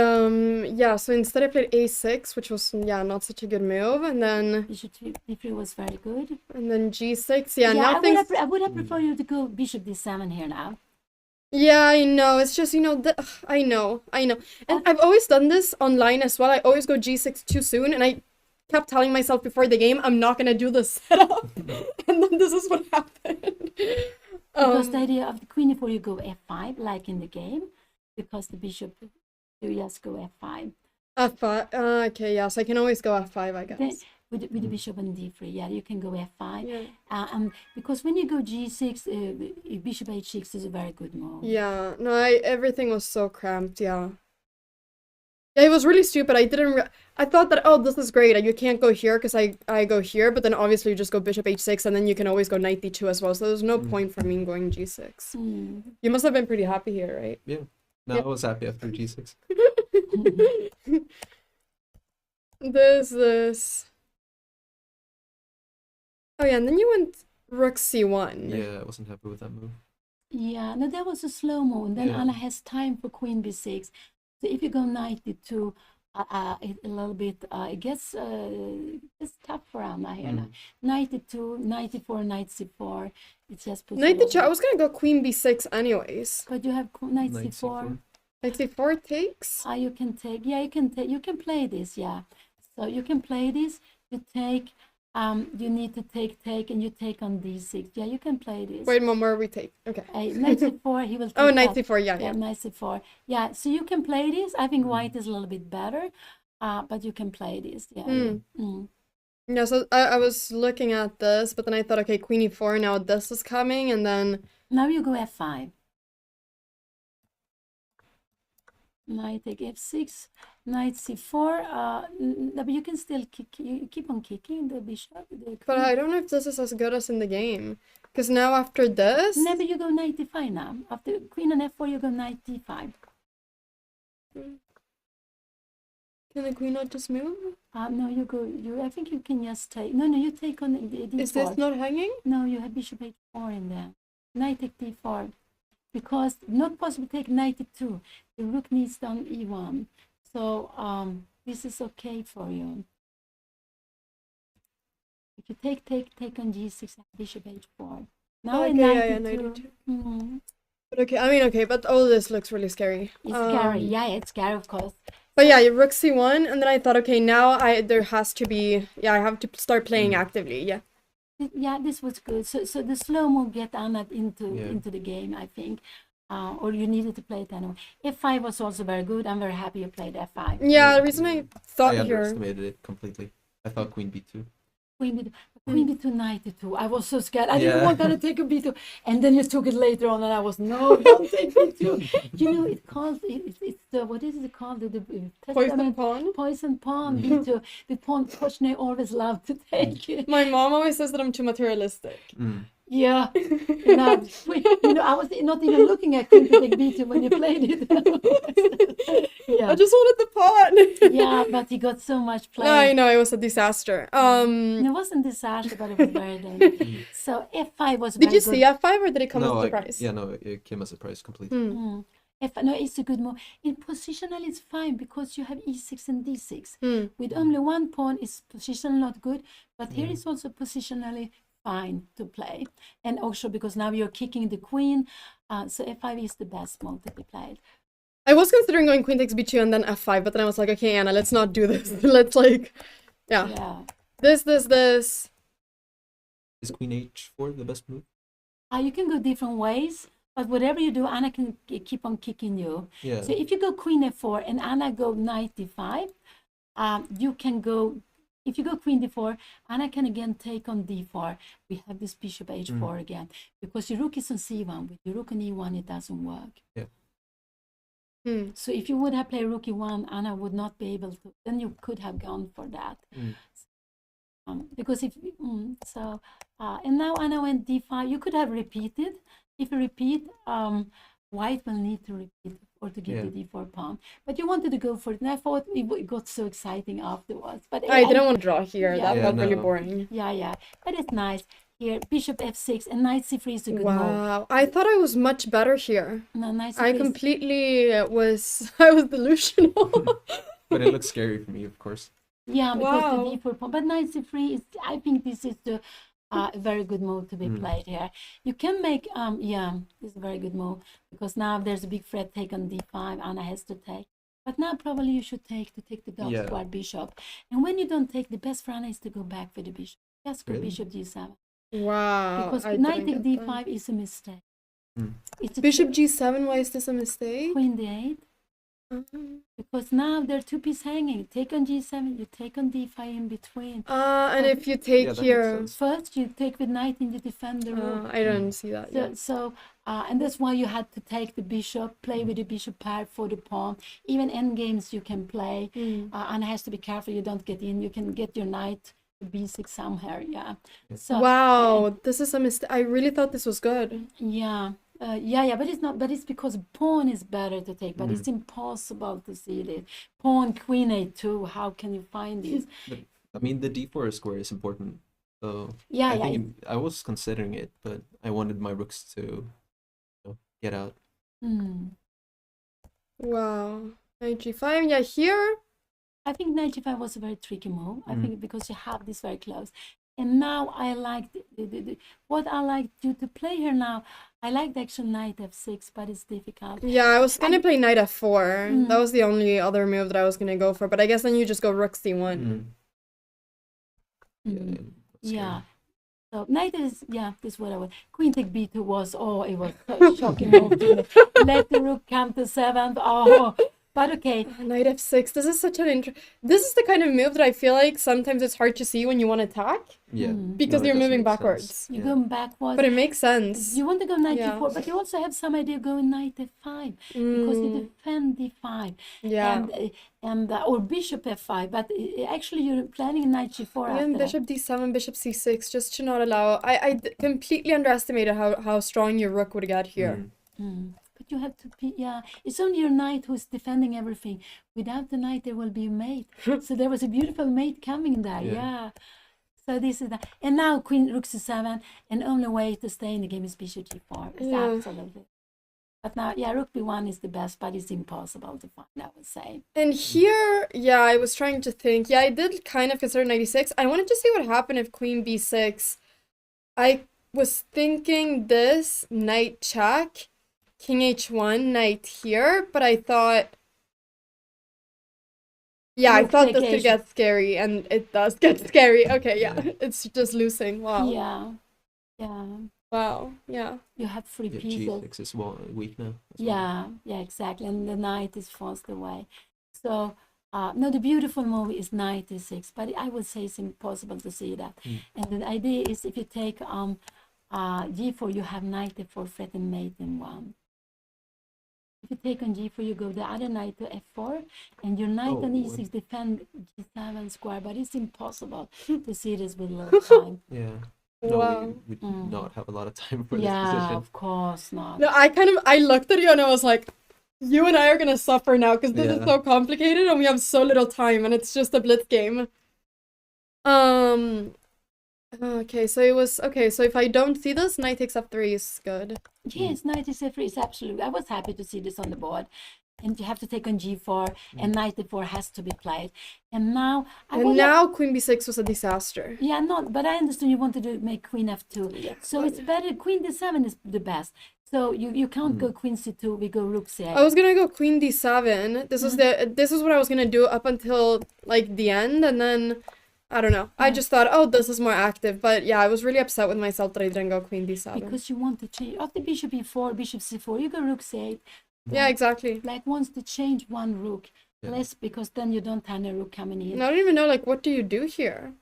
yeah, so instead I played a6, which was, yeah, not such a good move, and then Bishop d3 was very good. g6, yeah, I now would, have, things... I would have preferred you to go bishop d7 here now. Yeah, I know, it's just, you know, I know. And I've always done this online as well. I always go g6 too soon, and I kept telling myself before the game, I'm not gonna do this setup. And then this is what happened. Because the idea of the queen e4, you go f5, like in the game, because the bishop, you just go f5. f5, okay, yeah, so I can always go f5, I guess. Then, with the bishop on d3, yeah, you can go f5. Yeah. Because when you go g6, bishop h6 is a very good move. Yeah, no, everything was so cramped, yeah. Yeah, it was really stupid. I thought that, oh, this is great. You can't go here because I go here, but then obviously you just go bishop h6, and then you can always go knight d2 as well. So there's no point for me going g6. You must have been pretty happy here, right? Yeah. No, Yeah. I was happy after g6. This. Oh yeah, and then you went rook c1. Yeah, I wasn't happy with that move. Yeah, no, that was a slow move. And then Yeah. Anna has time for queen b6. So if you go knight d2, a little bit, it gets it's tough for Anna here. Now. Knight d2, knight d4, knight c4. It just puts Knight a little d2. I was gonna go queen b6 anyways. But you have knight Knight c4. Knight c4 takes. You can take. Yeah, you can take. You can play this. Yeah, so you can play this. You take. You need to take, and you take on d6. Yeah, you can play this. Wait, Mom, where we take? Okay. Knight c4. He will. Take Oh, knight that. c4. Yeah, Yeah, yeah. knight c4. Yeah, so you can play this. I think white is a little bit better, but you can play this. Yeah. Yeah, so I was looking at this, but then I thought, okay, queen e4, now this is coming, and then... Now you go f5. Knight take f6, knight c4. But you can still kick. You keep on kicking the bishop. But I don't know if this is as good as in the game. Because now after this... No, but you go knight d5 now. After queen and f4, you go knight d5. Can the queen not just move? No, you go. I think you can just take. No, you take on d4. Is this not hanging? No, you have bishop h4 in there. Knight take d4. Because not possible to take knight e2. The rook needs down e1. So this is okay for you. If you take on g6, bishop h4. Now okay, knight knight e2. e2. But okay, I mean, okay, but all this looks really scary. It's scary. Yeah, it's scary, of course. But yeah, rook c1, and then I thought, okay, now there has to be, I have to start playing actively, yeah. Yeah, this was good. So the slow move get Anna into the game, I think. Or you needed to play it anyway. F5 was also very good. I'm very happy you played F5. Yeah, the reason I thought I here... underestimated it completely. I thought queen b2. Queen b2, knight d2. I was so scared. I didn't want to take a b2. And then you took it later on, and I was, no, don't take b2. You know, it's the, what is it called? The Poison pawn? Poison pawn, b2. The pawn Koshne always loved to take it. My mom always says that I'm too materialistic. Yeah. I was not even looking at queen to take b2 when you played it. Yeah. I just wanted the pawn. Yeah, but he got so much play. I know, it was a disaster. It wasn't a disaster, but it was very dangerous. So f5 was very Did you good. see f5 or did it come as a surprise? No, it came as a surprise completely. No, it's a good move. In positional, it's fine because you have e6 and d6. With only one pawn, it's positional not good, but here it's also positionally fine to play. And also because now you're kicking the queen, so f5 is the best move to be played. I was considering going queen takes b2 and then f5, but then I was like, okay, Anna, let's not do this. Let's Yeah. This. Is queen h4 the best move? You can go different ways, but whatever you do, Anna can keep on kicking you. Yeah. So if you go queen f4 and Anna go knight d5, you can go, if you go queen d4, Anna can again take on d4. We have this bishop h4 again, because your rook is on c1. With your rook on e1, it doesn't work. Yeah. So if you would have played rook e1, Anna would not be able to, then you could have gone for that. Because if, and now Anna went d5, you could have repeated. If you repeat, white will need to repeat or to get the d4 pawn. But you wanted to go for it, and I thought it got so exciting afterwards. But I didn't want to draw here. Yeah. That felt really boring. Yeah. But it's nice. Here, bishop f6 and knight c3 is a good move. Wow, I thought I was much better here. No, knight I c3 completely was delusional. But it looks scary for me, of course. Yeah, because Wow. the d4 pawn. But knight c3 is, I think this is the very good move to be played here. You can make, this is a very good move, because now there's a big threat take on d5, Anna has to take. But now probably you should take the dog square bishop. And when you don't take, the best for Anna is to go back for the bishop. Just go bishop g7. Wow. Because I knight didn't take get d5 is a mistake. It's a Bishop g7, why is this a mistake? queen d8. Because now there are two pieces hanging. Take on g7, you take on d5 in between. And if you take that makes here... sense. First, you take with knight and you defend the rook. I don't see that yet. And that's why you had to take the bishop, play with the bishop pair for the pawn. Even endgames you can play. And has to be careful you don't get in. You can get your knight to b6 somewhere, So Wow, this is a mistake. I really thought this was good. yeah, Yeah, but it's not. But it's because pawn is better to take. But it's impossible to see this. Pawn, queen a2. How can you find this? But, I mean, the d4 square is important. So Yeah, I yeah. think I was considering it, but I wanted my rooks to, get out. Wow. Knight g5. Yeah, here. I think knight g5 was a very tricky move. I think because you have this very close. And now I like what I like you to play here now. I like the actual knight f6, but it's difficult. Yeah, I was gonna play knight f4. That was the only other move that I was gonna go for, but I guess then you just go rook c1. Yeah. So knight is, this is what I want. Queen take b2 was, it was so shocking move to me. Let the rook come to 7th. But okay. Knight f6. This is such an This is the kind of move that I feel like sometimes it's hard to see when you want to attack. Yeah. Because No, it you're does moving make backwards. sense. You're Yeah. going backwards. But it makes sense. You want to go knight Yeah. d4, but you also have some idea of going knight f5 because you defend d5. Yeah. And or bishop f5, but actually you're planning knight g4 And after that. bishop d7, bishop c6, just to not allow. Completely underestimated how strong your rook would get here. But you have to be, it's only your knight who's defending everything. Without the knight, there will be a mate. So there was a beautiful mate coming there, yeah. So this is that. And now queen rook c7, and only way to stay in the game is bishop g4. It's absolutely. But now, rook b1 is the best, but it's impossible to find, I would say. And here, I was trying to think. Yeah, I did kind of consider 96. I wanted to see what happened if queen b6. I was thinking this, knight check, king h1, knight here, but I thought... Yeah, I thought this could get scary, and it does get scary. Okay, it's just losing. Wow. Yeah. Wow, yeah. You have three pieces. G6 is weak now. Yeah, exactly. And the knight is forced away. So, no, the beautiful move is knight e6, but I would say it's impossible to see that. And the idea is if you take g4, you have knight e4, threatened mate in 1. If you take on g4, you go the other knight to f4, and your knight on e6 defend g7 square, but it's impossible to see this with little time. Yeah. No, we do not have a lot of time for this position. Yeah, of course not. No, I looked at you and I was like, you and I are gonna suffer now because this is so complicated and we have so little time and it's just a blitz game. Okay, so it was, so if I don't see this, knight takes f3 is good. Yes, knight f3 is absolutely, I was happy to see this on the board. And you have to take on g4, and knight e4 has to be played. And now... queen b6 was a disaster. Yeah, but I understand you wanted to make queen f2. Yeah, so it's better, queen d7 is the best. So you can't go queen c2, we go rook c8. I was gonna go queen d7. This is what I was gonna do up until, like, the end, and then... I don't know. I just thought, this is more active. But yeah, I was really upset with myself that I didn't go queen d7. Because you want to change. After bishop e4, bishop c4, you go rook c8. Yeah, exactly. Black wants to change one rook. Less, because then you don't have a rook coming in. I don't even know, like, what do you do here?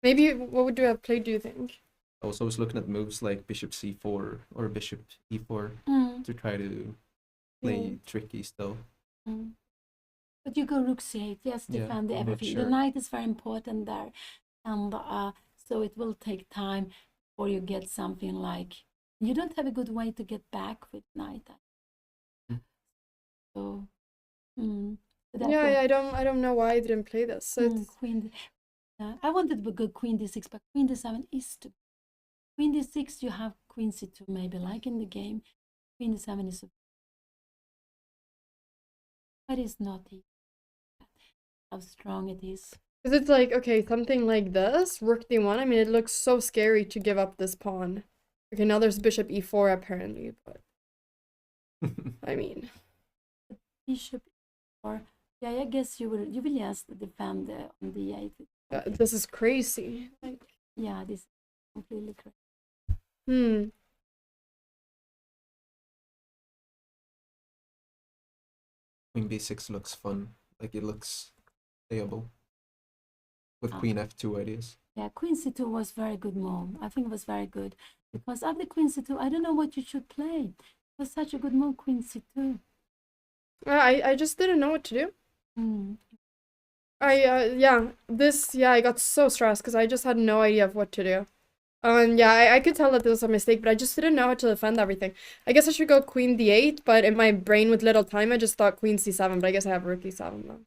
Maybe, what would you have played, do you think? I was always looking at moves like bishop c4 or bishop e4 to try to play tricky still. But you go rook c8, defend everything. Sure. The knight is very important there. And so it will take time before you get something like... You don't have a good way to get back with knight. So... I don't know why I didn't play this. So queen... I wanted to go queen d6, but queen d7 is to... Queen d6, you have queen c2 maybe, like in the game. Queen d7 is... But it's not easy. How strong it is. Because it's like, okay, something like this, rook d1, I mean, it looks so scary to give up this pawn. Okay, now there's bishop e4 apparently, but... I mean... Bishop e4, I guess you will just defend on d8. This is crazy. Like... Yeah, this is completely crazy. Queen b6 looks fun. Like, it looks playable. With queen f2 ideas. Yeah, queen c2 was very good move. I think it was very good. Because after queen c2, I don't know what you should play. It was such a good move, queen c2. I just didn't know what to do. I got so stressed because I just had no idea of what to do. Yeah, I could tell that this was a mistake, but I just didn't know how to defend everything. I guess I should go queen d8, but in my brain with little time, I just thought queen c7, but I guess I have rook e7 now.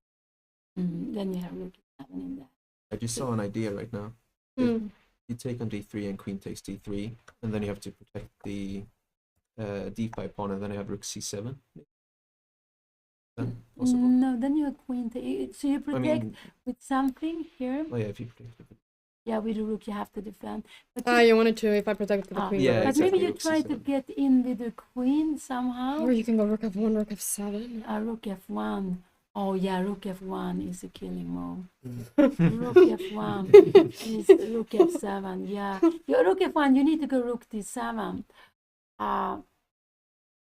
Then you have rook e7 in there. I just saw an idea right now. Hmm. You take on d3 and queen takes d3, and then you have to protect the d5 pawn, and then you have rook c7. Then possible. No, then you have queen. So you protect I mean, with something here. oh yeah, if you protect it. Yeah, with the rook you have to defend. But You wanted to if I protect the queen. Yeah, but exactly, maybe you rook try to c7. get in with the queen somehow. Or you can go rook f1, rook f7. Rook f1. Oh yeah, rook f1 is a killing move. Mm. Rook f1 is rook f7. Yeah, rook f1. You need to go rook d7.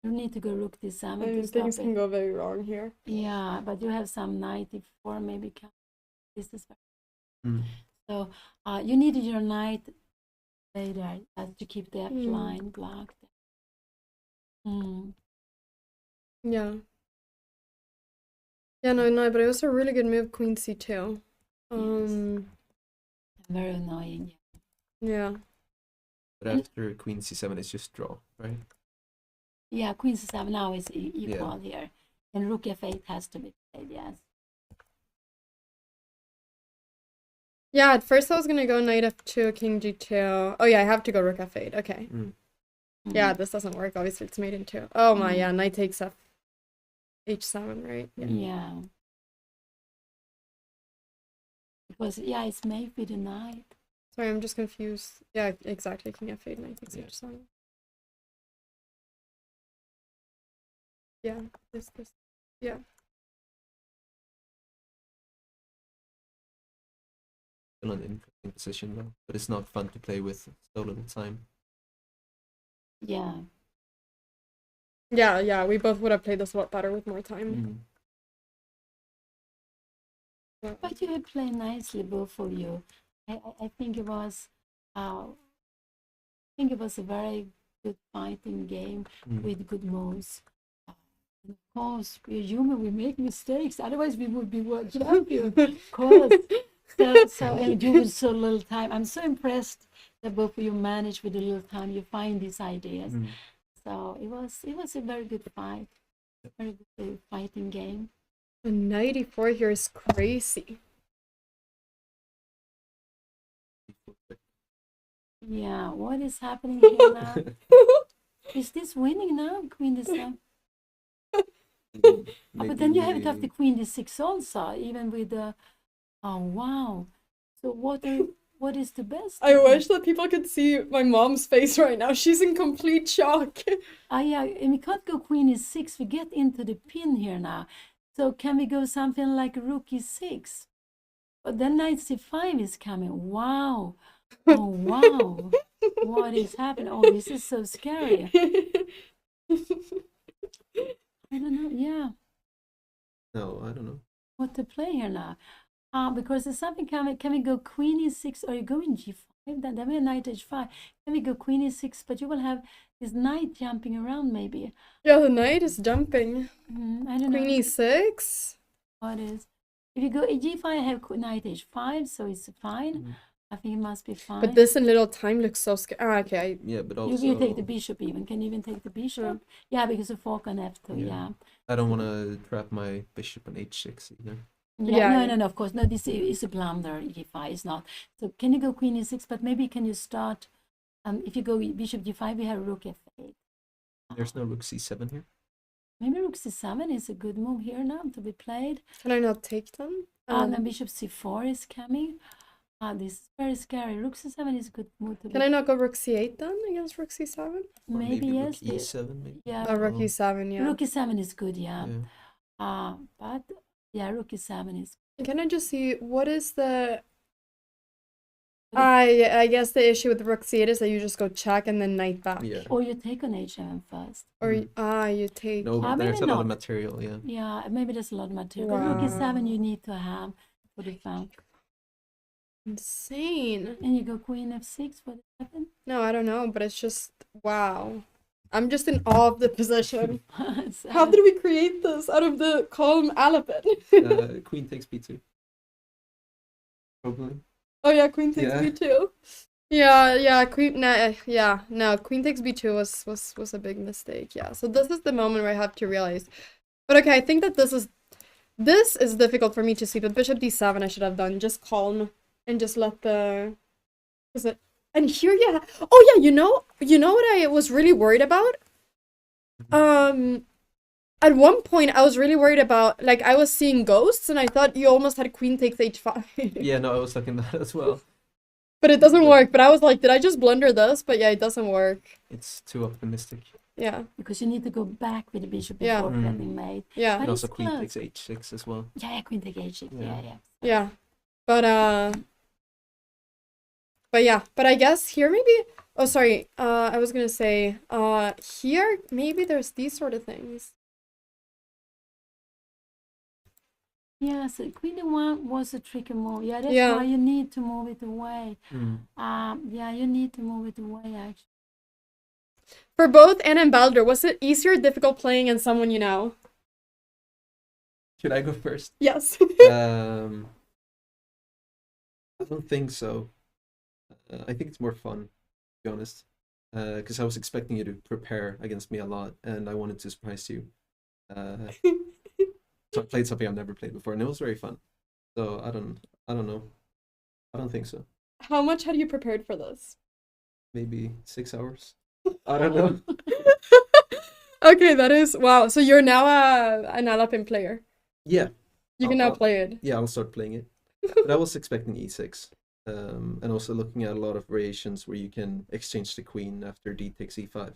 You need to go rook d7 to stop Things it. can go very wrong here. Yeah, but you have some knight e4 maybe. This is so. You need your knight later to keep the f line blocked. Yeah. Yeah, no, but it was a really good move, queen c2. Very annoying. Yeah. But after queen c7, it's just draw, right? Yeah, queen c7 now is equal here, and rook f8 has to be played. Yes. Yeah, at first I was gonna go knight f2, king g2. Oh yeah, I have to go rook f8. Okay. Yeah, this doesn't work. Obviously, it's made in 2. Oh my, yeah, knight takes f h7, right? Yeah. Because it's made with a knight. Sorry, I'm just confused. Yeah, exactly. King f8, knight takes h7. Yeah, this. Yeah. Still an interesting position though, but it's not fun to play with so little time. Yeah. Yeah, we both would have played this a lot better with more time. But you have played nicely, both of you. I think it was a very good fighting game with good moves. Of course, we're human, we make mistakes. Otherwise, we would be world champion. Of course. And you with so little time. I'm so impressed that both of you managed with a little time. You find these ideas. So it was a very good fight. Very good fighting game. The 94 here is crazy. Yeah, what is happening here now? Is this winning now, queen d7? But then you have to have the queen d6 also, even with the. Oh wow! So what is the best? I wish that people could see my mom's face right now. She's in complete shock. Yeah, and we can't go queen e6. We get into the pin here now. So can we go something like rook e6? But then knight c5 is coming. Wow! Oh wow! What is happening? Oh, this is so scary. I don't know. Yeah. No, I don't know. What to play here now? Because there's something coming. Can we go queen e6? Or you go in g5? Then we have knight h5. Can we go queen e6? But you will have this knight jumping around maybe. Yeah, the knight is jumping. I don't know. Queen e6? What is? If you go g5, I have knight h5, so it's fine. I think it must be fine. But this in little time looks so scary. Okay. Yeah, but also you take the bishop even. Can you even take the bishop? Yeah, because of fork on f2. Yeah. I don't want to trap my bishop on h6 either. Yeah, no, of course. No, this is a blunder. G5 is not. So can you go queen e6? But maybe can you start? If you go bishop g5, we have rook f8. There's no rook c7 here. Maybe rook c7 is a good move here now to be played. Can I not take them? And then bishop c4 is coming. This is very scary. Rook c7 is a good move to. Can I not go rook c8 then against rook c7? Maybe yes. Rook e7 maybe. Yeah. Rook e7, yeah. Rook e7 is good, yeah. But yeah, rook e7 is. Can I just see what is the? I guess the issue with rook c8 is that you just go check and then knight back. Yeah. Or you take on h7 first. Or you take. No, but there's a lot of material. Yeah. Yeah, maybe there's a lot of material. Wow. Rook e7 you need to have for the found. Insane. And you go queen f6. What happened? No, I don't know, but it's just wow. I'm just in awe of the position. How did we create this out of the calm Alapin? Queen takes b2. Probably. Oh yeah, queen takes b2. Yeah, queen. Nah, yeah, no, queen takes b2 was a big mistake. Yeah, so this is the moment where I have to realize. But okay, I think that this is difficult for me to see. But bishop d7, I should have done just calm and just let the. Is it? And here, yeah. Oh yeah, you know what I was really worried about. At one point, I was really worried about, like, I was seeing ghosts, and I thought you almost had queen takes h5. Yeah, no, I was thinking that as well. But it doesn't work. But I was like, did I just blunder this? But yeah, it doesn't work. It's too optimistic. Yeah. Because you need to go back with the bishop Yeah. before defending mate. Yeah. But And it's also queen close. takes h6 as well. Yeah, queen take h6. Yeah. Yeah. But yeah. But I guess here maybe. Oh, sorry. I was gonna say. Here maybe there's these sort of things. Yeah, so queen d1 was a tricky move. Yeah, that's Yeah. why you need to move it away. Mm. Yeah, you need to move it away actually. For both Anna and Baldur, was it easier or difficult playing in someone you know? Should I go first? Yes. I don't think so. I think it's more fun, to be honest. Because I was expecting you to prepare against me a lot, and I wanted to surprise you. So I played something I've never played before, and it was very fun. So I don't know. I don't think so. How much had you prepared for this? Maybe 6 hours. I don't know. Okay, that is wow. So you're now an Alapin player. Yeah. You can now play it. Yeah, I'll start playing it. But I was expecting e6. And also looking at a lot of variations where you can exchange the queen after d takes e5.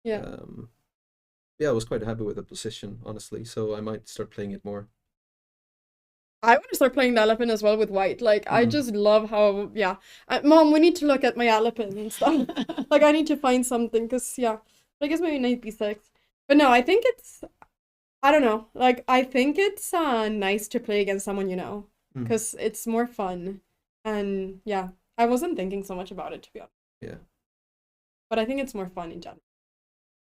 Yeah. Yeah, I was quite happy with the position, honestly. So I might start playing it more. I want to start playing the Alapin as well with white. Like, I just love how, yeah. Mom, we need to look at my Alapin and stuff. Like, I need to find something, because, yeah. I guess maybe knight b6. But no, I think it's, I don't know. Like, I think it's nice to play against someone you know. Because it's more fun. And, yeah. I wasn't thinking so much about it, to be honest. Yeah. But I think it's more fun in general.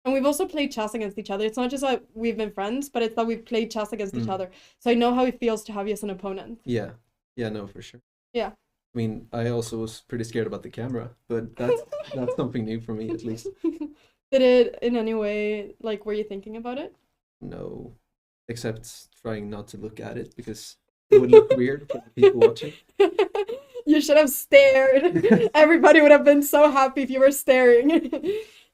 And we've also played chess against each other. It's not just that we've been friends, but it's that we've played chess against each other. So I know how it feels to have you as an opponent. Yeah. Yeah, no, for sure. Yeah. I mean, I also was pretty scared about the camera, but that's something new for me, at least. Did it in any way, like, were you thinking about it? No. Except trying not to look at it, because it would look weird for the people watching. You should have stared. Everybody would have been so happy if you were staring.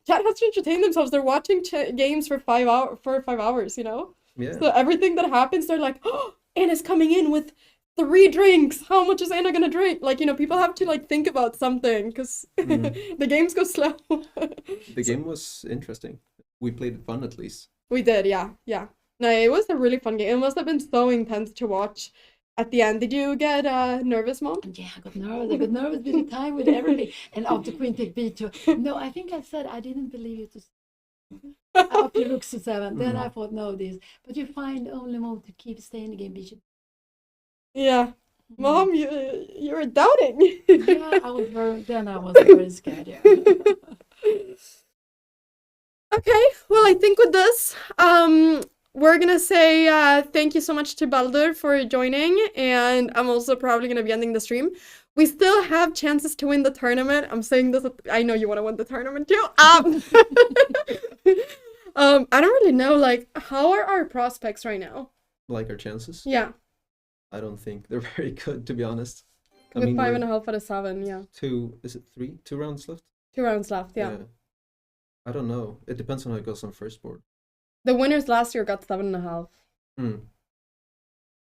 Chat has to entertain themselves. They're watching games for 5 hours, you know? Yeah. So everything that happens, they're like, oh, Anna's coming in with 3 drinks. How much is Anna gonna drink? Like, you know, people have to, like, think about something, because the games go slow. The game was interesting. We played it fun, at least. We did, yeah. No, it was a really fun game. It must have been so intense to watch at the end. Did you get nervous, Mom? Yeah, I got nervous. I got nervous with the time, with everything. And after queen take b2. No, I think I said I didn't believe you to after rook c7. Then I thought, no, this. But you find the only move to keep staying in the game, bishop. Yeah. Mom, you were doubting. Yeah, I was very scared, yeah. Okay, well, I think with this, we're gonna say thank you so much to Baldur for joining, and I'm also probably gonna be ending the stream. We still have chances to win the tournament. I'm saying this, I know you want to win the tournament too. I don't really know, like, how are our prospects right now? Like our chances? Yeah. I don't think they're very good, to be honest. With 5.5 out of 7, yeah. 2 rounds left? 2 rounds left, yeah. I don't know. It depends on how it goes on first board. The winners last year got 7.5. How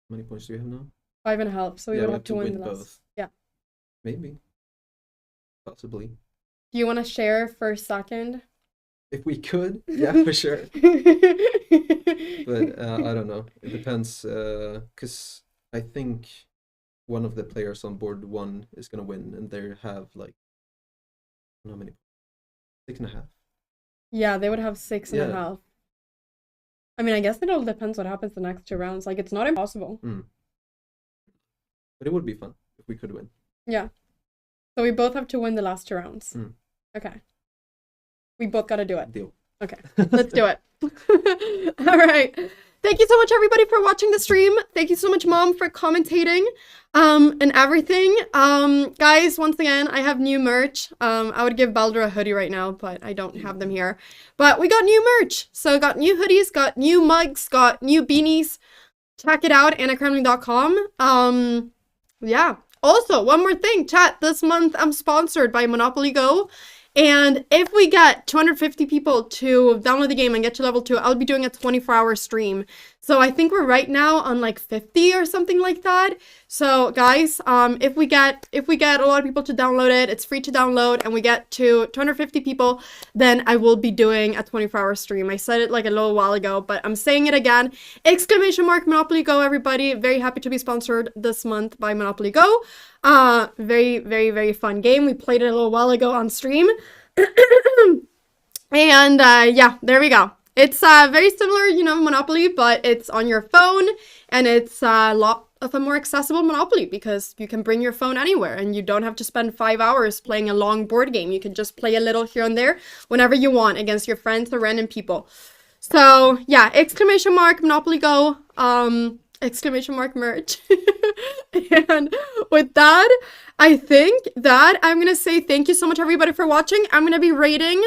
many points do we have now? 5.5, so we would have to win the last. Both. Yeah. Maybe. Possibly. Do you want to share first, second? If we could, yeah, for sure. But I don't know. It depends, because I think one of the players on board 1 is going to win, and they have, like, how many? 6.5? Yeah, they would have 6.5. I mean, I guess it all depends what happens the next 2 rounds. Like, it's not impossible. But it would be fun if we could win. Yeah. So we both have to win the last 2 rounds. Okay. We both got to do it. Deal. Okay, let's do it. All right. Thank you so much, everybody, for watching the stream. Thank you so much, Mom, for commentating and everything. Guys, once again, I have new merch. I would give Baldur a hoodie right now, but I don't have them here. But we got new merch. So got new hoodies, got new mugs, got new beanies. Check it out, annacramling.com. Yeah. Also, one more thing, chat. This month, I'm sponsored by Monopoly Go. And if we get 250 people to download the game and get to level 2, I'll be doing a 24-hour stream. So I think we're right now on like 50 or something like that. So guys, if we get a lot of people to download it, it's free to download, and we get to 250 people, then I will be doing a 24-hour stream. I said it like a little while ago, but I'm saying it again. Exclamation mark Monopoly Go, everybody. Very happy to be sponsored this month by Monopoly Go. Very, very, very fun game. We played it a little while ago on stream. And yeah, there we go. It's very similar, you know, Monopoly, but it's on your phone, and it's a lot of a more accessible Monopoly because you can bring your phone anywhere and you don't have to spend 5 hours playing a long board game. You can just play a little here and there whenever you want against your friends or random people. So yeah, exclamation mark Monopoly Go, exclamation mark merch. And with that, I think that I'm gonna say thank you so much, everybody, for watching. I'm gonna be rating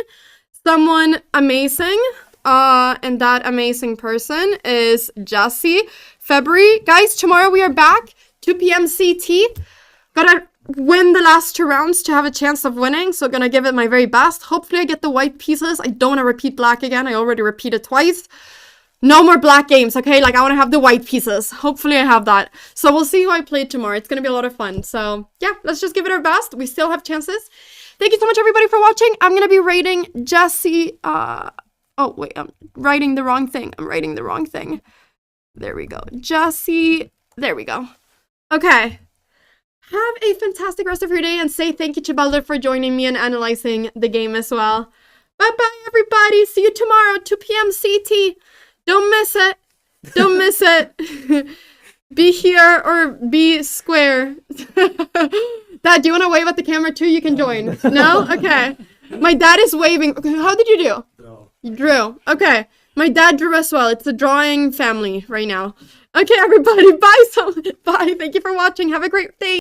someone amazing, and that amazing person is Jesse February. Guys, tomorrow we are back 2 p.m. CT. Gotta win the last 2 rounds to have a chance of winning, so gonna give it my very best. Hopefully I get the white pieces. I don't want to repeat black again. I already repeated twice. No more black games, okay? Like, I want to have the white pieces. Hopefully I have that. So we'll see who I play tomorrow. It's going to be a lot of fun. So, yeah, let's just give it our best. We still have chances. Thank you so much, everybody, for watching. I'm going to be rating Jesse... Oh, wait. I'm writing the wrong thing. There we go. Jesse... There we go. Okay. Have a fantastic rest of your day, and say thank you to Baldur for joining me and analyzing the game as well. Bye-bye, everybody. See you tomorrow, 2 p.m. CT. Don't miss it. Don't miss it. Be here or be square. Dad, do you want to wave at the camera too? You can join. No? Okay. My dad is waving. Okay, how did you do? Drew. You drew. Okay. My dad drew as well. It's a drawing family right now. Okay, everybody. Bye. Bye. Thank you for watching. Have a great day.